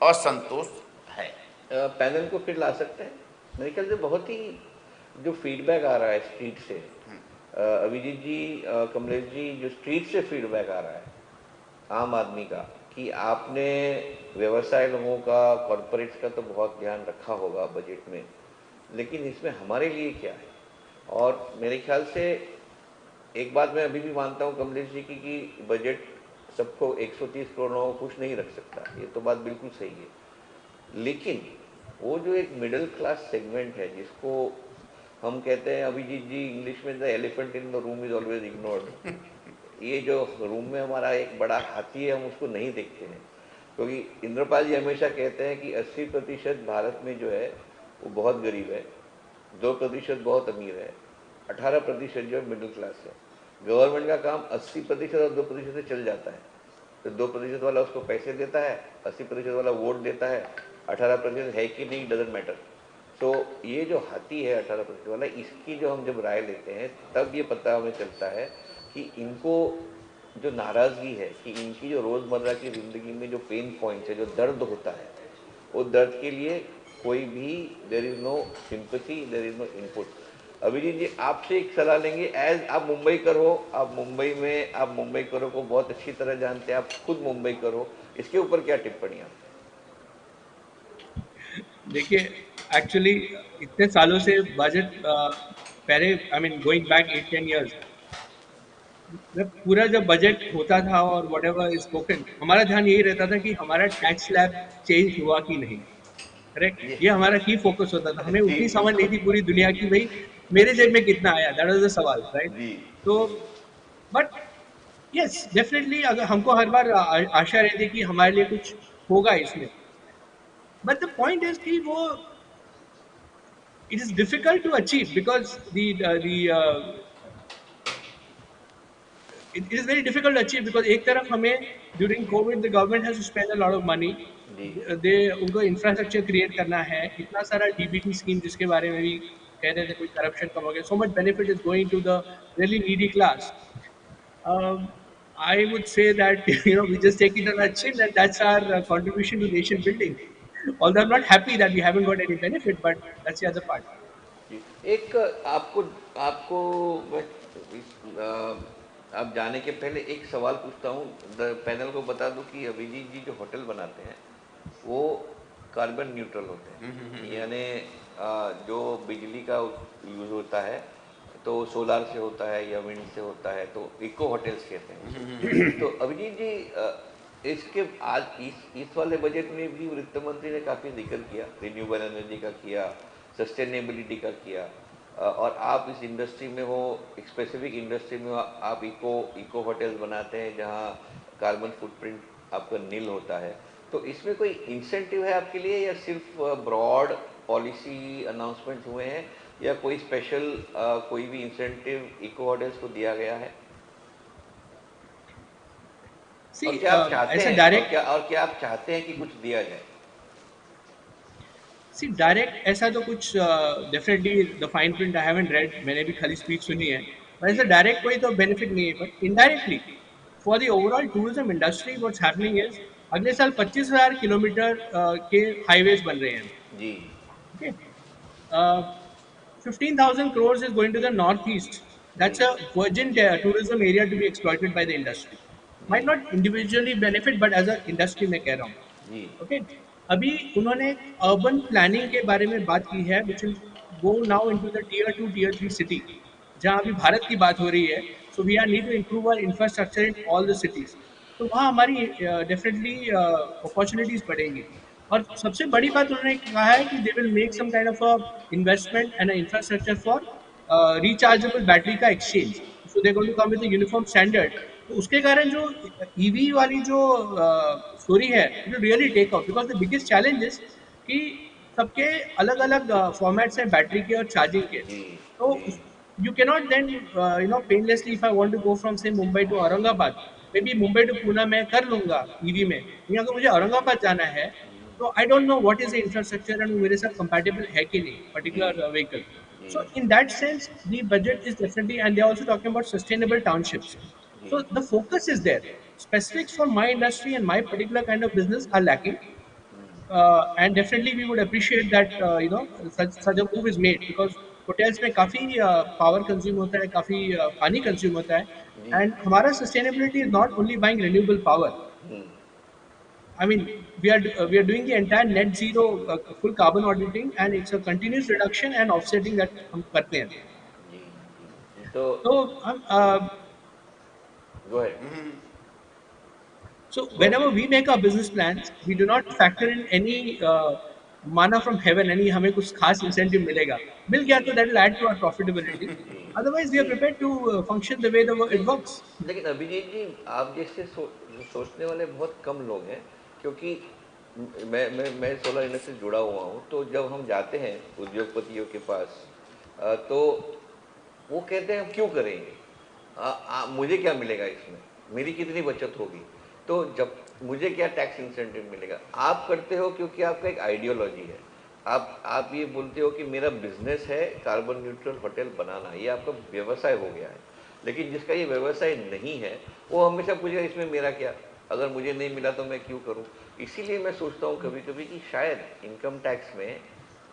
असंतोष है। पैनल को फिर ला सकते हैं। मेरे ख्याल से बहुत ही जो फीडबैक आ रहा है स्ट्रीट से, अभिजीत जी, कमलेश जी, जो स्ट्रीट से फीडबैक आ रहा है आम आदमी का कि आपने व्यवसाय लोगों का, कॉरपोरेट्स का तो बहुत ध्यान रखा होगा बजट में, लेकिन इसमें हमारे लिए क्या है। और मेरे ख्याल से एक बात मैं अभी भी मानता हूँ कमलेश जी की कि बजट सबको 130 करोड़ लोगों को खुश नहीं रख सकता, ये तो बात बिल्कुल सही है। लेकिन वो जो एक मिडिल क्लास सेगमेंट है जिसको हम कहते हैं, अभिजीत जी, इंग्लिश में the elephant in the room is always ignored, ये जो रूम में हमारा एक बड़ा हाथी है हम उसको नहीं देखते हैं। क्योंकि इंद्रपाल जी हमेशा कहते हैं कि 80% भारत में जो है वो बहुत गरीब है, 2% बहुत अमीर है, 18% जो मिडिल क्लास है। गवर्नमेंट का काम 80% और 2% से चल जाता है। तो 2% वाला उसको पैसे देता है, 80% वाला वोट देता है, 18% है कि नहीं डजंट मैटर। तो ये जो हाथी है 18% वाला, इसकी जो हम जब राय लेते हैं तब ये पता हमें चलता है कि इनको जो नाराज़गी है, कि इनकी जो रोज़मर्रा की ज़िंदगी में जो पेन पॉइंट्स है, जो दर्द होता है, वो दर्द के लिए कोई भी there is no sympathy, there is no input. Abhijit ji, आपसे एक सलाह लेंगे, एज आप मुंबई करो, आप मुंबई में आप मुंबई करो को बहुत अच्छी तरह जानते हैं, आप खुद मुंबई करो, इसके ऊपर क्या टिप्पणियाँ? देखिए, एक्चुअली इतने सालों से बजट पहले, I mean going back 8-10 years, पूरा जब बजट होता था और व्हाटएवर इज स्पोकन, हमारा ध्यान यही रहता था कि हमारा टैक्स स्लैब चेंज हुआ कि नहीं। करेक्ट, ये ये हमारा की फोकस होता था। हमें जी उतनी समझ नहीं बिल्कुल। थी पूरी दुनिया की, भाई मेरे जेब में कितना आया, दैट वाज द सवाल, राइट? जी तो बट यस डेफिनेटली, अगर हमको हर बार आशा रहती है कि हमारे लिए कुछ होगा इसमें, बट द पॉइंट इज कि वो it is difficult to achieve because it is very difficult to achieve because एक तरफ हमें during COVID the government has to spend a lot of money, जी दे उनको इंफ्रास्ट्रक्चर क्रिएट करना है, इतना सारा डीबीटी स्कीम जिसके बारे में भी कह रहे थे कोई करप्शन कम हो गया, so much benefit is going to the really needy class. um, I would say that we just take it on our chin and that's our contribution to nation building. Although I'm not happy that we haven't got any benefit, but that's the other part. जी। एक आपको आपको मैं आप जाने के पहले एक सवाल पूछता हूँ, पैनल को बता दूं कि अभिजीत जी जो होटल बनाते हैं वो कार्बन न्यूट्रल होते हैं, यानी जो बिजली का यूज़ होता है तो सोलार से होता है या विंड से होता है, तो इको होटल्स कहते हैं। तो अभिजीत जी इसके आज इस वाले बजट में भी वित्त मंत्री ने काफ़ी जिक्र किया, रिन्यूएबल एनर्जी का किया, सस्टेनेबिलिटी का किया, और आप इस इंडस्ट्री में हो, एक स्पेसिफिक इंडस्ट्री में हो, आप इको होटल्स बनाते हैं जहां कार्बन फुटप्रिंट आपका नील होता है। तो इसमें कोई इंसेंटिव है आपके लिए या सिर्फ ब्रॉड पॉलिसी अनाउंसमेंट हुए हैं या कोई स्पेशल कोई भी इंसेंटिव इको होटल्स को दिया गया है? See, और क्या आप चाहते ऐसा हैं डायरेक्ट, और क्या आप चाहते हैं कि कुछ दिया जाए? सी डायरेक्ट ऐसा तो कुछ definitely the fine print I haven't red, मैंने भी खाली स्पीच सुनी है, पर जी ऐसा डायरेक्ट कोई तो बेनिफिट नहीं है, but indirectly for the overall tourism industry what's happening is अगले साल 25,000 किलोमीटर के हाईवेज बन रहे हैं। जी okay, 15,000 crores is going to the northeast. जी That's a virgin tourism area to be exploited by the industry. जी Might not individually benefit, but as a industry मैं कह रहा हूँ। जी ओके, अभी उन्होंने अर्बन प्लानिंग के बारे में बात की है, which will go now into the tier 2 tier 3 city, जहां अभी भारत की बात हो रही है। So we are need to improve our infrastructure in all the cities, तो वहाँ हमारी डेफिनेटली अपॉर्चुनिटीज बढ़ेंगी। और सबसे बड़ी बात उन्होंने कहा है कि they will make some kind of a investment and infrastructure for rechargeable battery का exchange, so they going to come with a uniform standard. तो उसके कारण जो ईवी वाली जो स्टोरी है, it will really take off, because the biggest challenge is कि सबके अलग अलग फॉर्मेट्स हैं बैटरी के और चार्जिंग के। जी तो जी you cannot then painlessly, if I want to go from से Mumbai to Aurangabad, maybe Mumbai to Poona मैं कर लूंगा ईवी में, लेकिन अगर मुझे औरंगाबाद जाना है तो I don't know what is the infrastructure and मेरे साथ कंपैटिबल है कि नहीं जी पर्टिकुलर व्हीकल। जी So in that sense, the budget is definitely, and they're also talking about sustainable townships. So जी the focus is there. Specifics for my industry and my particular kind of business are lacking, and definitely we would appreciate that such a move is made, because hotels में काफी power consume होता है, काफी पानी consume होता है, जी and हमारा sustainability is not only buying renewable power. Hmm, I mean, we are doing the entire net zero full carbon auditing, and it's a continuous reduction and offsetting that हम करते हैं। जी जी तो तो हम गो है so whenever we make our business plans, we do not factor in any manna from heaven, any हमें कुछ खास incentive मिलेगा, मिल गया तो that will add to our profitability. Otherwise, we are ji. prepared to function the way it works. लेकिन अभिजीत जी आप जैसे सोचने वाले बहुत कम लोग हैं, क्योंकि मैं सोलर इंडस्ट्री से जुड़ा हुआ हूँ, तो जब हम जाते हैं उद्योगपतियों के पास तो वो कहते हैं हम क्यों करेंगे, मुझे क्या मिलेगा इसमें, मेरी कितनी बचत होगी, तो जब मुझे क्या टैक्स इंसेंटिव मिलेगा। आप करते हो क्योंकि आपका एक आइडियोलॉजी है, आप ये बोलते हो कि मेरा बिजनेस है कार्बन न्यूट्रल होटल बनाना, ये आपका व्यवसाय हो गया है। लेकिन जिसका ये व्यवसाय नहीं है वो हमेशा पूछेगा इसमें मेरा क्या, अगर मुझे नहीं मिला तो मैं क्यों करूं। इसीलिए मैं सोचता हूं कभी कभी कि शायद इनकम टैक्स में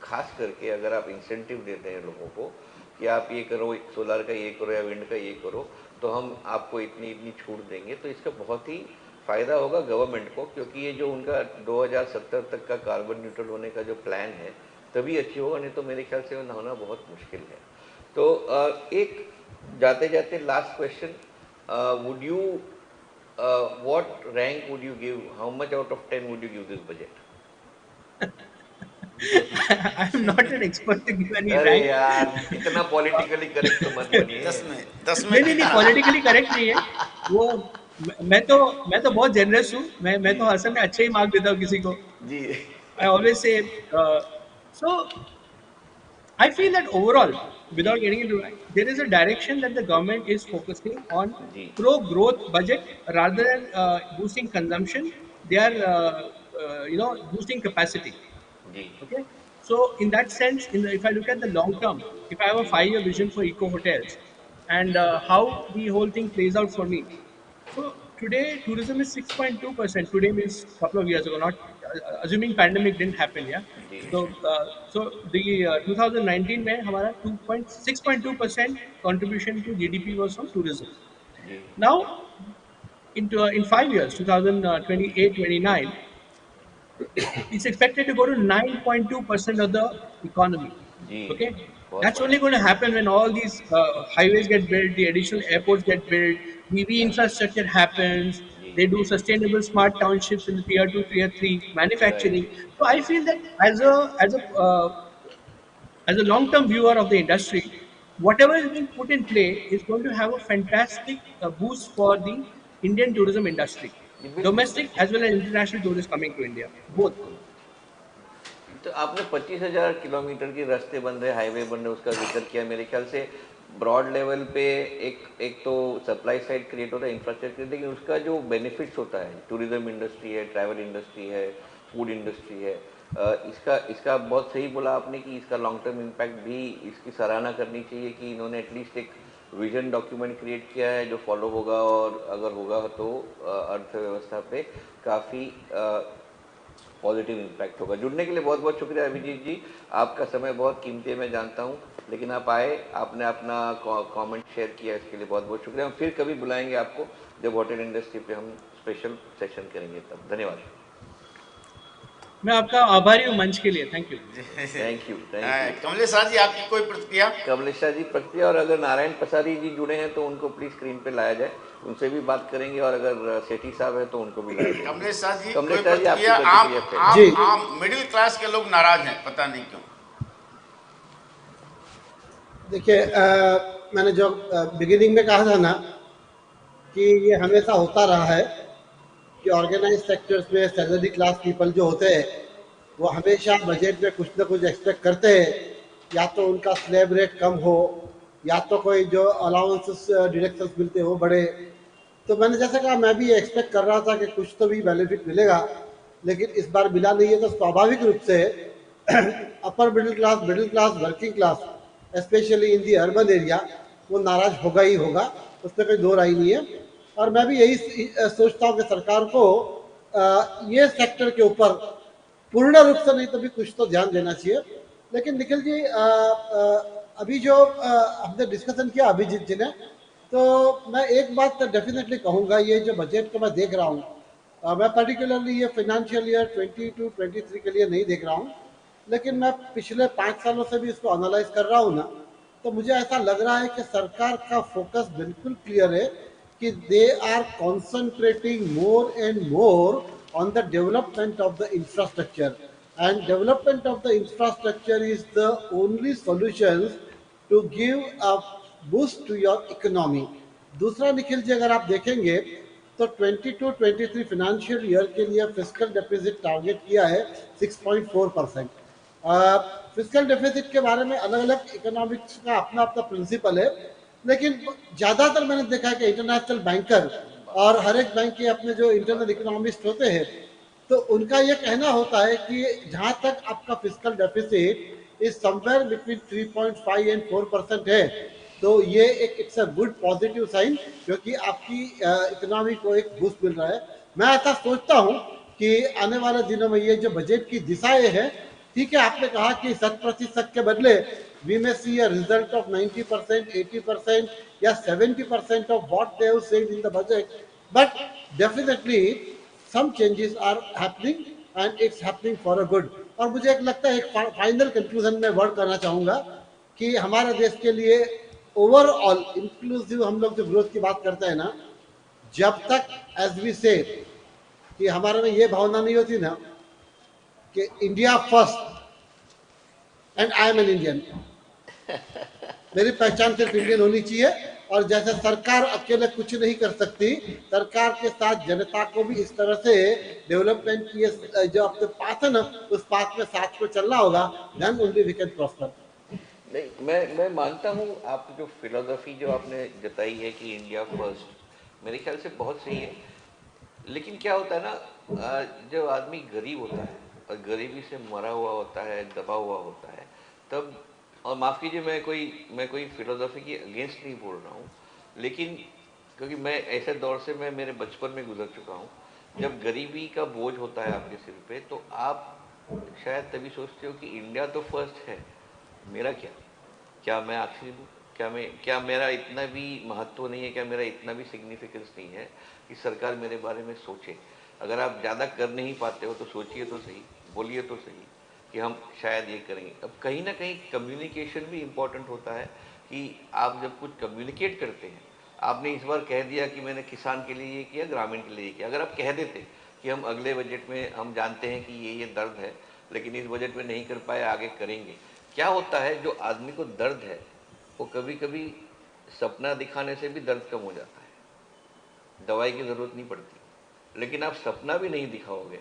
खास करके अगर आप इंसेंटिव देते हैं लोगों को कि आप ये करो, सोलर का ये करो या विंड का ये करो, तो हम आपको इतनी इतनी छूट देंगे, तो इसका बहुत ही फ़ायदा होगा गवर्नमेंट को, क्योंकि ये जो उनका 2070 तक का कार्बन न्यूट्रल होने का जो प्लान है तभी अच्छी होगा, नहीं तो मेरे ख्याल से वो होना बहुत मुश्किल है। तो एक जाते जाते last question, would you, what rank would you give? How much out of 10 would you give this budget? I'm not an expert to give any अरे rank. यार इतना पॉलिटिकली करेक्ट तो मत बनिए। 10 में नहीं नहीं नहीं, पॉलिटिकली करेक्ट नहीं है वो। मैं तो बहुत जेनरस हूँ। मैं तो असल में अच्छे ही मार्क देता हूँ किसी को। जी I always say so I feel that overall, without getting into it, there is a direction that the government is focusing on ji pro-growth budget rather than boosting consumption. They are, boosting capacity. Ji Okay. So in that sense, if I look at the long term, if I have a 5-year vision for eco hotels and how the whole thing plays out for me. So today tourism is 6.2%. Today means couple of years ago, not assuming pandemic didn't happen. Yeah. Ji So the 2019 में हमारा 6.2% contribution to GDP was from tourism. Ji Now in 5 years, 2028-29, it's expected to go to 9.2% of the economy. Ji Okay, बहुत that's only बढ़िया। going to happen when all these highways get built, the additional airports get built, EV infrastructure happens. जी They do sustainable smart townships in the tier 2, tier 3 manufacturing. Right So I feel that as a long-term viewer of the industry, whatever is being put in play is going to have a fantastic boost for the Indian tourism industry, जी बिल्कुल domestic बिल्कुल as well as international tourists coming to India, both. बिल्कुल। तो आपने 25,000 kilometre के रास्ते बन रहे, highway बन रहे, उसका जिक्र किया। मेरे ख्याल से ब्रॉड लेवल पे एक तो सप्लाई साइड क्रिएट होता है, इंफ्रास्ट्रक्चर, लेकिन उसका जो बेनिफिट्स होता है, टूरिज्म इंडस्ट्री है, ट्रैवल इंडस्ट्री है, फूड इंडस्ट्री है, इसका इसका बहुत सही बोला आपने कि इसका लॉन्ग टर्म इम्पैक्ट भी, इसकी सराहना करनी चाहिए कि इन्होंने एटलीस्ट एक विजन डॉक्यूमेंट क्रिएट किया है जो फॉलो होगा, और अगर होगा तो अर्थव्यवस्था पे काफ़ी पॉजिटिव इम्पैक्ट होगा। जुड़ने के लिए बहुत बहुत शुक्रिया अभिजीत जी, आपका समय बहुत कीमती है मैं जानता हूँ, लेकिन आप आए, आपने अपना कमेंट शेयर किया, इसके लिए बहुत बहुत शुक्रिया। हम फिर कभी बुलाएंगे आपको जब होटल इंडस्ट्री पे हम स्पेशल सेशन करेंगे तब। धन्यवाद। मैं आपका आभारी हूँ मंच के लिए। Thank you. Thank you Kamlesh Shah ji, आपकी कोई प्रतिक्रिया? कमलेश शाह जी प्रतिक्रिया, और अगर नारायण पसारी जी जुड़े हैं तो उनको प्लीज स्क्रीन पे लाया जाए, उनसे भी बात करेंगे, और अगर सेठी साहब है तो उनको भी लाया जाए। कमलेश शाह जी, कमलेश कोई शाह जी, आपकी प्रतिक्रिया? प्रतिक्रिया? आम मिडिल क्लास के लोग नाराज हैं, पता नहीं क्यों। देखिए, मैंने जो बिगिनिंग में कहा था ना कि ये हमेशा होता रहा है कि ऑर्गेनाइज सेक्टर्स में सैलरी क्लास पीपल जो होते हैं वो हमेशा बजट में कुछ ना कुछ एक्सपेक्ट करते हैं, या तो उनका स्लैब रेट कम हो, या तो कोई जो अलाउंसेस डिडक्शंस मिलते हैं वो बढ़े। तो मैंने जैसे कहा, मैं भी एक्सपेक्ट कर रहा था कि कुछ तो भी बेनिफिट मिलेगा, लेकिन इस बार मिला नहीं है। तो स्वाभाविक रूप से upper middle class, working class, specially in the urban area, वो नाराज होगा ही होगा, उसमें कोई दो राय नहीं है। और मैं भी यही सोचता हूँ कि सरकार को ये सेक्टर के ऊपर पूर्ण रूप से नहीं तो भी कुछ तो ध्यान देना चाहिए। लेकिन निखिल जी, अभी जो हमने डिस्कशन किया अभिजीत जी ने, तो मैं एक बात तो डेफिनेटली कहूँगा, ये जो बजट को मैं देख रहा हूँ, मैं पर्टिकुलरली ये फाइनेंशियल ईयर 22-23 के लिए नहीं देख रहा हूँ, लेकिन मैं पिछले 5 सालों से भी इसको एनालाइज कर रहा हूँ ना, तो मुझे ऐसा लग रहा है कि सरकार का फोकस बिल्कुल क्लियर है कि they are concentrating more and more on the development of the infrastructure, and development of the infrastructure is the only solutions to give a boost to your economy. दूसरा निखिल जी, अगर आप देखेंगे तो 22-23 फाइनेंशियल ईयर के लिए fiscal deficit target किया है 6.4%। Fiscal deficit के बारे में अलग अलग इकोनॉमिक्स का अपना अपना प्रिंसिपल है, लेकिन ज़्यादातर मैंने देखा है कि इंटरनेशनल बैंकर और हर एक बैंक के अपने जो इंटरनल इकोनॉमिस्ट होते हैं, तो उनका ये कहना होता है कि जहाँ तक आपका fiscal deficit is somewhere between 3.5 and 4% है, तो ये it's a good positive sign, क्योंकि आपकी इकोनॉमी को एक बूस्ट मिल रहा है। मैं ऐसा सोचता हूँ कि आने वाले दिनों में ये जो बजट की दिशाएं हैं, ठीक है, आपने कहा कि 100% के बदले we may see a result of 90%, 80% या 70% of what they have said in the budget, but definitely some changes are happening and it's happening for a good। और मुझे एक लगता है, एक फाइनल कंक्लूजन में वर्ड करना चाहूँगा कि हमारे देश के लिए ओवरऑल इंक्लूसिव हम लोग जो ग्रोथ की बात करते हैं ना, जब तक एज वी से कि हमारे में ये भावना नहीं होती ना कि India first and I am an Indian, मेरी पहचान सिर्फ इंडियन होनी चाहिए। और जैसे सरकार अकेले कुछ नहीं कर सकती, सरकार के साथ जनता को भी इस तरह से डेवलपमेंट की जो आपके पास है ना, उस पाथ में साथ को चलना होगा, then only we can prosper. नहीं, मैं मानता हूँ आप जो फिलोसफी जो आपने जताई है कि इंडिया फर्स्ट, मेरे ख्याल से बहुत सही है। लेकिन क्या होता है ना, जब आदमी गरीब होता है और गरीबी से मरा हुआ होता है, दबा हुआ होता है, तब, और माफ़ कीजिए मैं कोई फिलोसफी के अगेंस्ट नहीं बोल रहा हूँ, लेकिन क्योंकि मैं ऐसे दौर से मैं मेरे बचपन में गुजर चुका हूँ, जब गरीबी का बोझ होता है आपके सिर पे, तो आप शायद तभी सोचते हो कि इंडिया तो फर्स्ट है, मेरा क्या मैं आखिरी हूँ, क्या मेरा इतना भी महत्व नहीं है, क्या मेरा इतना भी सिग्निफिकेंस नहीं है कि सरकार मेरे बारे में सोचे। अगर आप ज़्यादा कर नहीं पाते हो तो सोचिए तो सही, बोलिए तो सही कि हम शायद ये करेंगे। अब कहीं ना कहीं कम्युनिकेशन भी इम्पोर्टेंट होता है कि आप जब कुछ कम्युनिकेट करते हैं, आपने इस बार कह दिया कि मैंने किसान के लिए ये किया, ग्रामीण के लिए ये किया, अगर आप कह देते कि हम अगले बजट में हम जानते हैं कि ये दर्द है लेकिन इस बजट में नहीं कर पाए, आगे करेंगे, क्या होता है जो आदमी को दर्द है वो कभी कभी सपना दिखाने से भी दर्द कम हो जाता है, दवाई की ज़रूरत नहीं पड़ती। लेकिन आप सपना भी नहीं दिखाओगे,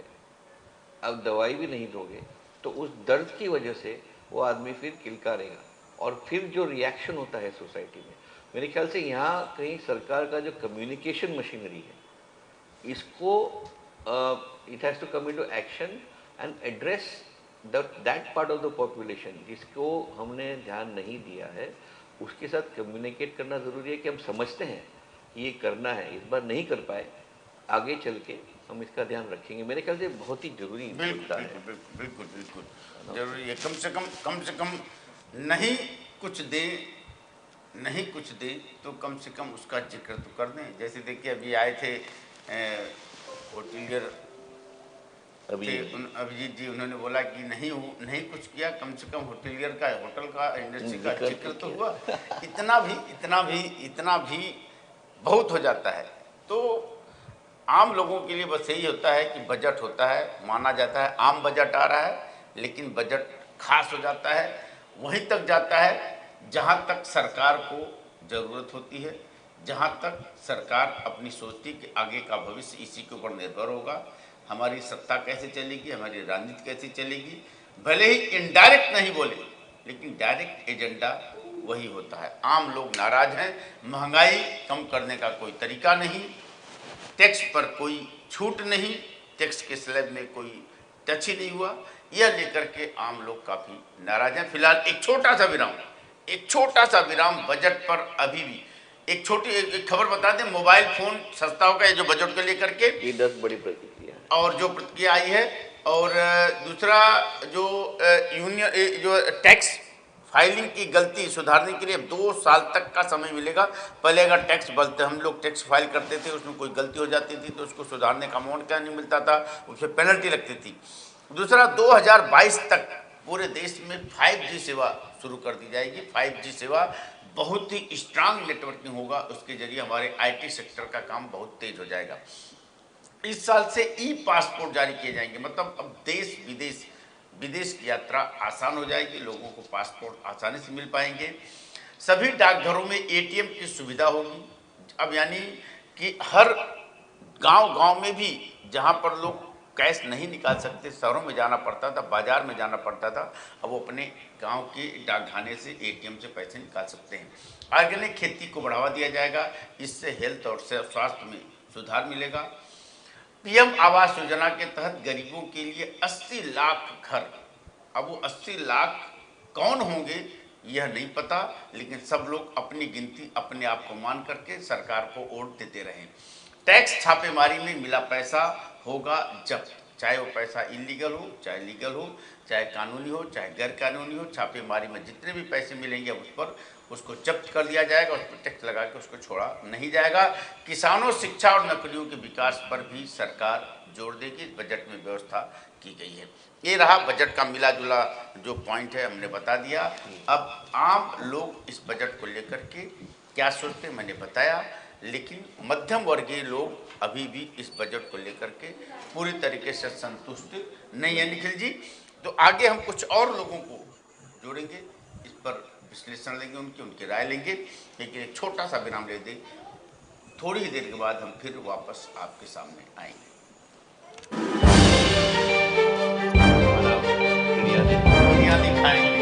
आप दवाई भी नहीं दोगे, तो उस दर्द की वजह से वो आदमी फिर किलकारेगा और फिर जो रिएक्शन होता है सोसाइटी में, मेरे ख्याल से यहाँ कहीं सरकार का जो कम्युनिकेशन मशीनरी है, इसको it has to come into action and address that part of the population जिसको हमने ध्यान नहीं दिया है, उसके साथ कम्युनिकेट करना ज़रूरी है कि हम समझते हैं कि ये करना है, इस बार नहीं कर पाए, आगे चल के हम इसका ध्यान रखेंगे। मेरे ख्याल से बहुत ही जरूरी होता है। बिल्कुल जरूरी है। कम से कम नहीं कुछ दे तो कम से कम उसका जिक्र तो कर दें। जैसे देखिए अभी आए थे होटलियर अभिजीत जी, उन्होंने बोला कि नहीं कुछ किया, कम से कम होटलियर का, होटल का, इंडस्ट्री का जिक्र तो हुआ। इतना भी बहुत हो जाता है। तो आम लोगों के लिए बस यही होता है कि बजट होता है, माना जाता है आम बजट आ रहा है, लेकिन बजट खास हो जाता है, वहीं तक जाता है जहां तक सरकार को ज़रूरत होती है, जहां तक सरकार अपनी सोचती कि आगे का भविष्य इसी के ऊपर निर्भर होगा, हमारी सत्ता कैसे चलेगी, हमारी राजनीति कैसे चलेगी। भले ही इनडायरेक्ट नहीं बोले, लेकिन डायरेक्ट एजेंडा वही होता है। आम लोग नाराज हैं, महंगाई कम करने का कोई तरीका नहीं, टैक्स पर कोई छूट नहीं, टैक्स के स्लैब में कोई टच ही नहीं हुआ, यह लेकर के आम लोग काफ़ी नाराज हैं। फिलहाल एक छोटा सा विराम बजट पर। अभी भी एक खबर बता दें, मोबाइल फोन सस्ता होगा, ये जो बजट को लेकर के ये 10 बड़ी प्रतिक्रिया है और जो प्रतिक्रिया आई है। और दूसरा जो यूनियन जो टैक्स फाइलिंग की गलती सुधारने के लिए 2 साल तक का समय मिलेगा। पहले अगर हम लोग टैक्स फाइल करते थे, उसमें कोई गलती हो जाती थी तो उसको सुधारने का मौका नहीं मिलता था, उसमें पेनल्टी लगती थी। दूसरा 2022 तक पूरे देश में 5G सेवा शुरू कर दी जाएगी। 5G सेवा बहुत ही स्ट्रांग नेटवर्किंग होगा, उसके जरिए हमारे IT सेक्टर का काम बहुत तेज हो जाएगा। इस साल से ई-पासपोर्ट जारी किए जाएंगे, मतलब अब देश विदेश की यात्रा आसान हो जाएगी, लोगों को पासपोर्ट आसानी से मिल पाएंगे। सभी डाकघरों में ATM की सुविधा होगी। अब यानी कि हर गांव में भी जहां पर लोग कैश नहीं निकाल सकते, शहरों में जाना पड़ता था, बाजार में जाना पड़ता था, अब वो अपने गांव के डाकखाने से ATM से पैसे निकाल सकते हैं। ऑर्गेनिक खेती को बढ़ावा दिया जाएगा, इससे हेल्थ और स्वास्थ्य में सुधार मिलेगा। PM आवास योजना के तहत गरीबों के लिए 80 लाख घर। अब वो 80 लाख कौन होंगे यह नहीं पता, लेकिन सब लोग अपनी गिनती अपने आप को मान करके सरकार को वोट देते रहें। टैक्स छापेमारी में मिला पैसा होगा जब्त, चाहे वो पैसा इलीगल हो, चाहे लीगल हो, चाहे कानूनी हो, चाहे गैर कानूनी हो। छापेमारी में जितने भी पैसे मिलेंगे उस पर उसको जब्त कर लिया जाएगा, उस पर टैक्स लगा के उसको छोड़ा नहीं जाएगा। किसानों, शिक्षा और नौकरियों के विकास पर भी सरकार जोर देगी। बजट में व्यवस्था की गई है। ये रहा बजट का मिला जुला जो पॉइंट है, हमने बता दिया। अब आम लोग इस बजट को लेकर के क्या सोचते हैं मैंने बताया, लेकिन मध्यम वर्गीय लोग अभी भी इस बजट को लेकर के पूरी तरीके से संतुष्ट नहीं है। निखिल जी, तो आगे हम कुछ और लोगों को जोड़ेंगे, इस पर विश्लेषण लेंगे, उनकी राय लेंगे, लेकिन एक छोटा सा विराम ले दें। थोड़ी ही देर के बाद हम फिर वापस आपके सामने आएंगे। दुनिया दिखाएंगे।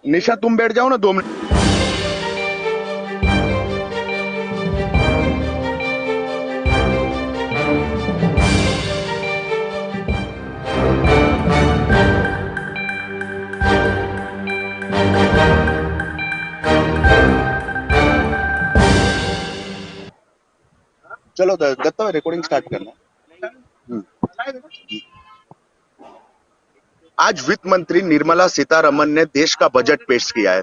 निशा तुम बैठ जाओ ना 2 मिनट। चलो दत्ता रिकॉर्डिंग स्टार्ट करना। आज वित्त मंत्री निर्मला सीतारमन ने देश का बजट पेश किया है।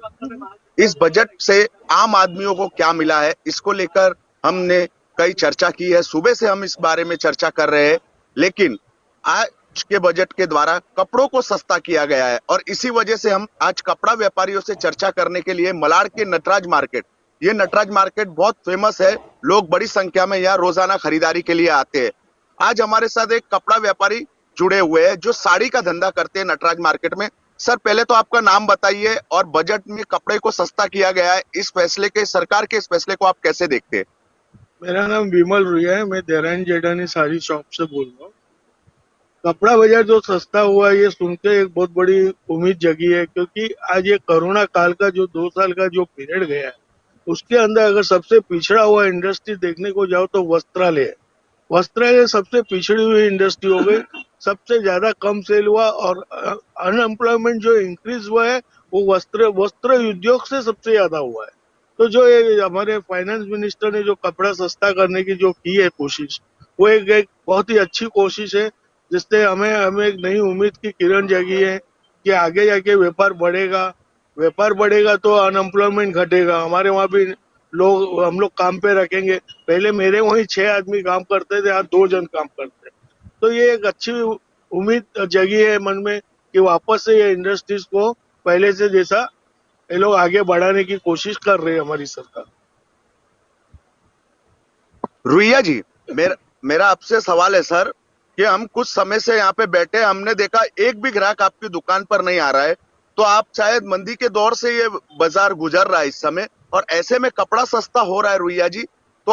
इस बजट से आम आदमियों को क्या मिला है, इसको लेकर हमने कई चर्चा की है। सुबह से हम इस बारे में चर्चा कर रहे हैं, लेकिन आज के बजट के द्वारा कपड़ों को सस्ता किया गया है और इसी वजह से हम आज कपड़ा व्यापारियों से चर्चा करने के लिए मलाड के नटराज मार्केट, ये नटराज मार्केट बहुत फेमस है, लोग बड़ी संख्या में यहाँ रोजाना खरीदारी के लिए आते हैं। आज हमारे साथ एक कपड़ा व्यापारी जुड़े हुए हैं जो साड़ी का धंधा करते हैं नटराज मार्केट में। सर, पहले तो आपका नाम बताइए और बजट में कपड़े को सस्ता किया गया है, इस फैसले के, सरकार के इस फैसले को आप कैसे देखते हैं? मेरा नाम विमल रुइया है, मैं देरानी जेठानी साड़ी शॉप से बोल रहा हूँ। कपड़ा बाजार जो सस्ता हुआ है, ये सुनकर एक बहुत बड़ी उम्मीद जगी है, क्योंकि आज ये कोरोना काल का जो 2 साल का जो पीरियड गया है, उसके अंदर अगर सबसे पिछड़ा हुआ इंडस्ट्री देखने को जाओ तो वस्त्रालय है। वस्त्रालय सबसे पिछड़ी हुई इंडस्ट्री हो गई, सबसे ज्यादा कम सेल हुआ और अनएम्प्लॉयमेंट जो इंक्रीज हुआ है वो वस्त्र उद्योग से सबसे ज्यादा हुआ है। तो जो ये हमारे फाइनेंस मिनिस्टर ने जो कपड़ा सस्ता करने की जो की है कोशिश, वो एक बहुत ही अच्छी कोशिश है, जिससे हमें एक नई उम्मीद की किरण जगी है कि आगे जाके व्यापार बढ़ेगा तो अनएम्प्लॉयमेंट घटेगा। हमारे वहाँ भी हम लोग काम पे रखेंगे। पहले मेरे वहीं 6 आदमी काम करते थे, आज 2 जन काम करते हैं। तो ये एक अच्छी उम्मीद जगी है मन में कि वापस से ये इंडस्ट्रीज को पहले से जैसा ये लोग आगे बढ़ाने की कोशिश कर रहे हैं हमारी सरकार। रुइया जी, मेरा आपसे सवाल है सर कि हम कुछ समय से यहाँ पे बैठे, हमने देखा एक भी ग्राहक आपकी दुकान पर नहीं आ रहा है। तो आप शायद मंदी के दौर से ये बाजार गुजर रहा है इस समय, और ऐसे में कपड़ा सस्ता हो रहा है रुइया जी, तो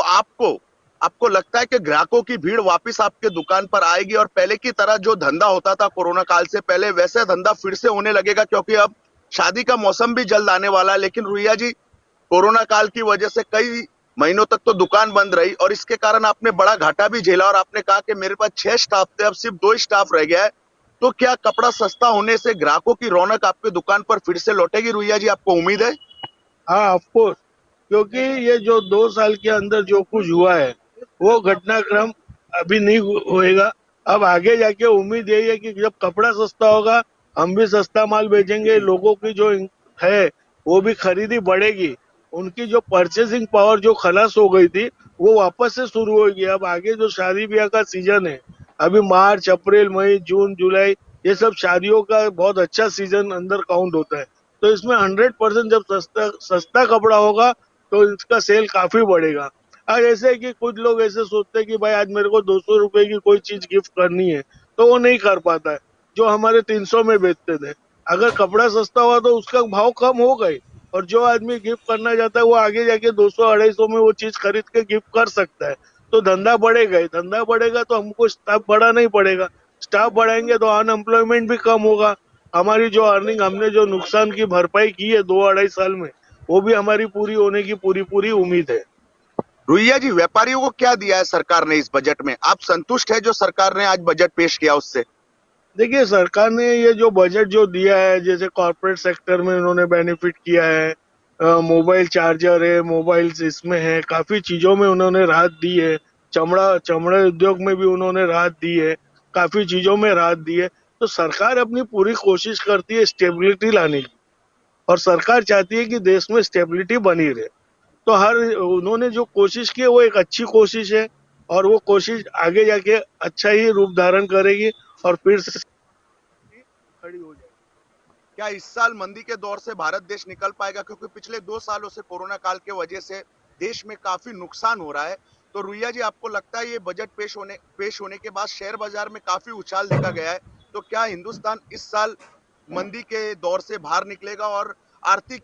आपको लगता है कि ग्राहकों की भीड़ वापस आपके दुकान पर आएगी और पहले की तरह जो धंधा होता था कोरोना काल से पहले, वैसे धंधा फिर से होने लगेगा? क्योंकि अब शादी का मौसम भी जल्द आने वाला है, लेकिन रुइया जी कोरोना काल की वजह से कई महीनों तक तो दुकान बंद रही और इसके कारण आपने बड़ा घाटा भी झेला और आपने कहा कि मेरे पास 6 स्टाफ थे, अब सिर्फ 2 स्टाफ रह गया है। तो क्या कपड़ा सस्ता होने से ग्राहकों की रौनक आपके दुकान पर फिर से लौटेगी रुइया जी, आपको उम्मीद है? हाँ, ऑफकोर्स, क्योंकि ये जो 2 साल के अंदर जो कुछ हुआ है वो घटनाक्रम अभी नहीं होएगा। अब आगे जाके उम्मीद यही है कि जब कपड़ा सस्ता होगा हम भी सस्ता माल बेचेंगे, लोगों की जो है वो भी खरीदी बढ़ेगी, उनकी जो परचेसिंग पावर जो खलास हो गई थी वो वापस से शुरू होगी। अब आगे जो शादी ब्याह का सीजन है, अभी मार्च, अप्रैल, मई, जून, जुलाई, ये सब शादियों का बहुत अच्छा सीजन अंदर काउंट होता है। तो इसमें 100% जब सस्ता कपड़ा होगा तो इसका सेल काफी बढ़ेगा। आज ऐसे है कि कुछ लोग ऐसे सोचते हैं कि भाई आज मेरे को 200 रुपए की कोई चीज गिफ्ट करनी है, तो वो नहीं कर पाता है। जो हमारे 300 में बेचते थे, अगर कपड़ा सस्ता हुआ तो उसका भाव कम हो गई, और जो आदमी गिफ्ट करना चाहता है वो आगे जाके 200-250 में वो चीज खरीद के गिफ्ट कर सकता है। तो धंधा बढ़ेगा ही, धंधा बढ़ेगा तो हमको स्टाफ बढ़ाना ही पड़ेगा। स्टाफ बढ़ाएंगे तो अनएम्प्लॉयमेंट भी कम होगा। हमारी जो अर्निंग, हमने जो नुकसान की भरपाई की है 2-2.5 साल में, वो भी हमारी पूरी होने की पूरी पूरी उम्मीद है। रुइया जी, व्यापारियों को क्या दिया है सरकार ने इस बजट में? आप संतुष्ट है जो सरकार ने आज बजट पेश किया उससे? देखिए, सरकार ने ये जो बजट जो दिया है, जैसे कॉर्पोरेट सेक्टर में उन्होंने बेनिफिट किया है, मोबाइल चार्जर है, मोबाइल इसमें है, काफी चीजों में उन्होंने राहत दी है। चमड़े उद्योग में भी उन्होंने राहत दी है, काफी चीजों में राहत दी है। तो सरकार अपनी पूरी कोशिश करती है स्टेबिलिटी लाने की, और सरकार चाहती है कि देश में स्टेबिलिटी बनी रहे। तो हर उन्होंने जो कोशिश की है वो एक अच्छी कोशिश है, और वो कोशिश आगे जाके अच्छा ही रूप धारण करेगी और फिर से खड़ी हो जाएगी। क्या इस साल मंदी के दौर से भारत देश निकल पाएगा? क्योंकि पिछले 2 सालों से कोरोना काल के वजह से देश में काफी नुकसान हो रहा है। तो रुइया जी, आपको लगता है ये बजट पेश होने के बाद शेयर बाजार में काफी उछाल देखा गया है, तो क्या हिंदुस्तान इस साल मंदी के दौर से बाहर निकलेगा और आर्थिक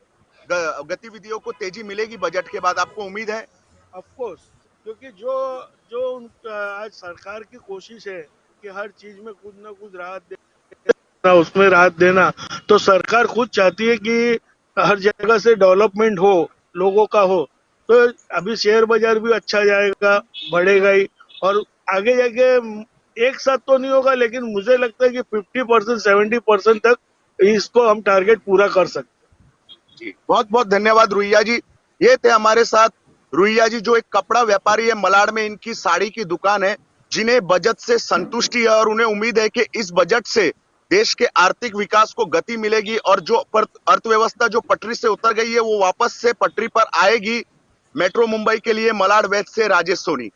गतिविधियों को तेजी मिलेगी बजट के बाद? आपको उम्मीद है? ऑफ कोर्स, क्योंकि जो जो आज सरकार की कोशिश है कि हर चीज में कुछ ना कुछ राहत देना, उसमें राहत देना, तो सरकार खुद चाहती है कि हर जगह से डेवलपमेंट हो, लोगों का हो। तो अभी शेयर बाजार भी अच्छा जाएगा, बढ़ेगा ही, और आगे जाके एक साथ तो नहीं होगा, लेकिन मुझे लगता है कि 50% 70% तक इसको हम टारगेट पूरा कर सकते हैं। जी, बहुत बहुत धन्यवाद रुइया जी। ये थे हमारे साथ रुइया जी, जो एक कपड़ा व्यापारी है। मलाड में इनकी साड़ी की दुकान है, जिन्हें बजट से संतुष्टि है और उन्हें उम्मीद है कि इस बजट से देश के आर्थिक विकास को गति मिलेगी और जो अर्थव्यवस्था जो पटरी से उतर गई है वो वापस से पटरी पर आएगी। मेट्रो मुंबई के लिए मलाड वेस्ट से राजेश सोनी।